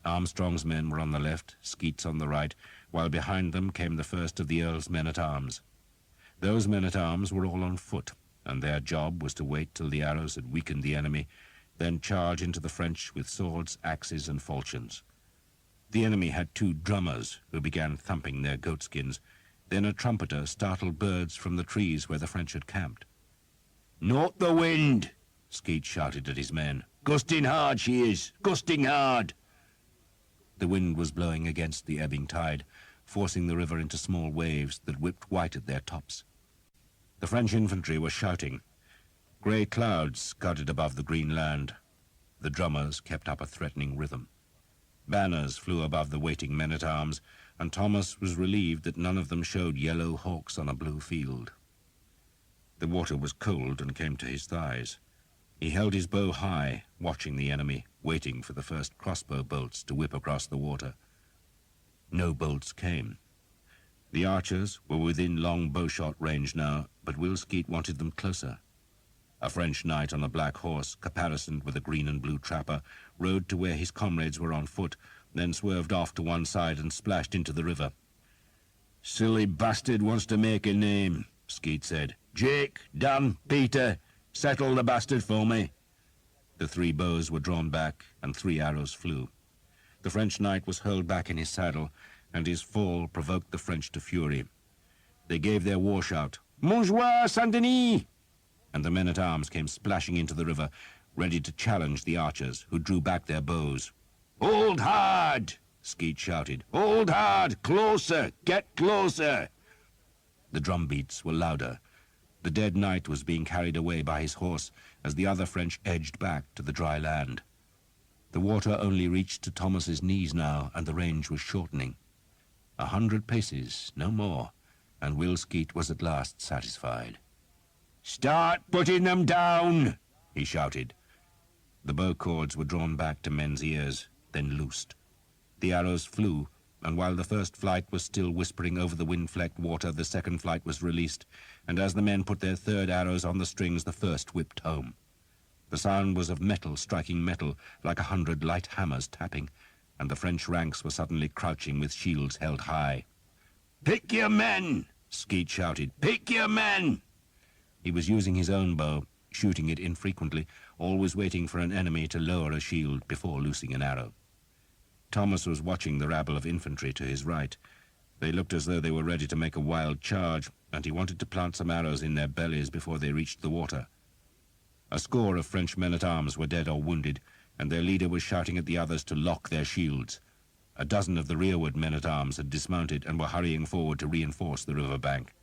Armstrong's men were on the left, Skeet's on the right, while behind them came the first of the Earl's men-at-arms. Those men-at-arms were all on foot, and their job was to wait till the arrows had weakened the enemy, then charge into the French with swords, axes, and falchions. The enemy had 2 drummers who began thumping their goatskins. Then a trumpeter startled birds from the trees where the French had camped. "Not the wind!" Skeet shouted at his men. "Gusting hard she is, gusting hard!" The wind was blowing against the ebbing tide, forcing the river into small waves that whipped white at their tops. The French infantry were shouting. Grey clouds scudded above the green land. The drummers kept up a threatening rhythm. Banners flew above the waiting men-at-arms, and Thomas was relieved that none of them showed yellow hawks on a blue field. The water was cold and came to his thighs. He held his bow high, watching the enemy, waiting for the first crossbow bolts to whip across the water. No bolts came. The archers were within long bowshot range now, but Will Skeet wanted them closer. A French knight on a black horse, caparisoned with a green and blue trapper, rode to where his comrades were on foot, then swerved off to one side and splashed into the river. "Silly bastard wants to make a name," Skeet said. "Jake, Dan, Peter, settle the bastard for me." The 3 bows were drawn back, and 3 arrows flew. The French knight was hurled back in his saddle, and his fall provoked the French to fury. They gave their war shout, "Montjoie, Saint-Denis!" and the men-at-arms came splashing into the river, ready to challenge the archers, who drew back their bows. "Hold hard!" Skeet shouted. "Hold hard! Closer! Get closer!" The drum beats were louder. The dead knight was being carried away by his horse as the other French edged back to the dry land. The water only reached to Thomas's knees now, and the range was shortening. 100 paces, no more, and Will Skeet was at last satisfied. "Start putting them down!" he shouted. The bow cords were drawn back to men's ears, then loosed. The arrows flew, and while the first flight was still whispering over the wind-flecked water, the second flight was released, and as the men put their third arrows on the strings, the first whipped home. The sound was of metal striking metal, like 100 light hammers tapping, and the French ranks were suddenly crouching with shields held high. "Pick your men!" Skeet shouted. "Pick your men!" He was using his own bow, shooting it infrequently, always waiting for an enemy to lower a shield before loosing an arrow. Thomas was watching the rabble of infantry to his right. They looked as though they were ready to make a wild charge, and he wanted to plant some arrows in their bellies before they reached the water. A score of French men-at-arms were dead or wounded, and their leader was shouting at the others to lock their shields. A dozen of the rearward men-at-arms had dismounted and were hurrying forward to reinforce the river bank.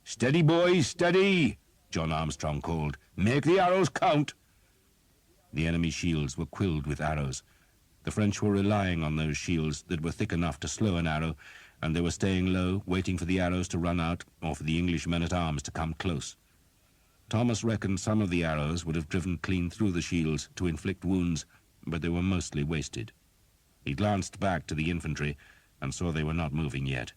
"Steady, boys, steady!" John Armstrong called. "Make the arrows count!" The enemy's shields were quilled with arrows. The French were relying on those shields that were thick enough to slow an arrow, and they were staying low, waiting for the arrows to run out or for the English men-at-arms to come close. Thomas reckoned some of the arrows would have driven clean through the shields to inflict wounds, but they were mostly wasted. He glanced back to the infantry and saw they were not moving yet.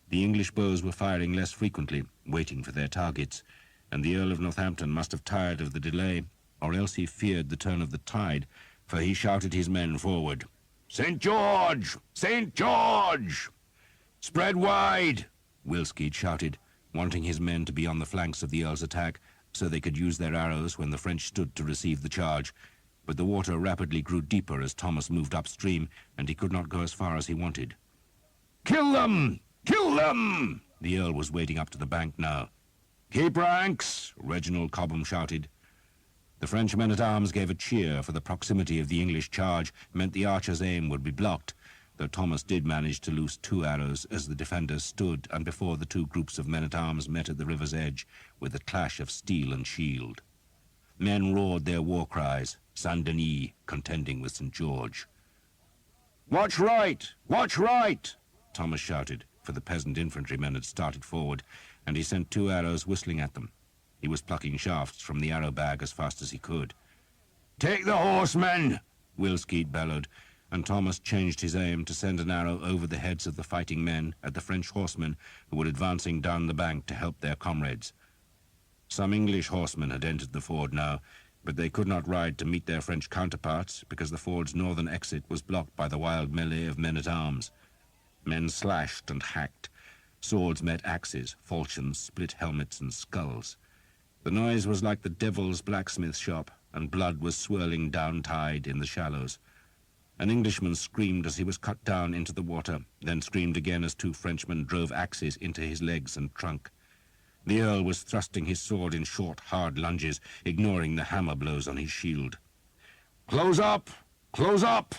The English bows were firing less frequently, waiting for their targets, and the Earl of Northampton must have tired of the delay, or else he feared the turn of the tide, for he shouted his men forward. "St. George! St. George!" "Spread wide!" Will Skeet shouted, wanting his men to be on the flanks of the Earl's attack, so they could use their arrows when the French stood to receive the charge. But the water rapidly grew deeper as Thomas moved upstream, and he could not go as far as he wanted. "Kill them! Kill them!" The Earl was wading up to the bank now. "Keep ranks!" Reginald Cobham shouted. The French men-at-arms gave a cheer, for the proximity of the English charge meant the archer's aim would be blocked, though Thomas did manage to loose 2 arrows as the defenders stood and before the 2 groups of men-at-arms met at the river's edge with a clash of steel and shield. Men roared their war cries, Saint-Denis contending with St. George. "Watch right! Watch right!" Thomas shouted, for the peasant infantrymen had started forward, and he sent 2 arrows whistling at them. He was plucking shafts from the arrow bag as fast as he could. "Take the horsemen!" Will Skeet bellowed, and Thomas changed his aim to send an arrow over the heads of the fighting men at the French horsemen who were advancing down the bank to help their comrades. Some English horsemen had entered the ford now, but they could not ride to meet their French counterparts because the ford's northern exit was blocked by the wild melee of men-at-arms. Men slashed and hacked. Swords met axes, falchions split helmets and skulls. The noise was like the devil's blacksmith shop, and blood was swirling down tide in the shallows. An Englishman screamed as he was cut down into the water, then screamed again as 2 Frenchmen drove axes into his legs and trunk. The Earl was thrusting his sword in short, hard lunges, ignoring the hammer blows on his shield. "Close up! Close up!"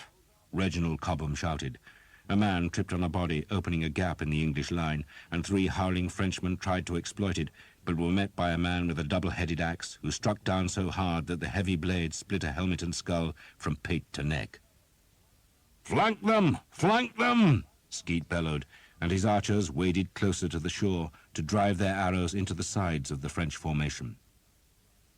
Reginald Cobham shouted. A man tripped on a body, opening a gap in the English line, and 3 howling Frenchmen tried to exploit it, but were met by a man with a double-headed axe, who struck down so hard that the heavy blade split a helmet and skull from pate to neck. "Flank them! Flank them!" Skeet bellowed, and his archers waded closer to the shore to drive their arrows into the sides of the French formation.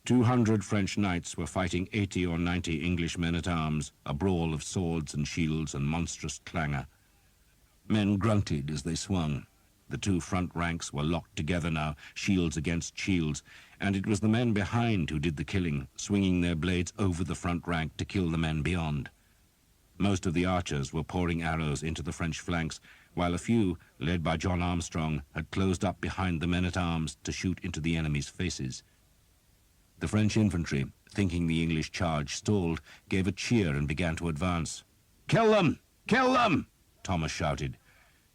200 French knights were fighting 80 or 90 English men-at-arms, a brawl of swords and shields and monstrous clangor. Men grunted as they swung. The two front ranks were locked together now, shields against shields, and it was the men behind who did the killing, swinging their blades over the front rank to kill the men beyond. Most of the archers were pouring arrows into the French flanks, while a few, led by John Armstrong, had closed up behind the men-at-arms to shoot into the enemy's faces. The French infantry, thinking the English charge stalled, gave a cheer and began to advance. "Kill them! Kill them!" Thomas shouted.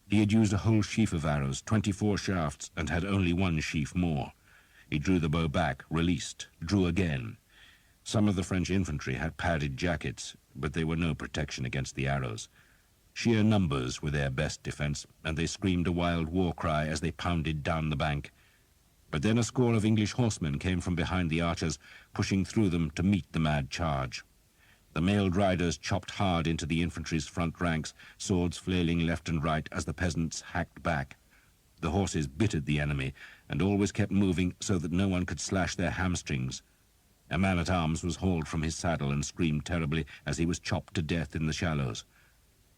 He had used a whole sheaf of arrows, 24 shafts, and had only one sheaf more. He drew the bow back, released, drew again. Some of the French infantry had padded jackets, but they were no protection against the arrows. Sheer numbers were their best defense, and they screamed a wild war cry as they pounded down the bank. But then a score of English horsemen came from behind the archers, pushing through them to meet the mad charge. The mailed riders chopped hard into the infantry's front ranks, swords flailing left and right as the peasants hacked back. The horses bit at the enemy, and always kept moving so that no one could slash their hamstrings. A man-at-arms was hauled from his saddle and screamed terribly as he was chopped to death in the shallows.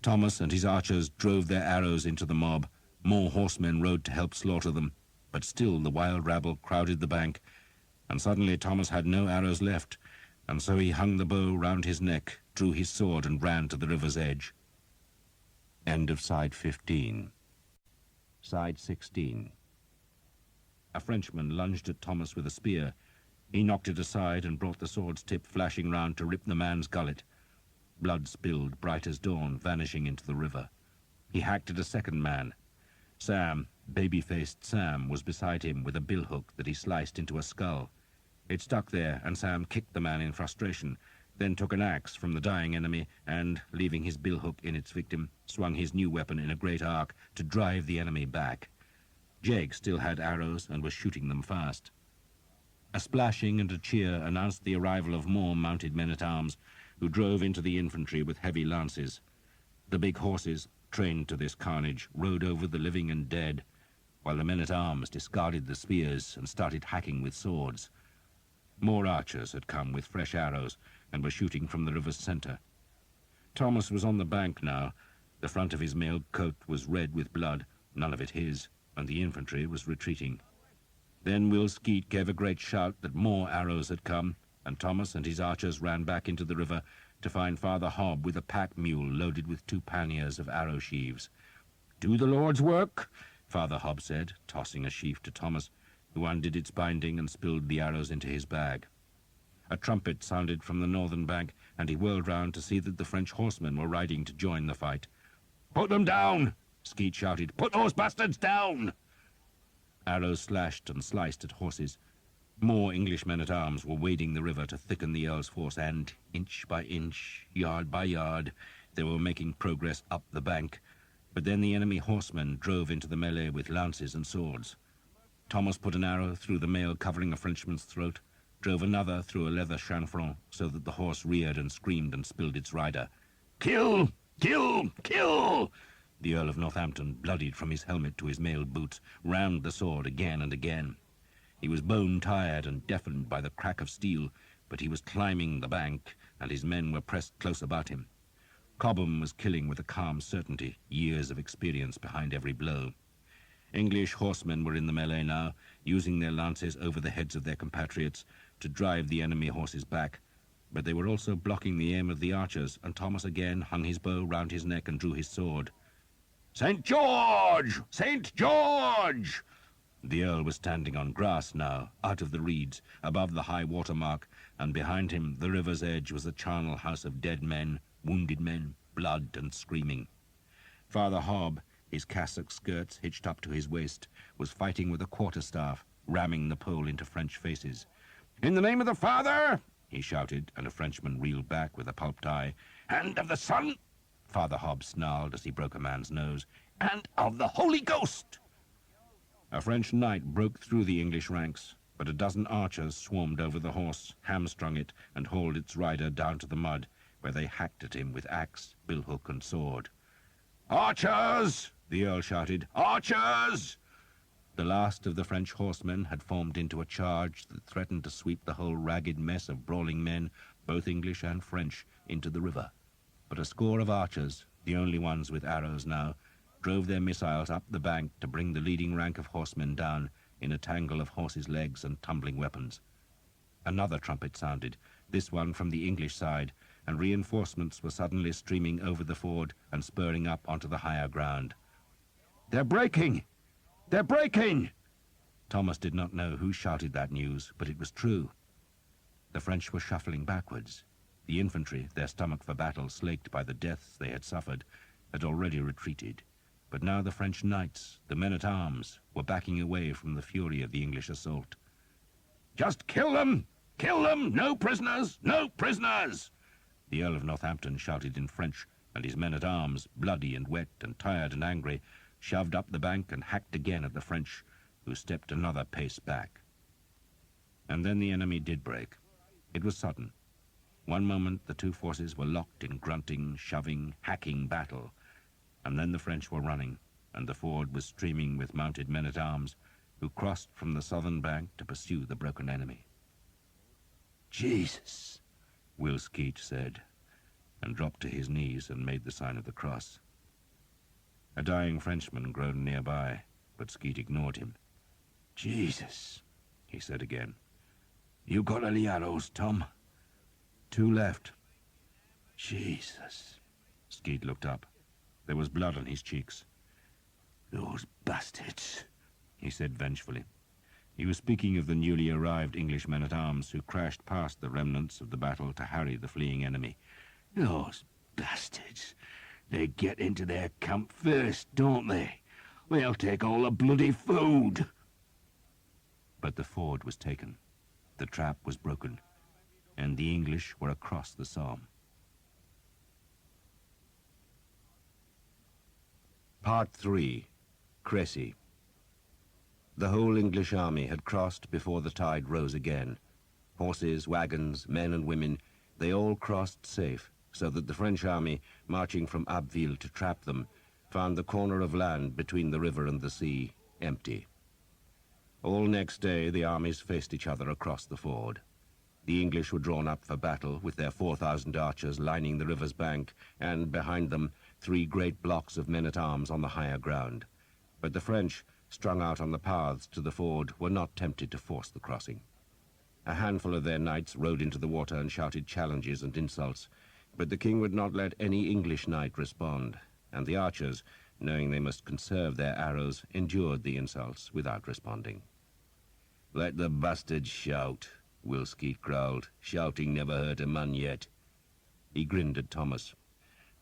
Thomas and his archers drove their arrows into the mob. More horsemen rode to help slaughter them, but still the wild rabble crowded the bank, and suddenly Thomas had no arrows left, and so he hung the bow round his neck, drew his sword, and ran to the river's edge. End of Side 15. Side 16. A Frenchman lunged at Thomas with a spear. He knocked it aside and brought the sword's tip flashing round to rip the man's gullet. Blood spilled, bright as dawn, vanishing into the river. He hacked at a second man. Sam, baby-faced Sam, was beside him with a billhook that he sliced into a skull. It stuck there, and Sam kicked the man in frustration, then took an axe from the dying enemy and, leaving his billhook in its victim, swung his new weapon in a great arc to drive the enemy back. Jake still had arrows and was shooting them fast. A splashing and a cheer announced the arrival of more mounted men-at-arms, who drove into the infantry with heavy lances. The big horses, trained to this carnage, rode over the living and dead, while the men-at-arms discarded the spears and started hacking with swords. More archers had come with fresh arrows and were shooting from the river's center. Thomas was on the bank now. The front of his mailed coat was red with blood, none of it his, and the infantry was retreating. Then Will Skeet gave a great shout that more arrows had come, and Thomas and his archers ran back into the river to find Father Hobb with a pack mule loaded with 2 panniers of arrow sheaves. "Do the Lord's work," Father Hobb said, tossing a sheaf to Thomas, who undid its binding and spilled the arrows into his bag. A trumpet sounded from the northern bank, and he whirled round to see that the French horsemen were riding to join the fight. "Put them down!" Skeet shouted. "Put those bastards down!" Arrows slashed and sliced at horses. More English men-at-arms were wading the river to thicken the Earl's force, and, inch by inch, yard by yard, they were making progress up the bank. But then the enemy horsemen drove into the melee with lances and swords. Thomas put an arrow through the mail covering a Frenchman's throat, drove another through a leather chanfron so that the horse reared and screamed and spilled its rider. "Kill! Kill! Kill!" The Earl of Northampton, bloodied from his helmet to his mailed boots, rammed the sword again and again. He was bone-tired and deafened by the crack of steel, but he was climbing the bank, and his men were pressed close about him. Cobham was killing with a calm certainty, years of experience behind every blow. English horsemen were in the melee now, using their lances over the heads of their compatriots to drive the enemy horses back, but they were also blocking the aim of the archers, and Thomas again hung his bow round his neck and drew his sword. "St. George! St. George!" The Earl was standing on grass now, out of the reeds, above the high water mark, and behind him, the river's edge, was a charnel house of dead men, wounded men, blood and screaming. Father Hobb, his cassock skirts hitched up to his waist, was fighting with a quarterstaff, ramming the pole into French faces. "In the name of the Father!" he shouted, and a Frenchman reeled back with a pulped eye. "And of the Son!" Father Hobb snarled as he broke a man's nose. "And of the Holy Ghost!" A French knight broke through the English ranks, but a dozen archers swarmed over the horse, hamstrung it, and hauled its rider down to the mud, where they hacked at him with axe, billhook, and sword. "Archers!" the Earl shouted. "Archers!" The last of the French horsemen had formed into a charge that threatened to sweep the whole ragged mess of brawling men, both English and French, into the river. But a score of archers, the only ones with arrows now, drove their missiles up the bank to bring the leading rank of horsemen down in a tangle of horses' legs and tumbling weapons. Another trumpet sounded, this one from the English side, and reinforcements were suddenly streaming over the ford and spurring up onto the higher ground. "They're breaking! They're breaking!" Thomas did not know who shouted that news, but it was true. The French were shuffling backwards. The infantry, their stomach for battle slaked by the deaths they had suffered, had already retreated. But now the French knights, the men-at-arms, were backing away from the fury of the English assault. "Just kill them! Kill them! No prisoners! No prisoners!" The Earl of Northampton shouted in French, and his men-at-arms, bloody and wet and tired and angry, shoved up the bank and hacked again at the French, who stepped another pace back. And then the enemy did break. It was sudden. One moment the two forces were locked in grunting, shoving, hacking battle, and then the French were running, and the ford was streaming with mounted men-at-arms, who crossed from the southern bank to pursue the broken enemy. "Jesus," Will Skeet said, and dropped to his knees and made the sign of the cross. A dying Frenchman groaned nearby, but Skeet ignored him. "Jesus," he said again. "You got any arrows, Tom?" "2 left." "Jesus." Skeet looked up. There was blood on his cheeks. "Those bastards," he said vengefully. He was speaking of the newly arrived English men-at-arms who crashed past the remnants of the battle to harry the fleeing enemy. "Those bastards. They get into their camp first, don't they? They'll take all the bloody food." But the ford was taken. The trap was broken, and the English were across the Somme. Part 3. Crécy. The whole English army had crossed before the tide rose again. Horses, wagons, men and women, they all crossed safe, so that the French army, marching from Abbeville to trap them, found the corner of land between the river and the sea empty. All next day the armies faced each other across the ford. The English were drawn up for battle, with their 4,000 archers lining the river's bank, and behind them 3 great blocks of men-at-arms on the higher ground. But the French, strung out on the paths to the ford, were not tempted to force the crossing. A handful of their knights rode into the water and shouted challenges and insults, but the king would not let any English knight respond, and the archers, knowing they must conserve their arrows, endured the insults without responding. "Let the bastards shout," Will Skeet growled. "Shouting never hurt a man yet." He grinned at Thomas.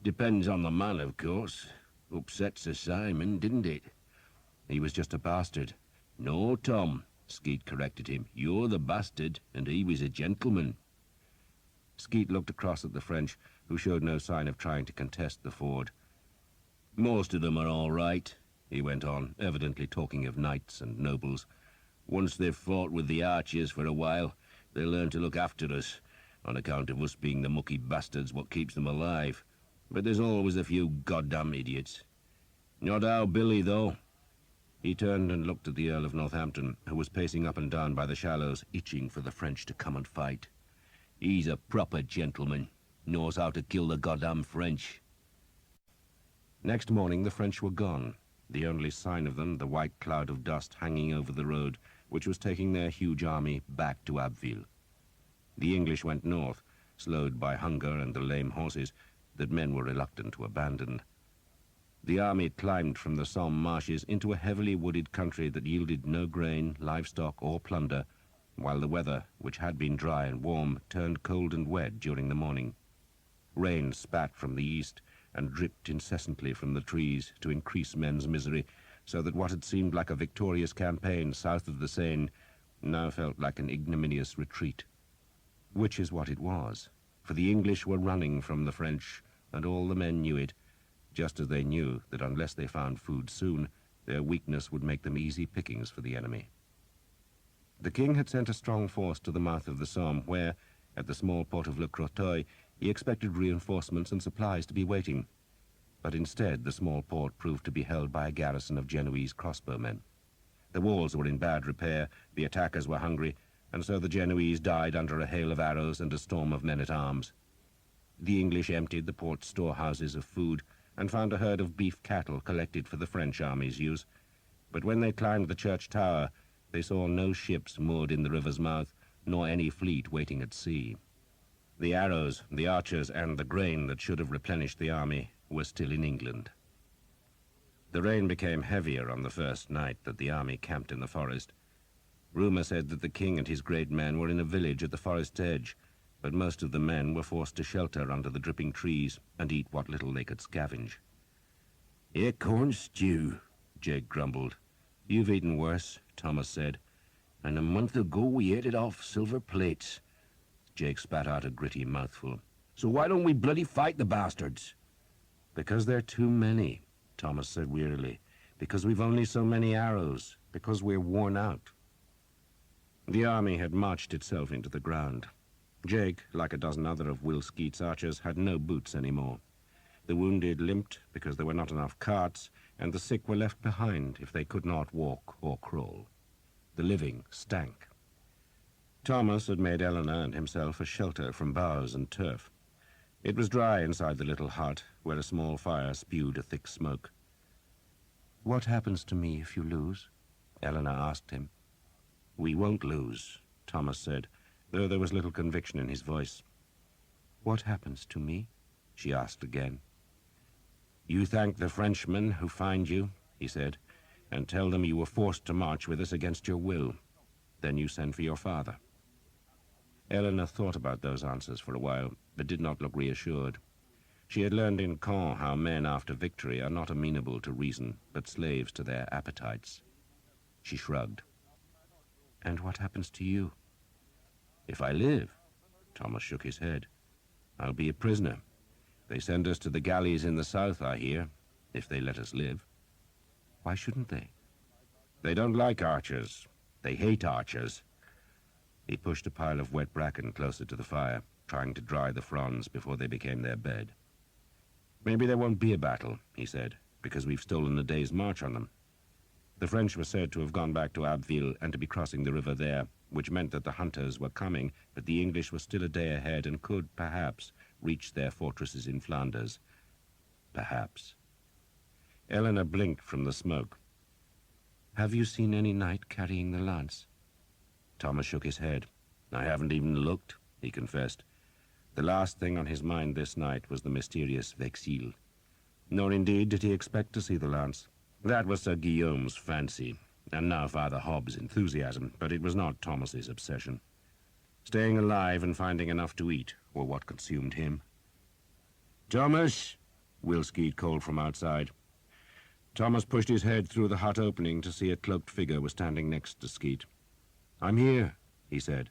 "Depends on the man, of course. Upset Sir Simon, didn't it?" "He was just a bastard." "No, Tom," Skeet corrected him. "You're the bastard, and he was a gentleman." Skeet looked across at the French, who showed no sign of trying to contest the ford. "Most of them are all right," he went on, evidently talking of knights and nobles. "Once they've fought with the archers for a while, they learn to look after us, on account of us being the mucky bastards what keeps them alive. But there's always a few goddamn idiots. Not our Billy, though." He turned and looked at the Earl of Northampton, who was pacing up and down by the shallows, itching for the French to come and fight. "He's a proper gentleman. Knows how to kill the goddamn French." Next morning the French were gone, the only sign of them the white cloud of dust hanging over the road, which was taking their huge army back to Abbeville. The English went north, slowed by hunger and the lame horses that men were reluctant to abandon. The army climbed from the Somme marshes into a heavily wooded country that yielded no grain, livestock, or plunder, while the weather, which had been dry and warm, turned cold and wet during the morning. Rain spat from the east and dripped incessantly from the trees to increase men's misery, so that what had seemed like a victorious campaign south of the Seine now felt like an ignominious retreat. Which is what it was, for the English were running from the French, and all the men knew it, just as they knew that unless they found food soon, their weakness would make them easy pickings for the enemy. The king had sent a strong force to the mouth of the Somme, where, at the small port of Le Crotoy, he expected reinforcements and supplies to be waiting. But instead, the small port proved to be held by a garrison of Genoese crossbowmen. The walls were in bad repair, the attackers were hungry, and so the Genoese died under a hail of arrows and a storm of men-at-arms. The English emptied the port's storehouses of food and found a herd of beef cattle collected for the French army's use. But when they climbed the church tower, they saw no ships moored in the river's mouth, nor any fleet waiting at sea. The arrows, the archers, and the grain that should have replenished the army were still in England. The rain became heavier on the first night that the army camped in the forest. Rumour said that the king and his great men were in a village at the forest's edge, but most of the men were forced to shelter under the dripping trees and eat what little they could scavenge. "Here, corn stew," Jake grumbled. "You've eaten worse," Thomas said. "And a month ago we ate it off silver plates." Jake spat out a gritty mouthful. "So why don't we bloody fight the bastards?" "Because they're too many," Thomas said wearily. "Because we've only so many arrows. Because we're worn out." The army had marched itself into the ground. Jake, like a dozen other of Will Skeet's archers, had no boots anymore. The wounded limped because there were not enough carts, and the sick were left behind if they could not walk or crawl. The living stank. Thomas had made Eleanor and himself a shelter from boughs and turf. It was dry inside the little hut, where a small fire spewed a thick smoke. "What happens to me if you lose?" Eleanor asked him. "We won't lose," Thomas said, though there was little conviction in his voice. "What happens to me?" she asked again. "You thank the Frenchmen who find you," he said, "and tell them you were forced to march with us against your will. Then you send for your father." Eleanor thought about those answers for a while, but did not look reassured. She had learned in Caen how men after victory are not amenable to reason, but slaves to their appetites. She shrugged. "And what happens to you?" "If I live," Thomas shook his head, "I'll be a prisoner. They send us to the galleys in the south, I hear, if they let us live." "Why shouldn't they?" "They don't like archers. They hate archers." He pushed a pile of wet bracken closer to the fire, trying to dry the fronds before they became their bed. "Maybe there won't be a battle," he said, "because we've stolen a day's march on them." The French were said to have gone back to Abbeville and to be crossing the river there, which meant that the hunters were coming, but the English were still a day ahead and could, perhaps, reach their fortresses in Flanders. Perhaps. Eleanor blinked from the smoke. "Have you seen any knight carrying the lance?" Thomas shook his head. "I haven't even looked," he confessed. The last thing on his mind this night was the mysterious Vexil. Nor indeed did he expect to see the lance. That was Sir Guillaume's fancy, and now Father Hobbs' enthusiasm, but it was not Thomas's obsession. Staying alive and finding enough to eat were what consumed him. "Thomas!" Will Skeet called from outside. Thomas pushed his head through the hut opening to see a cloaked figure was standing next to Skeet. "I'm here," he said.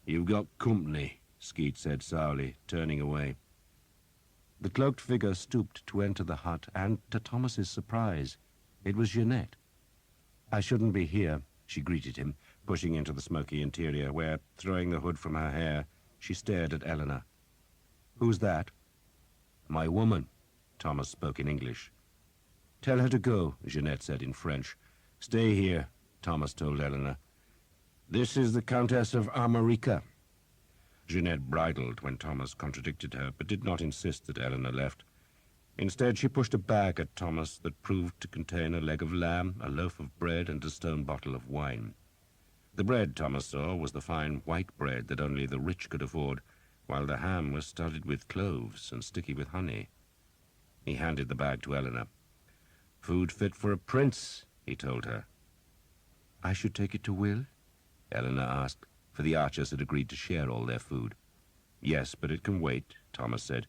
"You've got company," Skeet said sourly, turning away. The cloaked figure stooped to enter the hut, and, to Thomas's surprise, it was Jeanette. "I shouldn't be here," she greeted him, pushing into the smoky interior, where, throwing the hood from her hair, she stared at Eleanor. "Who's that?" "My woman," Thomas spoke in English. "Tell her to go," Jeanette said in French. "Stay here," Thomas told Eleanor. "This is the Countess of Armorica." Jeanette bridled when Thomas contradicted her, but did not insist that Eleanor left. Instead, she pushed a bag at Thomas that proved to contain a leg of lamb, a loaf of bread, and a stone bottle of wine. The bread, Thomas saw, was the fine white bread that only the rich could afford, while the ham was studded with cloves and sticky with honey. He handed the bag to Eleanor. "Food fit for a prince," he told her. "I should take it to Will?" Eleanor asked, for the archers had agreed to share all their food. "Yes, but it can wait," Thomas said.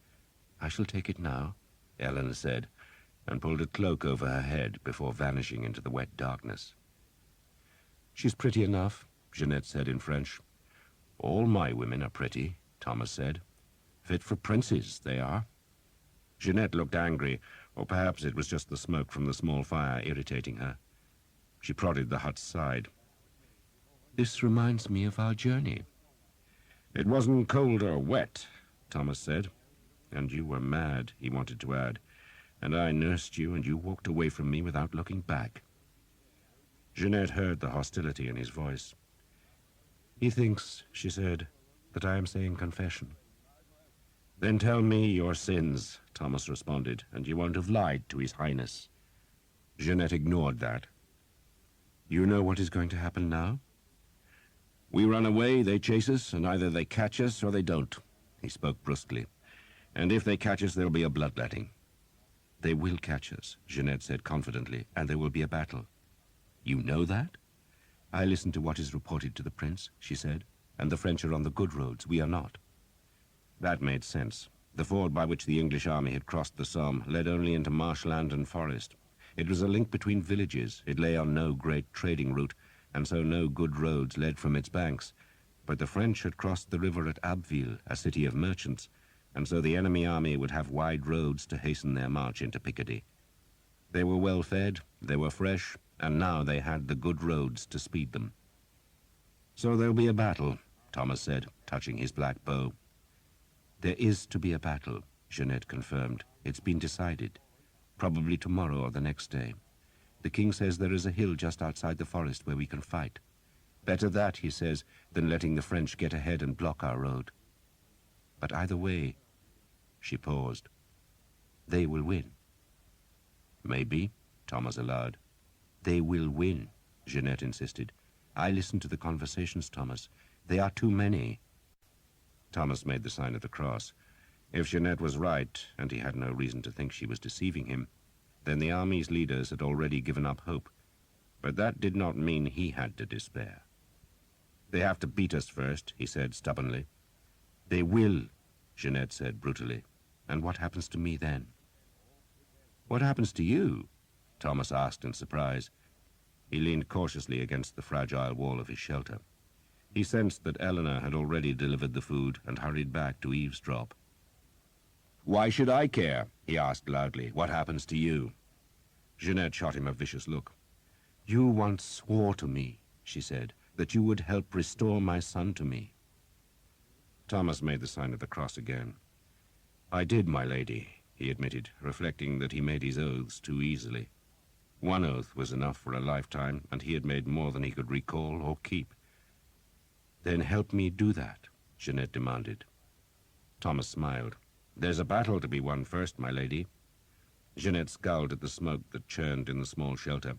"I shall take it now," Eleanor said, and pulled a cloak over her head before vanishing into the wet darkness. "She's pretty enough," Jeanette said in French. "All my women are pretty," Thomas said. "Fit for princes, they are." Jeanette looked angry, or perhaps it was just the smoke from the small fire irritating her. She prodded the hut's side. "This reminds me of our journey." "It wasn't cold or wet," Thomas said. "And you were mad," he wanted to add. "And I nursed you, and you walked away from me without looking back." Jeanette heard the hostility in his voice. "He thinks," she said, "that I am saying confession." "Then tell me your sins," Thomas responded, "and you won't have lied to His Highness." Jeanette ignored that. "You know what is going to happen now?" "We run away, they chase us, and either they catch us or they don't." He spoke brusquely. "And if they catch us, there'll be a bloodletting." "They will catch us," Jeanette said confidently, "and there will be a battle." "You know that?" "I listen to what is reported to the prince," she said, "and the French are on the good roads. We are not." That made sense. The ford by which the English army had crossed the Somme led only into marshland and forest. It was a link between villages. It lay on no great trading route, and so no good roads led from its banks. But the French had crossed the river at Abbeville, a city of merchants, and so the enemy army would have wide roads to hasten their march into Picardy. They were well fed, they were fresh, and now they had the good roads to speed them. "So there'll be a battle," Thomas said, touching his black bow. "There is to be a battle," Jeanette confirmed. "It's been decided. Probably tomorrow or the next day. The king says there is a hill just outside the forest where we can fight. Better that, he says, than letting the French get ahead and block our road. But either way," she paused, "they will win." "Maybe," Thomas allowed. "They will win," Jeanette insisted. "I listen to the conversations, Thomas. They are too many." Thomas made the sign of the cross. If Jeanette was right, and he had no reason to think she was deceiving him, then the army's leaders had already given up hope. But that did not mean he had to despair. "They have to beat us first," he said stubbornly. "They will," Jeanette said brutally. "And what happens to me then?" "What happens to you?" Thomas asked in surprise. He leaned cautiously against the fragile wall of his shelter. He sensed that Eleanor had already delivered the food and hurried back to eavesdrop. "Why should I care?" he asked loudly. "What happens to you?" Jeanette shot him a vicious look. "You once swore to me," she said, "that you would help restore my son to me." Thomas made the sign of the cross again. "I did, my lady," he admitted, reflecting that he made his oaths too easily. One oath was enough for a lifetime, and he had made more than he could recall or keep. "Then help me do that," Jeanette demanded. Thomas smiled. "There's a battle to be won first, my lady." Jeanette scowled at the smoke that churned in the small shelter.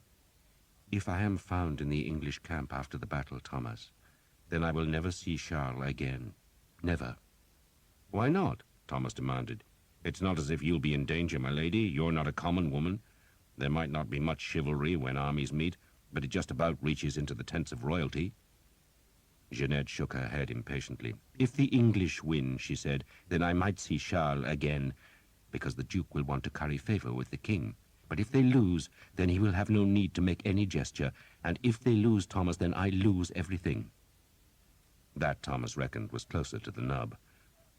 "If I am found in the English camp after the battle, Thomas, then I will never see Charles again. Never." "Why not?" Thomas demanded. "It's not as if you'll be in danger, my lady. You're not a common woman. There might not be much chivalry when armies meet, but it just about reaches into the tents of royalty." Jeanette shook her head impatiently. "If the English win," she said, "then I might see Charles again, because the Duke will want to curry favor with the king. But if they lose, then he will have no need to make any gesture, and if they lose, Thomas, then I lose everything." That, Thomas reckoned, was closer to the nub.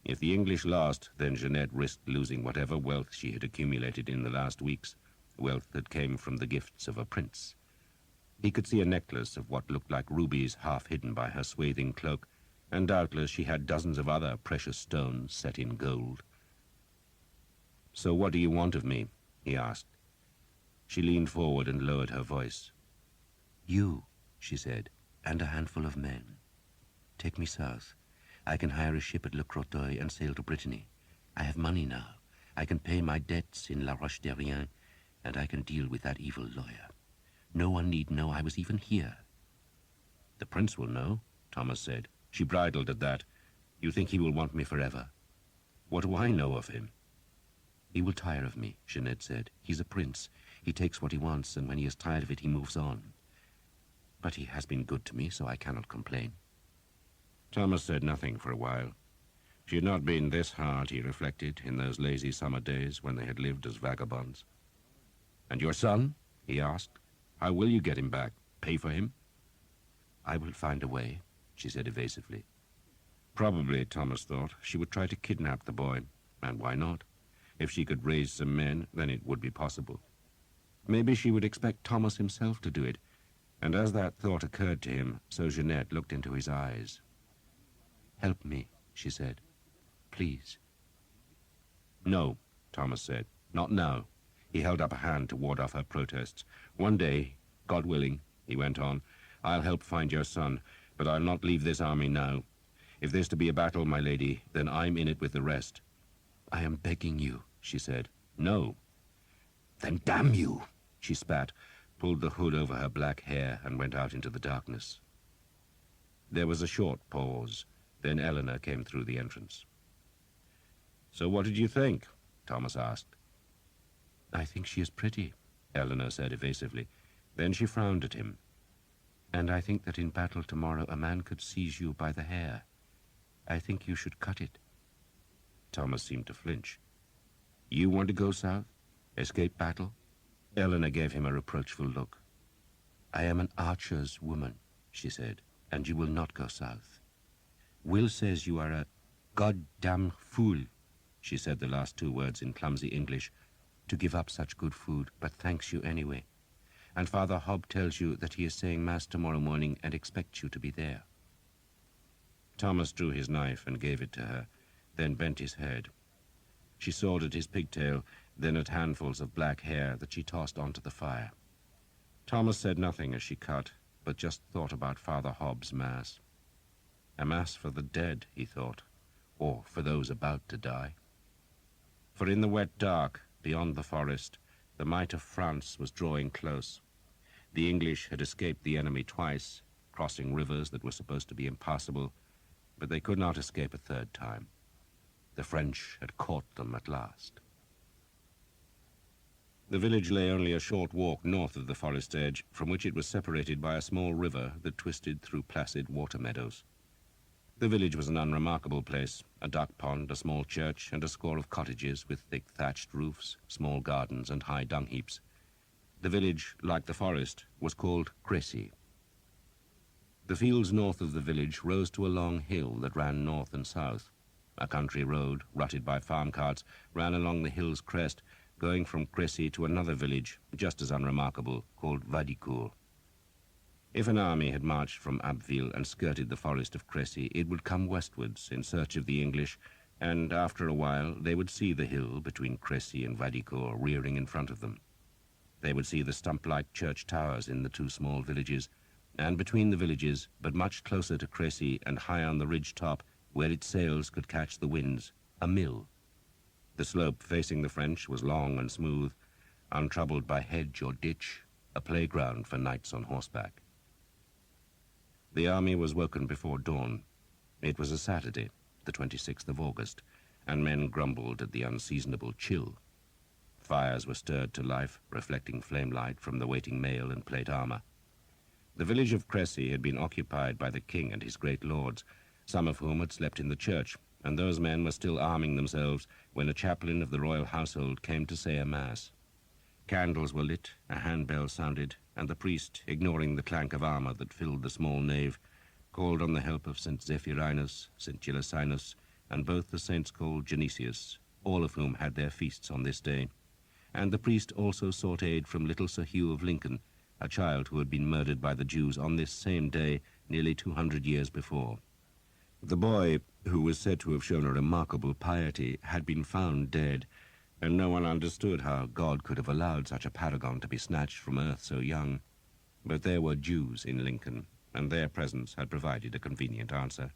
If the English lost, then Jeanette risked losing whatever wealth she had accumulated in the last weeks, wealth that came from the gifts of a prince. He could see a necklace of what looked like rubies half hidden by her swathing cloak, and doubtless she had dozens of other precious stones set in gold. "So what do you want of me?" he asked. She leaned forward and lowered her voice. "You," she said, "and a handful of men. Take me south. I can hire a ship at Le Crotoy and sail to Brittany. I have money now. I can pay my debts in La Roche-Derrien, and I can deal with that evil lawyer. No one need know I was even here." "The prince will know," Thomas said. She bridled at that. "You think he will want me forever?" "What do I know of him?" "He will tire of me," Jeanette said. "He's a prince. He takes what he wants, and when he is tired of it, he moves on. But he has been good to me, so I cannot complain." Thomas said nothing for a while. She had not been this hard, he reflected, in those lazy summer days when they had lived as vagabonds. "And your son?" he asked. "How will you get him back? Pay for him?" "I will find a way," she said evasively. Probably, Thomas thought, she would try to kidnap the boy. And why not? If she could raise some men, then it would be possible. Maybe she would expect Thomas himself to do it. And as that thought occurred to him, so Jeanette looked into his eyes. "Help me," she said. "Please." "No," Thomas said. "Not now." He held up a hand to ward off her protests. "One day, God willing, he went on. "I'll help find your son, but I'll not leave this army now. If there's to be a battle, my lady, then I'm in it with the rest." "I am begging you," she said. "No." "Then damn you!" She spat, pulled the hood over her black hair, and went out into the darkness. There was a short pause. Then Eleanor came through the entrance. "So what did you think?" Thomas asked. "I think she is pretty," Eleanor said evasively. Then she frowned at him. "And I think that in battle tomorrow a man could seize you by the hair. I think you should cut it." Thomas seemed to flinch. "You want to go south? Escape battle?" Eleanor gave him a reproachful look. "I am an archer's woman," she said, "and you will not go south. Will says you are a goddamn fool," she said the last two words in clumsy English, "to give up such good food, but thanks you anyway. And Father Hobb tells you that he is saying Mass tomorrow morning and expects you to be there." Thomas drew his knife and gave it to her, then bent his head. She sawed at his pigtail, then at handfuls of black hair that she tossed onto the fire. Thomas said nothing as she cut, but just thought about Father Hobb's Mass. A Mass for the dead, he thought, or for those about to die. For in the wet dark, beyond the forest, the might of France was drawing close. The English had escaped the enemy twice, crossing rivers that were supposed to be impassable, but they could not escape a third time. The French had caught them at last. The village lay only a short walk north of the forest edge, from which it was separated by a small river that twisted through placid water meadows. The village was an unremarkable place, a duck pond, a small church, and a score of cottages with thick thatched roofs, small gardens, and high dung heaps. The village, like the forest, was called Crécy. The fields north of the village rose to a long hill that ran north and south. A country road, rutted by farm carts, ran along the hill's crest, going from Crécy to another village, just as unremarkable, called Vadicourt. If an army had marched from Abbeville and skirted the forest of Crécy, it would come westwards in search of the English, and after a while they would see the hill between Crécy and Vadicourt rearing in front of them. They would see the stump-like church towers in the two small villages, and between the villages, but much closer to Crécy and high on the ridge top, where its sails could catch the winds, a mill. The slope facing the French was long and smooth, untroubled by hedge or ditch, a playground for knights on horseback. The army was woken before dawn. It was a Saturday, the 26th of August, and men grumbled at the unseasonable chill. Fires were stirred to life, reflecting flame light from the waiting mail and plate armor. The village of Crécy had been occupied by the king and his great lords, some of whom had slept in the church, and those men were still arming themselves when a chaplain of the royal household came to say a mass. Candles were lit, a handbell sounded, and the priest, ignoring the clank of armor that filled the small nave, called on the help of St. Zephyrinus, St. Gillicinus, and both the saints called Genesius, all of whom had their feasts on this day. And the priest also sought aid from little Sir Hugh of Lincoln, a child who had been murdered by the Jews on this same day nearly 200 years before. The boy, who was said to have shown a remarkable piety, had been found dead, and no one understood how God could have allowed such a paragon to be snatched from earth so young. But there were Jews in Lincoln, and their presence had provided a convenient answer.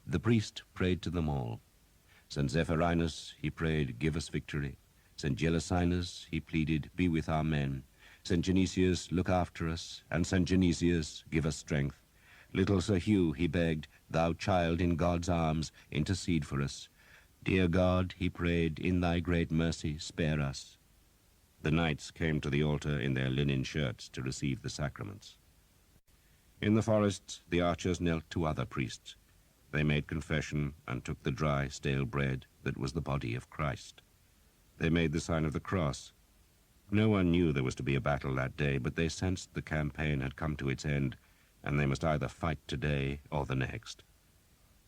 The priest prayed to them all. St. Zephyrinus, he prayed, "Give us victory." St. Gillicinus, he pleaded, "Be with our men." St. Genesius, "Look after us." And St. Genesius, "Give us strength." Little Sir Hugh, he begged, "Thou child in God's arms, intercede for us." "Dear God," he prayed, "in thy great mercy, spare us." The knights came to the altar in their linen shirts to receive the sacraments. In the forest, the archers knelt to other priests. They made confession and took the dry, stale bread that was the body of Christ. They made the sign of the cross. No one knew there was to be a battle that day, but they sensed the campaign had come to its end, and they must either fight today or the next.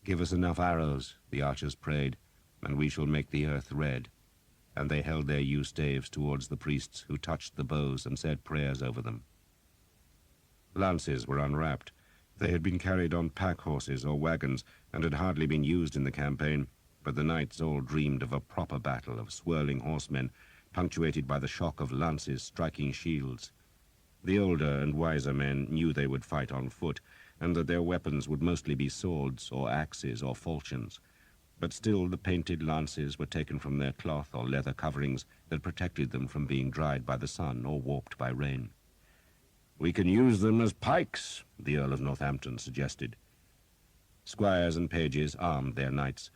"Give us enough arrows," the archers prayed, "and we shall make the earth red." And they held their yew staves towards the priests, who touched the bows and said prayers over them. Lances were unwrapped. They had been carried on pack horses or wagons, and had hardly been used in the campaign, but the knights all dreamed of a proper battle of swirling horsemen, punctuated by the shock of lances striking shields. The older and wiser men knew they would fight on foot, and that their weapons would mostly be swords or axes or falchions. But still the painted lances were taken from their cloth or leather coverings that protected them from being dried by the sun or warped by rain. "We can use them as pikes," the Earl of Northampton suggested. Squires and pages armed their knights,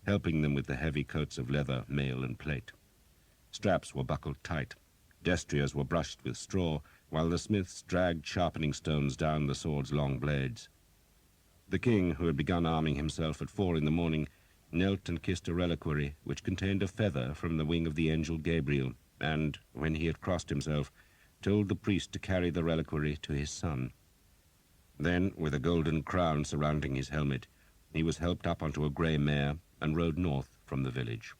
helping them with the heavy coats of leather, mail, and plate. Straps were buckled tight. Destriers were brushed with straw, while the smiths dragged sharpening stones down the sword's long blades. The king, who had begun arming himself at 4 in the morning, knelt and kissed a reliquary which contained a feather from the wing of the angel Gabriel, and, when he had crossed himself, told the priest to carry the reliquary to his son. Then, with a golden crown surrounding his helmet, he was helped up onto a grey mare and rode north from the village.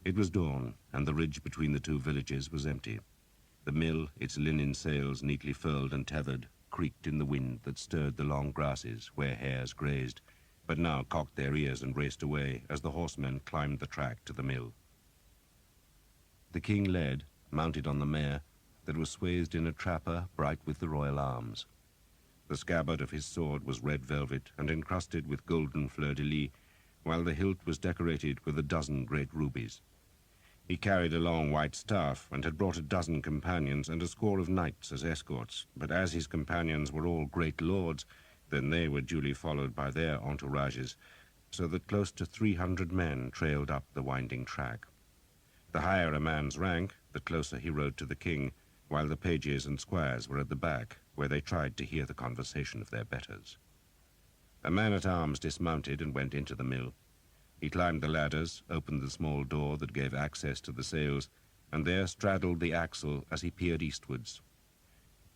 It was dawn, and the ridge between the two villages was empty. The mill, its linen sails neatly furled and tethered, creaked in the wind that stirred the long grasses where hares grazed, but now cocked their ears and raced away as the horsemen climbed the track to the mill. The king led, mounted on the mare, that was swathed in a trapper bright with the royal arms. The scabbard of his sword was red velvet and encrusted with golden fleur-de-lis, while the hilt was decorated with a dozen great rubies. He carried a long white staff and had brought a dozen companions and a score of knights as escorts, but as his companions were all great lords, then they were duly followed by their entourages, so that close to 300 men trailed up the winding track. The higher a man's rank, the closer he rode to the king, while the pages and squires were at the back, where they tried to hear the conversation of their betters. A man-at-arms dismounted and went into the mill. He climbed the ladders, opened the small door that gave access to the sails, and there straddled the axle as he peered eastwards.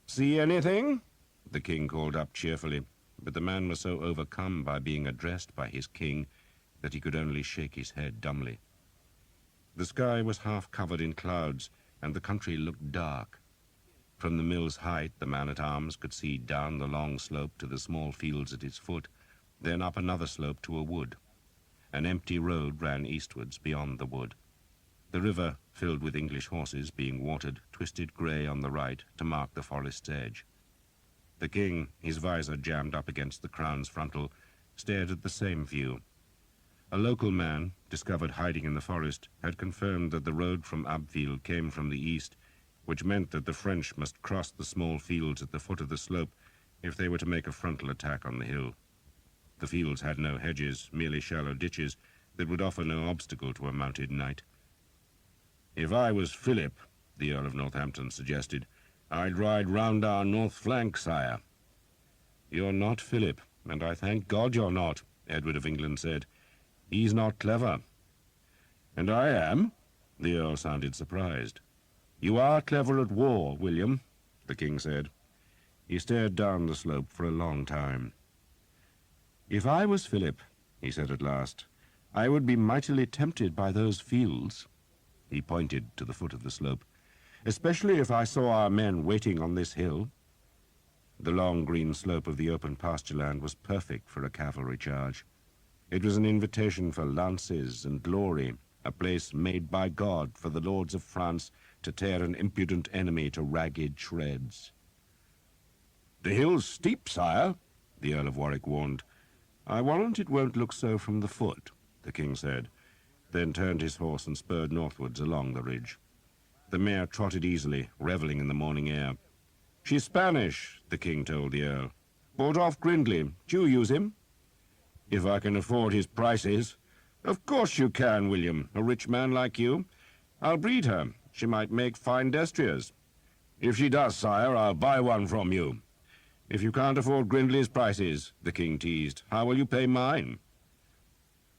"See anything?" the king called up cheerfully, but the man was so overcome by being addressed by his king that he could only shake his head dumbly. The sky was half covered in clouds, and the country looked dark. From the mill's height, the man-at-arms could see down the long slope to the small fields at its foot, then up another slope to a wood. An empty road ran eastwards beyond the wood. The river, filled with English horses being watered, twisted grey on the right to mark the forest's edge. The king, his visor jammed up against the crown's frontal, stared at the same view. A local man, discovered hiding in the forest, had confirmed that the road from Abbeville came from the east, which meant that the French must cross the small fields at the foot of the slope if they were to make a frontal attack on the hill. The fields had no hedges, merely shallow ditches that would offer no obstacle to a mounted knight. "If I was Philip," the Earl of Northampton suggested, "I'd ride round our north flank, sire." "You're not Philip, and I thank God you're not," Edward of England said. "He's not clever." "And I am?" The Earl sounded surprised. "You are clever at war, William," the king said. He stared down the slope for a long time. "If I was Philip," he said at last, "I would be mightily tempted by those fields." He pointed to the foot of the slope. "Especially if I saw our men waiting on this hill." The long green slope of the open pasture land was perfect for a cavalry charge. It was an invitation for lances and glory, a place made by God for the lords of France to tear an impudent enemy to ragged shreds. "The hill's steep, sire," the Earl of Warwick warned. "I warrant it won't look so from the foot," the king said, then turned his horse and spurred northwards along the ridge. The mare trotted easily, revelling in the morning air. "She's Spanish," the king told the Earl. "Bought off Grindley. Do you use him?" "If I can afford his prices." "Of course you can, William, a rich man like you. I'll breed her. She might make fine destriers." "If she does, sire, I'll buy one from you." "If you can't afford Grindley's prices," the king teased, "how will you pay mine?"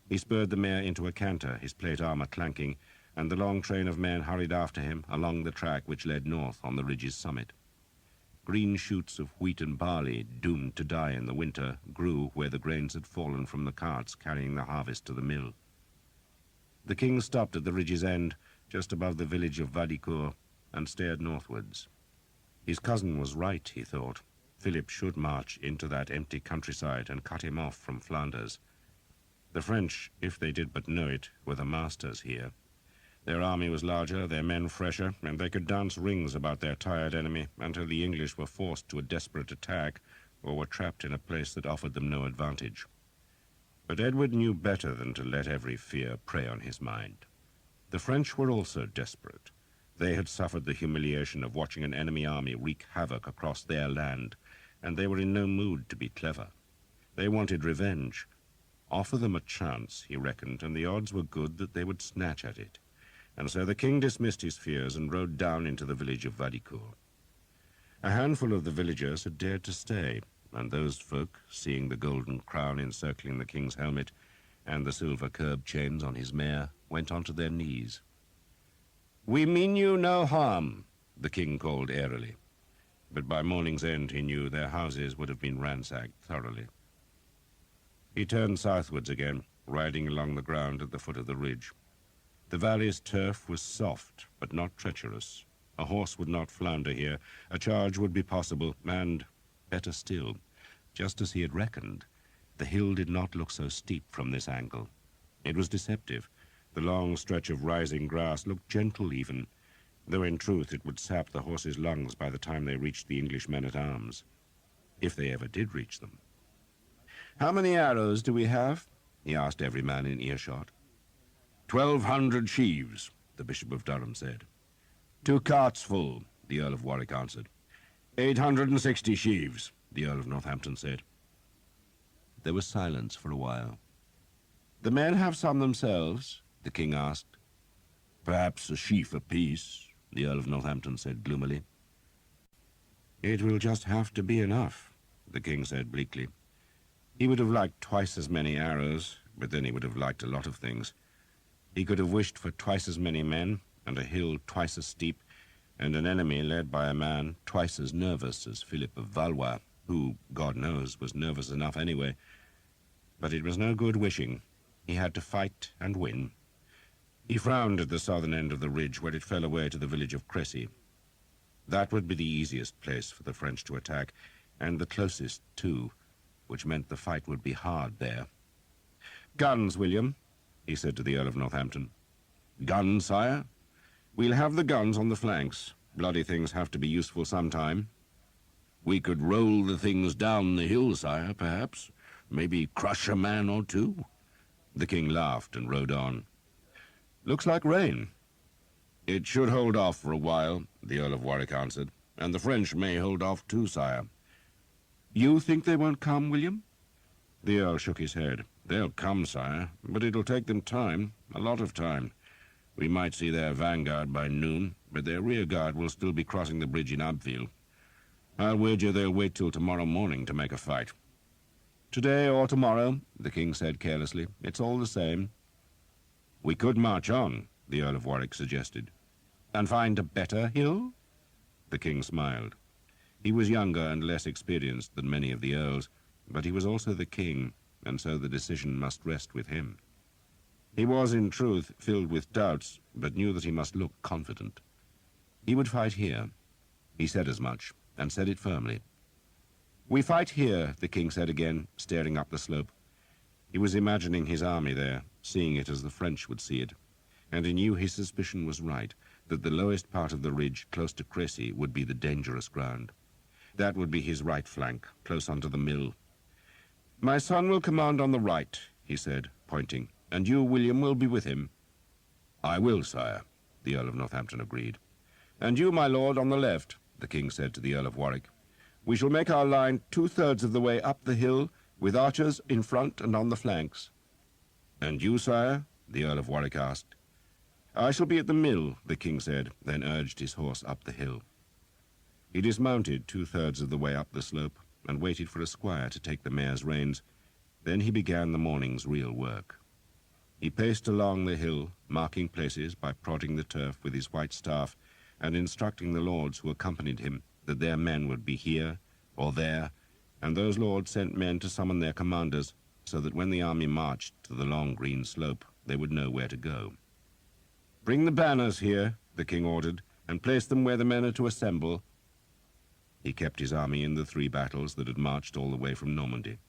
He spurred the mare into a canter, his plate armor clanking, and the long train of men hurried after him along the track which led north on the ridge's summit. Green shoots of wheat and barley, doomed to die in the winter, grew where the grains had fallen from the carts carrying the harvest to the mill. The king stopped at the ridge's end, just above the village of Vadicourt, and stared northwards. His cousin was right, he thought. Philip should march into that empty countryside and cut him off from Flanders. The French, if they did but know it, were the masters here. Their army was larger, their men fresher, and they could dance rings about their tired enemy until the English were forced to a desperate attack or were trapped in a place that offered them no advantage. But Edward knew better than to let every fear prey on his mind. The French were also desperate. They had suffered the humiliation of watching an enemy army wreak havoc across their land, and they were in no mood to be clever. They wanted revenge. Offer them a chance, he reckoned, and the odds were good that they would snatch at it. And so the king dismissed his fears and rode down into the village of Vadicourt. A handful of the villagers had dared to stay, and those folk, seeing the golden crown encircling the king's helmet and the silver curb chains on his mare, went onto their knees. "We mean you no harm," the king called airily. But by morning's end he knew their houses would have been ransacked thoroughly. He turned southwards again, riding along the ground at the foot of the ridge. The valley's turf was soft, but not treacherous. A horse would not flounder here. A charge would be possible, and, better still, just as he had reckoned, the hill did not look so steep from this angle. It was deceptive. The long stretch of rising grass looked gentle even, though in truth it would sap the horses' lungs by the time they reached the English men-at-arms, if they ever did reach them. "How many arrows do we have?" he asked every man in earshot. 1,200 sheaves, the Bishop of Durham said. 2 carts full, the Earl of Warwick answered. 860 sheaves, the Earl of Northampton said. There was silence for a while. "The men have some themselves?" the king asked. "Perhaps a sheaf apiece," the Earl of Northampton said gloomily. "It will just have to be enough," the king said bleakly. He would have liked twice as many arrows, but then he would have liked a lot of things. He could have wished for twice as many men, and a hill twice as steep, and an enemy led by a man twice as nervous as Philip of Valois, who, God knows, was nervous enough anyway. But it was no good wishing. He had to fight and win. He frowned at the southern end of the ridge where it fell away to the village of Crécy. That would be the easiest place for the French to attack, and the closest, too, which meant the fight would be hard there. "Guns, William," he said to the Earl of Northampton. "Guns, sire? We'll have the guns on the flanks. Bloody things have to be useful sometime." "We could roll the things down the hill, sire, perhaps. Maybe crush a man or two." The king laughed and rode on. "Looks like rain." "It should hold off for a while," the Earl of Warwick answered. "And the French may hold off too, sire." "You think they won't come, William?" The Earl shook his head. "They'll come, sire, but it'll take them time, a lot of time. We might see their vanguard by noon, but their rear guard will still be crossing the bridge in Abbeville. I'll wager they'll wait till tomorrow morning to make a fight." "Today or tomorrow," the king said carelessly. "It's all the same." "We could march on," the Earl of Warwick suggested. "And find a better hill?" The king smiled. He was younger and less experienced than many of the earls, but he was also the king, and so the decision must rest with him. He was, in truth, filled with doubts, but knew that he must look confident. He would fight here. He said as much, and said it firmly. "We fight here," the king said again, staring up the slope. He was imagining his army there, seeing it as the French would see it, and he knew his suspicion was right, that the lowest part of the ridge, close to Crécy, would be the dangerous ground. That would be his right flank, close under the mill. "My son will command on the right," he said, pointing, "and you, William, will be with him." "I will, sire," the Earl of Northampton agreed. "And you, my lord, on the left," the king said to the Earl of Warwick. "We shall make our line 2/3 of the way up the hill, with archers in front and on the flanks." "And you, sire?" the Earl of Warwick asked. "I shall be at the mill," the king said, then urged his horse up the hill. He dismounted 2/3 of the way up the slope and waited for a squire to take the mare's reins. Then he began the morning's real work. He paced along the hill, marking places by prodding the turf with his white staff and instructing the lords who accompanied him that their men would be here or there, and those lords sent men to summon their commanders so that when the army marched to the long green slope, they would know where to go. "Bring the banners here," the king ordered, "and place them where the men are to assemble." He kept his army in the 3 battles that had marched all the way from Normandy.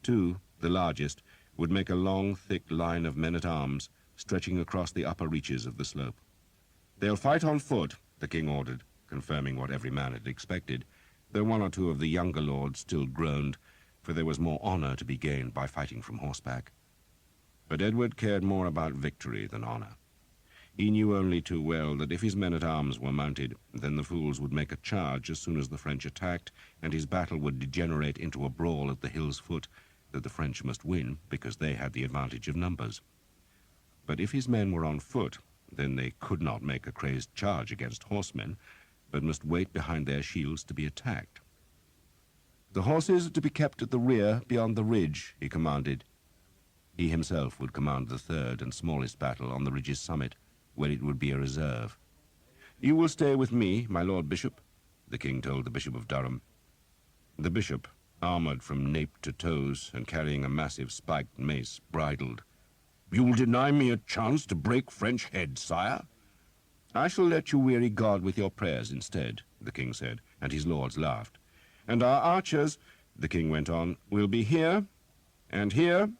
2, the largest, would make a long, thick line of men-at-arms, stretching across the upper reaches of the slope. "They'll fight on foot," the king ordered, confirming what every man had expected, though one or two of the younger lords still groaned, for there was more honor to be gained by fighting from horseback. But Edward cared more about victory than honor. He knew only too well that if his men-at-arms were mounted, then the fools would make a charge as soon as the French attacked, and his battle would degenerate into a brawl at the hill's foot that the French must win because they had the advantage of numbers. But if his men were on foot, then they could not make a crazed charge against horsemen, but must wait behind their shields to be attacked. "The horses are to be kept at the rear beyond the ridge," he commanded. He himself would command the third and smallest battle on the ridge's summit, where it would be a reserve. "You will stay with me, my Lord Bishop," the king told the Bishop of Durham. The bishop, armored from nape to toes and carrying a massive spiked mace, bridled. "You will deny me a chance to break French heads, sire?" "I shall let you weary God with your prayers instead," the king said, and his lords laughed. "And our archers," the king went on, "will be here, and here,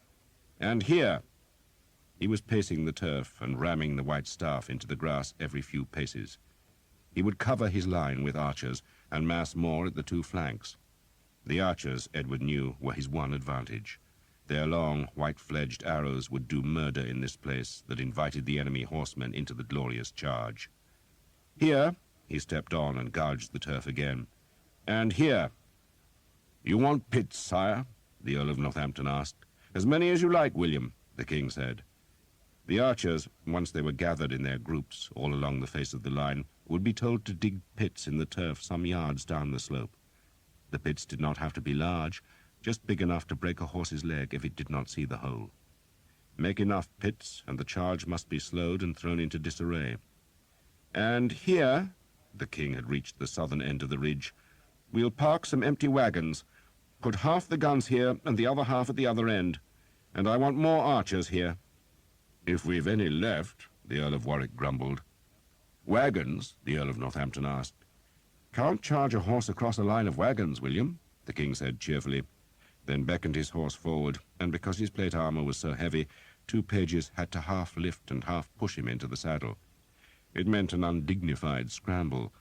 and here." He was pacing the turf and ramming the white staff into the grass every few paces. He would cover his line with archers and mass more at the two flanks. The archers, Edward knew, were his one advantage. Their long, white-fledged arrows would do murder in this place that invited the enemy horsemen into the glorious charge. "Here," he stepped on and gouged the turf again, "and here." "You want pits, sire?" the Earl of Northampton asked. "As many as you like, William," the king said. The archers, once they were gathered in their groups all along the face of the line, would be told to dig pits in the turf some yards down the slope. The pits did not have to be large, just big enough to break a horse's leg if it did not see the hole. Make enough pits, and the charge must be slowed and thrown into disarray. "And here," the king had reached the southern end of the ridge, "we'll park some empty wagons. Put half the guns here and the other half at the other end. And I want more archers here." "If we've any left," the Earl of Warwick grumbled. "Wagons?" the Earl of Northampton asked. "Can't charge a horse across a line of wagons, William," the king said cheerfully, then beckoned his horse forward, and because his plate armor was so heavy, two pages had to half lift and half push him into the saddle. It meant an undignified scramble,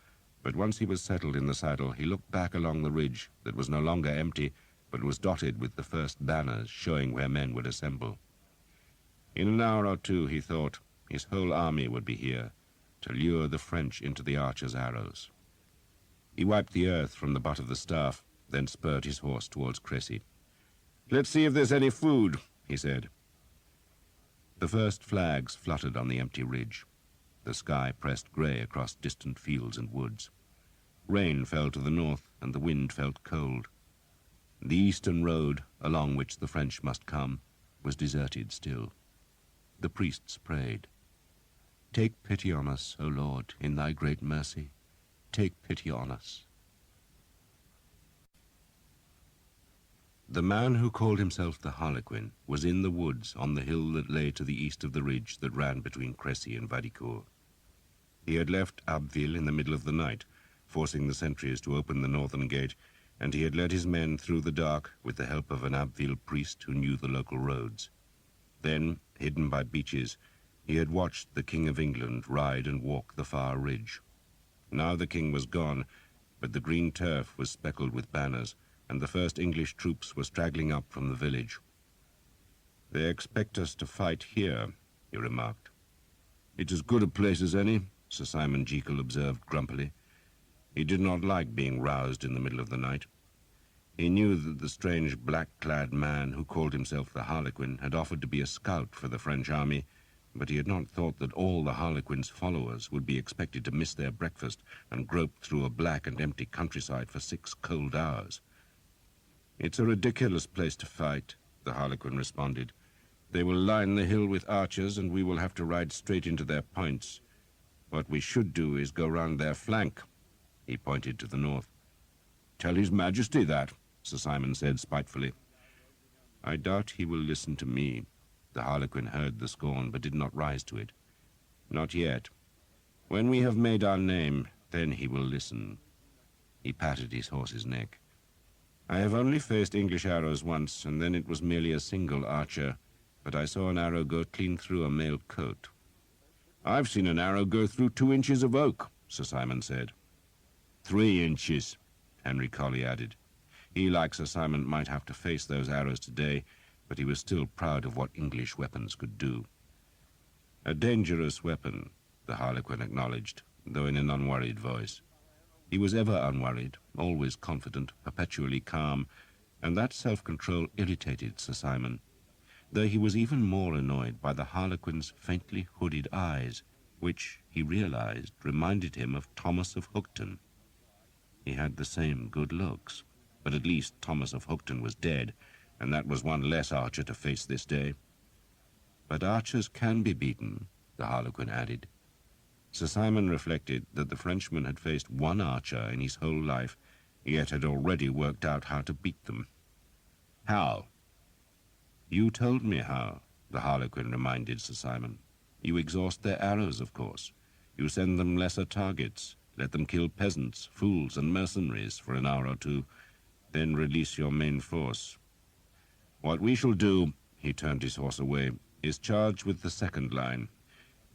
but once he was settled in the saddle, he looked back along the ridge that was no longer empty, but was dotted with the first banners showing where men would assemble. In an hour or two, he thought, his whole army would be here to lure the French into the archers' arrows. He wiped the earth from the butt of the staff, then spurred his horse towards Crécy. "Let's see if there's any food," he said. The first flags fluttered on the empty ridge. The sky pressed grey across distant fields and woods. Rain fell to the north, and the wind felt cold. The eastern road, along which the French must come, was deserted still. The priests prayed. "Take pity on us, O Lord, in thy great mercy. Take pity on us." The man who called himself the Harlequin was in the woods on the hill that lay to the east of the ridge that ran between Crécy and Vadicourt. He had left Abbeville in the middle of the night, forcing the sentries to open the northern gate, and he had led his men through the dark with the help of an Abbeville priest who knew the local roads. Then, hidden by beeches, he had watched the King of England ride and walk the far ridge. Now the king was gone, but the green turf was speckled with banners, and the first English troops were straggling up from the village. "They expect us to fight here," he remarked. "It's as good a place as any," Sir Simon Jekyll observed grumpily. He did not like being roused in the middle of the night. He knew that the strange black-clad man who called himself the Harlequin had offered to be a scout for the French army, but he had not thought that all the Harlequin's followers would be expected to miss their breakfast and grope through a black and empty countryside for 6 cold hours. "It's a ridiculous place to fight," the Harlequin responded. "They will line the hill with archers, and we will have to ride straight into their points. What we should do is go round their flank." He pointed to the north. "Tell His Majesty that," Sir Simon said spitefully. "I doubt he will listen to me." The Harlequin heard the scorn, but did not rise to it. "Not yet. When we have made our name, then he will listen." He patted his horse's neck. "I have only faced English arrows once, and then it was merely a single archer. but I saw an arrow go clean through a mail coat." "I've seen an arrow go through 2 inches of oak," Sir Simon said. 3 inches, Henry Colley added. He, like Sir Simon, might have to face those arrows today, but he was still proud of what English weapons could do. "A dangerous weapon," the Harlequin acknowledged, though in an unworried voice. He was ever unworried, always confident, perpetually calm, and that self-control irritated Sir Simon, though he was even more annoyed by the Harlequin's faintly hooded eyes, which, he realized, reminded him of Thomas of Hookton. He had the same good looks, but at least Thomas of Hookton was dead, and that was one less archer to face this day. "But archers can be beaten," the Harlequin added. Sir Simon reflected that the Frenchman had faced one archer in his whole life, yet had already worked out how to beat them. "How?" "You told me how," the Harlequin reminded Sir Simon. "You exhaust their arrows, of course. You send them lesser targets, let them kill peasants, fools, and mercenaries for an hour or two, then release your main force. What we shall do," he turned his horse away, "is charge with the second line.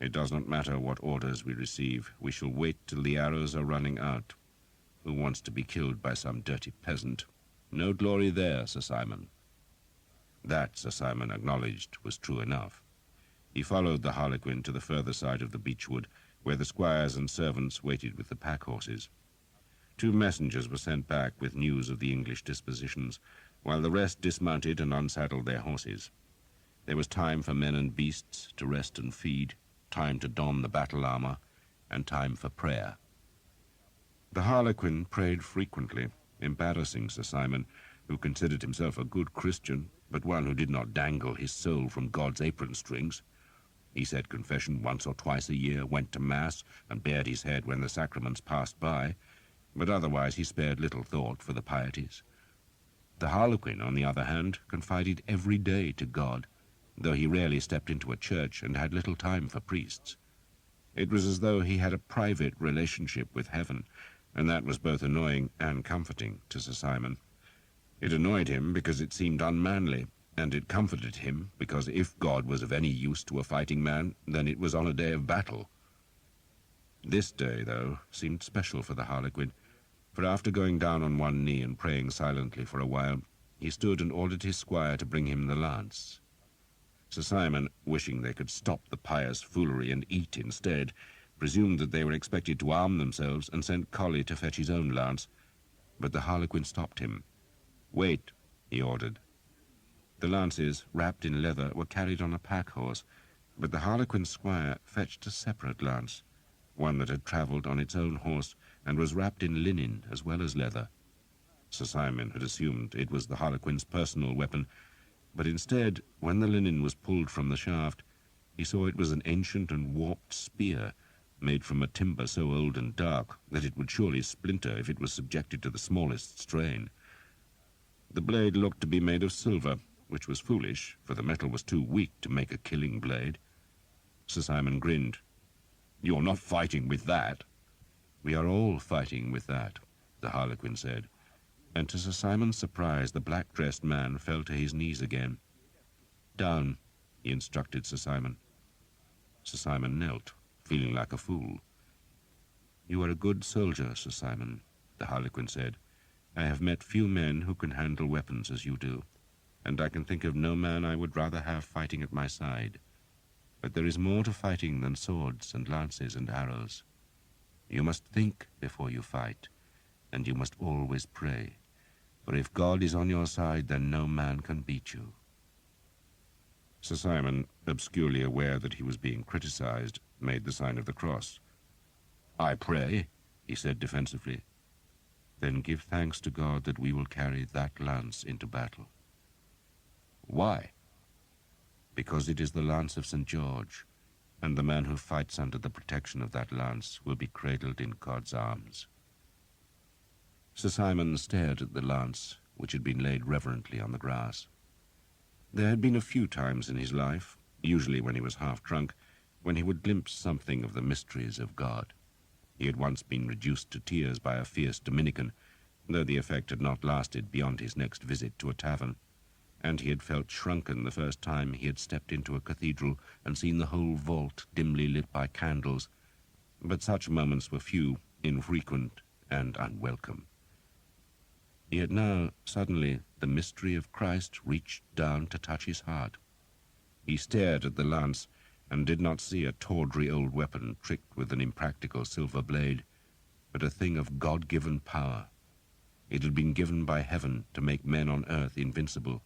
It does not matter what orders we receive. We shall wait till the arrows are running out. Who wants to be killed by some dirty peasant? No glory there, Sir Simon." That, Sir Simon acknowledged, was true enough. He followed the Harlequin to the further side of the beechwood, where the squires and servants waited with the pack-horses. 2 messengers were sent back with news of the English dispositions, while the rest dismounted and unsaddled their horses. There was time for men and beasts to rest and feed, time to don the battle armor, and time for prayer. The Harlequin prayed frequently, embarrassing Sir Simon, who considered himself a good Christian, but one who did not dangle his soul from God's apron strings. He said confession once or twice a year, went to Mass, and bared his head when the sacraments passed by, but otherwise he spared little thought for the pieties. The Harlequin, on the other hand, confided every day to God, though he rarely stepped into a church and had little time for priests. It was as though he had a private relationship with heaven, and that was both annoying and comforting to Sir Simon. It annoyed him because it seemed unmanly, and it comforted him because if God was of any use to a fighting man, then it was on a day of battle. This day, though, seemed special for the Harlequin, for after going down on one knee and praying silently for a while, he stood and ordered his squire to bring him the lance. Sir Simon, wishing they could stop the pious foolery and eat instead, presumed that they were expected to arm themselves and sent Colley to fetch his own lance, but the Harlequin stopped him. "Wait," he ordered. The lances, wrapped in leather, were carried on a pack-horse, but the Harlequin's squire fetched a separate lance, one that had travelled on its own horse and was wrapped in linen as well as leather. Sir Simon had assumed it was the Harlequin's personal weapon, but instead, when the linen was pulled from the shaft, he saw it was an ancient and warped spear, made from a timber so old and dark that it would surely splinter if it was subjected to the smallest strain. The blade looked to be made of silver, which was foolish, for the metal was too weak to make a killing blade. Sir Simon grinned. "You're not fighting with that." "We are all fighting with that," the Harlequin said, and to Sir Simon's surprise the black-dressed man fell to his knees again. "Down," he instructed Sir Simon. Sir Simon knelt, feeling like a fool. "You are a good soldier, Sir Simon," the Harlequin said. "I have met few men who can handle weapons as you do, and I can think of no man I would rather have fighting at my side. But there is more to fighting than swords and lances and arrows. You must think before you fight, and you must always pray. For if God is on your side, then no man can beat you." Sir Simon, obscurely aware that he was being criticized, made the sign of the cross. "I pray," he said defensively. "Then give thanks to God that we will carry that lance into battle." "Why?" "Because it is the lance of St. George, and the man who fights under the protection of that lance will be cradled in God's arms." Sir Simon stared at the lance, which had been laid reverently on the grass. There had been a few times in his life, usually when he was half drunk, when he would glimpse something of the mysteries of God. He had once been reduced to tears by a fierce Dominican, though the effect had not lasted beyond his next visit to a tavern, and he had felt shrunken the first time he had stepped into a cathedral and seen the whole vault dimly lit by candles. But such moments were few, infrequent, and unwelcome. Yet now, suddenly, the mystery of Christ reached down to touch his heart. He stared at the lance and did not see a tawdry old weapon tricked with an impractical silver blade, but a thing of God-given power. It had been given by heaven to make men on earth invincible,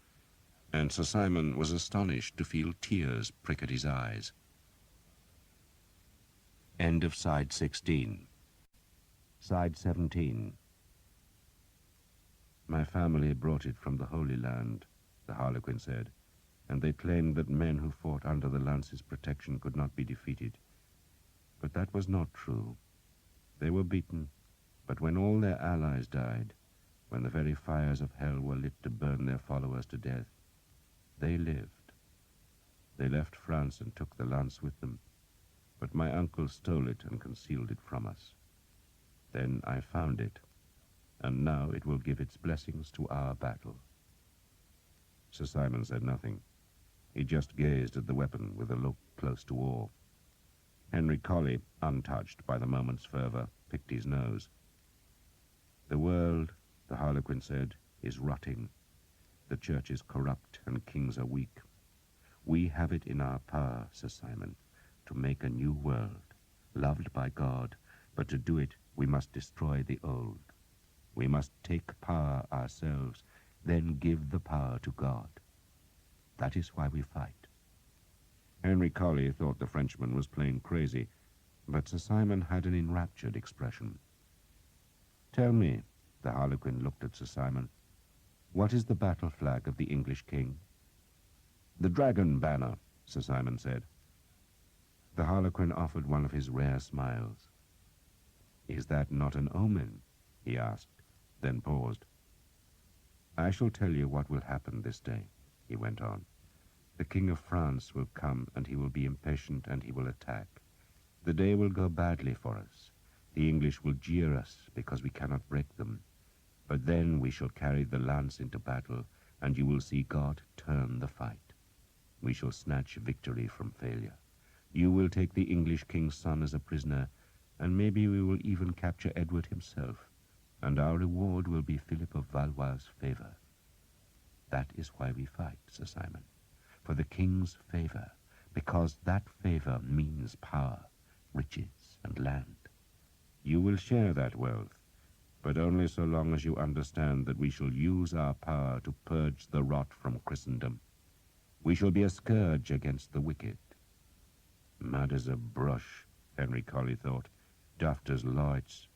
and Sir Simon was astonished to feel tears prick at his eyes. End of Side 16. Side 17. My family brought it from the Holy Land, the Harlequin said, and they claimed that men who fought under the lance's protection could not be defeated. But that was not true. They were beaten, but when all their allies died, when the very fires of hell were lit to burn their followers to death, they lived. They left France and took the lance with them, but my uncle stole it and concealed it from us. Then I found it, and now it will give its blessings to our battle. Sir Simon said nothing. He just gazed at the weapon with a look close to awe. Henry Colley, untouched by the moment's fervor, picked his nose. The world, the Harlequin said, is rotting. The church is corrupt and kings are weak. We have it in our power, Sir Simon, to make a new world, loved by God, but to do it we must destroy the old. We must take power ourselves, then give the power to God. That is why we fight. Henry Colley thought the Frenchman was plain crazy, but Sir Simon had an enraptured expression. Tell me, the Harlequin looked at Sir Simon, what is the battle flag of the English king? The dragon banner, Sir Simon said. The Harlequin offered one of his rare smiles. Is that not an omen? He asked, then paused. I shall tell you what will happen this day, he went on. The King of France will come, and he will be impatient, and he will attack. The day will go badly for us. The English will jeer us because we cannot break them. But then we shall carry the lance into battle, and you will see God turn the fight. We shall snatch victory from failure. You will take the English king's son as a prisoner, and maybe we will even capture Edward himself, and our reward will be Philip of Valois' favor. That is why we fight, Sir Simon, for the king's favor, because that favor means power, riches, and land. You will share that wealth, but only so long as you understand that we shall use our power to purge the rot from Christendom. We shall be a scourge against the wicked. Mad as a brush, Henry Colley thought, daft as lights.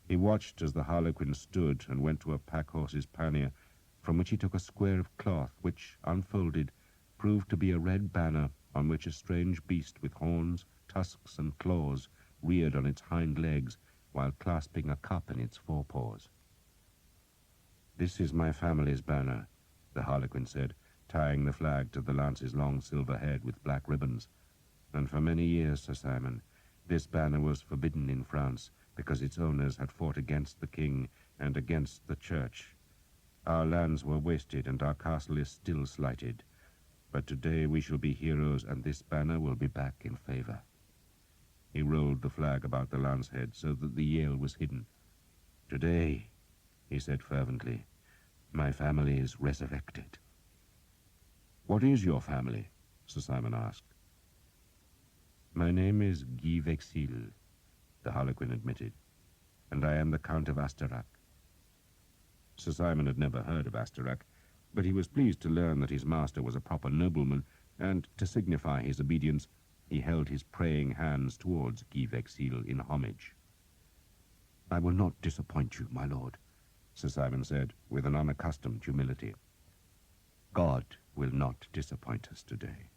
He watched as the Harlequin stood and went to a pack-horse's pannier, from which he took a square of cloth which, unfolded, proved to be a red banner on which a strange beast with horns, tusks, and claws reared on its hind legs while clasping a cup in its forepaws. This is my family's banner, the Harlequin said, tying the flag to the lance's long silver head with black ribbons. And for many years, Sir Simon, this banner was forbidden in France because its owners had fought against the king and against the church. Our lands were wasted and our castle is still slighted. But today we shall be heroes and this banner will be back in favor. He rolled the flag about the lance head so that the yale was hidden. Today, he said fervently, my family is resurrected. What is your family? Sir Simon asked. My name is Guy Vexil, the Harlequin admitted, and I am the Count of Asterac. Sir Simon had never heard of Asterac, but he was pleased to learn that his master was a proper nobleman, and to signify his obedience, he held his praying hands towards Guy Vexil in homage. I will not disappoint you, my lord, Sir Simon said, with an unaccustomed humility. God will not disappoint us today,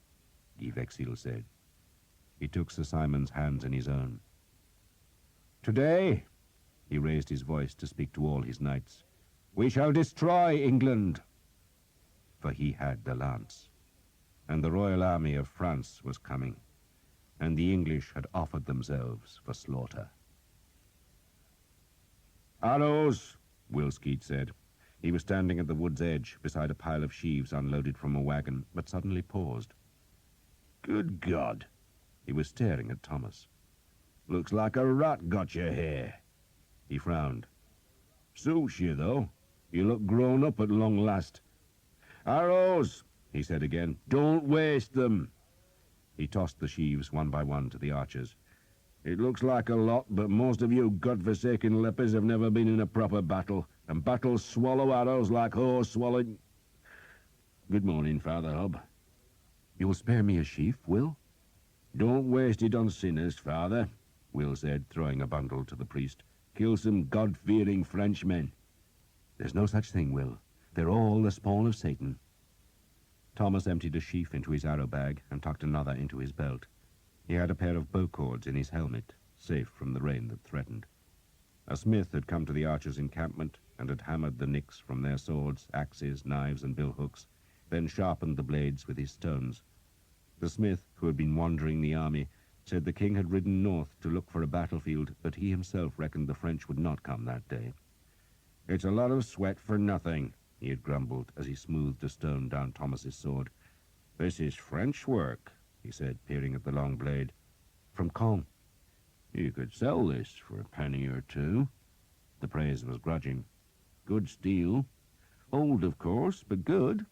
Guy Vexil said. He took Sir Simon's hands in his own. Today, he raised his voice to speak to all his knights, we shall destroy England. For he had the lance, and the royal army of France was coming, and the English had offered themselves for slaughter. Arrows, Will Skeet said. He was standing at the wood's edge beside a pile of sheaves unloaded from a wagon, but suddenly paused. "Good God!" He was staring at Thomas. "Looks like a rat got your hair." He frowned. "Suits you, though. You look grown up at long last." "Arrows," he said again. "Don't waste them." He tossed the sheaves one by one to the archers. "It looks like a lot, but most of you godforsaken lepers have never been in a proper battle, and battles swallow arrows like horse swallowing—" "Good morning, Father Hob." "You'll spare me a sheaf, Will?" "Don't waste it on sinners, Father," Will said, throwing a bundle to the priest. "Kill some God-fearing Frenchmen." "There's no such thing, Will. They're all the spawn of Satan." Thomas emptied a sheaf into his arrow bag and tucked another into his belt. He had a pair of bow cords in his helmet, safe from the rain that threatened. A smith had come to the archers' encampment and had hammered the nicks from their swords, axes, knives, and billhooks, then sharpened the blades with his stones. The smith, who had been wandering the army, said the king had ridden north to look for a battlefield, but he himself reckoned the French would not come that day. "It's a lot of sweat for nothing," he had grumbled as he smoothed a stone down Thomas's sword. "This is French work," he said, peering at the long blade. "From Caen." "You could sell this for a penny or two." The praise was grudging. "Good steel. Old, of course, but good."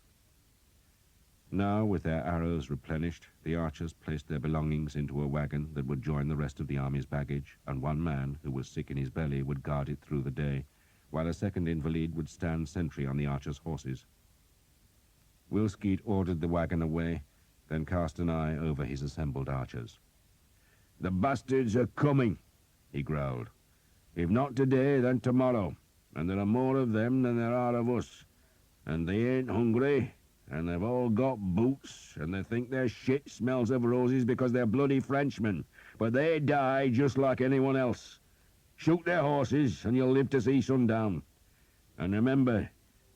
Now, with their arrows replenished, the archers placed their belongings into a wagon that would join the rest of the army's baggage, and one man, who was sick in his belly, would guard it through the day, while a second invalid would stand sentry on the archers' horses. Will Skeet ordered the wagon away, then cast an eye over his assembled archers. "The bastards are coming," he growled. "If not today, then tomorrow, and there are more of them than there are of us. And they ain't hungry, and they've all got boots, and they think their shit smells of roses because they're bloody Frenchmen, but they die just like anyone else. Shoot their horses, and you'll live to see sundown. And remember,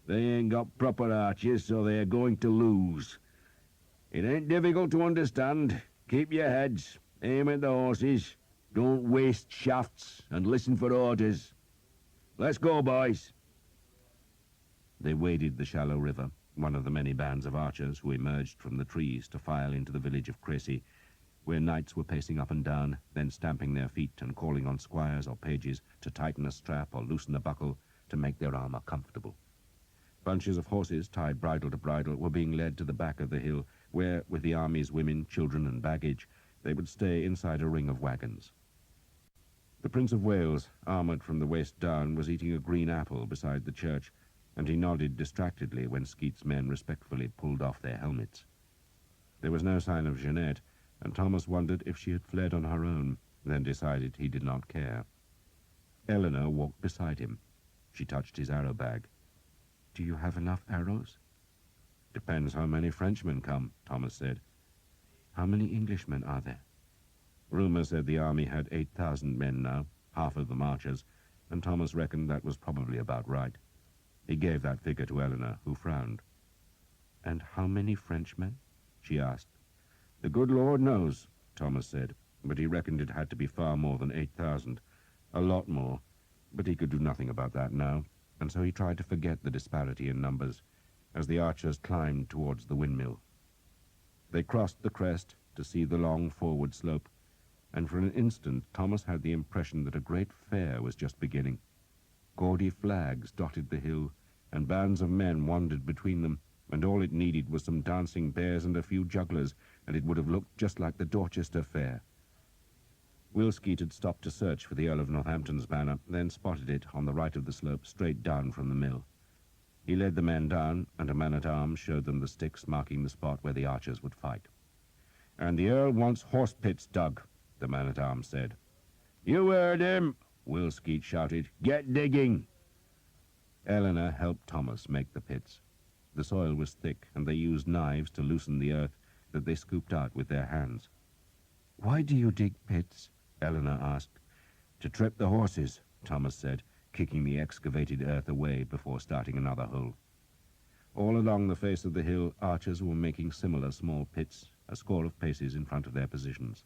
they ain't got proper archers, so they're going to lose. It ain't difficult to understand. Keep your heads, aim at the horses, don't waste shafts, and listen for orders. Let's go, boys." They waded the shallow river, one of the many bands of archers who emerged from the trees to file into the village of Crécy, where knights were pacing up and down, then stamping their feet and calling on squires or pages to tighten a strap or loosen a buckle to make their armor comfortable. Bunches of horses, tied bridle to bridle, were being led to the back of the hill, where, with the army's women, children, and baggage, they would stay inside a ring of wagons. The Prince of Wales, armoured from the waist down, was eating a green apple beside the church, and he nodded distractedly when Skeet's men respectfully pulled off their helmets. There was no sign of Jeanette, and Thomas wondered if she had fled on her own, then decided he did not care. Eleanor walked beside him. She touched his arrow bag. "Do you have enough arrows?" "Depends how many Frenchmen come," Thomas said. "How many Englishmen are there?" Rumor said the army had 8,000 men now, half of them archers, and Thomas reckoned that was probably about right. He gave that figure to Eleanor, who frowned. "And how many Frenchmen?" she asked. "The good Lord knows," Thomas said, but he reckoned it had to be far more than 8,000. A lot more, but he could do nothing about that now, and so he tried to forget the disparity in numbers as the archers climbed towards the windmill. They crossed the crest to see the long forward slope, and for an instant Thomas had the impression that a great fair was just beginning. Gaudy flags dotted the hill, and bands of men wandered between them, and all it needed was some dancing bears and a few jugglers, and it would have looked just like the Dorchester Fair. Will Skeet had stopped to search for the Earl of Northampton's banner, then spotted it on the right of the slope, straight down from the mill. He led the men down, and a man-at-arms showed them the sticks marking the spot where the archers would fight. "And the Earl wants horse pits dug," the man-at-arms said. "You heard him," Will Skeet shouted. "Get digging." Eleanor helped Thomas make the pits. The soil was thick, and they used knives to loosen the earth that they scooped out with their hands. "Why do you dig pits?" Eleanor asked. "To trip the horses," Thomas said, kicking the excavated earth away before starting another hole. All along the face of the hill, archers were making similar small pits, a score of paces in front of their positions.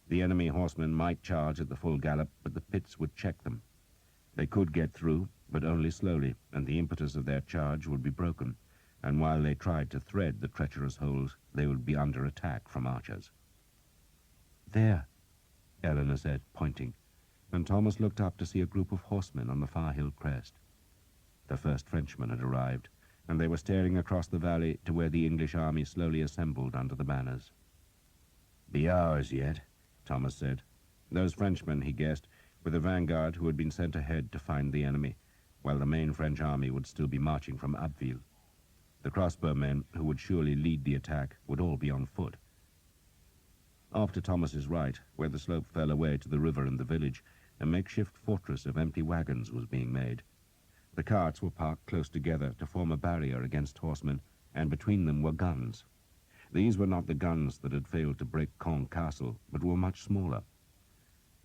The enemy horsemen might charge at the full gallop, but the pits would check them. They could get through, but only slowly, and the impetus of their charge would be broken, and while they tried to thread the treacherous holes, they would be under attack from archers. "There," Eleanor said, pointing, and Thomas looked up to see a group of horsemen on the far hill crest. The first Frenchmen had arrived, and they were staring across the valley to where the English army slowly assembled under the banners. "Be ours yet," Thomas said. Those Frenchmen, he guessed, were the vanguard who had been sent ahead to find the enemy, while the main French army would still be marching from Abbeville. The crossbowmen, who would surely lead the attack, would all be on foot. Off to Thomas's right, where the slope fell away to the river and the village, a makeshift fortress of empty wagons was being made. The carts were parked close together to form a barrier against horsemen, and between them were guns. These were not the guns that had failed to break Caen Castle, but were much smaller.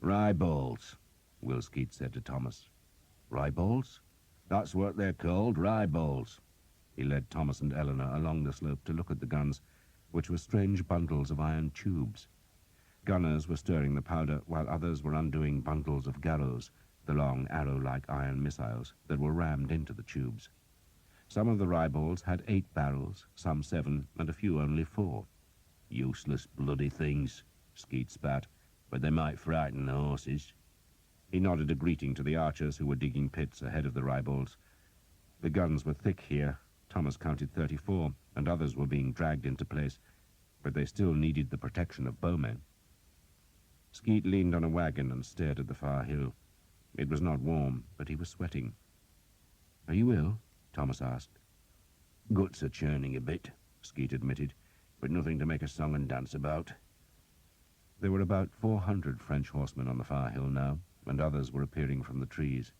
"Rye balls," Will Skeet said to Thomas. "Rye balls?" "That's what they're called, rye balls." He led Thomas and Eleanor along the slope to look at the guns, which were strange bundles of iron tubes. Gunners were stirring the powder, while others were undoing bundles of garrows, the long arrow-like iron missiles that were rammed into the tubes. Some of the rye balls had 8 barrels, some 7, and a few only 4. "Useless bloody things," Skeet spat, "but they might frighten the horses." He nodded a greeting to the archers who were digging pits ahead of the rye balls. The guns were thick here. Thomas counted 34, and others were being dragged into place, but they still needed the protection of bowmen. Skeet leaned on a wagon and stared at the far hill. It was not warm, but he was sweating. "Are you ill?" Thomas asked. "Guts are churning a bit," Skeet admitted, "but nothing to make a song and dance about." There were about 400 French horsemen on the far hill now, and others were appearing from the trees.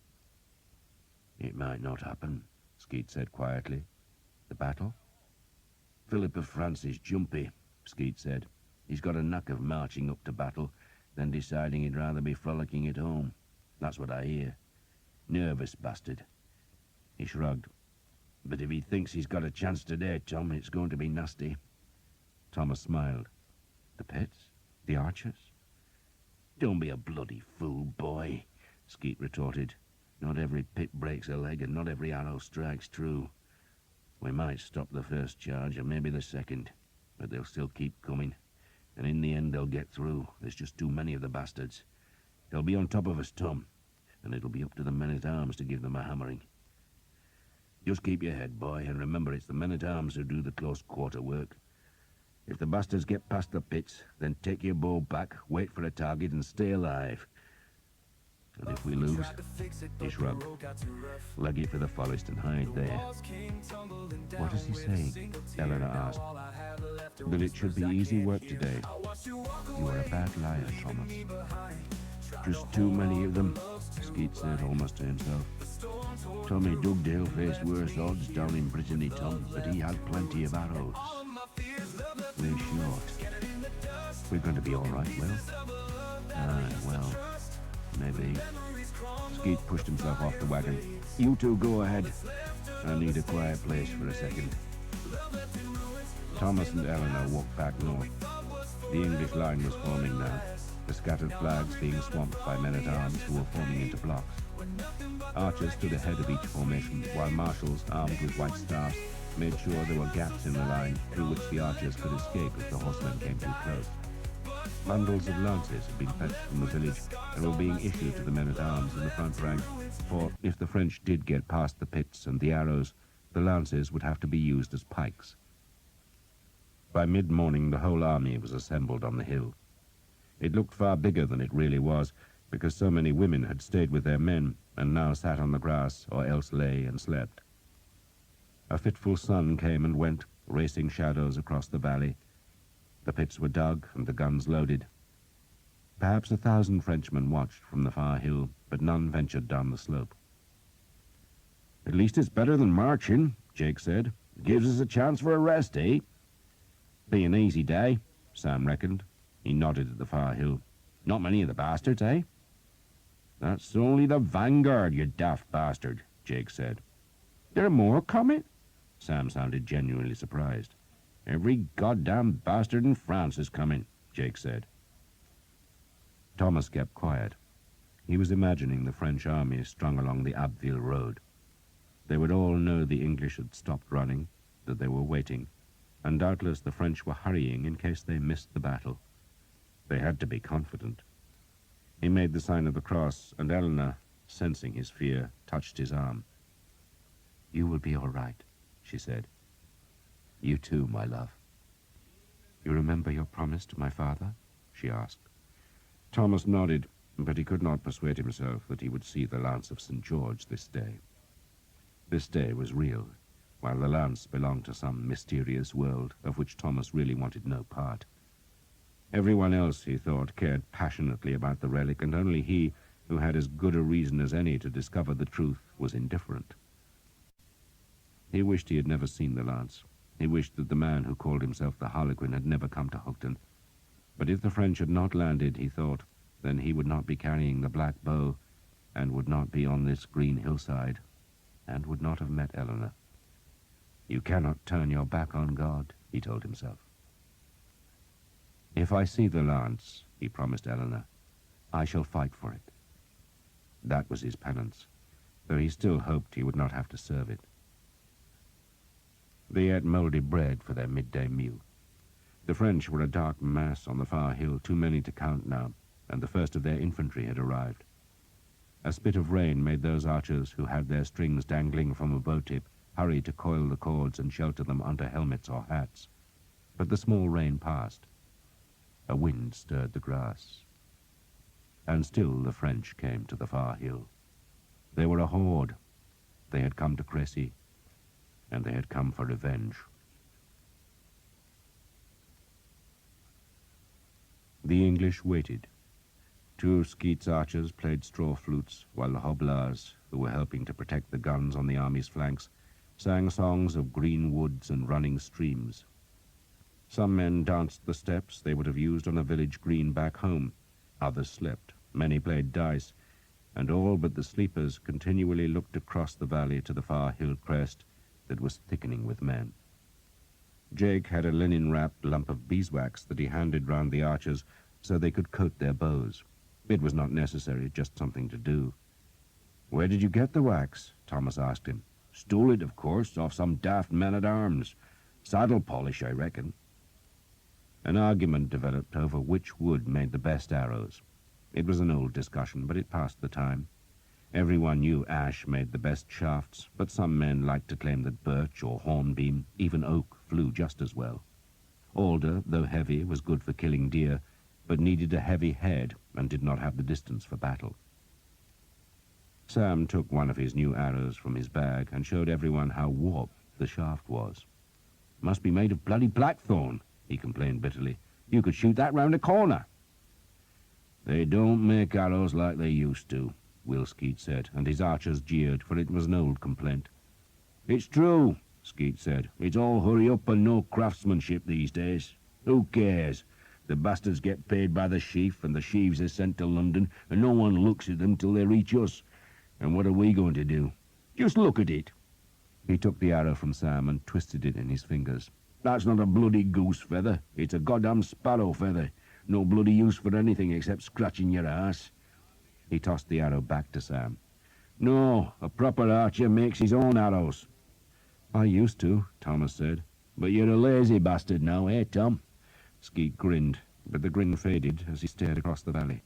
"It might not happen," Skeet said quietly. "The battle?" "Philip of France is jumpy," Skeet said. "He's got a knack of marching up to battle, then deciding he'd rather be frolicking at home. That's what I hear. Nervous bastard." He shrugged. "But if he thinks he's got a chance today, Tom, it's going to be nasty." Thomas smiled. "The pits? The archers?" "Don't be a bloody fool, boy," Skeet retorted. "Not every pit breaks a leg, and not every arrow strikes true. We might stop the first charge, and maybe the second, but they'll still keep coming, and in the end they'll get through. There's just too many of the bastards. They'll be on top of us, Tom, and it'll be up to the men-at-arms to give them a hammering. Just keep your head, boy, and remember it's the men-at-arms who do the close-quarter work. If the bastards get past the pits, then take your bow back, wait for a target, and stay alive. And if we lose," he shrugged, "leg it for the forest and hide there." "What is he saying?" Eleanor asked. "That it should be easy work today. You are a bad liar, Thomas." "Just too many of them," Skeet said almost to himself. "Tommy Dugdale faced worse odds down in Brittany, Tom, but he had plenty of arrows. We're short. We're going to be all right, Will." Well, maybe." Skeet pushed himself off the wagon. "You two go ahead. I need a quiet place for a second." Thomas and Eleanor walked back north. The English line was forming now, the scattered flags being swamped by men-at-arms who were forming into blocks. Archers stood ahead of each formation, while marshals, armed with white staffs, made sure there were gaps in the line through which the archers could escape if the horsemen came too close. Bundles of lances had been fetched from the village and were being issued to the men-at-arms in the front rank, for if the French did get past the pits and the arrows, the lances would have to be used as pikes. By mid-morning, the whole army was assembled on the hill. It looked far bigger than it really was, because so many women had stayed with their men and now sat on the grass or else lay and slept. A fitful sun came and went, racing shadows across the valley. The pits were dug and the guns loaded. Perhaps 1,000 Frenchmen watched from the far hill, but none ventured down the slope. "At least it's better than marching," Jake said. "Gives us a chance for a rest, eh?" "Be an easy day," Sam reckoned. He nodded at the far hill. "Not many of the bastards, eh?" "That's only the vanguard, you daft bastard," Jake said. "There are more coming?" Sam sounded genuinely surprised. "Every goddamn bastard in France is coming," Jake said. Thomas kept quiet. He was imagining the French army strung along the Abbeville road. They would all know the English had stopped running, that they were waiting, and doubtless the French were hurrying in case they missed the battle. They had to be confident. He made the sign of the cross, and Eleanor, sensing his fear, touched his arm. "You will be all right," she said. "You too, my love." "You remember your promise to my father?" she asked. Thomas nodded, but he could not persuade himself that he would see the lance of St. George this day. This day was real, while the lance belonged to some mysterious world of which Thomas really wanted no part. Everyone else, he thought, cared passionately about the relic, and only he, who had as good a reason as any to discover the truth, was indifferent. He wished he had never seen the lance. He wished that the man who called himself the Harlequin had never come to Hookton. But if the French had not landed, he thought, then he would not be carrying the black bow, and would not be on this green hillside, and would not have met Eleanor. "You cannot turn your back on God," he told himself. "If I see the lance," he promised Eleanor, "I shall fight for it." That was his penance, though he still hoped he would not have to serve it. They ate mouldy bread for their midday meal. The French were a dark mass on the far hill, too many to count now, and the first of their infantry had arrived. A spit of rain made those archers who had their strings dangling from a bow tip hurry to coil the cords and shelter them under helmets or hats. But the small rain passed. A wind stirred the grass. And still the French came to the far hill. They were a horde. They had come to Crécy, and they had come for revenge. The English waited. Two of Skeet's archers played straw flutes, while the hobblars, who were helping to protect the guns on the army's flanks, sang songs of green woods and running streams. Some men danced the steps they would have used on a village green back home. Others slept. Many played dice, and all but the sleepers continually looked across the valley to the far hill crest that was thickening with men. Jake had a linen-wrapped lump of beeswax that he handed round the archers so they could coat their bows. It was not necessary, just something to do. "Where did you get the wax?" Thomas asked him. "Stole it, of course, off some daft man-at-arms. Saddle polish, I reckon." An argument developed over which wood made the best arrows. It was an old discussion, but it passed the time. Everyone knew ash made the best shafts, but some men liked to claim that birch or hornbeam, even oak, flew just as well. Alder, though heavy, was good for killing deer, but needed a heavy head and did not have the distance for battle. Sam took one of his new arrows from his bag and showed everyone how warped the shaft was. "Must be made of bloody blackthorn," he complained bitterly. "You could shoot that round a corner." "They don't make arrows like they used to," Will Skeet said, and his archers jeered, for it was an old complaint. "It's true," Skeet said. "It's all hurry up and no craftsmanship these days. Who cares? The bastards get paid by the sheaf, and the sheaves are sent to London, and no one looks at them till they reach us. And what are we going to do? Just look at it." He took the arrow from Sam and twisted it in his fingers. "That's not a bloody goose feather. It's a goddamn sparrow feather. No bloody use for anything except scratching your ass." He tossed the arrow back to Sam. "No, a proper archer makes his own arrows." "I used to," Thomas said. "But you're a lazy bastard now, eh, Tom?" Skeet grinned, but the grin faded as he stared across the valley.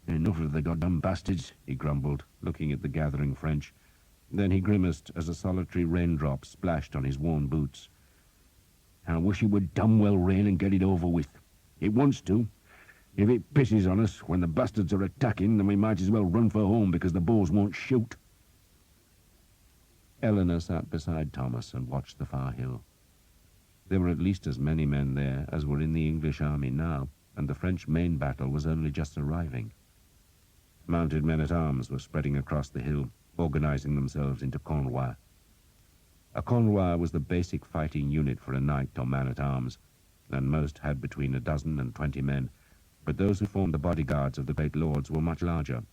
"Enough of the goddamn bastards," he grumbled, looking at the gathering French. Then he grimaced as a solitary raindrop splashed on his worn boots. "I wish it would damn well rain and get it over with. It wants to. If it pisses on us when the bastards are attacking, then we might as well run for home because the bows won't shoot." Eleanor sat beside Thomas and watched the far hill. There were at least as many men there as were in the English army now, and the French main battle was only just arriving. Mounted men-at-arms were spreading across the hill, organizing themselves into Cornwell. A Cornwell was the basic fighting unit for a knight or man-at-arms, and most had between a dozen and 20 men, but those who formed the bodyguards of the great lords were much larger.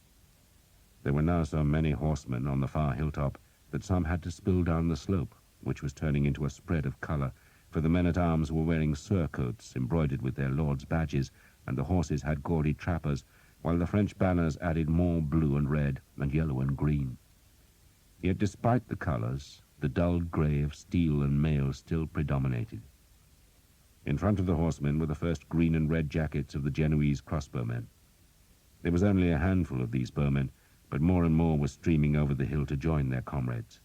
There were now so many horsemen on the far hilltop that some had to spill down the slope, which was turning into a spread of colour, for the men-at-arms were wearing surcoats embroidered with their lords' badges, and the horses had gaudy trappers, while the French banners added more blue and red and yellow and green. Yet despite the colours, the dulled grey of steel and mail still predominated. In front of the horsemen were the first green and red jackets of the Genoese crossbowmen. There was only a handful of these bowmen, but more and more were streaming over the hill to join their comrades.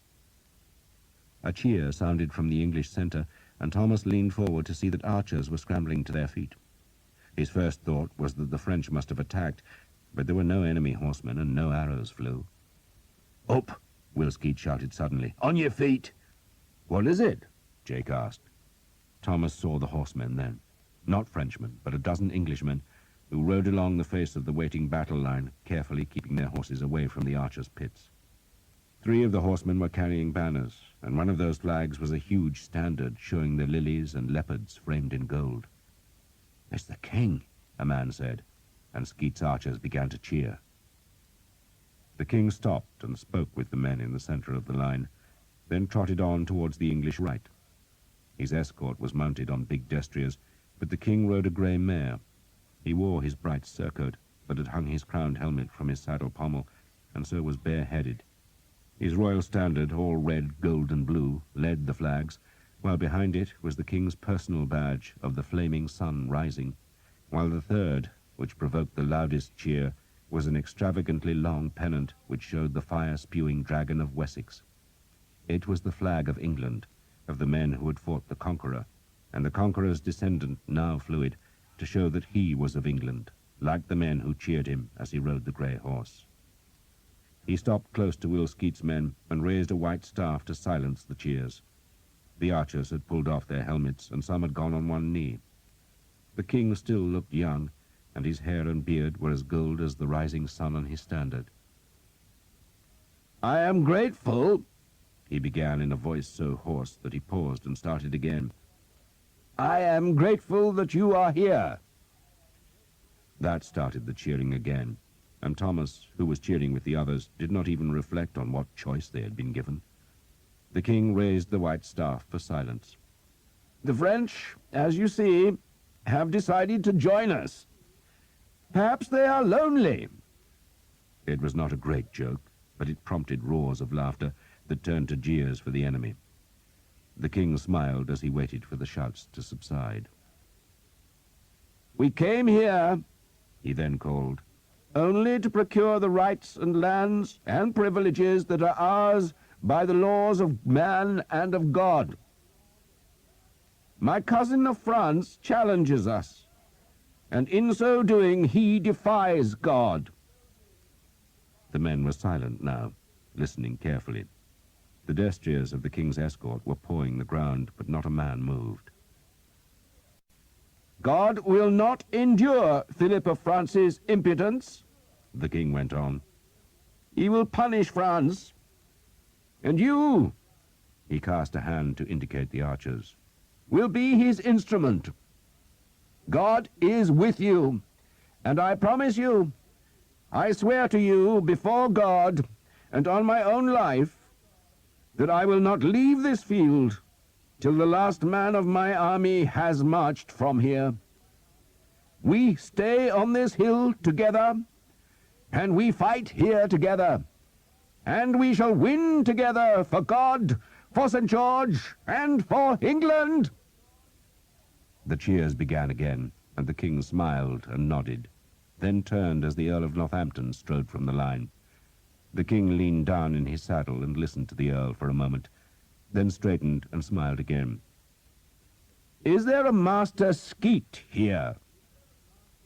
A cheer sounded from the English centre, and Thomas leaned forward to see that archers were scrambling to their feet. His first thought was that the French must have attacked, but there were no enemy horsemen and no arrows flew. "Up!" Will Skeet shouted suddenly. "On your feet!" "What is it?" Jake asked. Thomas saw the horsemen then. Not Frenchmen, but a dozen Englishmen, who rode along the face of the waiting battle line, carefully keeping their horses away from the archers' pits. 3 of the horsemen were carrying banners, and one of those flags was a huge standard showing the lilies and leopards framed in gold. "It's the king," a man said, and Skeet's archers began to cheer. The king stopped and spoke with the men in the centre of the line, then trotted on towards the English right. His escort was mounted on big destriers, but the king rode a grey mare. He wore his bright surcoat, but had hung his crowned helmet from his saddle pommel, and so was bareheaded. His royal standard, all red, gold and blue, led the flags, while behind it was the king's personal badge of the flaming sun rising, while the third, which provoked the loudest cheer, was an extravagantly long pennant which showed the fire-spewing dragon of Wessex. It was the flag of England, of the men who had fought the Conqueror, and the Conqueror's descendant now flew it to show that he was of England, like the men who cheered him as he rode the grey horse. He stopped close to Will Skeet's men and raised a white staff to silence the cheers. The archers had pulled off their helmets, and some had gone on one knee. The king still looked young, and his hair and beard were as gold as the rising sun on his standard. "I am grateful," he began in a voice so hoarse that he paused and started again. "I am grateful that you are here." That started the cheering again, and Thomas, who was cheering with the others, did not even reflect on what choice they had been given. The king raised the white staff for silence. "The French, as you see, have decided to join us. Perhaps they are lonely." It was not a great joke, but it prompted roars of laughter that turned to jeers for the enemy. The king smiled as he waited for the shouts to subside. "We came here," he then called, "only to procure the rights and lands and privileges that are ours by the laws of man and of God. My cousin of France challenges us, and in so doing he defies God." The men were silent now, listening carefully. The destriers of the king's escort were pawing the ground, but not a man moved. "God will not endure Philip of France's impudence," the king went on. "He will punish France. And you," he cast a hand to indicate the archers, "will be his instrument. God is with you, and I promise you, I swear to you before God and on my own life, that I will not leave this field till the last man of my army has marched from here. We stay on this hill together, and we fight here together, and we shall win together for God, for St. George, and for England." The cheers began again, and the king smiled and nodded, then turned as the Earl of Northampton strode from the line. The king leaned down in his saddle and listened to the Earl for a moment, then straightened and smiled again. "Is there a Master Skeet here?"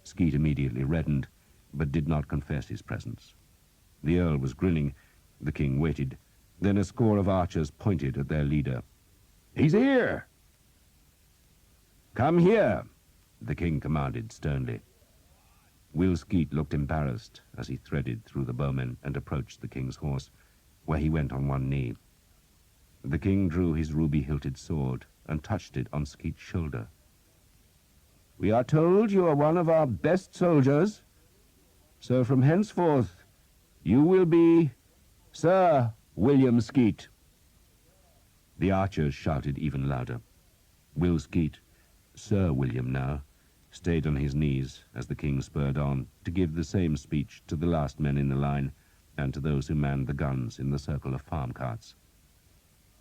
Skeet immediately reddened, but did not confess his presence. The Earl was grinning. The king waited. Then a score of archers pointed at their leader. "He's here!" "Come here!" the king commanded sternly. Will Skeet looked embarrassed as he threaded through the bowmen and approached the king's horse, where he went on one knee. The king drew his ruby-hilted sword and touched it on Skeet's shoulder. "We are told you are one of our best soldiers, so from henceforth you will be Sir William Skeet." The archers shouted even louder. Will Skeet, Sir William now, stayed on his knees as the king spurred on to give the same speech to the last men in the line and to those who manned the guns in the circle of farm carts.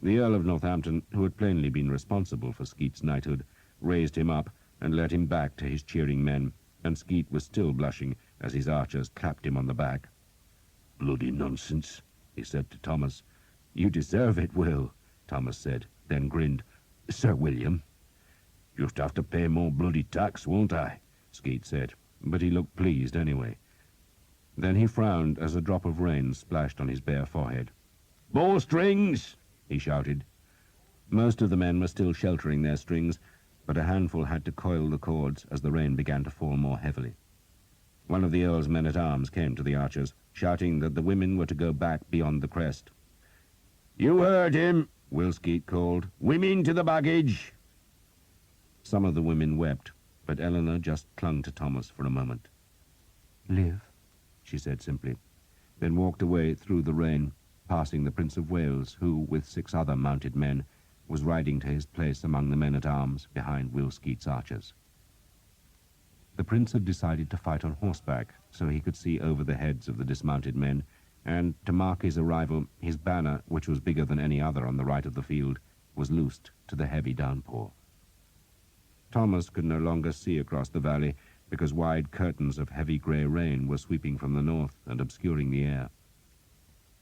The Earl of Northampton, who had plainly been responsible for Skeet's knighthood, raised him up and led him back to his cheering men, and Skeet was still blushing as his archers clapped him on the back. "Bloody nonsense," he said to Thomas. "You deserve it, Will," Thomas said, then grinned. "Sir William." "Just have to pay more bloody tax, won't I?" Skeet said, but he looked pleased anyway. Then he frowned as a drop of rain splashed on his bare forehead. "Bowstrings!" he shouted. Most of the men were still sheltering their strings, but a handful had to coil the cords as the rain began to fall more heavily. One of the Earl's men-at-arms came to the archers, shouting that the women were to go back beyond the crest. "You heard him," Will Skeet called. "Women to the baggage!" Some of the women wept, but Eleanor just clung to Thomas for a moment. "Live," she said simply, then walked away through the rain, passing the Prince of Wales, who, with 6 other mounted men, was riding to his place among the men-at-arms behind Will Skeet's archers. The prince had decided to fight on horseback so he could see over the heads of the dismounted men, and to mark his arrival, his banner, which was bigger than any other on the right of the field, was loosed to the heavy downpour. Thomas could no longer see across the valley because wide curtains of heavy grey rain were sweeping from the north and obscuring the air.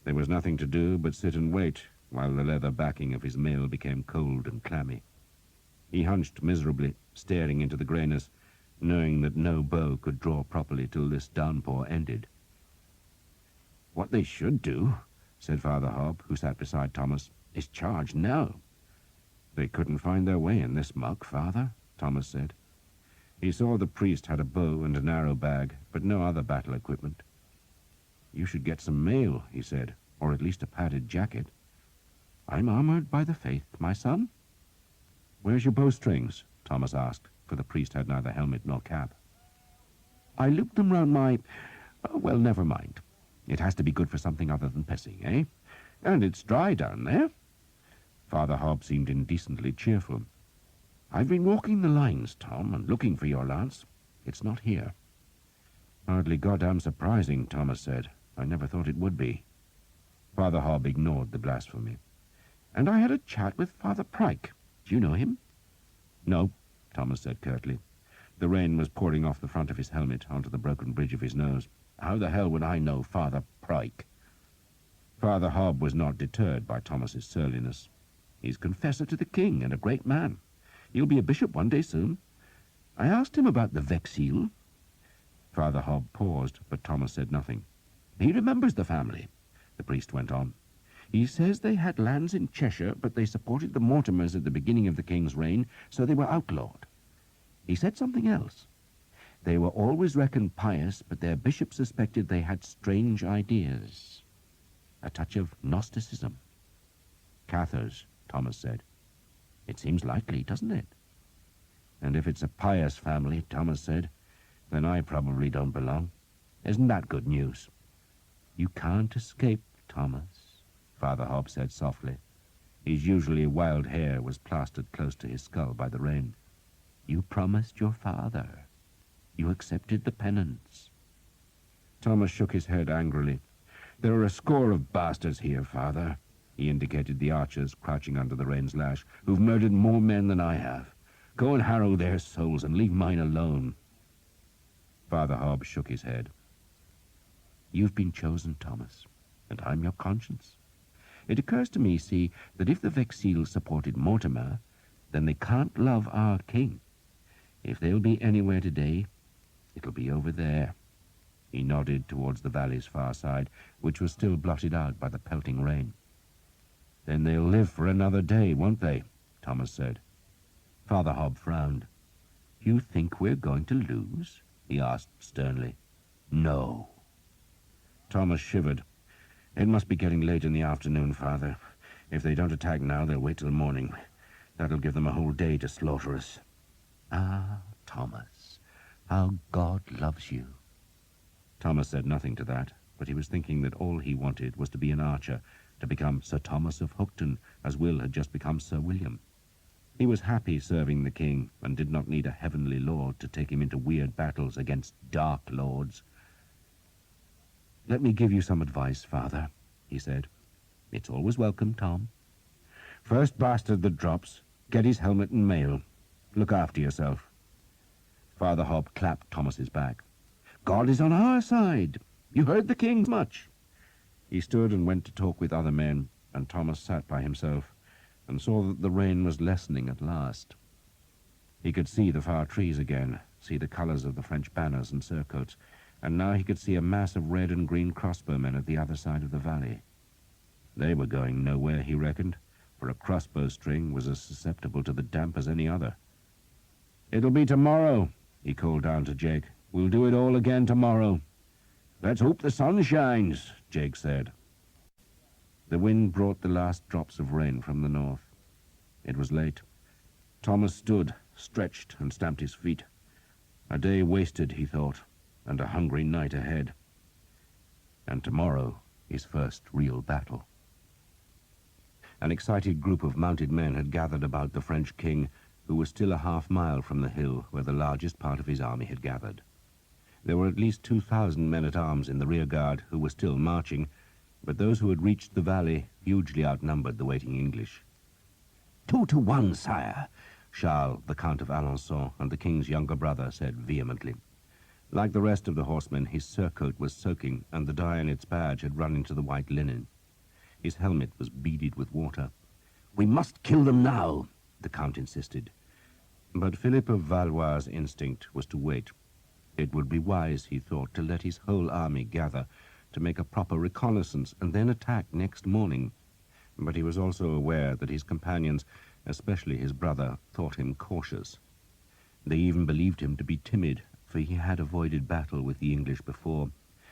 There was nothing to do but sit and wait while the leather backing of his mail became cold and clammy. He hunched miserably, staring into the greyness, knowing that no bow could draw properly till this downpour ended. "What they should do," said Father Hobb, who sat beside Thomas, "is charge now." "They couldn't find their way in this muck, Father," Thomas said. He saw the priest had a bow and an arrow bag, but no other battle equipment. "You should get some mail," he said, "or at least a padded jacket." "I'm armored by the faith, my son." "Where's your bowstrings?" Thomas asked, for the priest had neither helmet nor cap. "I looped them round my... well, never mind. It has to be good for something other than pissing, eh? And it's dry down there." Father Hobb seemed indecently cheerful. "I've been walking the lines, Tom, and looking for your lance. It's not here." "Hardly goddamn surprising," Thomas said. "I never thought it would be." Father Hobb ignored the blasphemy. "And I had a chat with Father Pryke. Do you know him?" "No," Thomas said curtly. The rain was pouring off the front of his helmet onto the broken bridge of his nose. "How the hell would I know Father Pryke?" Father Hobb was not deterred by Thomas's surliness. "He's confessor to the king and a great man. He'll be a bishop one day soon. I asked him about the Vexil." Father Hobb paused, but Thomas said nothing. "He remembers the family," the priest went on. "He says they had lands in Cheshire, but they supported the Mortimers at the beginning of the king's reign, so they were outlawed. He said something else. They were always reckoned pious, but their bishop suspected they had strange ideas. A touch of Gnosticism." "Cathars," Thomas said. "It seems likely, doesn't it?" "And if it's a pious family," Thomas said, "then I probably don't belong. Isn't that good news?" "You can't escape, Thomas," Father Hobb said softly. His usually wild hair was plastered close to his skull by the rain. "You promised your father. You accepted the penance." Thomas shook his head angrily. "There are a score of bastards here, Father." He indicated the archers crouching under the rain's lash, "who've murdered more men than I have. Go and harrow their souls and leave mine alone." Father Hobb shook his head. "You've been chosen, Thomas, and I'm your conscience. It occurs to me, see, that if the Vexil supported Mortimer, then they can't love our king. If they'll be anywhere today, it'll be over there." He nodded towards the valley's far side, which was still blotted out by the pelting rain. "Then they'll live for another day, won't they?" Thomas said. Father Hobb frowned. "You think we're going to lose?" he asked sternly. "No." Thomas shivered. "It must be getting late in the afternoon, Father. If they don't attack now, they'll wait till morning. That'll give them a whole day to slaughter us." "Ah, Thomas, how God loves you." Thomas said nothing to that, but he was thinking that all he wanted was to be an archer, to become Sir Thomas of Hookton, as Will had just become Sir William. He was happy serving the king and did not need a heavenly lord to take him into weird battles against dark lords. "Let me give you some advice, Father," he said. "It's always welcome, Tom. First bastard that drops, get his helmet and mail. Look after yourself." Father Hob clapped Thomas's back. "God is on our side. You heard the king much." He stood and went to talk with other men, and Thomas sat by himself and saw that the rain was lessening at last. He could see the far trees again, see the colours of the French banners and surcoats, and now he could see a mass of red and green crossbowmen at the other side of the valley. They were going nowhere, he reckoned, for a crossbow string was as susceptible to the damp as any other. "It'll be tomorrow," he called down to Jake. "We'll do it all again tomorrow." "Let's hope the sun shines," Jake said. The wind brought the last drops of rain from the north. It was late. Thomas stood, stretched, and stamped his feet. A day wasted, he thought, and a hungry night ahead. And tomorrow his first real battle. An excited group of mounted men had gathered about the French king, who was still a half-mile from the hill where the largest part of his army had gathered. There were at least 2,000 men-at-arms in the rearguard who were still marching, but those who had reached the valley hugely outnumbered the waiting English. 2 to 1, sire," Charles, the Count of Alençon, and the king's younger brother, said vehemently. Like the rest of the horsemen, his surcoat was soaking, and the dye in its badge had run into the white linen. His helmet was beaded with water. "We must kill them now," the Count insisted. But Philip of Valois' instinct was to wait. It would be wise, he thought, to let his whole army gather, to make a proper reconnaissance, and then attack next morning. But he was also aware that his companions, especially his brother, thought him cautious. They even believed him to be timid, for he had avoided battle with the English before,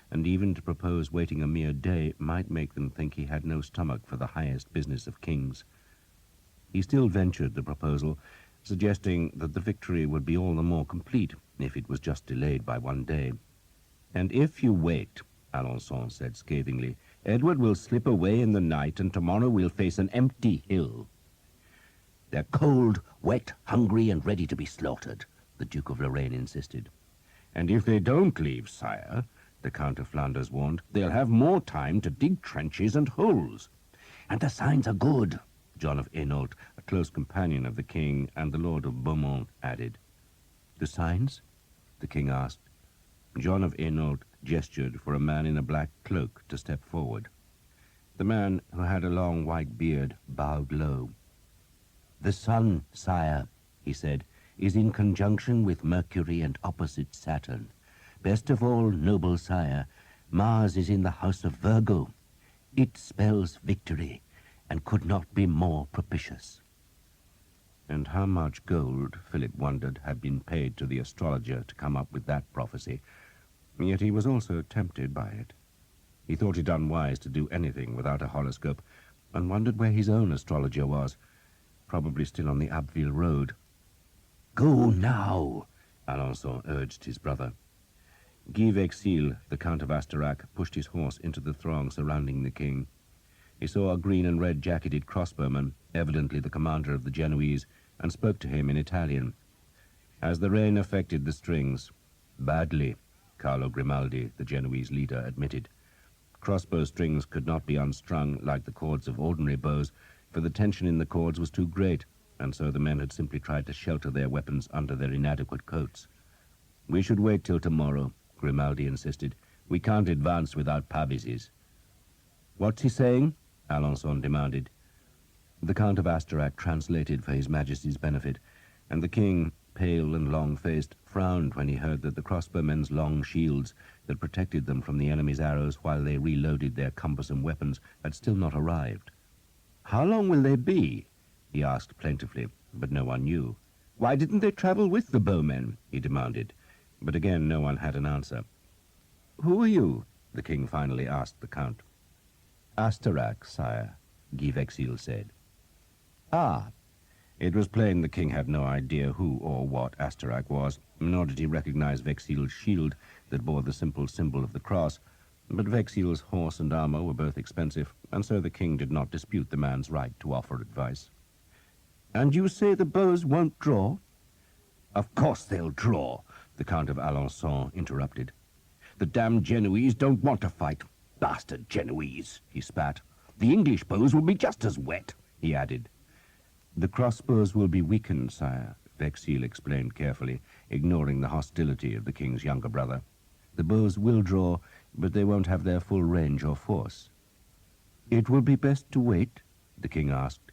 and even to propose waiting a mere day might make them think he had no stomach for the highest business of kings. He still ventured the proposal, suggesting that the victory would be all the more complete if it was just delayed by one day. "And if you wait," Alençon said scathingly, "Edward will slip away in the night, and tomorrow we'll face an empty hill." "They're cold, wet, hungry, and ready to be slaughtered," the Duke of Lorraine insisted. "And if they don't leave, sire," the Count of Flanders warned, "they'll have more time to dig trenches and holes." "And the signs are good," John of Hainault, a close companion of the king, and the Lord of Beaumont added. "The signs?" the king asked. John of Hainault gestured for a man in a black cloak to step forward. The man, who had a long white beard, bowed low. "The sun, sire," he said, "is in conjunction with Mercury and opposite Saturn. Best of all, noble sire, Mars is in the house of Virgo. It spells victory, and could not be more propitious." And how much gold, Philip wondered, had been paid to the astrologer to come up with that prophecy. Yet he was also tempted by it. He thought it unwise to do anything without a horoscope, and wondered where his own astrologer was, probably still on the Abbeville road. "Go now," Alençon urged his brother. Guy Vexil, the Count of Asterac, pushed his horse into the throng surrounding the king. He saw a green and red jacketed crossbowman, evidently the commander of the Genoese, and spoke to him in Italian. As the rain affected the strings, badly, Carlo Grimaldi, the Genoese leader, admitted. Crossbow strings could not be unstrung like the cords of ordinary bows, for the tension in the cords was too great, and so the men had simply tried to shelter their weapons under their inadequate coats. "We should wait till tomorrow," Grimaldi insisted. "We can't advance without pavises." "What's he saying?" Alençon demanded. The Count of Asterac translated for His Majesty's benefit, and the king, pale and long-faced, frowned when he heard that the crossbowmen's long shields that protected them from the enemy's arrows while they reloaded their cumbersome weapons had still not arrived. "How long will they be?" he asked plaintively, but no one knew. "Why didn't they travel with the bowmen?" he demanded, but again no one had an answer. "Who are you?" the king finally asked the Count. "Asterac, sire," Guy Vexil said. "Ah." It was plain the king had no idea who or what Asterac was, nor did he recognize Vexil's shield that bore the simple symbol of the cross, but Vexil's horse and armor were both expensive, and so the king did not dispute the man's right to offer advice. And you say the bows won't draw? Of course they'll draw, the Count of Alençon interrupted. The damned Genoese don't want to fight. Bastard Genoese, he spat. The English bows will be just as wet, he added. The crossbows will be weakened, sire, Vexil explained carefully, ignoring the hostility of the king's younger brother. The bows will draw, but they won't have their full range or force. It will be best to wait, the king asked.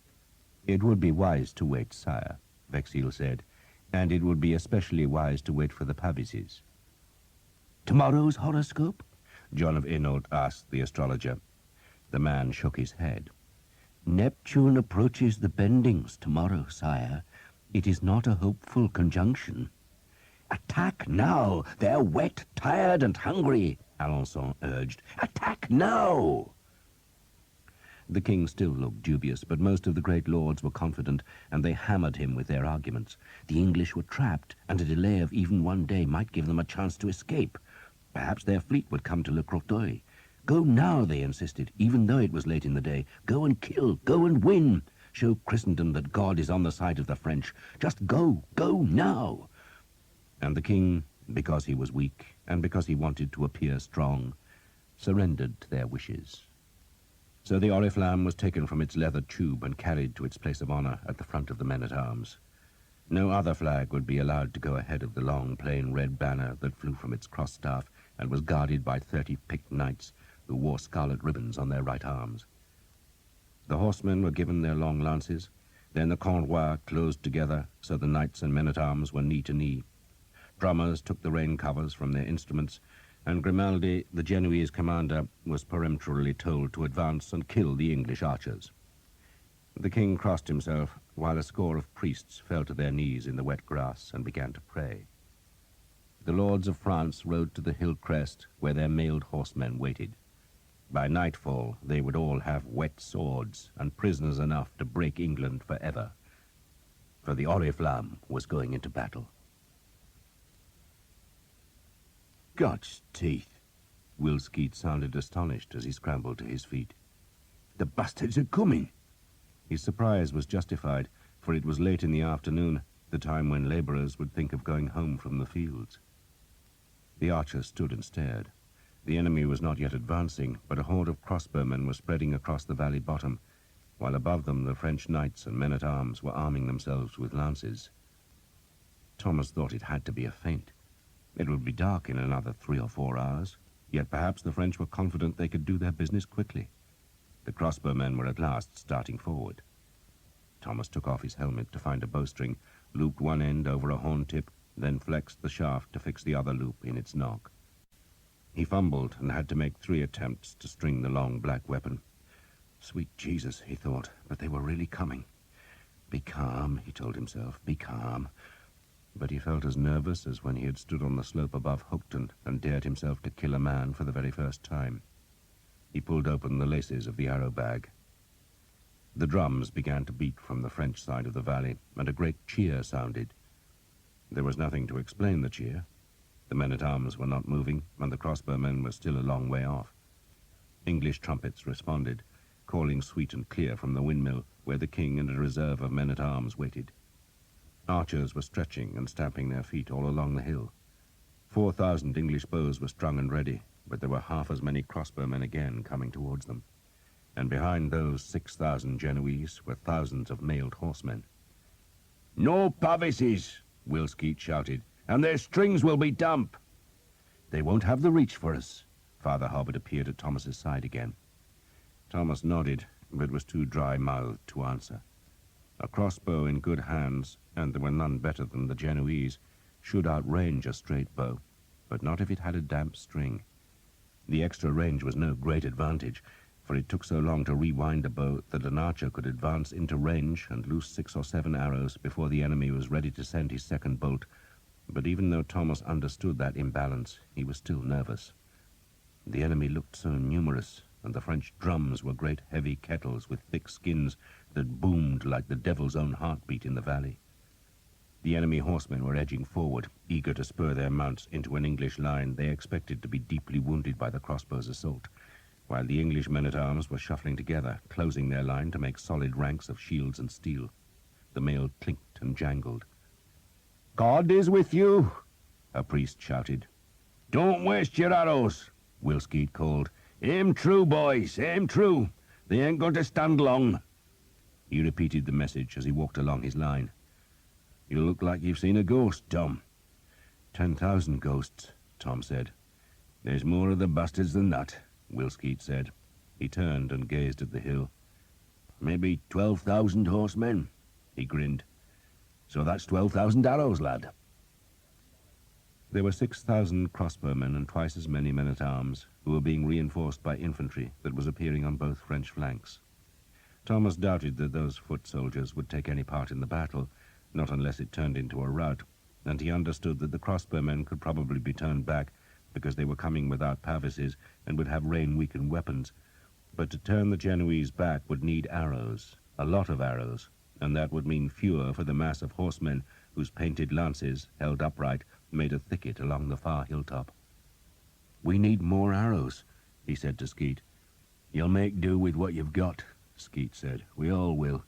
It would be wise to wait, sire, Vexil said, and it would be especially wise to wait for the Pavises. Tomorrow's horoscope? John of Hainault asked the astrologer. The man shook his head. Neptune approaches the bendings tomorrow, sire. It is not a hopeful conjunction. Attack now! They're wet, tired, and hungry, Alençon urged. Attack now! The king still looked dubious, but most of the great lords were confident, and they hammered him with their arguments. The English were trapped, and a delay of even one day might give them a chance to escape. Perhaps their fleet would come to Le Crotoy. Go now, they insisted, even though it was late in the day. Go and kill, go and win. Show Christendom that God is on the side of the French. Just go now. And the king, because he was weak, and because he wanted to appear strong, surrendered to their wishes. So the Oriflamme was taken from its leather tube and carried to its place of honor at the front of the men-at-arms. No other flag would be allowed to go ahead of the long, plain red banner that flew from its cross-staff and was guarded by 30 picked knights who wore scarlet ribbons on their right arms. The horsemen were given their long lances. Then the Cornwell closed together, so the knights and men-at-arms were knee to knee. Drummers took the rain covers from their instruments, and Grimaldi, the Genoese commander, was peremptorily told to advance and kill the English archers. The king crossed himself, while a score of priests fell to their knees in the wet grass and began to pray. The lords of France rode to the hill crest where their mailed horsemen waited. By nightfall, they would all have wet swords and prisoners enough to break England forever. For the Oriflamme was going into battle. God's teeth! Will Skeet sounded astonished as he scrambled to his feet. The bastards are coming! His surprise was justified, for it was late in the afternoon, the time when laborers would think of going home from the fields. The archers stood and stared. The enemy was not yet advancing, but a horde of crossbowmen was spreading across the valley bottom, while above them the French knights and men-at-arms were arming themselves with lances. Thomas thought it had to be a feint. It would be dark in another 3 or 4 hours, yet perhaps the French were confident they could do their business quickly. The crossbowmen were at last starting forward. Thomas took off his helmet to find a bowstring, looped one end over a horn tip, then flexed the shaft to fix the other loop in its nock. He fumbled and had to make 3 attempts to string the long black weapon. Sweet Jesus, he thought, but they were really coming. Be calm, he told himself, be calm. But he felt as nervous as when he had stood on the slope above Hookton and dared himself to kill a man for the very first time. He pulled open the laces of the arrow bag. The drums began to beat from the French side of the valley, and a great cheer sounded. There was nothing to explain the cheer. The men-at-arms were not moving, and the crossbowmen were still a long way off. English trumpets responded, calling sweet and clear from the windmill, where the king and a reserve of men-at-arms waited. Archers were stretching and stamping their feet all along the hill. 4,000 English bows were strung and ready, but there were half as many crossbowmen again coming towards them. And behind those 6,000 Genoese were thousands of mailed horsemen. "No Pavises!" Will Skeet shouted, "and their strings will be damp." "They won't have the reach for us." Father Hobbit appeared at Thomas's side again. Thomas nodded, but was too dry-mouthed to answer. A crossbow in good hands, and there were none better than the Genoese, should outrange a straight bow, but not if it had a damp string. The extra range was no great advantage, for it took so long to rewind a bow that an archer could advance into range and loose 6 or 7 arrows before the enemy was ready to send his second bolt. But even though Thomas understood that imbalance, he was still nervous. The enemy looked so numerous, and the French drums were great heavy kettles with thick skins that boomed like the devil's own heartbeat in the valley. The enemy horsemen were edging forward, eager to spur their mounts into an English line they expected to be deeply wounded by the crossbow's assault, while the English men-at-arms were shuffling together, closing their line to make solid ranks of shields and steel. The mail clinked and jangled. "God is with you," a priest shouted. "Don't waste your arrows," Will Skeet called. "Aim true, boys, aim true. They ain't going to stand long." He repeated the message as he walked along his line. "You look like you've seen a ghost, Tom." 10,000 ghosts, Tom said. "There's more of the bastards than that," Will Skeet said. He turned and gazed at the hill. "Maybe 12,000 horsemen," he grinned. "So that's 12,000 arrows, lad." There were 6,000 crossbowmen and twice as many men-at-arms, who were being reinforced by infantry that was appearing on both French flanks. Thomas doubted that those foot soldiers would take any part in the battle, not unless it turned into a rout, and he understood that the crossbowmen could probably be turned back because they were coming without pavises and would have rain-weakened weapons. But to turn the Genoese back would need arrows, a lot of arrows, and that would mean fewer for the mass of horsemen whose painted lances, held upright, made a thicket along the far hilltop. "We need more arrows," he said to Skeet. "You'll make do with what you've got," Skeet said. "We all will.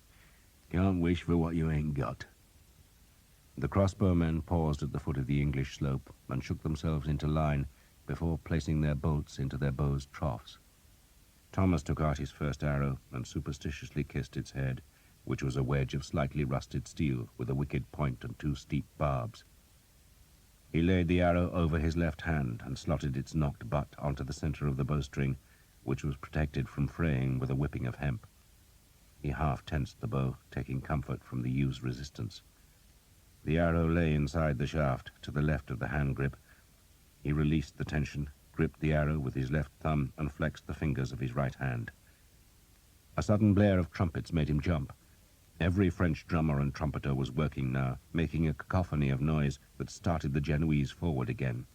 Can't wish for what you ain't got." The crossbowmen paused at the foot of the English slope and shook themselves into line before placing their bolts into their bows' troughs. Thomas took out his first arrow and superstitiously kissed its head, which was a wedge of slightly rusted steel with a wicked point and 2 steep barbs. He laid the arrow over his left hand and slotted its knocked butt onto the center of the bowstring, which was protected from fraying with a whipping of hemp. He half tensed the bow, taking comfort from the used resistance. The arrow lay inside the shaft, to the left of the hand grip. He released the tension, gripped the arrow with his left thumb, and flexed the fingers of his right hand. A sudden blare of trumpets made him jump. Every French drummer and trumpeter was working now, making a cacophony of noise that started the Genoese forward again.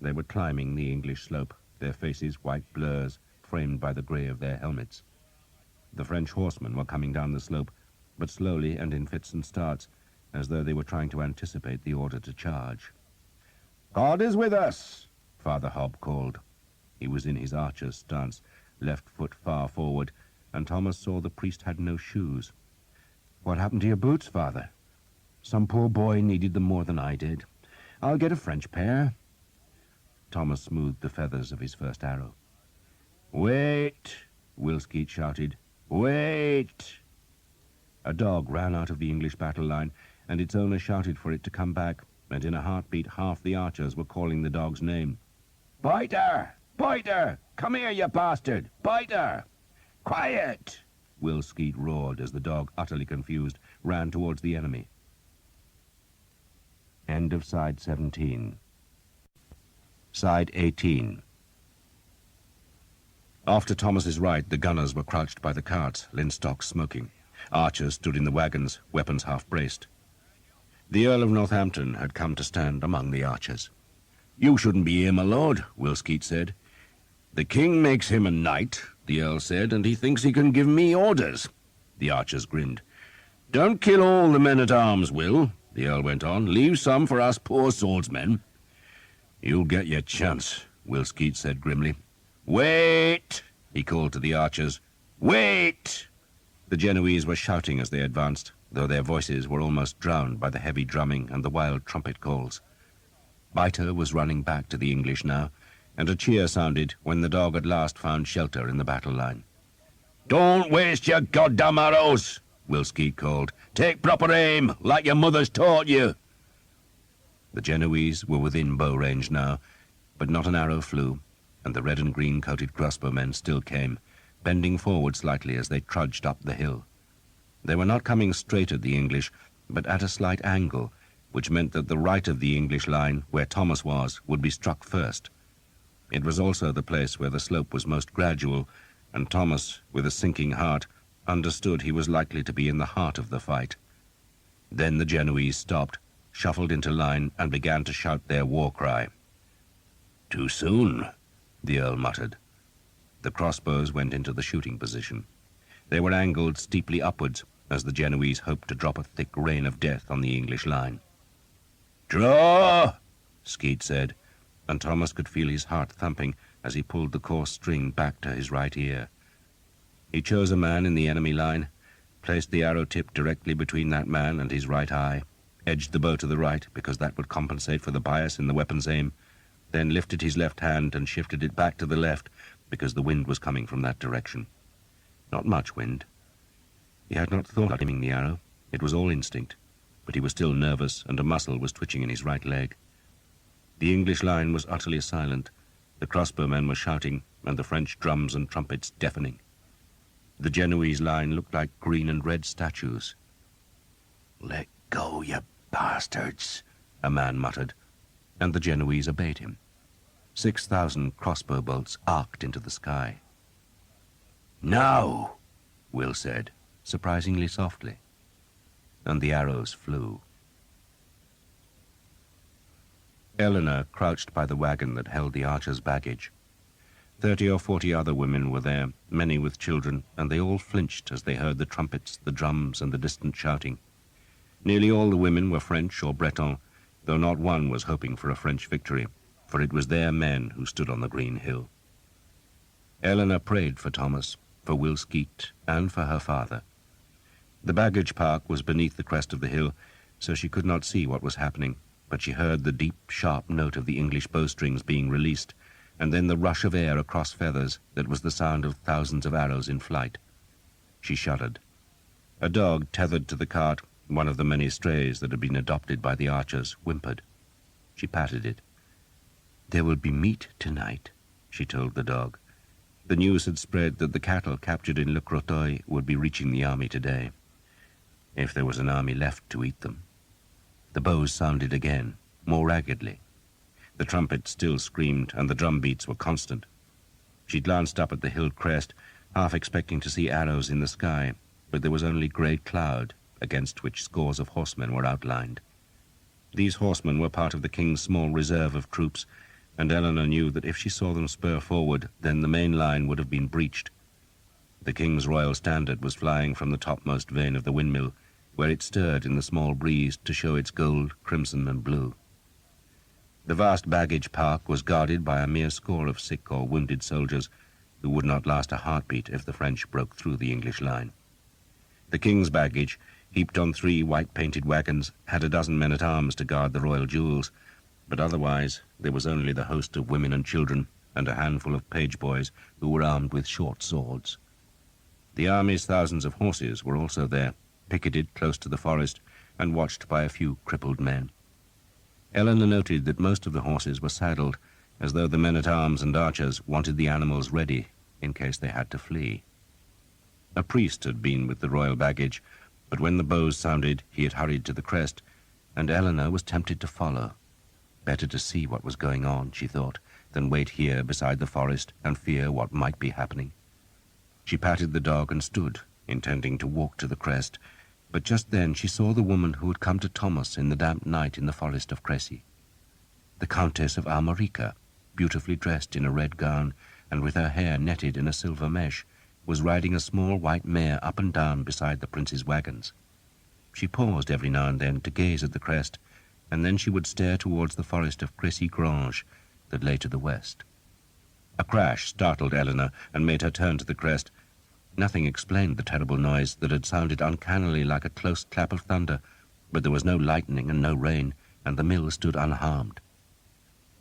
They were climbing the English slope, their faces white blurs, framed by the grey of their helmets. The French horsemen were coming down the slope, but slowly and in fits and starts, as though they were trying to anticipate the order to charge. "God is with us," Father Hobb called. He was in his archer's stance, left foot far forward, and Thomas saw the priest had no shoes. "What happened to your boots, Father?" "Some poor boy needed them more than I did. I'll get a French pair." Thomas smoothed the feathers of his first arrow. "Wait!" Will Skeet shouted. "Wait!" A dog ran out of the English battle line, and its owner shouted for it to come back, and in a heartbeat half the archers were calling the dog's name. "Biter! Biter! Come here, you bastard! Biter! Quiet!" Will Skeet roared as the dog, utterly confused, ran towards the enemy. End of Side 17. Side 18. Off to Thomas's right, the gunners were crouched by the carts, linstocks smoking. Archers stood in the wagons, weapons half-braced. The Earl of Northampton had come to stand among the archers. "You shouldn't be here, my lord," Will Skeet said. "The king makes him a knight," the Earl said, "and he thinks he can give me orders." The archers grinned. "Don't kill all the men-at-arms, Will," the Earl went on. "Leave some for us poor swordsmen." "You'll get your chance," Will Skeet said grimly. "Wait!" he called to the archers. "Wait!" The Genoese were shouting as they advanced, though their voices were almost drowned by the heavy drumming and the wild trumpet calls. Biter was running back to the English now, and a cheer sounded when the dog at last found shelter in the battle line. "Don't waste your goddamn arrows," Will Skeet called. "Take proper aim, like your mother's taught you." The Genoese were within bow range now, but not an arrow flew, and the red and green-coated crossbowmen still came, bending forward slightly as they trudged up the hill. They were not coming straight at the English, but at a slight angle, which meant that the right of the English line, where Thomas was, would be struck first. It was also the place where the slope was most gradual, and Thomas, with a sinking heart, understood he was likely to be in the heart of the fight. Then the Genoese stopped, shuffled into line, and began to shout their war cry. "Too soon," the Earl muttered. The crossbows went into the shooting position. They were angled steeply upwards, as the Genoese hoped to drop a thick rain of death on the English line. "Draw!" Skeet said, and Thomas could feel his heart thumping as he pulled the coarse string back to his right ear. He chose a man in the enemy line, placed the arrow tip directly between that man and his right eye, edged the bow to the right because that would compensate for the bias in the weapon's aim, then lifted his left hand and shifted it back to the left because the wind was coming from that direction. Not much wind. He had not thought of aiming the arrow. It was all instinct, but he was still nervous and a muscle was twitching in his right leg. The English line was utterly silent. The crossbowmen were shouting and the French drums and trumpets deafening. The Genoese line looked like green and red statues. "Let go, you bastards," a man muttered, and the Genoese obeyed him. 6,000 crossbow bolts arced into the sky. "Now," Will said, surprisingly softly, and the arrows flew. Eleanor crouched by the wagon that held the archer's baggage. 30 or 40 other women were there, many with children, and they all flinched as they heard the trumpets, the drums, and the distant shouting. Nearly all the women were French or Breton, though not one was hoping for a French victory, for it was their men who stood on the green hill. Eleanor prayed for Thomas, for Will Skeet, and for her father. The baggage park was beneath the crest of the hill, so she could not see what was happening, but she heard the deep, sharp note of the English bowstrings being released, and then the rush of air across feathers that was the sound of thousands of arrows in flight. She shuddered. A dog tethered to the cart, one of the many strays that had been adopted by the archers, whimpered. She patted it. "There will be meat tonight," she told the dog. The news had spread that the cattle captured in Le Croteuil would be reaching the army today, if there was an army left to eat them. The bows sounded again, more raggedly. The trumpet still screamed, and the drum beats were constant. She glanced up at the hill crest, half expecting to see arrows in the sky, but there was only grey cloud, against which scores of horsemen were outlined. These horsemen were part of the king's small reserve of troops, and Eleanor knew that if she saw them spur forward, then the main line would have been breached. The king's royal standard was flying from the topmost vane of the windmill, where it stirred in the small breeze to show its gold, crimson, and blue. The vast baggage park was guarded by a mere score of sick or wounded soldiers who would not last a heartbeat if the French broke through the English line. The king's baggage, heaped on 3 white-painted wagons, had a dozen men-at-arms to guard the royal jewels, but otherwise there was only the host of women and children and a handful of page boys who were armed with short swords. The army's thousands of horses were also there, picketed close to the forest and watched by a few crippled men. Eleanor noted that most of the horses were saddled, as though the men-at-arms and archers wanted the animals ready in case they had to flee. A priest had been with the royal baggage, but when the bows sounded, he had hurried to the crest, and Eleanor was tempted to follow. Better to see what was going on, she thought, than wait here beside the forest and fear what might be happening. She patted the dog and stood, intending to walk to the crest, but just then she saw the woman who had come to Thomas in the damp night in the forest of Crécy. The Countess of Armorica, beautifully dressed in a red gown and with her hair netted in a silver mesh, was riding a small white mare up and down beside the prince's wagons. She paused every now and then to gaze at the crest, and then she would stare towards the forest of Crécy-Grange that lay to the west. A crash startled Eleanor and made her turn to the crest. Nothing explained the terrible noise that had sounded uncannily like a close clap of thunder, but there was no lightning and no rain, and the mill stood unharmed.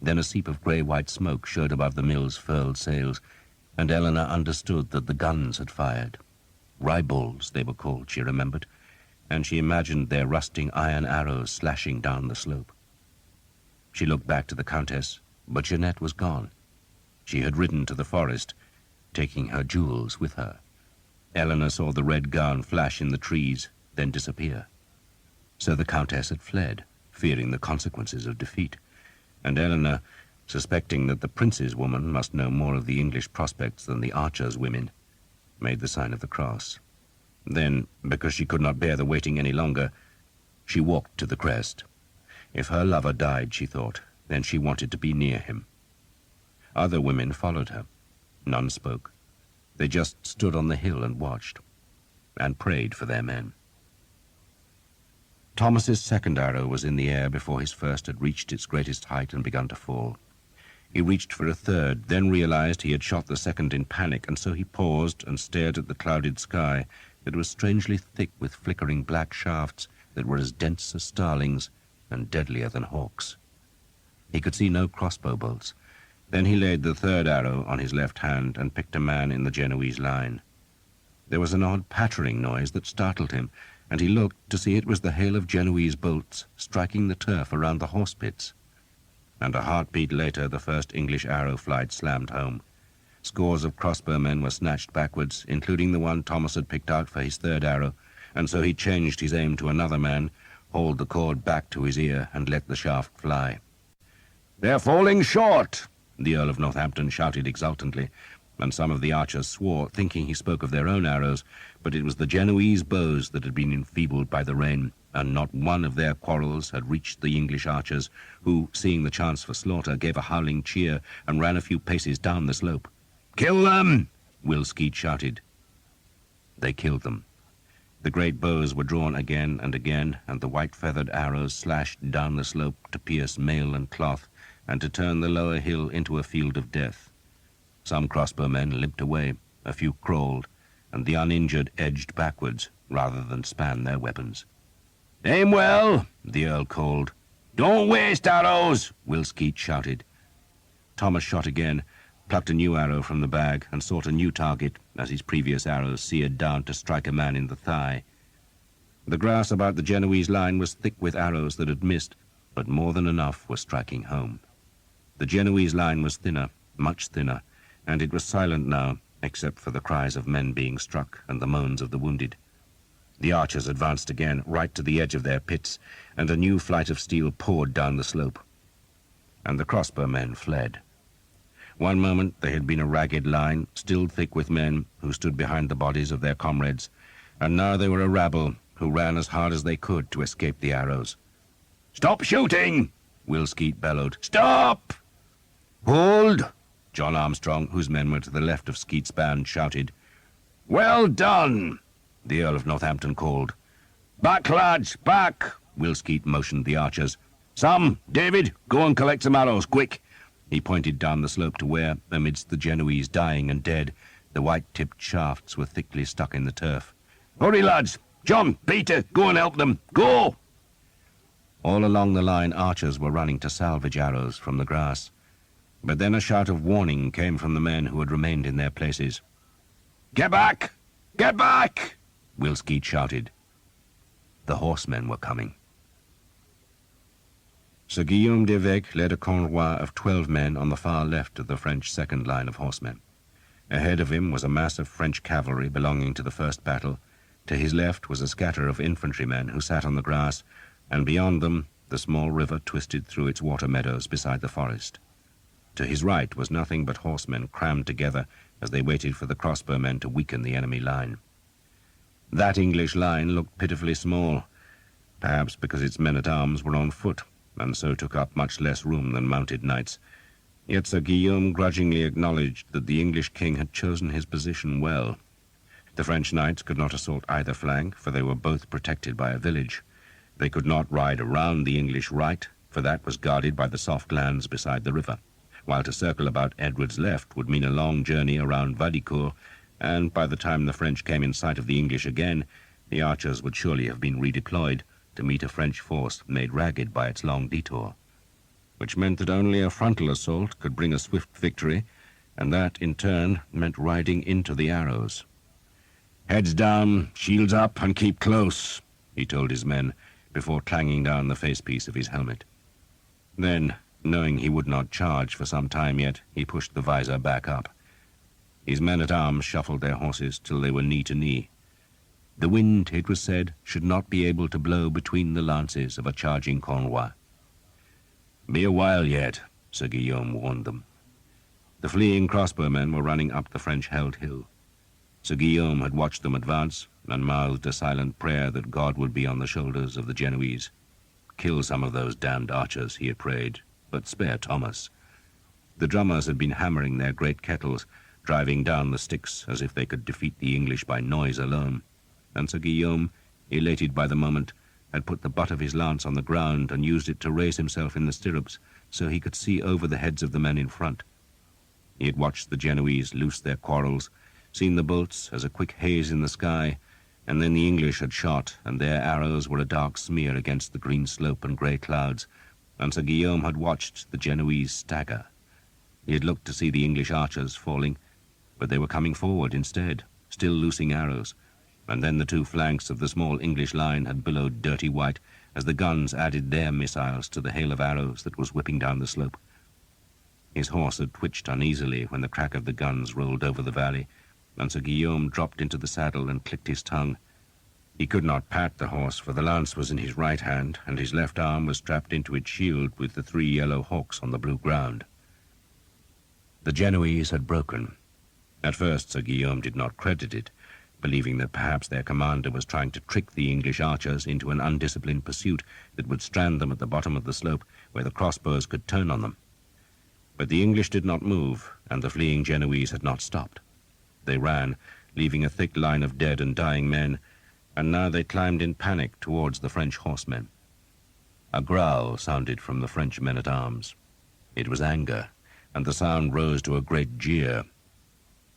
Then a seep of grey-white smoke showed above the mill's furled sails, and Eleanor understood that the guns had fired. Riebalds, they were called, she remembered, and she imagined their rusting iron arrows slashing down the slope. She looked back to the Countess, but Jeanette was gone. She had ridden to the forest, taking her jewels with her. Eleanor saw the red gown flash in the trees, then disappear. So the Countess had fled, fearing the consequences of defeat, and Eleanor, suspecting that the prince's woman must know more of the English prospects than the archer's women, made the sign of the cross. Then, because she could not bear the waiting any longer, she walked to the crest. If her lover died, she thought, then she wanted to be near him. Other women followed her. None spoke. They just stood on the hill and watched, and prayed for their men. Thomas's second arrow was in the air before his first had reached its greatest height and begun to fall. He reached for a third, then realized he had shot the second in panic, and so he paused and stared at the clouded sky It was strangely thick with flickering black shafts that were as dense as starlings and deadlier than hawks. He could see no crossbow bolts. Then he laid the third arrow on his left hand and picked a man in the Genoese line. There was an odd pattering noise that startled him, and he looked to see it was the hail of Genoese bolts striking the turf around the horse pits. And a heartbeat later, the first English arrow flight slammed home. Scores of crossbowmen were snatched backwards, including the one Thomas had picked out for his third arrow, and so he changed his aim to another man, hauled the cord back to his ear, and let the shaft fly. "They're falling short!" the Earl of Northampton shouted exultantly, and some of the archers swore, thinking he spoke of their own arrows, but it was the Genoese bows that had been enfeebled by the rain, and not one of their quarrels had reached the English archers, who, seeing the chance for slaughter, gave a howling cheer and ran a few paces down the slope. "Kill them!" Will Skeet shouted. They killed them. The great bows were drawn again and again, and the white-feathered arrows slashed down the slope to pierce mail and cloth, and to turn the lower hill into a field of death. Some crossbowmen limped away, a few crawled, and the uninjured edged backwards rather than span their weapons. "Aim well!" the Earl called. "Don't waste arrows!" Will Skeet shouted. Thomas shot again, plucked a new arrow from the bag, and sought a new target as his previous arrows seared down to strike a man in the thigh. The grass about the Genoese line was thick with arrows that had missed, but more than enough were striking home. The Genoese line was thinner, much thinner, and it was silent now, except for the cries of men being struck and the moans of the wounded. The archers advanced again, right to the edge of their pits, and a new flight of steel poured down the slope. And the crossbowmen fled. One moment they had been a ragged line, still thick with men who stood behind the bodies of their comrades, and now they were a rabble who ran as hard as they could to escape the arrows. "Stop shooting!" Will Skeet bellowed. "Stop!" "Hold!" John Armstrong, whose men were to the left of Skeet's band, shouted. "Well done!" the Earl of Northampton called. "Back, lads, back!" Will Skeet motioned the archers. "Sam, David, go and collect some arrows, quick!" He pointed down the slope to where, amidst the Genoese dying and dead, the white-tipped shafts were thickly stuck in the turf. "Hurry, lads! John, Peter, go and help them! Go!" All along the line archers were running to salvage arrows from the grass. But then a shout of warning came from the men who had remained in their places. "Get back! Get back!" Will Skeet shouted. The horsemen were coming. Sir Guillaume d'Evêque led a convoi of 12 men on the far left of the French second line of horsemen. Ahead of him was a mass of French cavalry belonging to the first battle. To his left was a scatter of infantrymen who sat on the grass, and beyond them the small river twisted through its water meadows beside the forest. To his right was nothing but horsemen crammed together as they waited for the crossbowmen to weaken the enemy line. That English line looked pitifully small, perhaps because its men-at-arms were on foot, and so took up much less room than mounted knights. Yet Sir Guillaume grudgingly acknowledged that the English king had chosen his position well. The French knights could not assault either flank, for they were both protected by a village. They could not ride around the English right, for that was guarded by the soft lands beside the river, while to circle about Edward's left would mean a long journey around Vaudicourt, and by the time the French came in sight of the English again, the archers would surely have been redeployed to meet a French force made ragged by its long detour, which meant that only a frontal assault could bring a swift victory, and that, in turn, meant riding into the arrows. "Heads down, shields up, and keep close," he told his men, before clanging down the facepiece of his helmet. Then, knowing he would not charge for some time yet, he pushed the visor back up. His men-at-arms shuffled their horses till they were knee to knee. The wind, it was said, should not be able to blow between the lances of a charging convoi. "Be a while yet," Sir Guillaume warned them. The fleeing crossbowmen were running up the French-held hill. Sir Guillaume had watched them advance, and mouthed a silent prayer that God would be on the shoulders of the Genoese. Kill some of those damned archers, he had prayed, but spare Thomas. The drummers had been hammering their great kettles, driving down the sticks as if they could defeat the English by noise alone, and Sir Guillaume, elated by the moment, had put the butt of his lance on the ground and used it to raise himself in the stirrups so he could see over the heads of the men in front. He had watched the Genoese loose their quarrels, seen the bolts as a quick haze in the sky, and then the English had shot, and their arrows were a dark smear against the green slope and grey clouds, and Sir Guillaume had watched the Genoese stagger. He had looked to see the English archers falling, but they were coming forward instead, still loosing arrows, and then the two flanks of the small English line had billowed dirty white as the guns added their missiles to the hail of arrows that was whipping down the slope. His horse had twitched uneasily when the crack of the guns rolled over the valley, and Sir Guillaume dropped into the saddle and clicked his tongue. He could not pat the horse, for the lance was in his right hand, and his left arm was strapped into its shield with the 3 yellow hawks on the blue ground. The Genoese had broken. At first Sir Guillaume did not credit it, believing that perhaps their commander was trying to trick the English archers into an undisciplined pursuit that would strand them at the bottom of the slope where the crossbows could turn on them. But the English did not move, and the fleeing Genoese had not stopped. They ran, leaving a thick line of dead and dying men, and now they climbed in panic towards the French horsemen. A growl sounded from the French men-at-arms. It was anger, and the sound rose to a great jeer.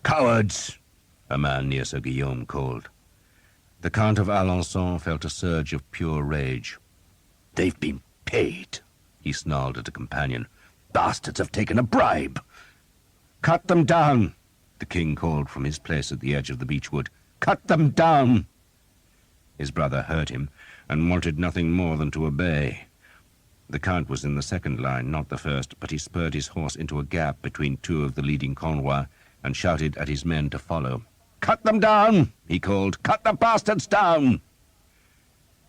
"Cowards!" a man near Sir Guillaume called. The Count of Alençon felt a surge of pure rage. "They've been paid," he snarled at a companion. "Bastards have taken a bribe." "Cut them down!" the king called from his place at the edge of the beechwood. "Cut them down!" His brother heard him, and wanted nothing more than to obey. The Count was in the second line, not the first, but he spurred his horse into a gap between 2 of the leading Cornwell and shouted at his men to follow. "Cut them down!" he called. "Cut the bastards down!"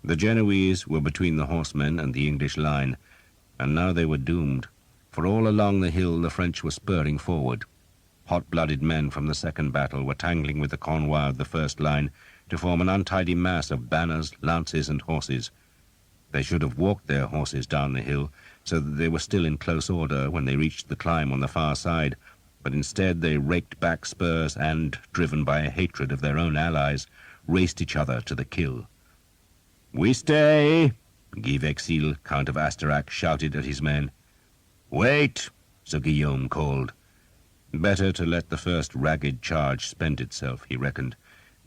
The Genoese were between the horsemen and the English line, and now they were doomed, for all along the hill the French were spurring forward. Hot-blooded men from the second battle were tangling with the Cornwell of the first line to form an untidy mass of banners, lances, and horses. They should have walked their horses down the hill so that they were still in close order when they reached the climb on the far side, but instead they raked back spurs and, driven by a hatred of their own allies, raced each other to the kill. "We stay!" Guy Vexil, Count of Asterac, shouted at his men. "Wait!" Sir Guillaume called. Better to let the first ragged charge spend itself, he reckoned,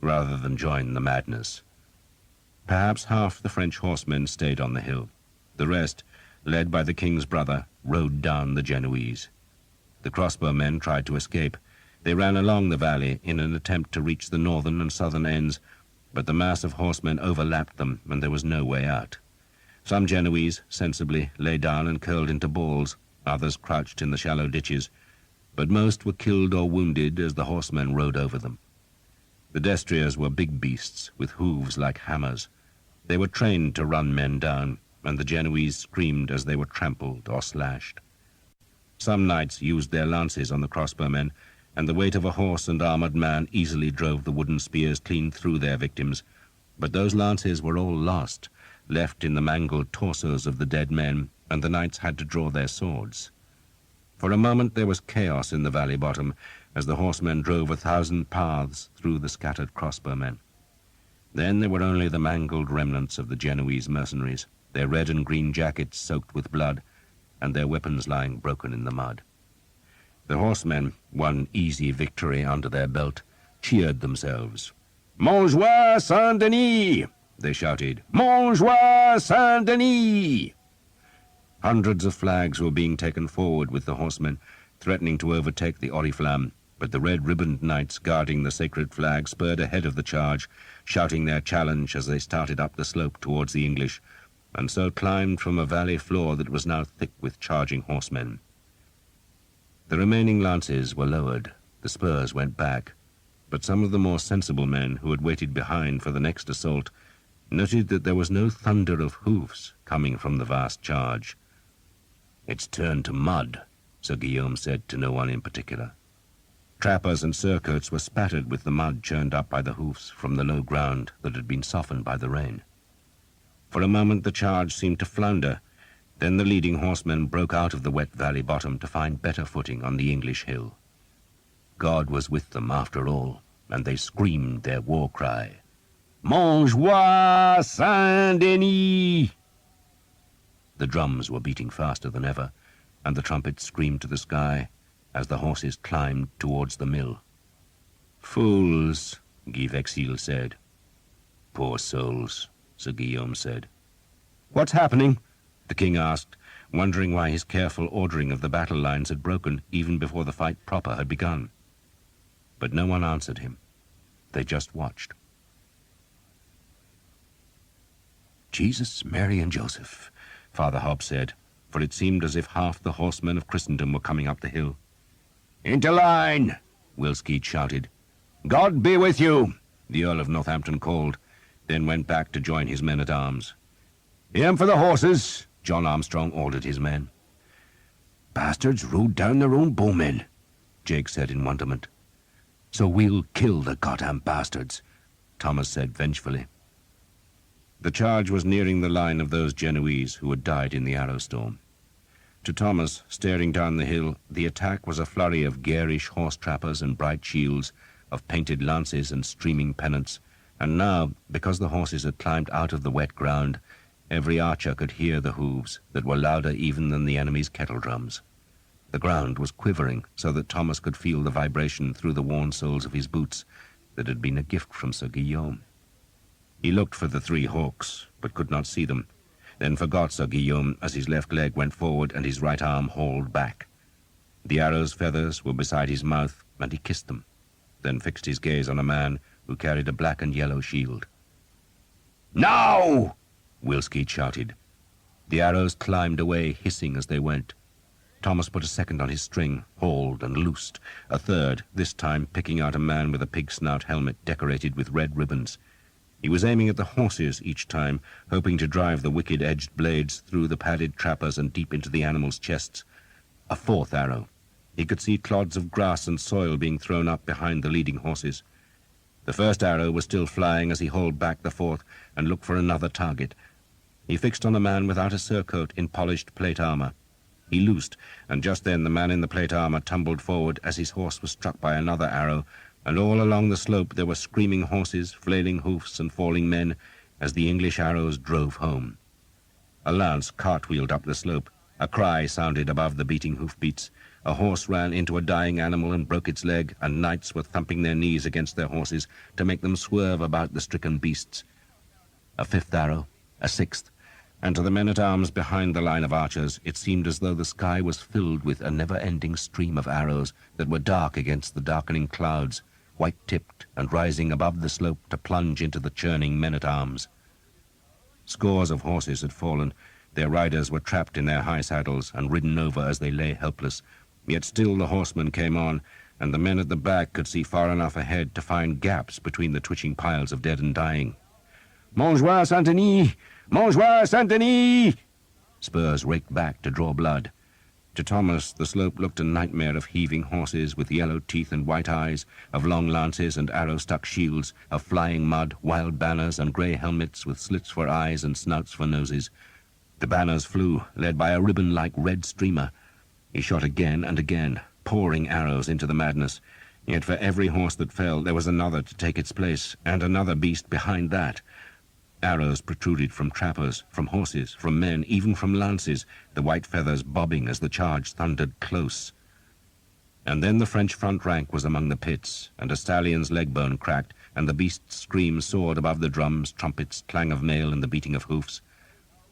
rather than join the madness. Perhaps half the French horsemen stayed on the hill. The rest, led by the king's brother, rode down the Genoese. The crossbowmen tried to escape. They ran along the valley in an attempt to reach the northern and southern ends, but the mass of horsemen overlapped them, and there was no way out. Some Genoese, sensibly, lay down and curled into balls. Others crouched in the shallow ditches, but most were killed or wounded as the horsemen rode over them. The destriers were big beasts with hooves like hammers. They were trained to run men down, and the Genoese screamed as they were trampled or slashed. Some knights used their lances on the crossbowmen, and the weight of a horse and armored man easily drove the wooden spears clean through their victims. But those lances were all lost, left in the mangled torsos of the dead men, and the knights had to draw their swords. For a moment there was chaos in the valley bottom as the horsemen drove 1,000 paths through the scattered crossbowmen. Then there were only the mangled remnants of the Genoese mercenaries, their red and green jackets soaked with blood, and their weapons lying broken in the mud. The horsemen, one easy victory under their belt, cheered themselves. "Montjoie Saint-Denis!" they shouted. "Montjoie Saint-Denis!" Hundreds of flags were being taken forward with the horsemen, threatening to overtake the Oriflamme, but the red-ribboned knights guarding the sacred flag spurred ahead of the charge, shouting their challenge as they started up the slope towards the English, and so climbed from a valley floor that was now thick with charging horsemen. The remaining lances were lowered, the spurs went back, but some of the more sensible men who had waited behind for the next assault noted that there was no thunder of hoofs coming from the vast charge. "It's turned to mud," Sir Guillaume said to no one in particular. Trappers and surcoats were spattered with the mud churned up by the hoofs from the low ground that had been softened by the rain. For a moment the charge seemed to flounder. Then the leading horsemen broke out of the wet valley bottom to find better footing on the English hill. God was with them after all, and they screamed their war cry. "Montjoie Saint-Denis!" The drums were beating faster than ever, and the trumpets screamed to the sky as the horses climbed towards the mill. "Fools," Guy Vexil said. Poor souls, Sir Guillaume said. "What's happening?" the king asked, wondering why his careful ordering of the battle lines had broken even before the fight proper had begun. But no one answered him. They just watched. "Jesus, Mary, and Joseph," Father Hobbs said, for it seemed as if half the horsemen of Christendom were coming up the hill. "Into line!" Will Skeet shouted. "God be with you!" the Earl of Northampton called, then went back to join his men-at-arms. "Aim for the horses!" John Armstrong ordered his men. "Bastards rode down their own bowmen," Jake said in wonderment. "So we'll kill the goddamn bastards," Thomas said vengefully. The charge was nearing the line of those Genoese who had died in the arrow storm. To Thomas, staring down the hill, the attack was a flurry of garish horse-trappers and bright shields, of painted lances and streaming pennants, and now, because the horses had climbed out of the wet ground, every archer could hear the hoofs that were louder even than the enemy's kettle-drums. The ground was quivering so that Thomas could feel the vibration through the worn soles of his boots that had been a gift from Sir Guillaume. He looked for the three hawks, but could not see them, then forgot Sir Guillaume as his left leg went forward and his right arm hauled back. The arrow's feathers were beside his mouth, and he kissed them, then fixed his gaze on a man who carried a black and yellow shield. "Now!" Will Skeet shouted. The arrows climbed away, hissing as they went. Thomas put a second on his string, hauled and loosed, a third, this time picking out a man with a pig-snout helmet decorated with red ribbons. He was aiming at the horses each time, hoping to drive the wicked-edged blades through the padded trappers and deep into the animals' chests. A fourth arrow. He could see clods of grass and soil being thrown up behind the leading horses. The first arrow was still flying as he hauled back the fourth and looked for another target. He fixed on a man without a surcoat in polished plate armor. He loosed, and just then the man in the plate armor tumbled forward as his horse was struck by another arrow, and all along the slope there were screaming horses, flailing hoofs, and falling men as the English arrows drove home. A lance cartwheeled up the slope. A cry sounded above the beating hoofbeats. A horse ran into a dying animal and broke its leg, and knights were thumping their knees against their horses to make them swerve about the stricken beasts. A fifth arrow, a sixth, and to the men-at-arms behind the line of archers it seemed as though the sky was filled with a never-ending stream of arrows that were dark against the darkening clouds, white-tipped and rising above the slope to plunge into the churning men-at-arms. Scores of horses had fallen. Their riders were trapped in their high saddles and ridden over as they lay helpless, yet still the horsemen came on, and the men at the back could see far enough ahead to find gaps between the twitching piles of dead and dying. "Montjoie Saint-Denis! Montjoie Saint-Denis!" Spurs raked back to draw blood. To Thomas, the slope looked a nightmare of heaving horses with yellow teeth and white eyes, of long lances and arrow-stuck shields, of flying mud, wild banners, and grey helmets with slits for eyes and snouts for noses. The banners flew, led by a ribbon-like red streamer. He shot again and again, pouring arrows into the madness. Yet for every horse that fell, there was another to take its place, and another beast behind that. Arrows protruded from trappers, from horses, from men, even from lances, the white feathers bobbing as the charge thundered close. And then the French front rank was among the pits, and a stallion's leg bone cracked, and the beast's scream soared above the drums, trumpets, clang of mail, and the beating of hoofs.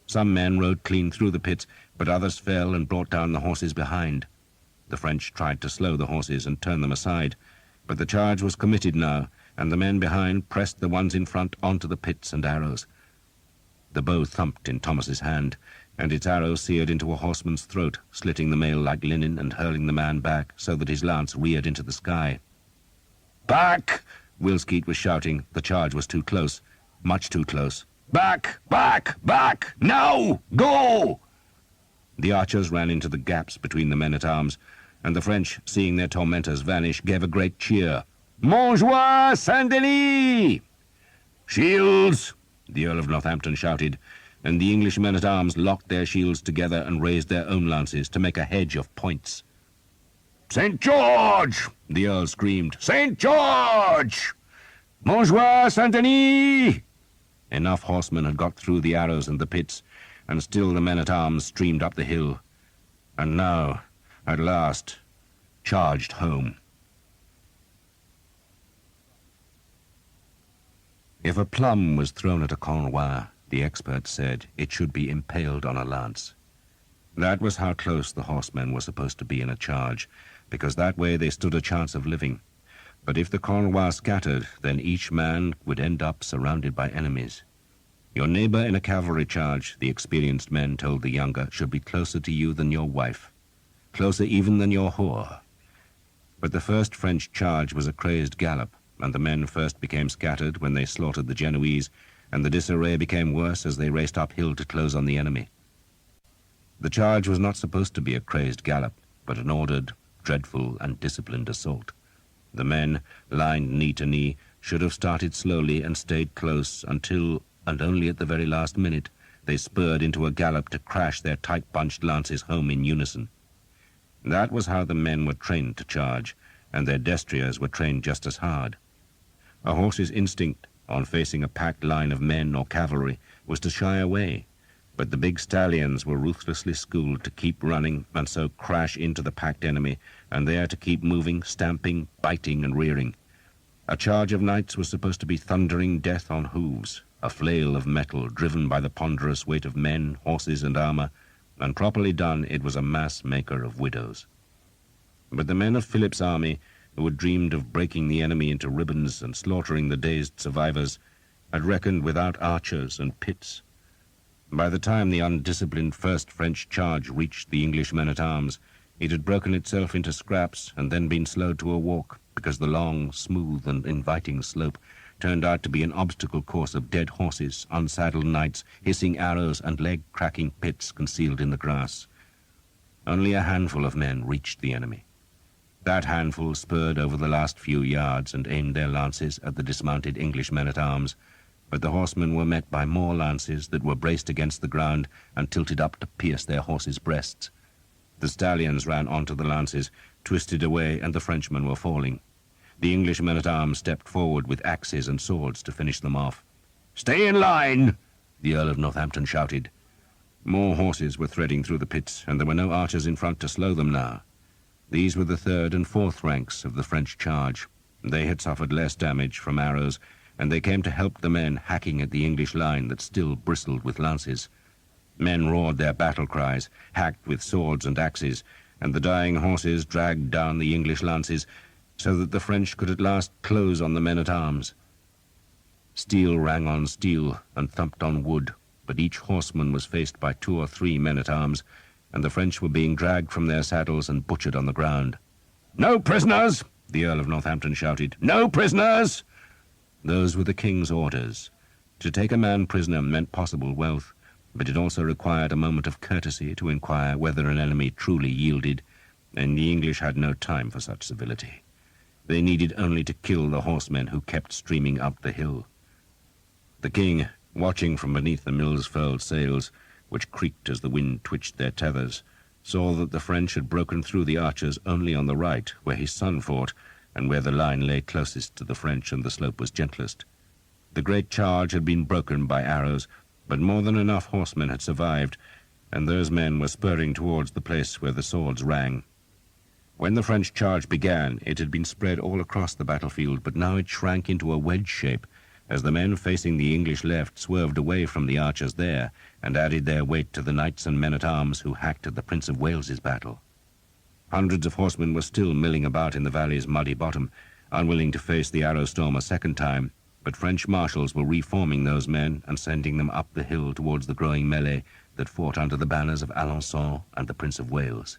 Some men rode clean through the pits, but others fell and brought down the horses behind. The French tried to slow the horses and turn them aside, but the charge was committed now, and the men behind pressed the ones in front onto the pits and arrows. The bow thumped in Thomas's hand, and its arrow seared into a horseman's throat, slitting the mail like linen and hurling the man back so that his lance reared into the sky. "Back!" Will Skeet was shouting. The charge was too close, much too close. "Back! Back! Back! Now! Go!" The archers ran into the gaps between the men-at-arms, and the French, seeing their tormentors vanish, gave a great cheer. "Montjoie Saint-Denis!" "Shields!" the Earl of Northampton shouted, and the English men-at-arms locked their shields together and raised their own lances to make a hedge of points. "St. George!" the Earl screamed. "St. George! Montjoie Saint-Denis!" Enough horsemen had got through the arrows and the pits, and still the men-at-arms streamed up the hill, and now, at last, charged home. If a plum was thrown at a Cornwell, the experts said it should be impaled on a lance. That was how close the horsemen were supposed to be in a charge, because that way they stood a chance of living. But if the Cornwell scattered, then each man would end up surrounded by enemies. Your neighbor in a cavalry charge, the experienced men told the younger, should be closer to you than your wife, closer even than your whore. But the first French charge was a crazed gallop, and the men first became scattered when they slaughtered the Genoese, and the disarray became worse as they raced uphill to close on the enemy. The charge was not supposed to be a crazed gallop, but an ordered, dreadful, and disciplined assault. The men, lined knee to knee, should have started slowly and stayed close until, and only at the very last minute, they spurred into a gallop to crash their tight-bunched lances home in unison. That was how the men were trained to charge, and their destriers were trained just as hard. A horse's instinct, on facing a packed line of men or cavalry, was to shy away, but the big stallions were ruthlessly schooled to keep running and so crash into the packed enemy, and there to keep moving, stamping, biting, and rearing. A charge of knights was supposed to be thundering death on hooves, a flail of metal driven by the ponderous weight of men, horses, and armor, and properly done it was a mass maker of widows. But the men of Philip's army, who had dreamed of breaking the enemy into ribbons and slaughtering the dazed survivors, had reckoned without archers and pits. By the time the undisciplined first French charge reached the English men-at-arms, it had broken itself into scraps and then been slowed to a walk, because the long, smooth, and inviting slope turned out to be an obstacle course of dead horses, unsaddled knights, hissing arrows, and leg-cracking pits concealed in the grass. Only a handful of men reached the enemy. That handful spurred over the last few yards and aimed their lances at the dismounted English men-at-arms, but the horsemen were met by more lances that were braced against the ground and tilted up to pierce their horses' breasts. The stallions ran onto the lances, twisted away, and the Frenchmen were falling. The English men-at-arms stepped forward with axes and swords to finish them off. "Stay in line!" the Earl of Northampton shouted. More horses were threading through the pits, and there were no archers in front to slow them now. These were the third and fourth ranks of the French charge. They had suffered less damage from arrows, and they came to help the men hacking at the English line that still bristled with lances. Men roared their battle cries, hacked with swords and axes, and the dying horses dragged down the English lances, so that the French could at last close on the men-at-arms. Steel rang on steel and thumped on wood, but each horseman was faced by 2 or 3 men-at-arms, and the French were being dragged from their saddles and butchered on the ground. "No prisoners!" the Earl of Northampton shouted. "No prisoners!" Those were the king's orders. To take a man prisoner meant possible wealth, but it also required a moment of courtesy to inquire whether an enemy truly yielded, and the English had no time for such civility. They needed only to kill the horsemen who kept streaming up the hill. The king, watching from beneath the mill's furled sails, which creaked as the wind twitched their tethers, saw that the French had broken through the archers only on the right, where his son fought, and where the line lay closest to the French and the slope was gentlest. The great charge had been broken by arrows, but more than enough horsemen had survived, and those men were spurring towards the place where the swords rang. When the French charge began, it had been spread all across the battlefield, but now it shrank into a wedge shape, as the men facing the English left swerved away from the archers there, and added their weight to the knights and men-at-arms who hacked at the Prince of Wales's battle. Hundreds of horsemen were still milling about in the valley's muddy bottom, unwilling to face the arrow storm a second time, but French marshals were reforming those men and sending them up the hill towards the growing melee that fought under the banners of Alençon and the Prince of Wales.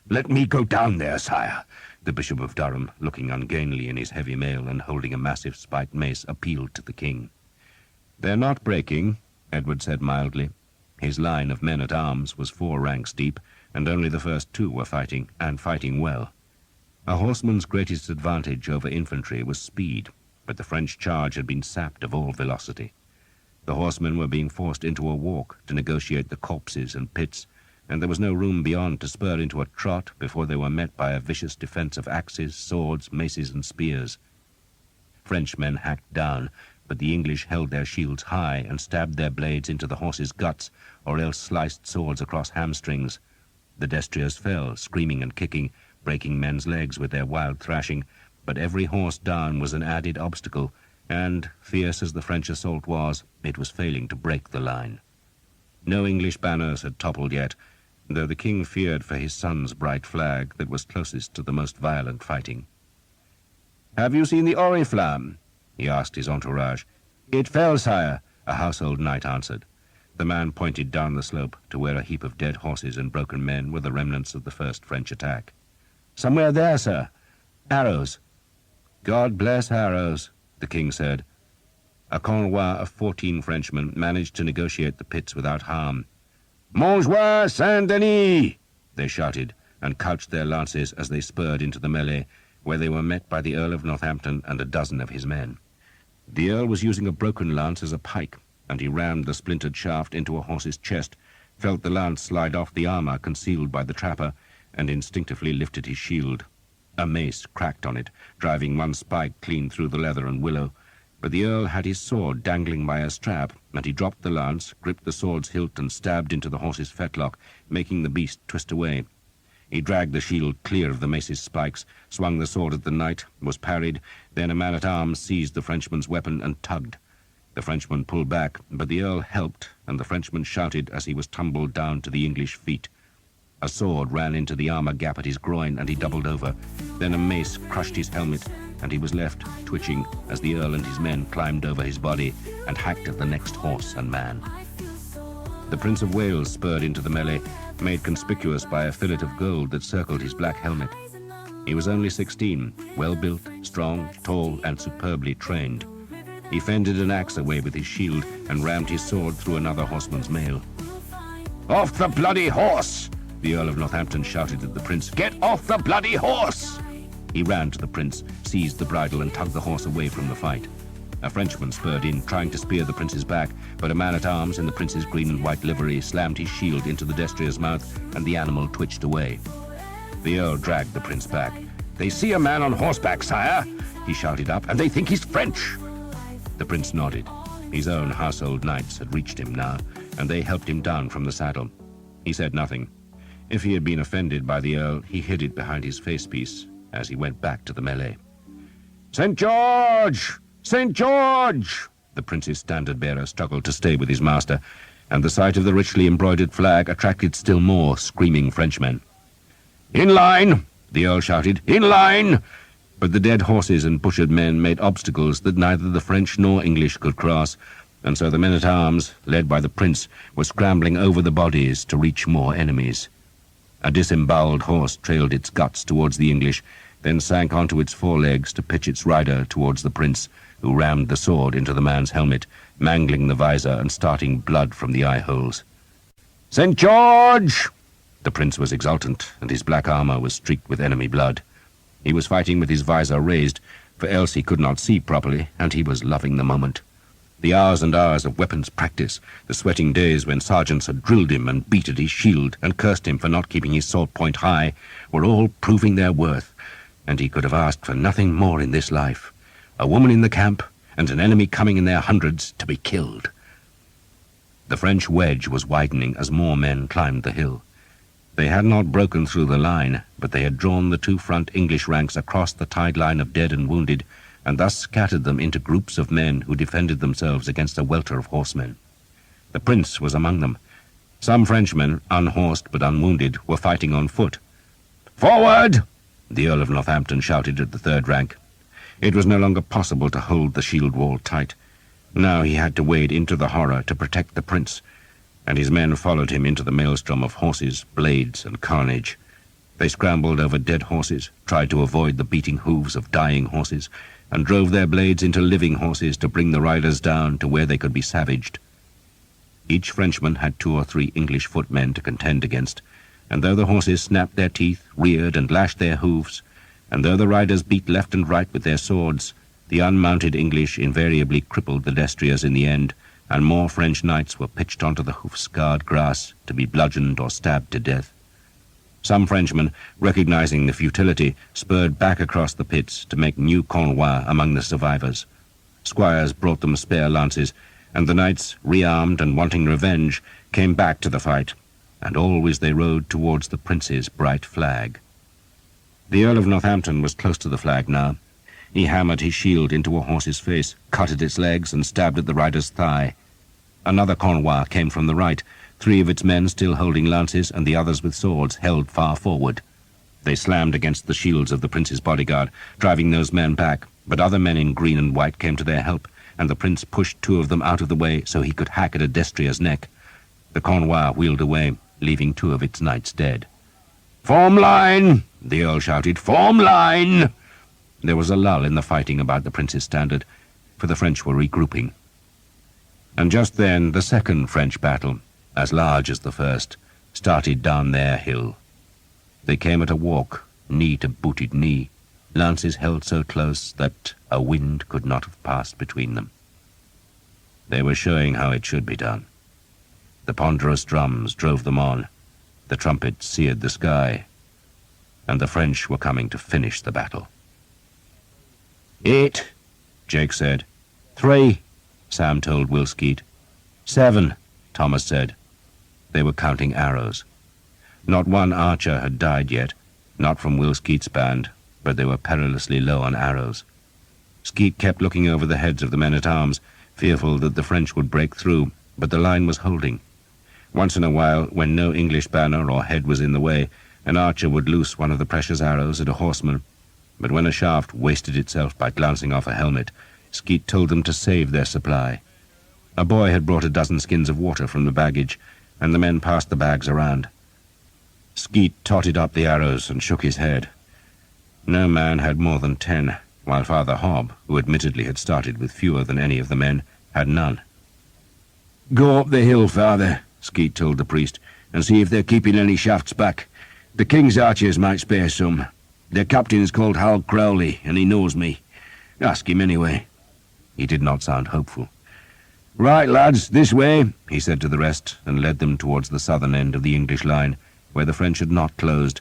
"Let me go down there, sire," the Bishop of Durham, looking ungainly in his heavy mail and holding a massive spiked mace, appealed to the king. "They're not breaking," Edward said mildly. His line of men-at-arms was 4 ranks deep, and only the first 2 were fighting, and fighting well. A horseman's greatest advantage over infantry was speed, but the French charge had been sapped of all velocity. The horsemen were being forced into a walk to negotiate the copses and pits, and there was no room beyond to spur into a trot before they were met by a vicious defense of axes, swords, maces, and spears. Frenchmen hacked down, but the English held their shields high and stabbed their blades into the horses' guts, or else sliced swords across hamstrings. The destriers fell, screaming and kicking, breaking men's legs with their wild thrashing, but every horse down was an added obstacle, and, fierce as the French assault was, it was failing to break the line. No English banners had toppled yet, though the king feared for his son's bright flag that was closest to the most violent fighting. "Have you seen the Oriflamme?" he asked his entourage. "It fell, sire," a household knight answered. The man pointed down the slope to where a heap of dead horses and broken men were the remnants of the first French attack. "Somewhere there, sir. Arrows." "God bless arrows," the king said. A convoi of 14 Frenchmen managed to negotiate the pits without harm. "Montjoie Saint-Denis!" they shouted, and couched their lances as they spurred into the melee, where they were met by the Earl of Northampton and a dozen of his men. The Earl was using a broken lance as a pike, and he rammed the splintered shaft into a horse's chest, felt the lance slide off the armour concealed by the trapper, and instinctively lifted his shield. A mace cracked on it, driving one spike clean through the leather and willow, but the Earl had his sword dangling by a strap, and he dropped the lance, gripped the sword's hilt, and stabbed into the horse's fetlock, making the beast twist away. He dragged the shield clear of the mace's spikes, swung the sword at the knight, was parried, then a man-at-arms seized the Frenchman's weapon and tugged. The Frenchman pulled back, but the Earl helped, and the Frenchman shouted as he was tumbled down to the English feet. A sword ran into the armour gap at his groin, and he doubled over. Then a mace crushed his helmet, and he was left twitching as the Earl and his men climbed over his body and hacked at the next horse and man. The Prince of Wales spurred into the melee, made conspicuous by a fillet of gold that circled his black helmet. He was only 16, well-built, strong, tall, and superbly trained. He fended an axe away with his shield and rammed his sword through another horseman's mail. "Off the bloody horse!" the Earl of Northampton shouted at the prince. "Get off the bloody horse!" He ran to the prince, seized the bridle, and tugged the horse away from the fight. A Frenchman spurred in, trying to spear the prince's back, but a man-at-arms in the prince's green and white livery slammed his shield into the destrier's mouth, and the animal twitched away. The Earl dragged the prince back. "They see a man on horseback, sire," he shouted up, "and they think he's French." The prince nodded. His own household knights had reached him now, and they helped him down from the saddle. He said nothing. If he had been offended by the Earl, he hid it behind his facepiece as he went back to the melee. "St. George! St. George!" The prince's standard-bearer struggled to stay with his master, and the sight of the richly embroidered flag attracted still more screaming Frenchmen. "In line!" the Earl shouted. "In line!" But the dead horses and butchered men made obstacles that neither the French nor English could cross, and so the men-at-arms, led by the prince, were scrambling over the bodies to reach more enemies. A disemboweled horse trailed its guts towards the English, then sank onto its forelegs to pitch its rider towards the prince, who rammed the sword into the man's helmet, mangling the visor and starting blood from the eye-holes. "St. George!" The prince was exultant, and his black armour was streaked with enemy blood. He was fighting with his visor raised, for else he could not see properly, and he was loving the moment. The hours and hours of weapons practice, the sweating days when sergeants had drilled him and beat at his shield and cursed him for not keeping his sword point high, were all proving their worth, and he could have asked for nothing more in this life. A woman in the camp, and an enemy coming in their hundreds to be killed. The French wedge was widening as more men climbed the hill. They had not broken through the line, but they had drawn the two front English ranks across the tide line of dead and wounded, and thus scattered them into groups of men who defended themselves against a welter of horsemen. The prince was among them. Some Frenchmen, unhorsed but unwounded, were fighting on foot. "Forward!" the Earl of Northampton shouted at the third rank. It was no longer possible to hold the shield wall tight. Now he had to wade into the horror to protect the prince, and his men followed him into the maelstrom of horses, blades, and carnage. They scrambled over dead horses, tried to avoid the beating hooves of dying horses, and drove their blades into living horses to bring the riders down to where they could be savaged. Each Frenchman had 2 or 3 English footmen to contend against, and though the horses snapped their teeth, reared, and lashed their hooves, and though the riders beat left and right with their swords, the unmounted English invariably crippled the destriers in the end, and more French knights were pitched onto the hoof-scarred grass to be bludgeoned or stabbed to death. Some Frenchmen, recognizing the futility, spurred back across the pits to make new convois among the survivors. Squires brought them spare lances, and the knights, rearmed and wanting revenge, came back to the fight, and always they rode towards the prince's bright flag. The Earl of Northampton was close to the flag now. He hammered his shield into a horse's face, cut at its legs, and stabbed at the rider's thigh. Another Cornwell came from the right, 3 of its men still holding lances, and the others with swords held far forward. They slammed against the shields of the prince's bodyguard, driving those men back, but other men in green and white came to their help, and the prince pushed 2 of them out of the way so he could hack at a destrier's neck. The Cornwell wheeled away, leaving 2 of its knights dead. "Form line!" the earl shouted. "Form line!" There was a lull in the fighting about the prince's standard, for the French were regrouping. And just then the second French battle, as large as the first, started down their hill. They came at a walk, knee to booted knee, lances held so close that a wind could not have passed between them. They were showing how it should be done. The ponderous drums drove them on, the trumpets seared the sky, and the French were coming to finish the battle. 8, Jake said. 3, Sam told Will Skeet. 7, Thomas said. They were counting arrows. Not one archer had died yet, not from Will Skeet's band, but they were perilously low on arrows. Skeet kept looking over the heads of the men-at-arms, fearful that the French would break through, but the line was holding. Once in a while, when no English banner or head was in the way, an archer would loose one of the precious arrows at a horseman, but when a shaft wasted itself by glancing off a helmet, Skeet told them to save their supply. A boy had brought a dozen skins of water from the baggage, and the men passed the bags around. Skeet totted up the arrows and shook his head. No man had more than 10, while Father Hobb, who admittedly had started with fewer than any of the men, had none. "Go up the hill, Father," Skeet told the priest, "and see if they're keeping any shafts back. The king's archers might spare some. Their captain is called Hal Crowley, and he knows me. Ask him anyway." He did not sound hopeful. "Right, lads, this way," he said to the rest, and led them towards the southern end of the English line, where the French had not closed,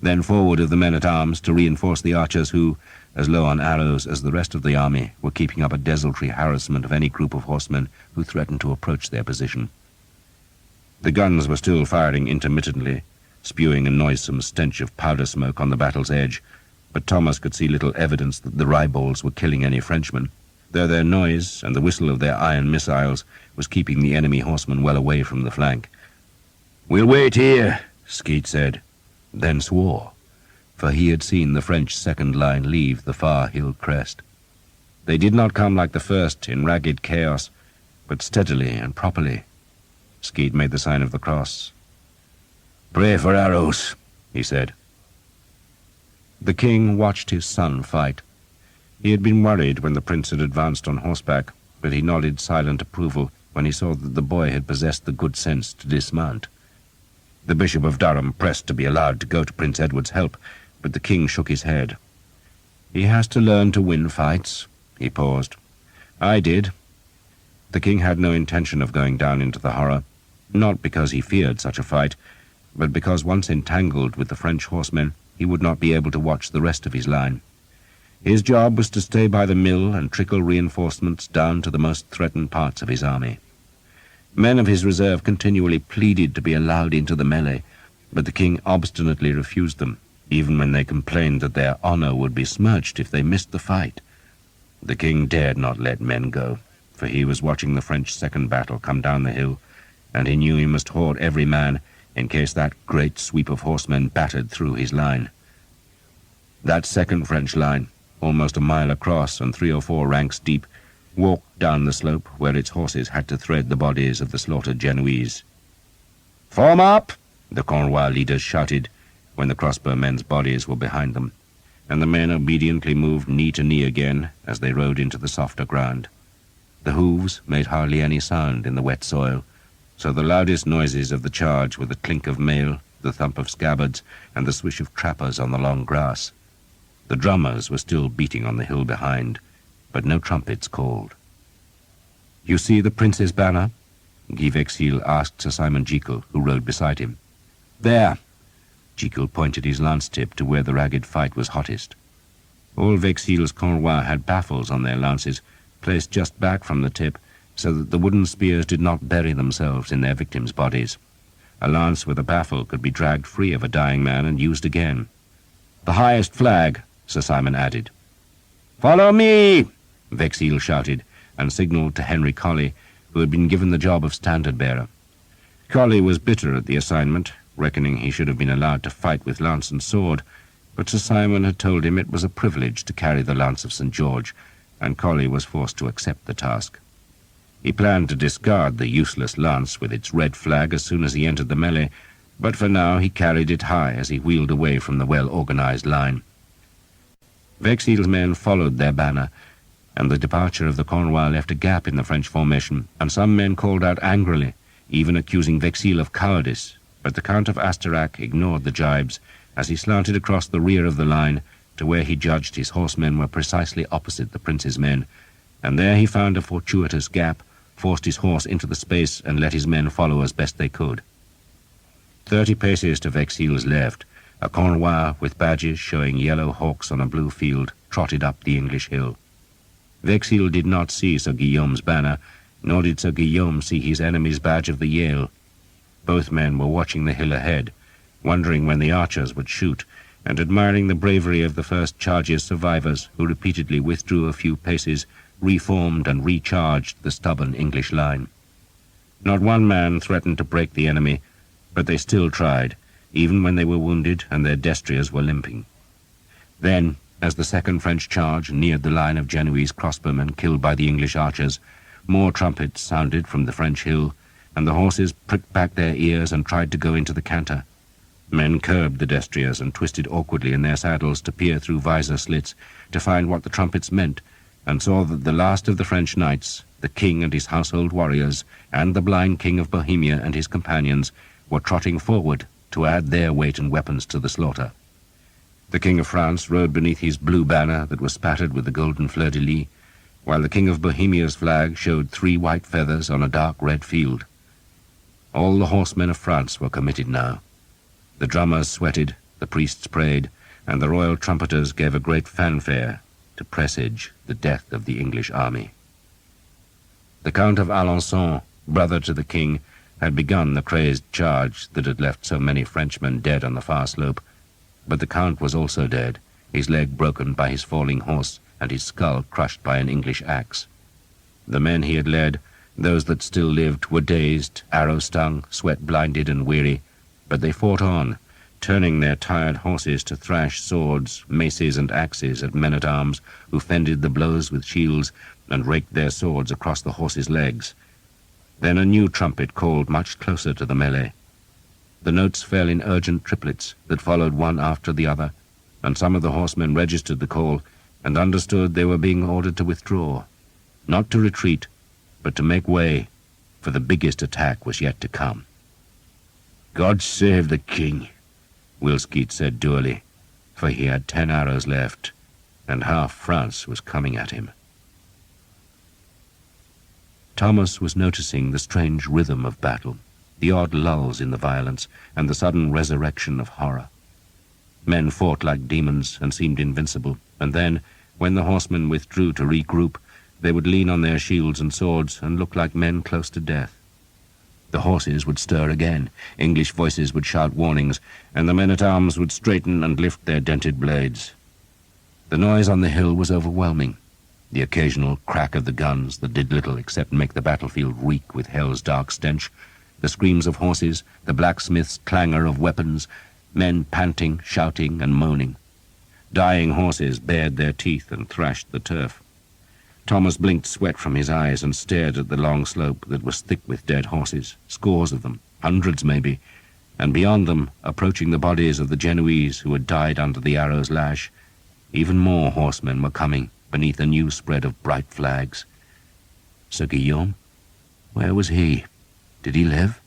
then forward of the men-at-arms to reinforce the archers who, as low on arrows as the rest of the army, were keeping up a desultory harassment of any group of horsemen who threatened to approach their position. The guns were still firing intermittently, spewing a noisome stench of powder smoke on the battle's edge, but Thomas could see little evidence that the ryeballs were killing any Frenchmen, though their noise and the whistle of their iron missiles was keeping the enemy horsemen well away from the flank. "We'll wait here," Skeet said, then swore, for he had seen the French second line leave the far hill crest. They did not come like the first in ragged chaos, but steadily and properly. Skeet made the sign of the cross. "Pray for arrows," he said. The king watched his son fight. He had been worried when the prince had advanced on horseback, but he nodded silent approval when he saw that the boy had possessed the good sense to dismount. The Bishop of Durham pressed to be allowed to go to Prince Edward's help, but the king shook his head. "He has to learn to win fights." He paused. "I did." The king had no intention of going down into the horror, not because he feared such a fight, but because once entangled with the French horsemen, he would not be able to watch the rest of his line. His job was to stay by the mill and trickle reinforcements down to the most threatened parts of his army. Men of his reserve continually pleaded to be allowed into the melee, but the king obstinately refused them, even when they complained that their honor would be smirched if they missed the fight. The king dared not let men go, for he was watching the French second battle come down the hill, and he knew he must hoard every man in case that great sweep of horsemen battered through his line. That second French line, almost a mile across and 3 or 4 ranks deep, walked down the slope where its horses had to thread the bodies of the slaughtered Genoese. "Form up!" the Cornwell leaders shouted when the crossbow men's bodies were behind them, and the men obediently moved knee to knee again as they rode into the softer ground. The hooves made hardly any sound in the wet soil, so the loudest noises of the charge were the clink of mail, the thump of scabbards, and the swish of trappers on the long grass. The drummers were still beating on the hill behind, but no trumpets called. "You see the prince's banner?" Guy Vexil asked Sir Simon Jekyll, who rode beside him. "There." Jekyll pointed his lance-tip to where the ragged fight was hottest. All Vexil's Cornwell had baffles on their lances, placed just back from the tip, so that the wooden spears did not bury themselves in their victims' bodies. A lance with a baffle could be dragged free of a dying man and used again. "The highest flag," Sir Simon added. "Follow me!" Vexil shouted, and signalled to Henry Colley, who had been given the job of standard-bearer. Colley was bitter at the assignment, reckoning he should have been allowed to fight with lance and sword, but Sir Simon had told him it was a privilege to carry the lance of St. George, and Colley was forced to accept the task. He planned to discard the useless lance with its red flag as soon as he entered the melee, but for now he carried it high as he wheeled away from the well-organized line. Vexil's men followed their banner, and the departure of the Cornwell left a gap in the French formation, and some men called out angrily, even accusing Vexil of cowardice, but the Count of Asterac ignored the jibes as he slanted across the rear of the line to where he judged his horsemen were precisely opposite the prince's men, and there he found a fortuitous gap, forced his horse into the space, and let his men follow as best they could. 30 paces to Vexil's left, a Cornwell with badges showing yellow hawks on a blue field trotted up the English hill. Vexil did not see Sir Guillaume's banner, nor did Sir Guillaume see his enemy's badge of the Yale. Both men were watching the hill ahead, wondering when the archers would shoot, and admiring the bravery of the first charge's survivors, who repeatedly withdrew a few paces, reformed and recharged the stubborn English line. Not one man threatened to break the enemy, but they still tried, even when they were wounded and their destriers were limping. Then, as the second French charge neared the line of Genoese crossbowmen killed by the English archers, more trumpets sounded from the French hill, and the horses pricked back their ears and tried to go into the canter. Men curbed the destriers and twisted awkwardly in their saddles to peer through visor slits to find what the trumpets meant, and saw that the last of the French knights, the king and his household warriors, and the blind king of Bohemia and his companions, were trotting forward to add their weight and weapons to the slaughter. The King of France rode beneath his blue banner that was spattered with the golden fleur-de-lis, while the King of Bohemia's flag showed 3 white feathers on a dark red field. All the horsemen of France were committed now. The drummers sweated, the priests prayed, and the royal trumpeters gave a great fanfare to presage the death of the English army. The Count of Alençon, brother to the king, had begun the crazed charge that had left so many Frenchmen dead on the far slope, but the Count was also dead, his leg broken by his falling horse and his skull crushed by an English axe. The men he had led, those that still lived, were dazed, arrow-stung, sweat-blinded and weary, but they fought on, turning their tired horses to thrash swords, maces and axes at men-at-arms who fended the blows with shields and raked their swords across the horses' legs. Then a new trumpet called much closer to the melee. The notes fell in urgent triplets that followed one after the other, and some of the horsemen registered the call and understood they were being ordered to withdraw, not to retreat, but to make way, for the biggest attack was yet to come. "God save the king," Wilskeet said dourly, for he had 10 arrows left, and half France was coming at him. Thomas was noticing the strange rhythm of battle, the odd lulls in the violence, and the sudden resurrection of horror. Men fought like demons and seemed invincible, and then, when the horsemen withdrew to regroup, they would lean on their shields and swords and look like men close to death. The horses would stir again, English voices would shout warnings, and the men-at-arms would straighten and lift their dented blades. The noise on the hill was overwhelming. The occasional crack of the guns that did little except make the battlefield reek with hell's dark stench, the screams of horses, the blacksmith's clangor of weapons, men panting, shouting, and moaning. Dying horses bared their teeth and thrashed the turf. Thomas blinked sweat from his eyes and stared at the long slope that was thick with dead horses, scores of them, hundreds maybe, and beyond them, approaching the bodies of the Genoese who had died under the arrow's lash, even more horsemen were coming beneath a new spread of bright flags. Sir Guillaume? Where was he? Did he live?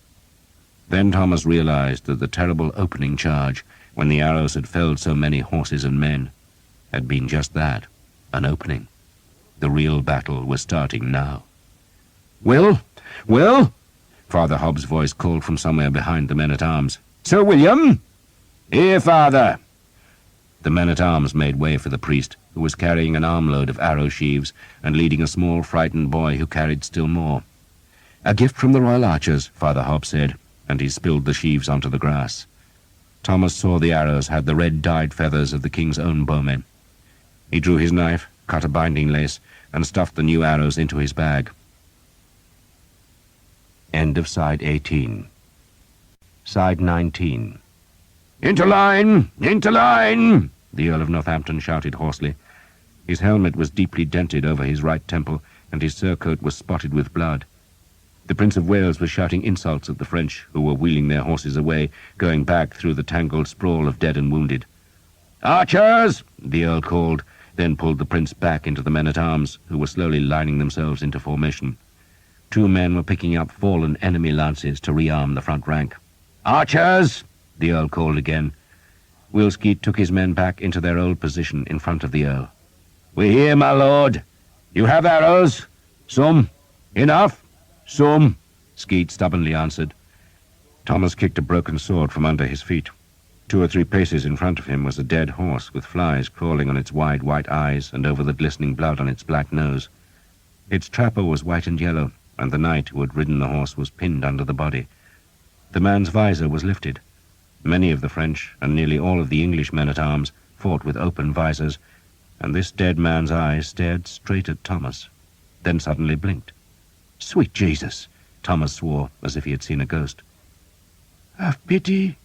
Then Thomas realized that the terrible opening charge, when the arrows had felled so many horses and men, had been just that, an opening. The real battle was starting now. "Will? Will?" Father Hobbs' voice called from somewhere behind the men-at-arms. "Sir William?" "Here, father." The men-at-arms made way for the priest, who was carrying an armload of arrow sheaves and leading a small frightened boy who carried still more. "A gift from the Royal Archers," Father Hobbs said, and he spilled the sheaves onto the grass. Thomas saw the arrows had the red dyed feathers of the king's own bowmen. He drew his knife, cut a binding lace, and stuffed the new arrows into his bag. End of side 18. Side 19. "Into line! Into line!" the Earl of Northampton shouted hoarsely. His helmet was deeply dented over his right temple, and his surcoat was spotted with blood. The Prince of Wales was shouting insults at the French, who were wheeling their horses away, going back through the tangled sprawl of dead and wounded. "Archers!" the Earl called, then pulled the Prince back into the men-at-arms, who were slowly lining themselves into formation. 2 men were picking up fallen enemy lances to rearm the front rank. "Archers!" the Earl called again. Wilskeet took his men back into their old position in front of the Earl. "We hear, my lord. You have arrows? Some? Enough?" "Some," Skeet stubbornly answered. Thomas kicked a broken sword from under his feet. 2 or 3 paces in front of him was a dead horse with flies crawling on its wide white eyes and over the glistening blood on its black nose. Its trapper was white and yellow, and the knight who had ridden the horse was pinned under the body. The man's visor was lifted. Many of the French and nearly all of the English men-at-arms fought with open visors, and this dead man's eyes stared straight at Thomas, then suddenly blinked. "Sweet Jesus!" Thomas swore, as if he had seen a ghost. "Have pity,"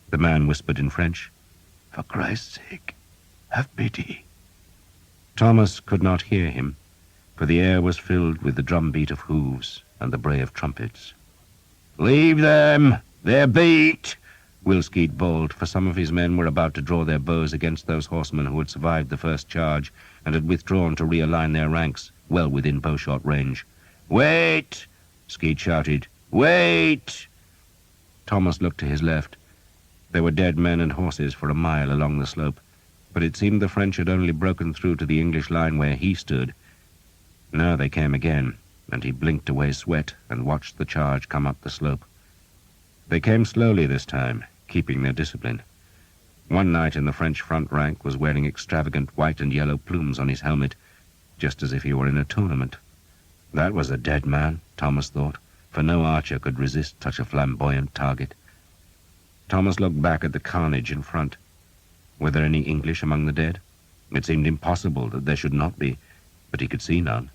the man whispered in French. "For Christ's sake, have pity." Thomas could not hear him, for the air was filled with the drumbeat of hooves and the bray of trumpets. "Leave them! They're beat!" Wilskeet bawled, for some of his men were about to draw their bows against those horsemen who had survived the first charge and had withdrawn to realign their ranks, well within bowshot range. "Wait!" Skeet shouted. "Wait!" Thomas looked to his left. There were dead men and horses for a mile along the slope, but it seemed the French had only broken through to the English line where he stood. Now they came again, and he blinked away sweat and watched the charge come up the slope. They came slowly this time, keeping their discipline. One knight in the French front rank was wearing extravagant white and yellow plumes on his helmet, just as if he were in a tournament. That was a dead man, Thomas thought, for no archer could resist such a flamboyant target. Thomas looked back at the carnage in front. Were there any English among the dead? It seemed impossible that there should not be, but he could see none.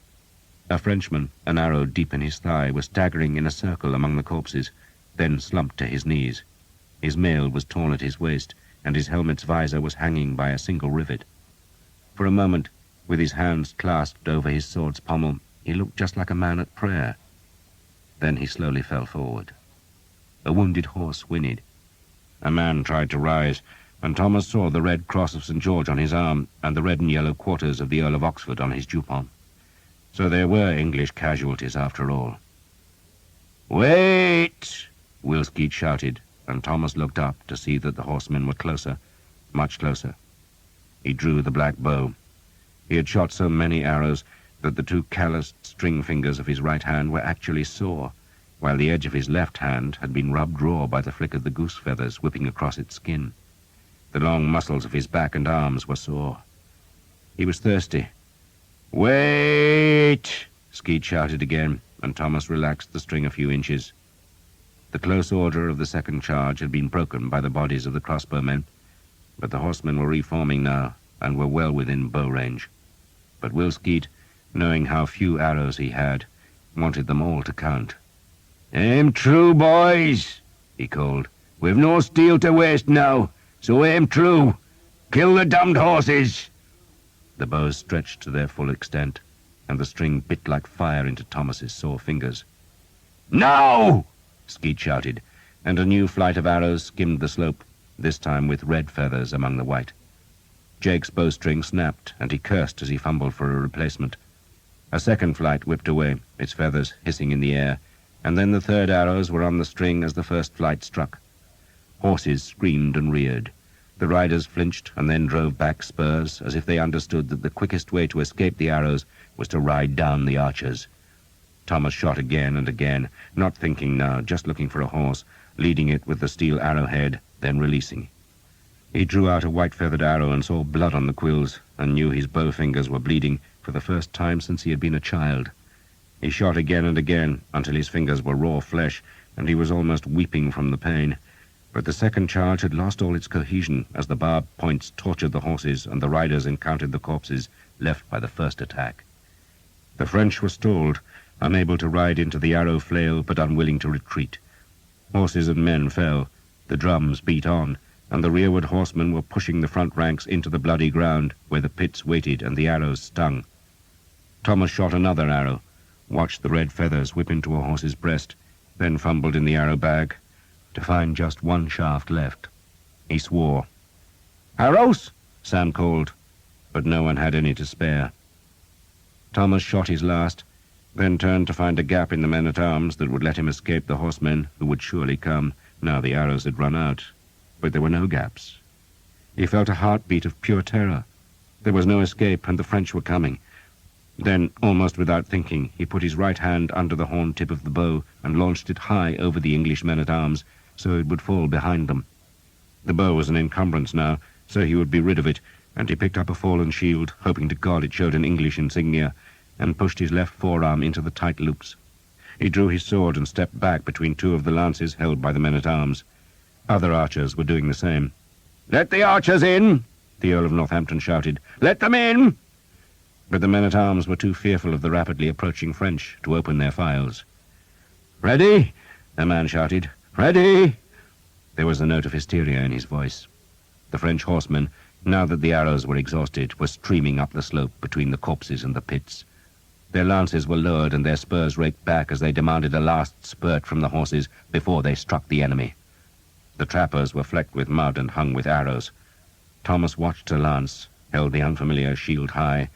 A Frenchman, an arrow deep in his thigh, was staggering in a circle among the corpses, then slumped to his knees. His mail was torn at his waist, and his helmet's visor was hanging by a single rivet. For a moment, with his hands clasped over his sword's pommel, he looked just like a man at prayer. Then he slowly fell forward. A wounded horse whinnied. A man tried to rise, and Thomas saw the red cross of St. George on his arm and the red and yellow quarters of the Earl of Oxford on his jupon. So there were English casualties after all. "Wait!" Wilskeet shouted, and Thomas looked up to see that the horsemen were closer, much closer. He drew the black bow. He had shot so many arrows that the 2 calloused string fingers of his right hand were actually sore, while the edge of his left hand had been rubbed raw by the flick of the goose feathers whipping across its skin. The long muscles of his back and arms were sore. He was thirsty. "Wait!" Skeet shouted again, and Thomas relaxed the string a few inches. The close order of the second charge had been broken by the bodies of the crossbowmen, but the horsemen were reforming now and were well within bow range. But Wilskeet, knowing how few arrows he had, wanted them all to count. "Aim true, boys," he called. "We've no steel to waste now, so aim true. Kill the damned horses." The bows stretched to their full extent, and the string bit like fire into Thomas's sore fingers. "Now!" Skeet shouted, and a new flight of arrows skimmed the slope, this time with red feathers among the white. Jake's bowstring snapped, and he cursed as he fumbled for a replacement. A second flight whipped away, its feathers hissing in the air, and then the third arrows were on the string as the first flight struck. Horses screamed and reared. The riders flinched and then drove back spurs, as if they understood that the quickest way to escape the arrows was to ride down the archers. Thomas shot again and again, not thinking now, just looking for a horse, leading it with the steel arrowhead, then releasing. He drew out a white-feathered arrow and saw blood on the quills, and knew his bow fingers were bleeding for the first time since he had been a child. He shot again and again, until his fingers were raw flesh, and he was almost weeping from the pain. But the second charge had lost all its cohesion as the barbed points tortured the horses and the riders encountered the corpses left by the first attack. The French were stalled, unable to ride into the arrow flail, but unwilling to retreat. Horses and men fell, the drums beat on, and the rearward horsemen were pushing the front ranks into the bloody ground where the pits waited and the arrows stung. Thomas shot another arrow, watched the red feathers whip into a horse's breast, then fumbled in the arrow bag to find just one shaft left. He swore. "Arrows!" Sam called, but no one had any to spare. Thomas shot his last, then turned to find a gap in the men-at-arms that would let him escape the horsemen who would surely come, now the arrows had run out. But there were no gaps. He felt a heartbeat of pure terror. There was no escape, and the French were coming. Then, almost without thinking, he put his right hand under the horn tip of the bow and launched it high over the English men-at-arms, so it would fall behind them. The bow was an encumbrance now, so he would be rid of it, and he picked up a fallen shield, hoping to God it showed an English insignia, and pushed his left forearm into the tight loops. He drew his sword and stepped back between two of the lances held by the men-at-arms. Other archers were doing the same. "Let the archers in!" the Earl of Northampton shouted. "Let them in!" But the men-at-arms were too fearful of the rapidly approaching French to open their files. "Ready!" a man shouted. "Ready!" There was a note of hysteria in his voice. The French horsemen, now that the arrows were exhausted, were streaming up the slope between the corpses and the pits. Their lances were lowered and their spurs raked back as they demanded a last spurt from the horses before they struck the enemy. The trappers were flecked with mud and hung with arrows. Thomas watched a lance, held the unfamiliar shield high,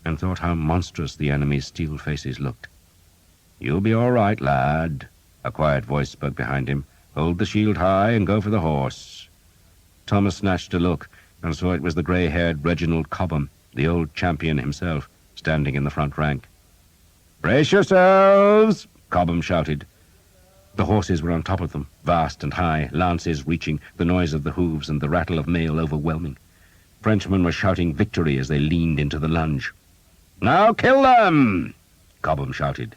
and thought how monstrous the enemy's steel faces looked. "You'll be all right, lad," a quiet voice spoke behind him. "Hold the shield high and go for the horse." Thomas snatched a look and saw it was the grey-haired Reginald Cobham, the old champion himself, standing in the front rank. "Brace yourselves!" Cobham shouted. The horses were on top of them, vast and high, lances reaching, the noise of the hooves and the rattle of mail overwhelming. Frenchmen were shouting victory as they leaned into the lunge. "Now kill them!" Cobham shouted.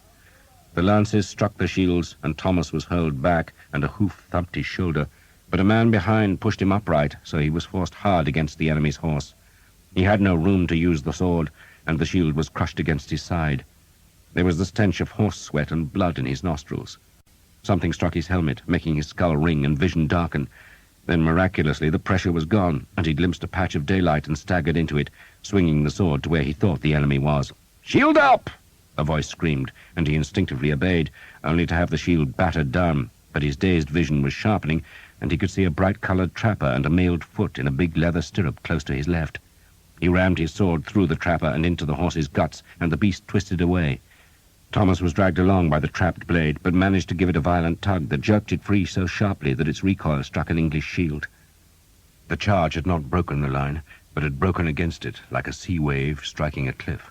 The lances struck the shields, and Thomas was hurled back, and a hoof thumped his shoulder, but a man behind pushed him upright, so he was forced hard against the enemy's horse. He had no room to use the sword, and the shield was crushed against his side. There was the stench of horse sweat and blood in his nostrils. Something struck his helmet, making his skull ring and vision darken. Then, miraculously, the pressure was gone, and he glimpsed a patch of daylight and staggered into it, swinging the sword to where he thought the enemy was. "Shield up!" a voice screamed, and he instinctively obeyed, only to have the shield battered down. But his dazed vision was sharpening, and he could see a bright-coloured trapper and a mailed foot in a big leather stirrup close to his left. He rammed his sword through the trapper and into the horse's guts, and the beast twisted away. Thomas was dragged along by the trapped blade, but managed to give it a violent tug that jerked it free so sharply that its recoil struck an English shield. The charge had not broken the line, but had broken against it like a sea wave striking a cliff.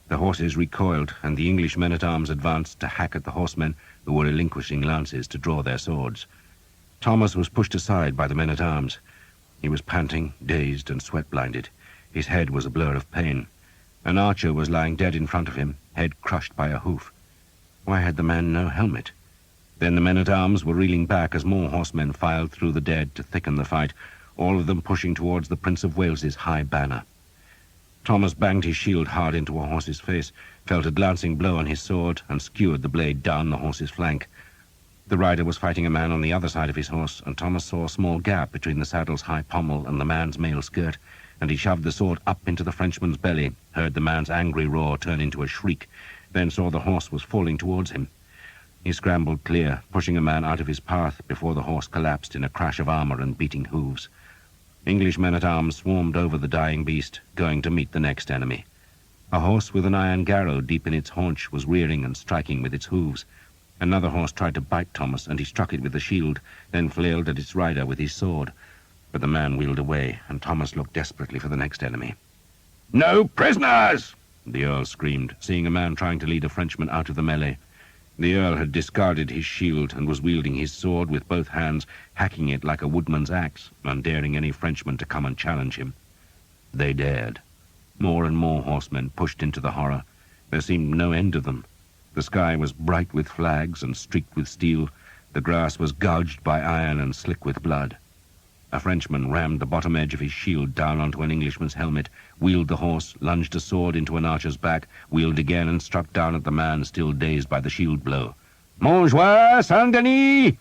The horses recoiled, and the English men-at-arms advanced to hack at the horsemen who were relinquishing lances to draw their swords. Thomas was pushed aside by the men-at-arms. He was panting, dazed, and sweat-blinded. His head was a blur of pain. An archer was lying dead in front of him, head crushed by a hoof. Why had the man no helmet? Then the men-at-arms were reeling back as more horsemen filed through the dead to thicken the fight, all of them pushing towards the Prince of Wales's high banner. Thomas banged his shield hard into a horse's face, felt a glancing blow on his sword, and skewered the blade down the horse's flank. The rider was fighting a man on the other side of his horse, and Thomas saw a small gap between the saddle's high pommel and the man's mail skirt, and he shoved the sword up into the Frenchman's belly, heard the man's angry roar turn into a shriek, then saw the horse was falling towards him. He scrambled clear, pushing a man out of his path before the horse collapsed in a crash of armor and beating hooves. English men-at-arms swarmed over the dying beast, going to meet the next enemy. A horse with an iron garrow deep in its haunch was rearing and striking with its hooves. Another horse tried to bite Thomas, and he struck it with the shield, then flailed at its rider with his sword. But the man wheeled away, and Thomas looked desperately for the next enemy. "No prisoners!" the Earl screamed, seeing a man trying to lead a Frenchman out of the melee. The Earl had discarded his shield and was wielding his sword with both hands, hacking it like a woodman's axe, and daring any Frenchman to come and challenge him. They dared. More and more horsemen pushed into the horror. There seemed no end of them. The sky was bright with flags and streaked with steel. The grass was gouged by iron and slick with blood. A Frenchman rammed the bottom edge of his shield down onto an Englishman's helmet, wheeled the horse, lunged a sword into an archer's back, wheeled again and struck down at the man still dazed by the shield blow. "Montjoie, Saint-Denis!"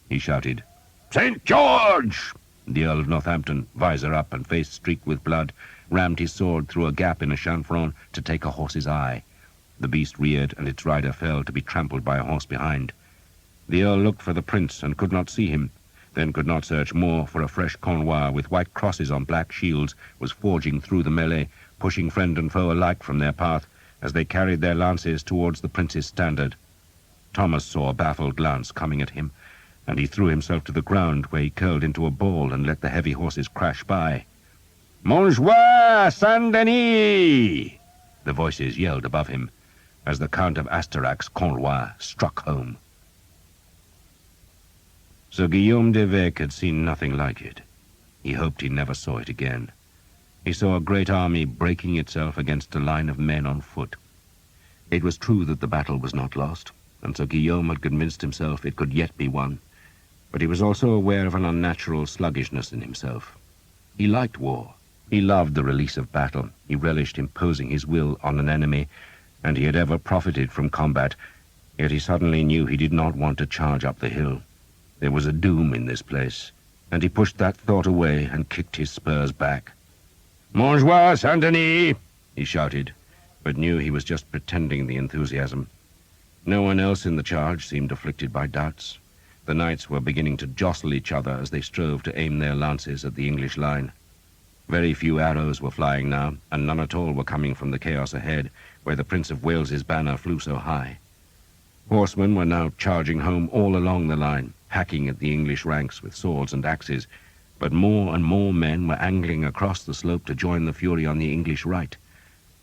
he shouted. "St. George!" The Earl of Northampton, visor up and face streaked with blood, rammed his sword through a gap in a chanfron to take a horse's eye. The beast reared, and its rider fell to be trampled by a horse behind. The Earl looked for the prince and could not see him, then could not search more, for a fresh Cornwell with white crosses on black shields was forging through the melee, pushing friend and foe alike from their path as they carried their lances towards the prince's standard. Thomas saw a baffled lance coming at him, and he threw himself to the ground, where he curled into a ball and let the heavy horses crash by. "Montjoie, Saint-Denis!" the voices yelled above him, as the Count of Astarax's Cornwell struck home. Sir Guillaume d'Evêque had seen nothing like it. He hoped he never saw it again. He saw a great army breaking itself against a line of men on foot. It was true that the battle was not lost, and Sir Guillaume had convinced himself it could yet be won, but he was also aware of an unnatural sluggishness in himself. He liked war. He loved the release of battle. He relished imposing his will on an enemy, and he had ever profited from combat, yet he suddenly knew he did not want to charge up the hill. There was a doom in this place, and he pushed that thought away and kicked his spurs back. "Montjoie, Saint-Denis!" he shouted, but knew he was just pretending the enthusiasm. No one else in the charge seemed afflicted by doubts. The knights were beginning to jostle each other as they strove to aim their lances at the English line. Very few arrows were flying now, and none at all were coming from the chaos ahead, where the Prince of Wales's banner flew so high. Horsemen were now charging home all along the line, hacking at the English ranks with swords and axes, but more and more men were angling across the slope to join the fury on the English right.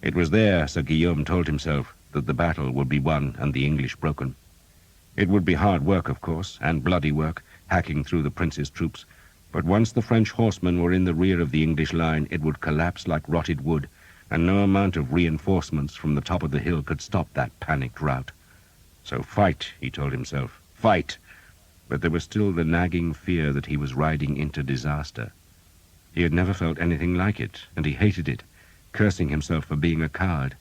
It was there, Sir Guillaume told himself, that the battle would be won and the English broken. It would be hard work, of course, and bloody work, hacking through the prince's troops, but once the French horsemen were in the rear of the English line, it would collapse like rotted wood, and no amount of reinforcements from the top of the hill could stop that panicked rout. So fight, he told himself, fight! But there was still the nagging fear that he was riding into disaster. He had never felt anything like it, and he hated it, cursing himself for being a coward.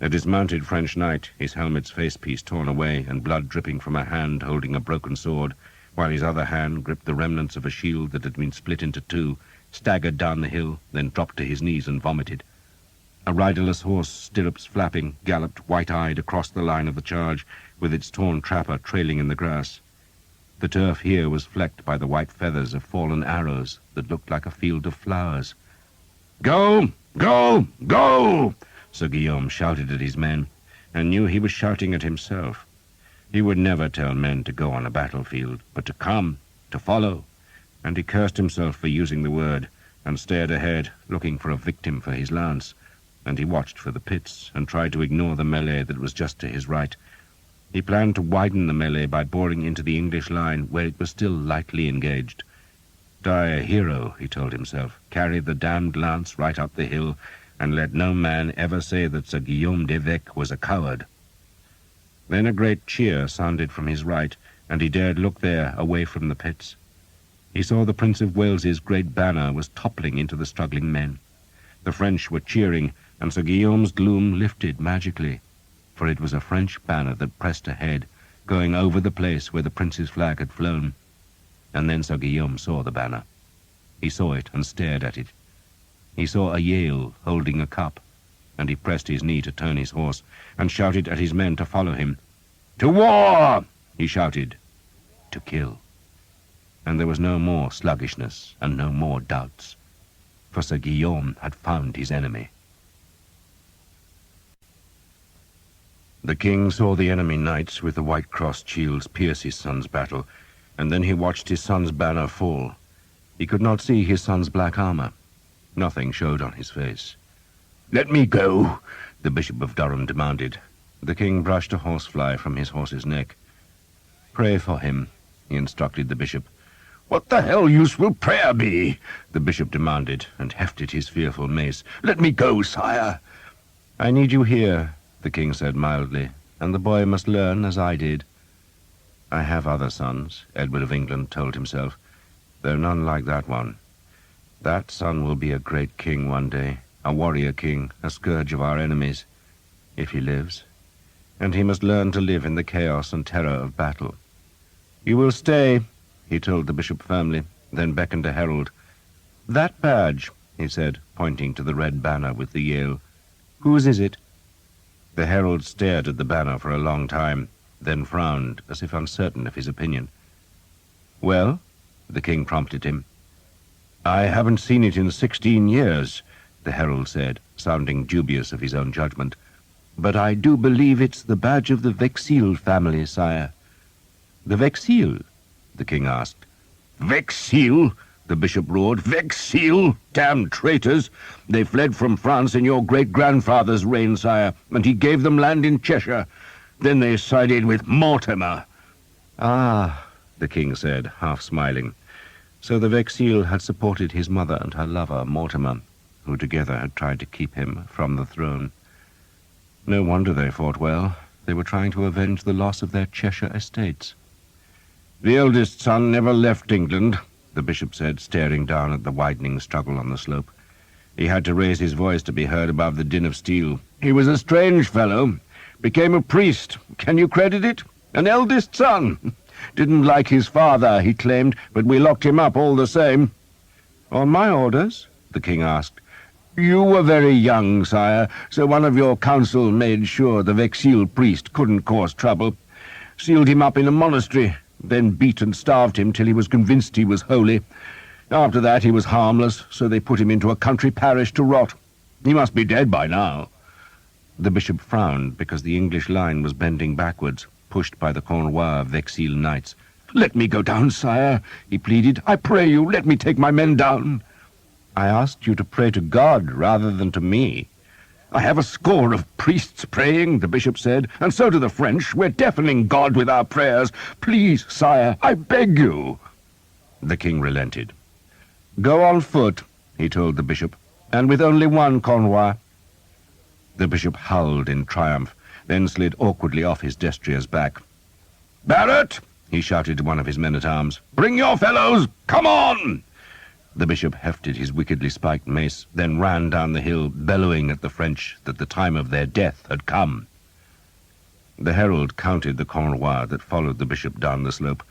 A dismounted French knight, his helmet's facepiece torn away and blood dripping from a hand holding a broken sword, while his other hand gripped the remnants of a shield that had been split into two, staggered down the hill, then dropped to his knees and vomited. A riderless horse, stirrups flapping, galloped white-eyed across the line of the charge, with its torn trapper trailing in the grass. The turf here was flecked by the white feathers of fallen arrows that looked like a field of flowers. "Go! Go! Go!" Sir Guillaume shouted at his men, and knew he was shouting at himself. He would never tell men to go on a battlefield, but to come, to follow, and he cursed himself for using the word, and stared ahead, looking for a victim for his lance, and he watched for the pits, and tried to ignore the melee that was just to his right. He planned to widen the melee by boring into the English line, where it was still lightly engaged. Die a hero, he told himself, carry the damned lance right up the hill, and let no man ever say that Sir Guillaume d'Evêque was a coward. Then a great cheer sounded from his right, and he dared look there, away from the pits. He saw the Prince of Wales's great banner was toppling into the struggling men. The French were cheering, and Sir Guillaume's gloom lifted magically, for it was a French banner that pressed ahead, going over the place where the prince's flag had flown. And then Sir Guillaume saw the banner. He saw it and stared at it. He saw a Yale holding a cup, and he pressed his knee to turn his horse, and shouted at his men to follow him. "To war!" he shouted. To kill. And there was no more sluggishness and no more doubts, for Sir Guillaume had found his enemy. The king saw the enemy knights with the white-crossed shields pierce his son's battle, and then he watched his son's banner fall. He could not see his son's black armor. Nothing showed on his face. "Let me go," the Bishop of Durham demanded. The king brushed a horsefly from his horse's neck. "Pray for him," he instructed the bishop. "What the hell use will prayer be?" the bishop demanded, and hefted his fearful mace. "Let me go, sire." "I need you here," the king said mildly, "and the boy must learn as I did." "I have other sons," Edward of England told himself. though none like that one. That son will be a great king one day, a warrior king, a scourge of our enemies, if he lives. And he must learn to live in the chaos and terror of battle. You will stay, he told the bishop firmly, then beckoned to Harold. That badge, he said, pointing to the red banner with the Yale. Whose is it? The herald stared at the banner for a long time, then frowned, as if uncertain of his opinion. Well? The king prompted him. I haven't seen it in 16 years, the herald said, sounding dubious of his own judgment. But I do believe it's the badge of the Vexil family, sire. The Vexil? The king asked. Vexil? The bishop roared. Vexil? Damned traitors! They fled from France in your great-grandfather's reign, sire, and he gave them land in Cheshire. Then they sided with Mortimer. Ah, the king said, half smiling. So the Vexil had supported his mother and her lover, Mortimer, who together had tried to keep him from the throne. No wonder they fought well. They were trying to avenge the loss of their Cheshire estates. The eldest son never left England, the bishop said, staring down at the widening struggle on the slope. He had to raise his voice to be heard above the din of steel. He was a strange fellow. Became a priest. Can you credit it? An eldest son. Didn't like his father, he claimed, but we locked him up all the same. On my orders? The king asked. You were very young, sire, so one of your council made sure the Vexil priest couldn't cause trouble. Sealed him up in a monastery, then beat and starved him till he was convinced he was holy. After that he was harmless, so they put him into a country parish to rot. He must be dead by now. The bishop frowned because the English line was bending backwards, pushed by the Cornwell Vexil knights. Let me go down, sire, he pleaded. I pray you, let me take my men down. I asked you to pray to God rather than to me. I have a score of priests praying, the bishop said, and so do the French. We're deafening God with our prayers. Please, sire, I beg you. The king relented. Go on foot, he told the bishop, and with only one Cornwell. The bishop howled in triumph, then slid awkwardly off his destrier's back. Barrett, he shouted to one of his men-at-arms, bring your fellows! Come on! The bishop hefted his wickedly spiked mace, then ran down the hill, bellowing at the French that the time of their death had come. The herald counted the Cornwell that followed the bishop down the slope.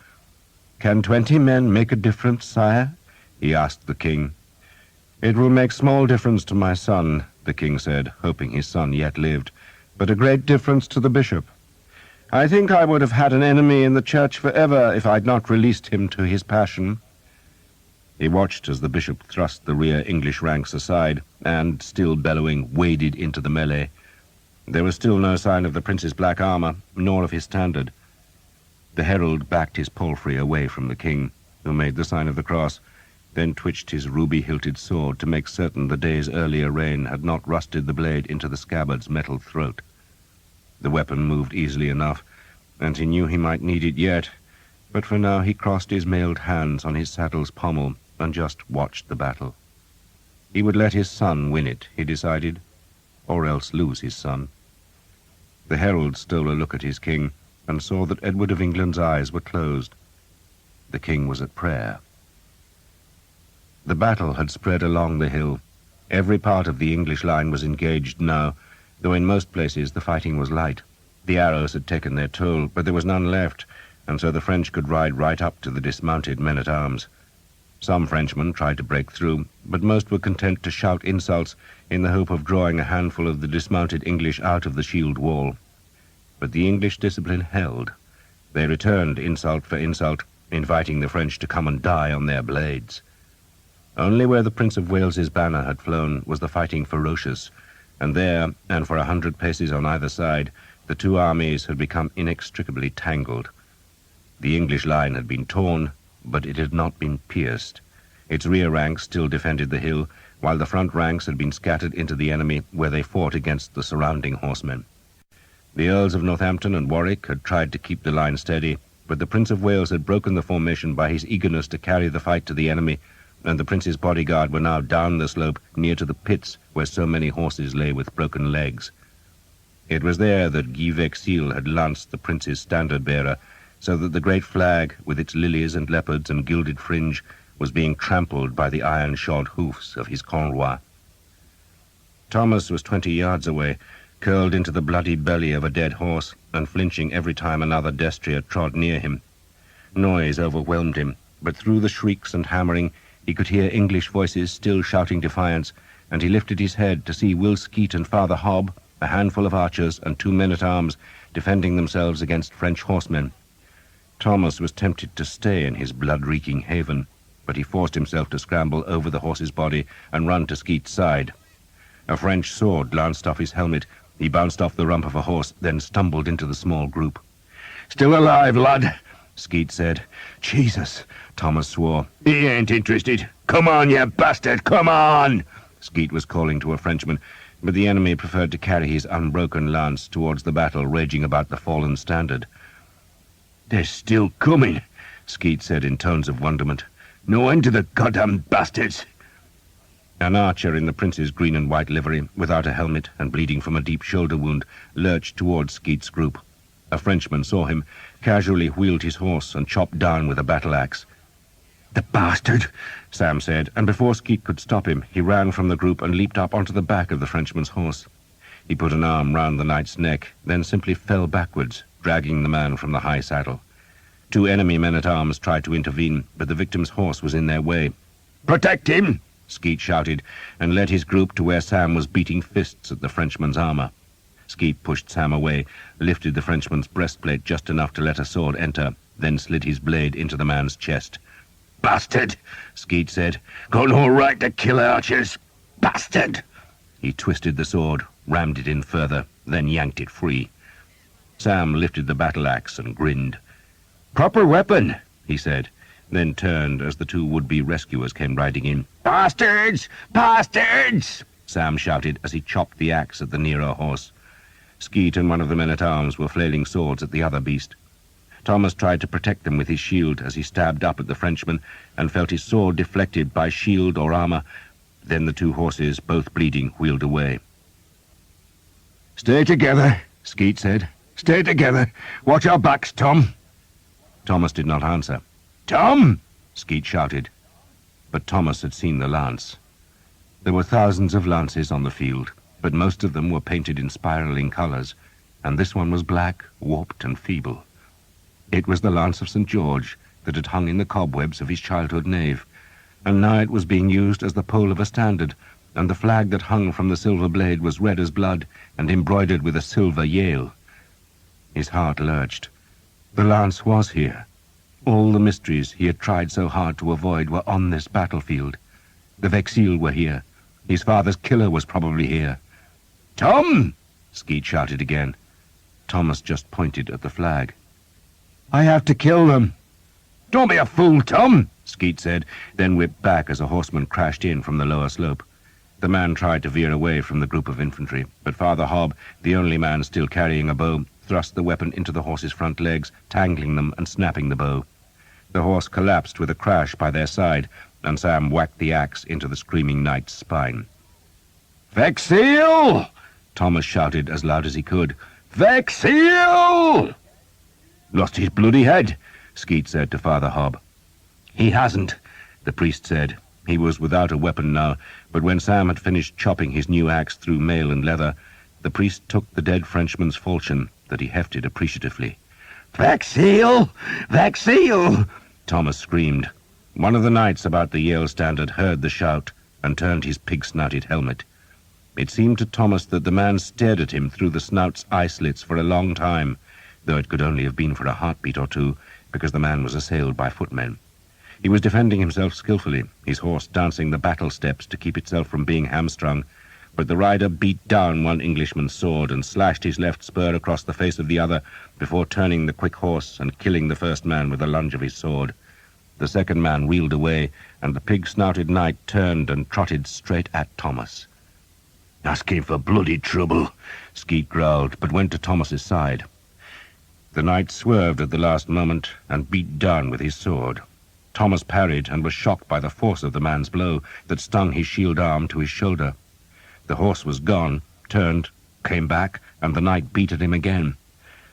Can 20 men make a difference, sire? He asked the king. It will make small difference to my son, the king said, hoping his son yet lived, but a great difference to the bishop. I think I would have had an enemy in the church forever if I'd not released him to his passion. He watched as the bishop thrust the rear English ranks aside and, still bellowing, waded into the melee. There was still no sign of the prince's black armor, nor of his standard. The herald backed his palfrey away from the king, who made the sign of the cross, then twitched his ruby-hilted sword to make certain the day's earlier rain had not rusted the blade into the scabbard's metal throat. The weapon moved easily enough, and he knew he might need it yet, but for now he crossed his mailed hands on his saddle's pommel and just watched the battle. He would let his son win it, he decided, or else lose his son. The herald stole a look at his king and saw that Edward of England's eyes were closed. The king was at prayer. The battle had spread along the hill. Every part of the English line was engaged now, though in most places the fighting was light. The arrows had taken their toll, but there was none left, and so the French could ride right up to the dismounted men-at-arms. Some Frenchmen tried to break through, but most were content to shout insults in the hope of drawing a handful of the dismounted English out of the shield wall. But the English discipline held. They returned insult for insult, inviting the French to come and die on their blades. Only where the Prince of Wales's banner had flown was the fighting ferocious, and there, and for 100 paces on either side, the two armies had become inextricably tangled. The English line had been torn, but it had not been pierced. Its rear ranks still defended the hill, while the front ranks had been scattered into the enemy where they fought against the surrounding horsemen. The Earls of Northampton and Warwick had tried to keep the line steady, but the Prince of Wales had broken the formation by his eagerness to carry the fight to the enemy, and the prince's bodyguard were now down the slope near to the pits where so many horses lay with broken legs. It was there that Guy Vexil had lanced the prince's standard-bearer, so that the great flag, with its lilies and leopards and gilded fringe, was being trampled by the iron-shod hoofs of his Cornwell. Thomas was 20 yards away, curled into the bloody belly of a dead horse, and flinching every time another destrier trod near him. Noise overwhelmed him, but through the shrieks and hammering he could hear English voices still shouting defiance, and he lifted his head to see Will Skeet and Father Hob, a handful of archers and 2 men-at-arms, defending themselves against French horsemen. Thomas was tempted to stay in his blood-reeking haven, but he forced himself to scramble over the horse's body and run to Skeet's side. A French sword glanced off his helmet. He bounced off the rump of a horse, then stumbled into the small group. "Still alive, lad," Skeet said. "Jesus," Thomas swore. "He ain't interested. Come on, you bastard, come on!" Skeet was calling to a Frenchman, but the enemy preferred to carry his unbroken lance towards the battle raging about the fallen standard. "They're still coming," Skeet said in tones of wonderment. "No end to the goddamn bastards." An archer in the prince's green and white livery, without a helmet and bleeding from a deep shoulder wound, lurched towards Skeet's group. A Frenchman saw him, casually wheeled his horse and chopped down with a battle-axe. "The bastard!" Sam said, and before Skeet could stop him, he ran from the group and leaped up onto the back of the Frenchman's horse. He put an arm round the knight's neck, then simply fell backwards, dragging the man from the high saddle. 2 enemy men-at-arms tried to intervene, but the victim's horse was in their way. "Protect him!" Skeet shouted, and led his group to where Sam was beating fists at the Frenchman's armor. Skeet pushed Sam away, lifted the Frenchman's breastplate just enough to let a sword enter, then slid his blade into the man's chest. "Bastard!" Skeet said. "Got no right to kill archers! Bastard!" He twisted the sword, rammed it in further, then yanked it free. Sam lifted the battle-axe and grinned. "Proper weapon," he said, then turned as the 2 would-be rescuers came riding in. "Bastards! Bastards!" Sam shouted as he chopped the axe at the nearer horse. Skeet and one of the men-at-arms were flailing swords at the other beast. Thomas tried to protect them with his shield as he stabbed up at the Frenchman and felt his sword deflected by shield or armor. Then the 2 horses, both bleeding, wheeled away. "Stay together," Skeet said. "Stay together. Watch our backs, Tom." Thomas did not answer. "Tom!" Skeet shouted. But Thomas had seen the lance. There were thousands of lances on the field, but most of them were painted in spiraling colors, and this one was black, warped and feeble. It was the lance of St. George that had hung in the cobwebs of his childhood nave, and now it was being used as the pole of a standard, and the flag that hung from the silver blade was red as blood and embroidered with a silver Yale. His heart lurched. The lance was here. All the mysteries he had tried so hard to avoid were on this battlefield. The Vexil were here. His father's killer was probably here. "Tom!" Skeet shouted again. Thomas just pointed at the flag. "I have to kill them." "Don't be a fool, Tom," Skeet said, then whipped back as a horseman crashed in from the lower slope. The man tried to veer away from the group of infantry, but Father Hob, the only man still carrying a bow, thrust the weapon into the horse's front legs, tangling them and snapping the bow. The horse collapsed with a crash by their side, and Sam whacked the axe into the screaming knight's spine. "Vexil!" Thomas shouted as loud as he could. "Vexil!" "Lost his bloody head," Skeet said to Father Hob. "He hasn't," the priest said. He was without a weapon now, but when Sam had finished chopping his new axe through mail and leather, the priest took the dead Frenchman's falchion that he hefted appreciatively. "Vexil! Vexil!" Thomas screamed. One of the knights about the Yale standard heard the shout and turned his pig-snouted helmet. It seemed to Thomas that the man stared at him through the snout's eye slits for a long time, though it could only have been for a heartbeat or two, because the man was assailed by footmen. He was defending himself skillfully, his horse dancing the battle steps to keep itself from being hamstrung, but the rider beat down one Englishman's sword and slashed his left spur across the face of the other before turning the quick horse and killing the first man with a lunge of his sword. The second man reeled away, and the pig-snouted knight turned and trotted straight at Thomas. "Asking for bloody trouble," Skeet growled, but went to Thomas's side. The knight swerved at the last moment and beat down with his sword. Thomas parried and was shocked by the force of the man's blow that stung his shield arm to his shoulder. The horse was gone, turned, came back, and the knight beat at him again.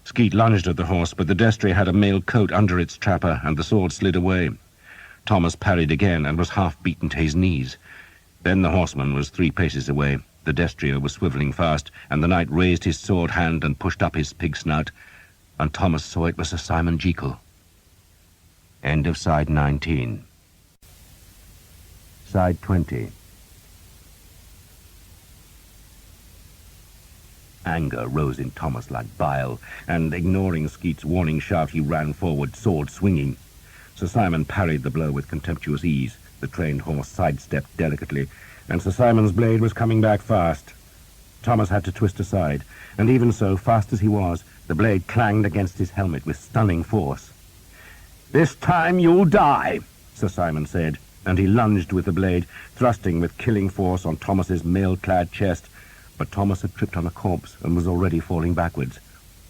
Skeet lunged at the horse, but the destrier had a mail coat under its trapper, and the sword slid away. Thomas parried again and was half beaten to his knees. Then the horseman was 3 paces away. The destrier was swivelling fast, and the knight raised his sword hand and pushed up his pig snout, and Thomas saw it was Sir Simon Jekyll. End of side 19. Side 20. Anger rose in Thomas like bile, and ignoring Skeet's warning shout, he ran forward, sword swinging. Sir Simon parried the blow with contemptuous ease. The trained horse sidestepped delicately, and Sir Simon's blade was coming back fast. Thomas had to twist aside, and even so, fast as he was, the blade clanged against his helmet with stunning force. "This time you'll die," Sir Simon said, and he lunged with the blade, thrusting with killing force on Thomas's mail-clad chest. But Thomas had tripped on a corpse and was already falling backwards.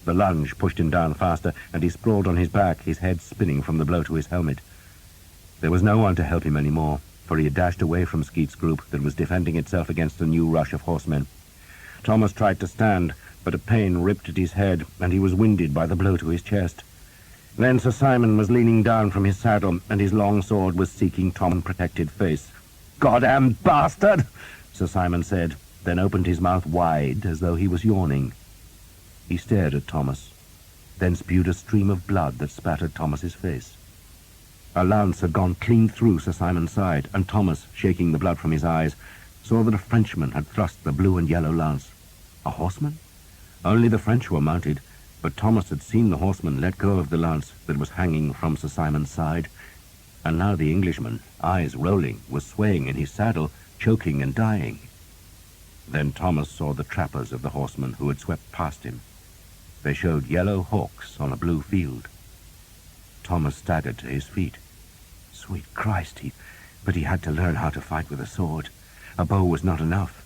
The lunge pushed him down faster, and he sprawled on his back, his head spinning from the blow to his helmet. There was no one to help him any more, for he had dashed away from Skeet's group that was defending itself against a new rush of horsemen. Thomas tried to stand, but a pain ripped at his head, and he was winded by the blow to his chest. Then Sir Simon was leaning down from his saddle, and his long sword was seeking Tom's protected face. "Goddamn bastard!" Sir Simon said, then opened his mouth wide as though he was yawning. He stared at Thomas, then spewed a stream of blood that spattered Thomas's face. A lance had gone clean through Sir Simon's side, and Thomas, shaking the blood from his eyes, saw that a Frenchman had thrust the blue and yellow lance. A horseman? Only the French were mounted, but Thomas had seen the horseman let go of the lance that was hanging from Sir Simon's side, and now the Englishman, eyes rolling, was swaying in his saddle, choking and dying. Then Thomas saw the trappers of the horsemen who had swept past him. They showed yellow hawks on a blue field. Thomas staggered to his feet. Sweet Christ, but he had to learn how to fight with a sword. A bow was not enough.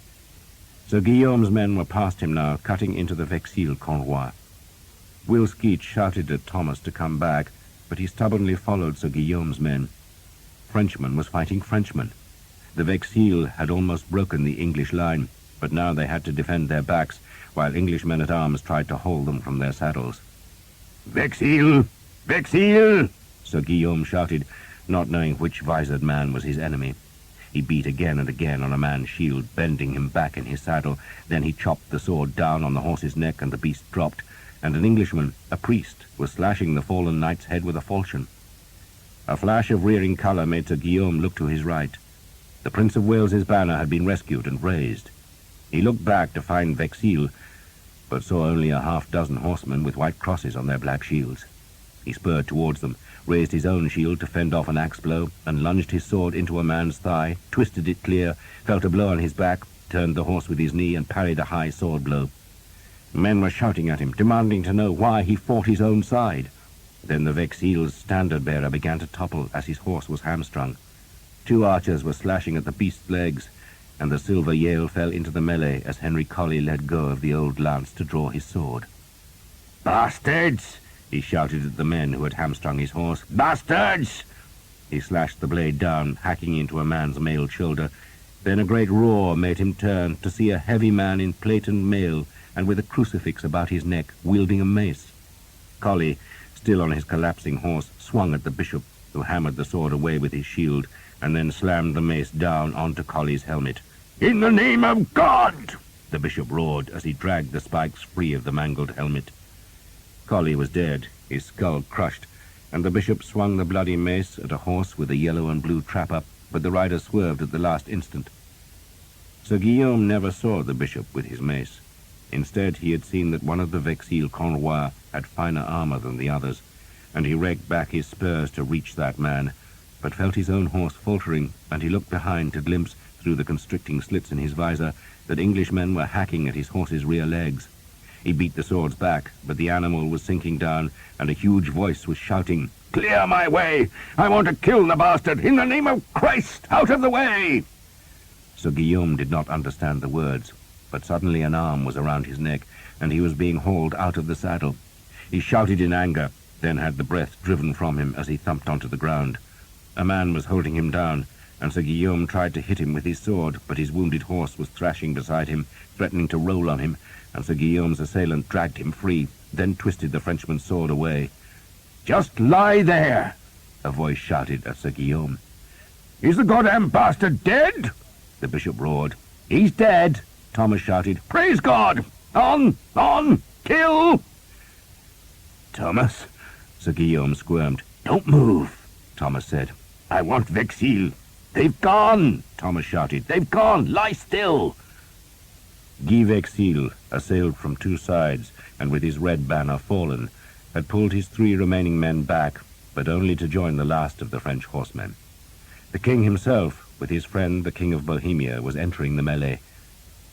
Sir Guillaume's men were past him now, cutting into the Vexil Cornwell. Will Skeet shouted at Thomas to come back, but he stubbornly followed Sir Guillaume's men. Frenchman was fighting Frenchman. The Vexil had almost broken the English line, but now they had to defend their backs, while English men-at-arms tried to hold them from their saddles. "Vexil! Vexil!" Sir Guillaume shouted, not knowing which visored man was his enemy. He beat again and again on a man's shield, bending him back in his saddle. Then he chopped the sword down on the horse's neck, and the beast dropped, and an Englishman, a priest, was slashing the fallen knight's head with a falchion. A flash of rearing colour made Sir Guillaume look to his right. The Prince of Wales's banner had been rescued and raised. He looked back to find Vexil, but saw only a half-dozen horsemen with white crosses on their black shields. He spurred towards them, raised his own shield to fend off an axe blow, and lunged his sword into a man's thigh, twisted it clear, felt a blow on his back, turned the horse with his knee, and parried a high sword blow. Men were shouting at him, demanding to know why he fought his own side. Then the Vexil's standard-bearer began to topple as his horse was hamstrung. 2 archers were slashing at the beast's legs, and the silver Yale fell into the melee as Henry Colley let go of the old lance to draw his sword. "Bastards!" he shouted at the men who had hamstrung his horse. "Bastards!" He slashed the blade down, hacking into a man's mailed shoulder. Then a great roar made him turn to see a heavy man in plate and mail, and with a crucifix about his neck, wielding a mace. Colley, still on his collapsing horse, swung at the bishop, who hammered the sword away with his shield, and then slammed the mace down onto Colley's helmet. "In the name of God!" the bishop roared as he dragged the spikes free of the mangled helmet. Colley was dead, his skull crushed, and the bishop swung the bloody mace at a horse with a yellow and blue trapper, but the rider swerved at the last instant. Sir Guillaume never saw the bishop with his mace. Instead, he had seen that one of the Vexil Cornwell had finer armor than the others, and he raked back his spurs to reach that man, but felt his own horse faltering, and he looked behind to glimpse, through the constricting slits in his visor, that Englishmen were hacking at his horse's rear legs. He beat the swords back, but the animal was sinking down, and a huge voice was shouting, "Clear my way! I want to kill the bastard! In the name of Christ, out of the way!" Sir Guillaume did not understand the words, but suddenly an arm was around his neck, and he was being hauled out of the saddle. He shouted in anger, then had the breath driven from him as he thumped onto the ground. A man was holding him down, and Sir Guillaume tried to hit him with his sword, but his wounded horse was thrashing beside him, threatening to roll on him, and Sir Guillaume's assailant dragged him free, then twisted the Frenchman's sword away. "Just lie there!" a voice shouted at Sir Guillaume. "Is the goddamn bastard dead?" The bishop roared. "He's dead," Thomas shouted. "Praise God! On! Kill!" "Thomas," Sir Guillaume squirmed. "Don't move," Thomas said. "I want Vexil." "They've gone!" Thomas shouted. "They've gone! Lie still!" Guy Vexil, assailed from two sides and with his red banner fallen, had pulled his 3 remaining men back, but only to join the last of the French horsemen. The king himself, with his friend the King of Bohemia, was entering the melee.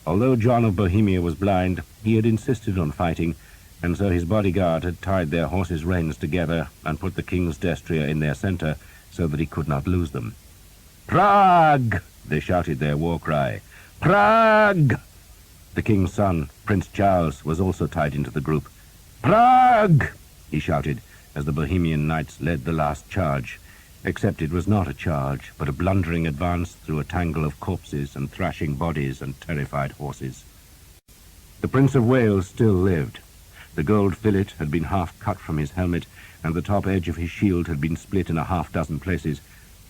Although John of Bohemia was blind, he had insisted on fighting, and so his bodyguard had tied their horses' reins together and put the king's destrier in their center so that he could not lose them. "Prague!" they shouted their war cry. "Prague!" The king's son, Prince Charles, was also tied into the group. "Prague!" he shouted as the Bohemian knights led the last charge, except it was not a charge, but a blundering advance through a tangle of corpses and thrashing bodies and terrified horses. The Prince of Wales still lived. The gold fillet had been half cut from his helmet, and the top edge of his shield had been split in a half-dozen places.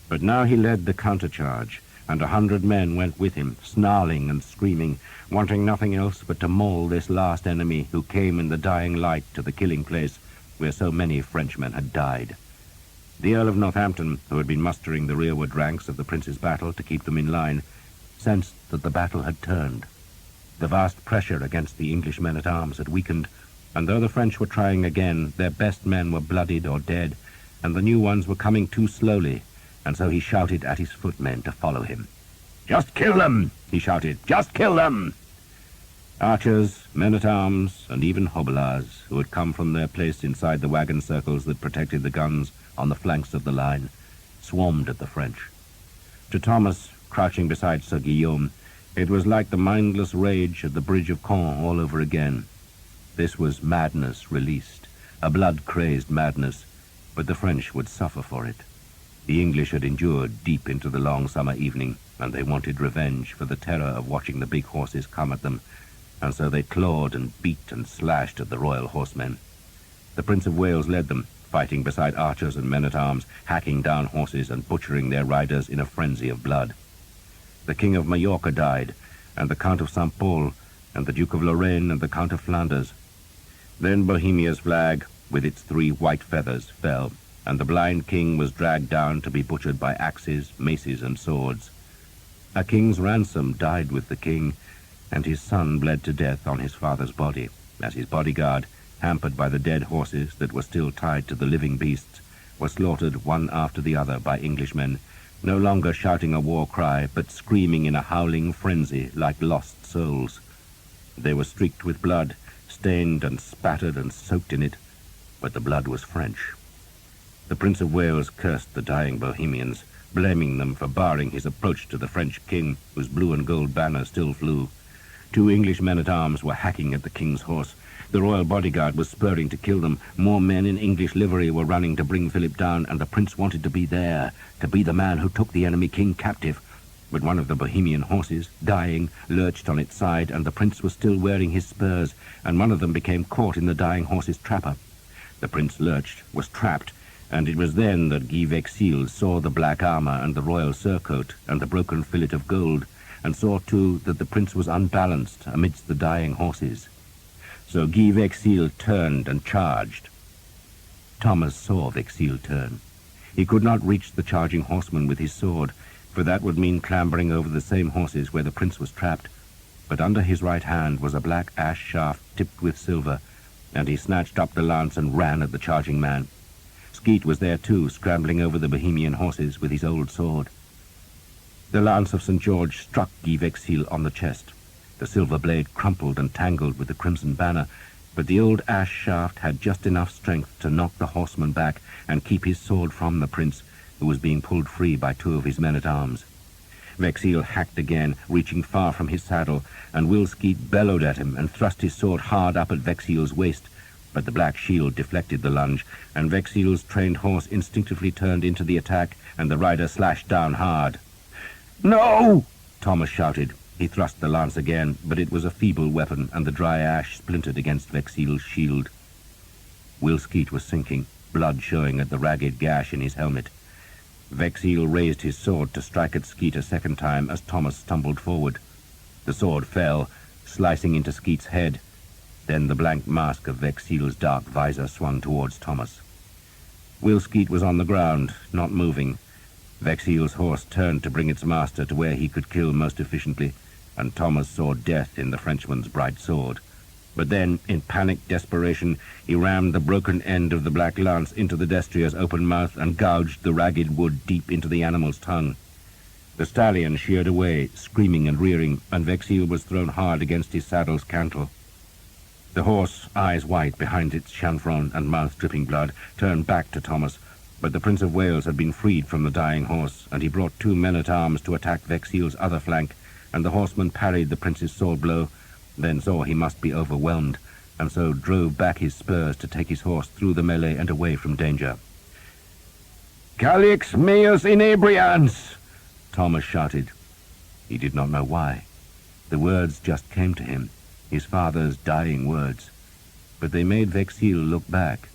But now he led the countercharge, and 100 men went with him, snarling and screaming, wanting nothing else but to maul this last enemy who came in the dying light to the killing place where so many Frenchmen had died. The Earl of Northampton, who had been mustering the rearward ranks of the Prince's battle to keep them in line, sensed that the battle had turned. The vast pressure against the English men-at-arms had weakened, and though the French were trying again, their best men were bloodied or dead, and the new ones were coming too slowly, and so he shouted at his footmen to follow him. "Just kill them!" he shouted. "Just kill them!" Archers, men-at-arms, and even hobelards, who had come from their place inside the wagon circles that protected the guns on the flanks of the line, swarmed at the French. To Thomas, crouching beside Sir Guillaume, it was like the mindless rage at the bridge of Caen all over again. This was madness released, a blood-crazed madness, but the French would suffer for it. The English had endured deep into the long summer evening, and they wanted revenge for the terror of watching the big horses come at them, and so they clawed and beat and slashed at the royal horsemen. The Prince of Wales led them, fighting beside archers and men-at-arms, hacking down horses and butchering their riders in a frenzy of blood. The King of Mallorca died, and the Count of St. Paul, and the Duke of Lorraine and the Count of Flanders. Then Bohemia's flag, with its 3 white feathers, fell, and the blind king was dragged down to be butchered by axes, maces, and swords. A king's ransom died with the king, and his son bled to death on his father's body, as his bodyguard, hampered by the dead horses that were still tied to the living beasts, were slaughtered one after the other by Englishmen, no longer shouting a war cry, but screaming in a howling frenzy like lost souls. They were streaked with blood, stained and spattered and soaked in it, but the blood was French. The Prince of Wales cursed the dying Bohemians, blaming them for barring his approach to the French king, whose blue and gold banner still flew. 2 English men-at-arms were hacking at the king's horse. The royal bodyguard was spurring to kill them. More men in English livery were running to bring Philip down, and the prince wanted to be there, to be the man who took the enemy king captive. But one of the Bohemian horses, dying, lurched on its side, and the prince was still wearing his spurs, and one of them became caught in the dying horse's trapper. The prince lurched, was trapped, and it was then that Guy Vexil saw the black armor and the royal surcoat and the broken fillet of gold, and saw too that the prince was unbalanced amidst the dying horses. So Guy Vexil turned and charged. Thomas saw Vexil turn. He could not reach the charging horseman with his sword, for that would mean clambering over the same horses where the prince was trapped. But under his right hand was a black ash shaft tipped with silver, and he snatched up the lance and ran at the charging man. Skeet was there too, scrambling over the Bohemian horses with his old sword. The lance of St. George struck Guy Vexil on the chest. The silver blade crumpled and tangled with the crimson banner, but the old ash shaft had just enough strength to knock the horseman back and keep his sword from the prince, who was being pulled free by 2 of his men-at-arms. Vexil hacked again, reaching far from his saddle, and Will Skeet bellowed at him and thrust his sword hard up at Vexil's waist, but the black shield deflected the lunge, and Vexil's trained horse instinctively turned into the attack, and the rider slashed down hard. "No!" Thomas shouted. He thrust the lance again, but it was a feeble weapon, and the dry ash splintered against Vexil's shield. Will Skeet was sinking. blood showing at the ragged gash in his helmet. Vexil raised his sword to strike at Skeet a second time as Thomas stumbled forward. The sword fell, slicing into Skeet's head. Then the blank mask of Vexil's dark visor swung towards Thomas. Will Skeet was on the ground, not moving. Vexil's horse turned to bring its master to where he could kill most efficiently, and Thomas saw death in the Frenchman's bright sword. But then, in panicked desperation, he rammed the broken end of the black lance into the destrier's open mouth and gouged the ragged wood deep into the animal's tongue. The stallion sheared away, screaming and rearing, and Vexil was thrown hard against his saddle's cantle. The horse, eyes white behind its chanfron and mouth dripping blood, turned back to Thomas, but the Prince of Wales had been freed from the dying horse, and he brought 2 men-at-arms to attack Vexil's other flank, and the horseman parried the prince's sword blow, then saw he must be overwhelmed, and so drove back his spurs to take his horse through the melee and away from danger. "Calix meus inebrians!" Thomas shouted. He did not know why. The words just came to him, his father's dying words, but they made Vexil look back.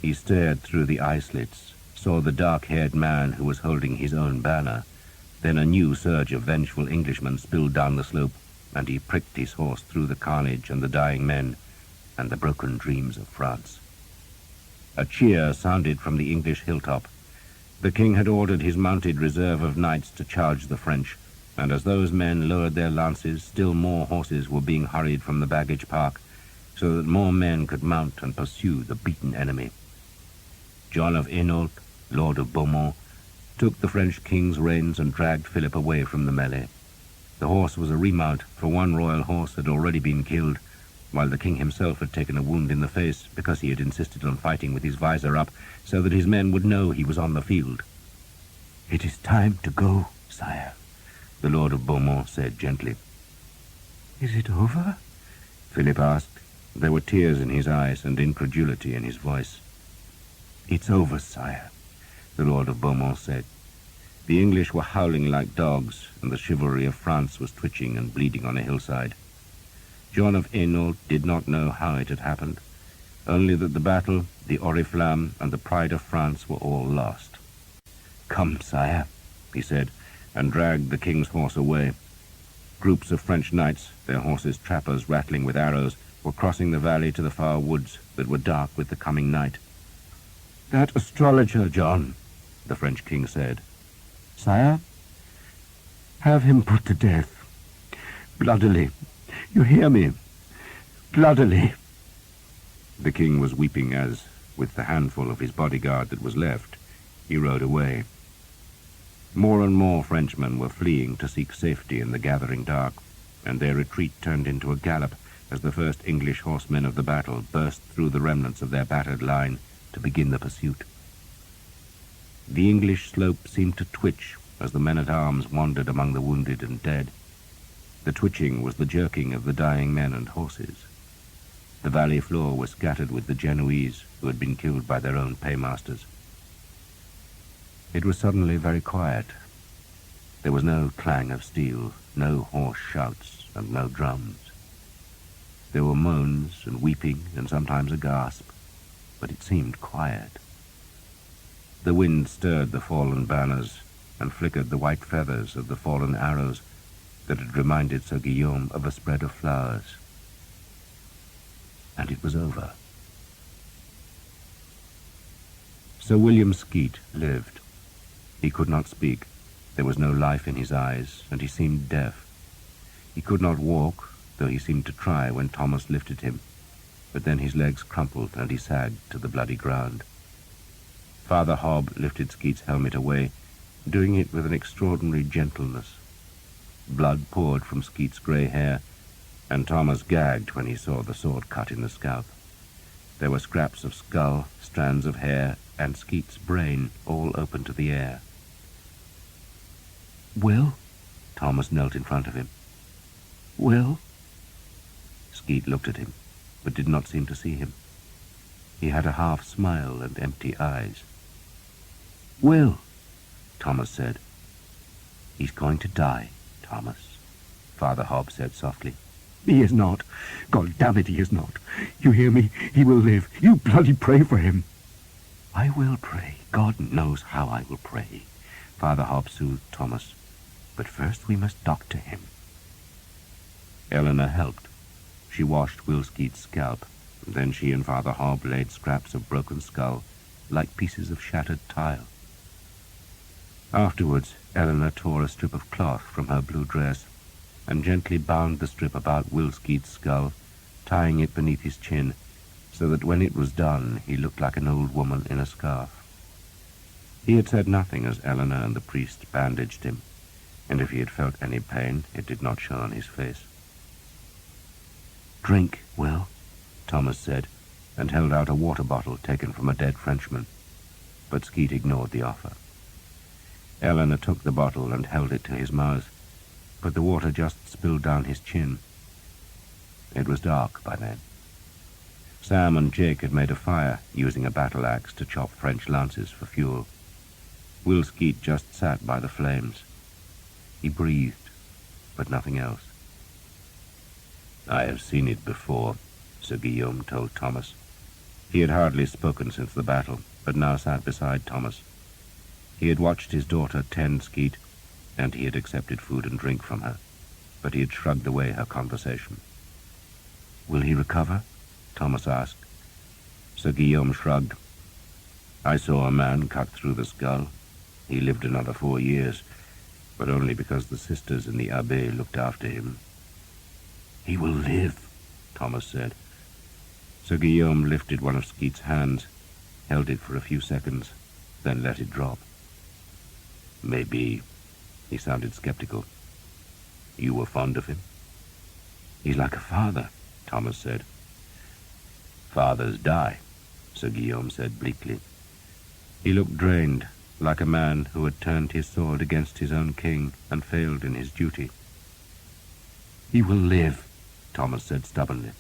He stared through the eye slits, saw the dark-haired man who was holding his own banner. Then a new surge of vengeful Englishmen spilled down the slope, and he pricked his horse through the carnage and the dying men and the broken dreams of France. A cheer sounded from the English hilltop. The king had ordered his mounted reserve of knights to charge the French, and as those men lowered their lances, still more horses were being hurried from the baggage park, so that more men could mount and pursue the beaten enemy. John of Hainault, Lord of Beaumont, took the French king's reins and dragged Philip away from the melee. The horse was a remount, for one royal horse had already been killed, while the king himself had taken a wound in the face because he had insisted on fighting with his visor up, so that his men would know he was on the field. "It is time to go, sire," the Lord of Beaumont said gently. "Is it over?" Philip asked. There were tears in his eyes and incredulity in his voice. "It's over, sire," the Lord of Beaumont said. The English were howling like dogs, and the chivalry of France was twitching and bleeding on a hillside. John of Hainault did not know how it had happened, only that the battle, the Oriflamme, and the pride of France were all lost. "Come, sire," he said, and dragged the king's horse away. Groups of French knights, their horses' trappers rattling with arrows, were crossing the valley to the far woods that were dark with the coming night. "That astrologer, John," the French king said. "Sire?" "Have him put to death. Bloodily. You hear me? Bloodily." The king was weeping as, with the handful of his bodyguard that was left, he rode away. More and more Frenchmen were fleeing to seek safety in the gathering dark, and their retreat turned into a gallop as the first English horsemen of the battle burst through the remnants of their battered line to begin the pursuit. The English slope seemed to twitch as the men-at-arms wandered among the wounded and dead. The twitching was the jerking of the dying men and horses. The valley floor was scattered with the Genoese who had been killed by their own paymasters. It was suddenly very quiet. There was no clang of steel, no hoarse shouts, and no drums. There were moans and weeping and sometimes a gasp, but it seemed quiet. The wind stirred the fallen banners and flickered the white feathers of the fallen arrows that had reminded Sir Guillaume of a spread of flowers. And it was over. Sir William Skeet lived. He could not speak. There was no life in his eyes, and he seemed deaf. He could not walk, though he seemed to try when Thomas lifted him, but then his legs crumpled and he sagged to the bloody ground. Father Hob lifted Skeet's helmet away, doing it with an extraordinary gentleness. Blood poured from Skeet's grey hair, and Thomas gagged when he saw the sword cut in the scalp. There were scraps of skull, strands of hair, and Skeet's brain, all open to the air. "Will?" Thomas knelt in front of him. "Will?" Skeet looked at him, but did not seem to see him. He had a half smile and empty eyes. "Will," Thomas said. "He's going to die, Thomas," Father Hob said softly. "He is not. God damn it, he is not. You hear me? He will live. You bloody pray for him." I will pray. God knows how I will pray. Father Hobb soothed Thomas. But first we must doctor him. Eleanor helped. She washed Will Skeet's scalp. Then she and Father Hobb laid scraps of broken skull, like pieces of shattered tile. Afterwards, Eleanor tore a strip of cloth from her blue dress and gently bound the strip about Will Skeet's skull, tying it beneath his chin, so that when it was done he looked like an old woman in a scarf. He had said nothing as Eleanor and the priest bandaged him, and if he had felt any pain, it did not show on his face. "Drink, Will," Thomas said, and held out a water bottle taken from a dead Frenchman, but Skeet ignored the offer. Eleanor took the bottle and held it to his mouth, but the water just spilled down his chin. It was dark by then. Sam and Jake had made a fire, using a battle axe to chop French lances for fuel. Will Skeet just sat by the flames. He breathed, but nothing else. "I have seen it before," Sir Guillaume told Thomas. He had hardly spoken since the battle, but now sat beside Thomas. He had watched his daughter tend Skeet, and he had accepted food and drink from her, but he had shrugged away her conversation. "Will he recover?" Thomas asked. Sir Guillaume shrugged. "I saw a man cut through the skull. He lived another 4 years, but only because the sisters in the Abbey looked after him." "He will live," Thomas said. Sir Guillaume lifted one of Skeet's hands, held it for a few seconds, then let it drop. "Maybe," he sounded skeptical. "You were fond of him?" "He's like a father," Thomas said. "Fathers die," Sir Guillaume said bleakly. He looked drained, like a man who had turned his sword against his own king and failed in his duty. "He will live," Thomas said stubbornly.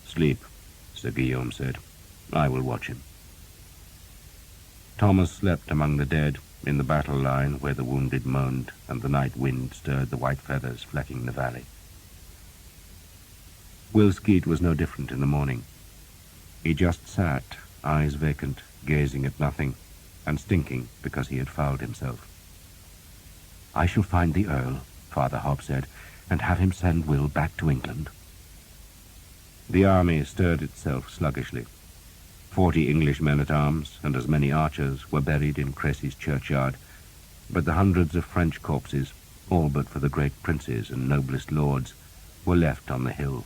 "Sleep," Sir Guillaume said. "I will watch him." Thomas slept among the dead, in the battle line where the wounded moaned and the night wind stirred the white feathers flecking the valley. Will Skeet was no different in the morning. He just sat, eyes vacant, gazing at nothing, and stinking because he had fouled himself. "I shall find the Earl," Father Hobb said, "and have him send Will back to England." The army stirred itself sluggishly. 40 English men-at-arms and as many archers were buried in Crécy's churchyard, but the hundreds of French corpses, all but for the great princes and noblest lords, were left on the hill.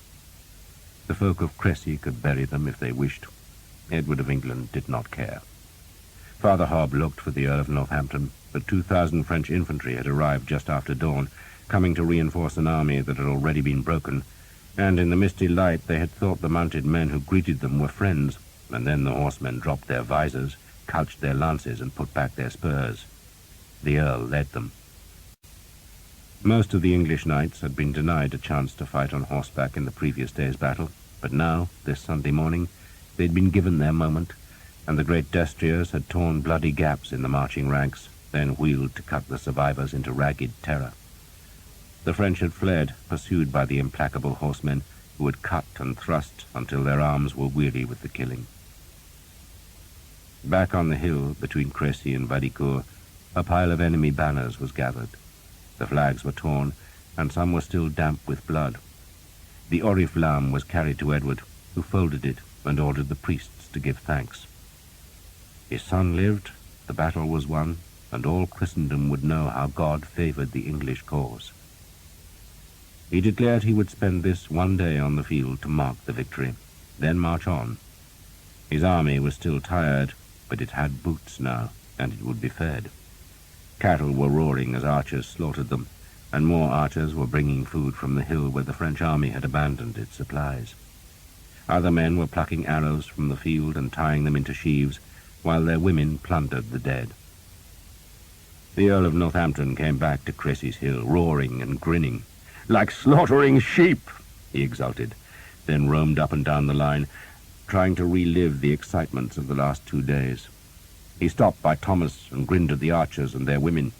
The folk of Crécy could bury them if they wished. Edward of England did not care. Father Hobb looked for the Earl of Northampton, but 2,000 French infantry had arrived just after dawn, coming to reinforce an army that had already been broken, and in the misty light they had thought the mounted men who greeted them were friends, and then the horsemen dropped their visors, couched their lances, and put back their spurs. The Earl led them. Most of the English knights had been denied a chance to fight on horseback in the previous day's battle, but now, this Sunday morning, they'd been given their moment, and the great destriers had torn bloody gaps in the marching ranks, then wheeled to cut the survivors into ragged terror. The French had fled, pursued by the implacable horsemen, who had cut and thrust until their arms were weary with the killing. Back on the hill, between Crécy and Vadicourt, a pile of enemy banners was gathered. The flags were torn, and some were still damp with blood. The oriflamme was carried to Edward, who folded it and ordered the priests to give thanks. His son lived, the battle was won, and all Christendom would know how God favored the English cause. He declared he would spend this one day on the field to mark the victory, then march on. His army was still tired, but it had boots now, and it would be fed. Cattle were roaring as archers slaughtered them, and more archers were bringing food from the hill where the French army had abandoned its supplies. Other men were plucking arrows from the field and tying them into sheaves, while their women plundered the dead. The Earl of Northampton came back to Crécy's hill, roaring and grinning. "Like slaughtering sheep," he exulted, then roamed up and down the line, trying to relive the excitements of the last 2 days. He stopped by Thomas and grinned at the archers and their women,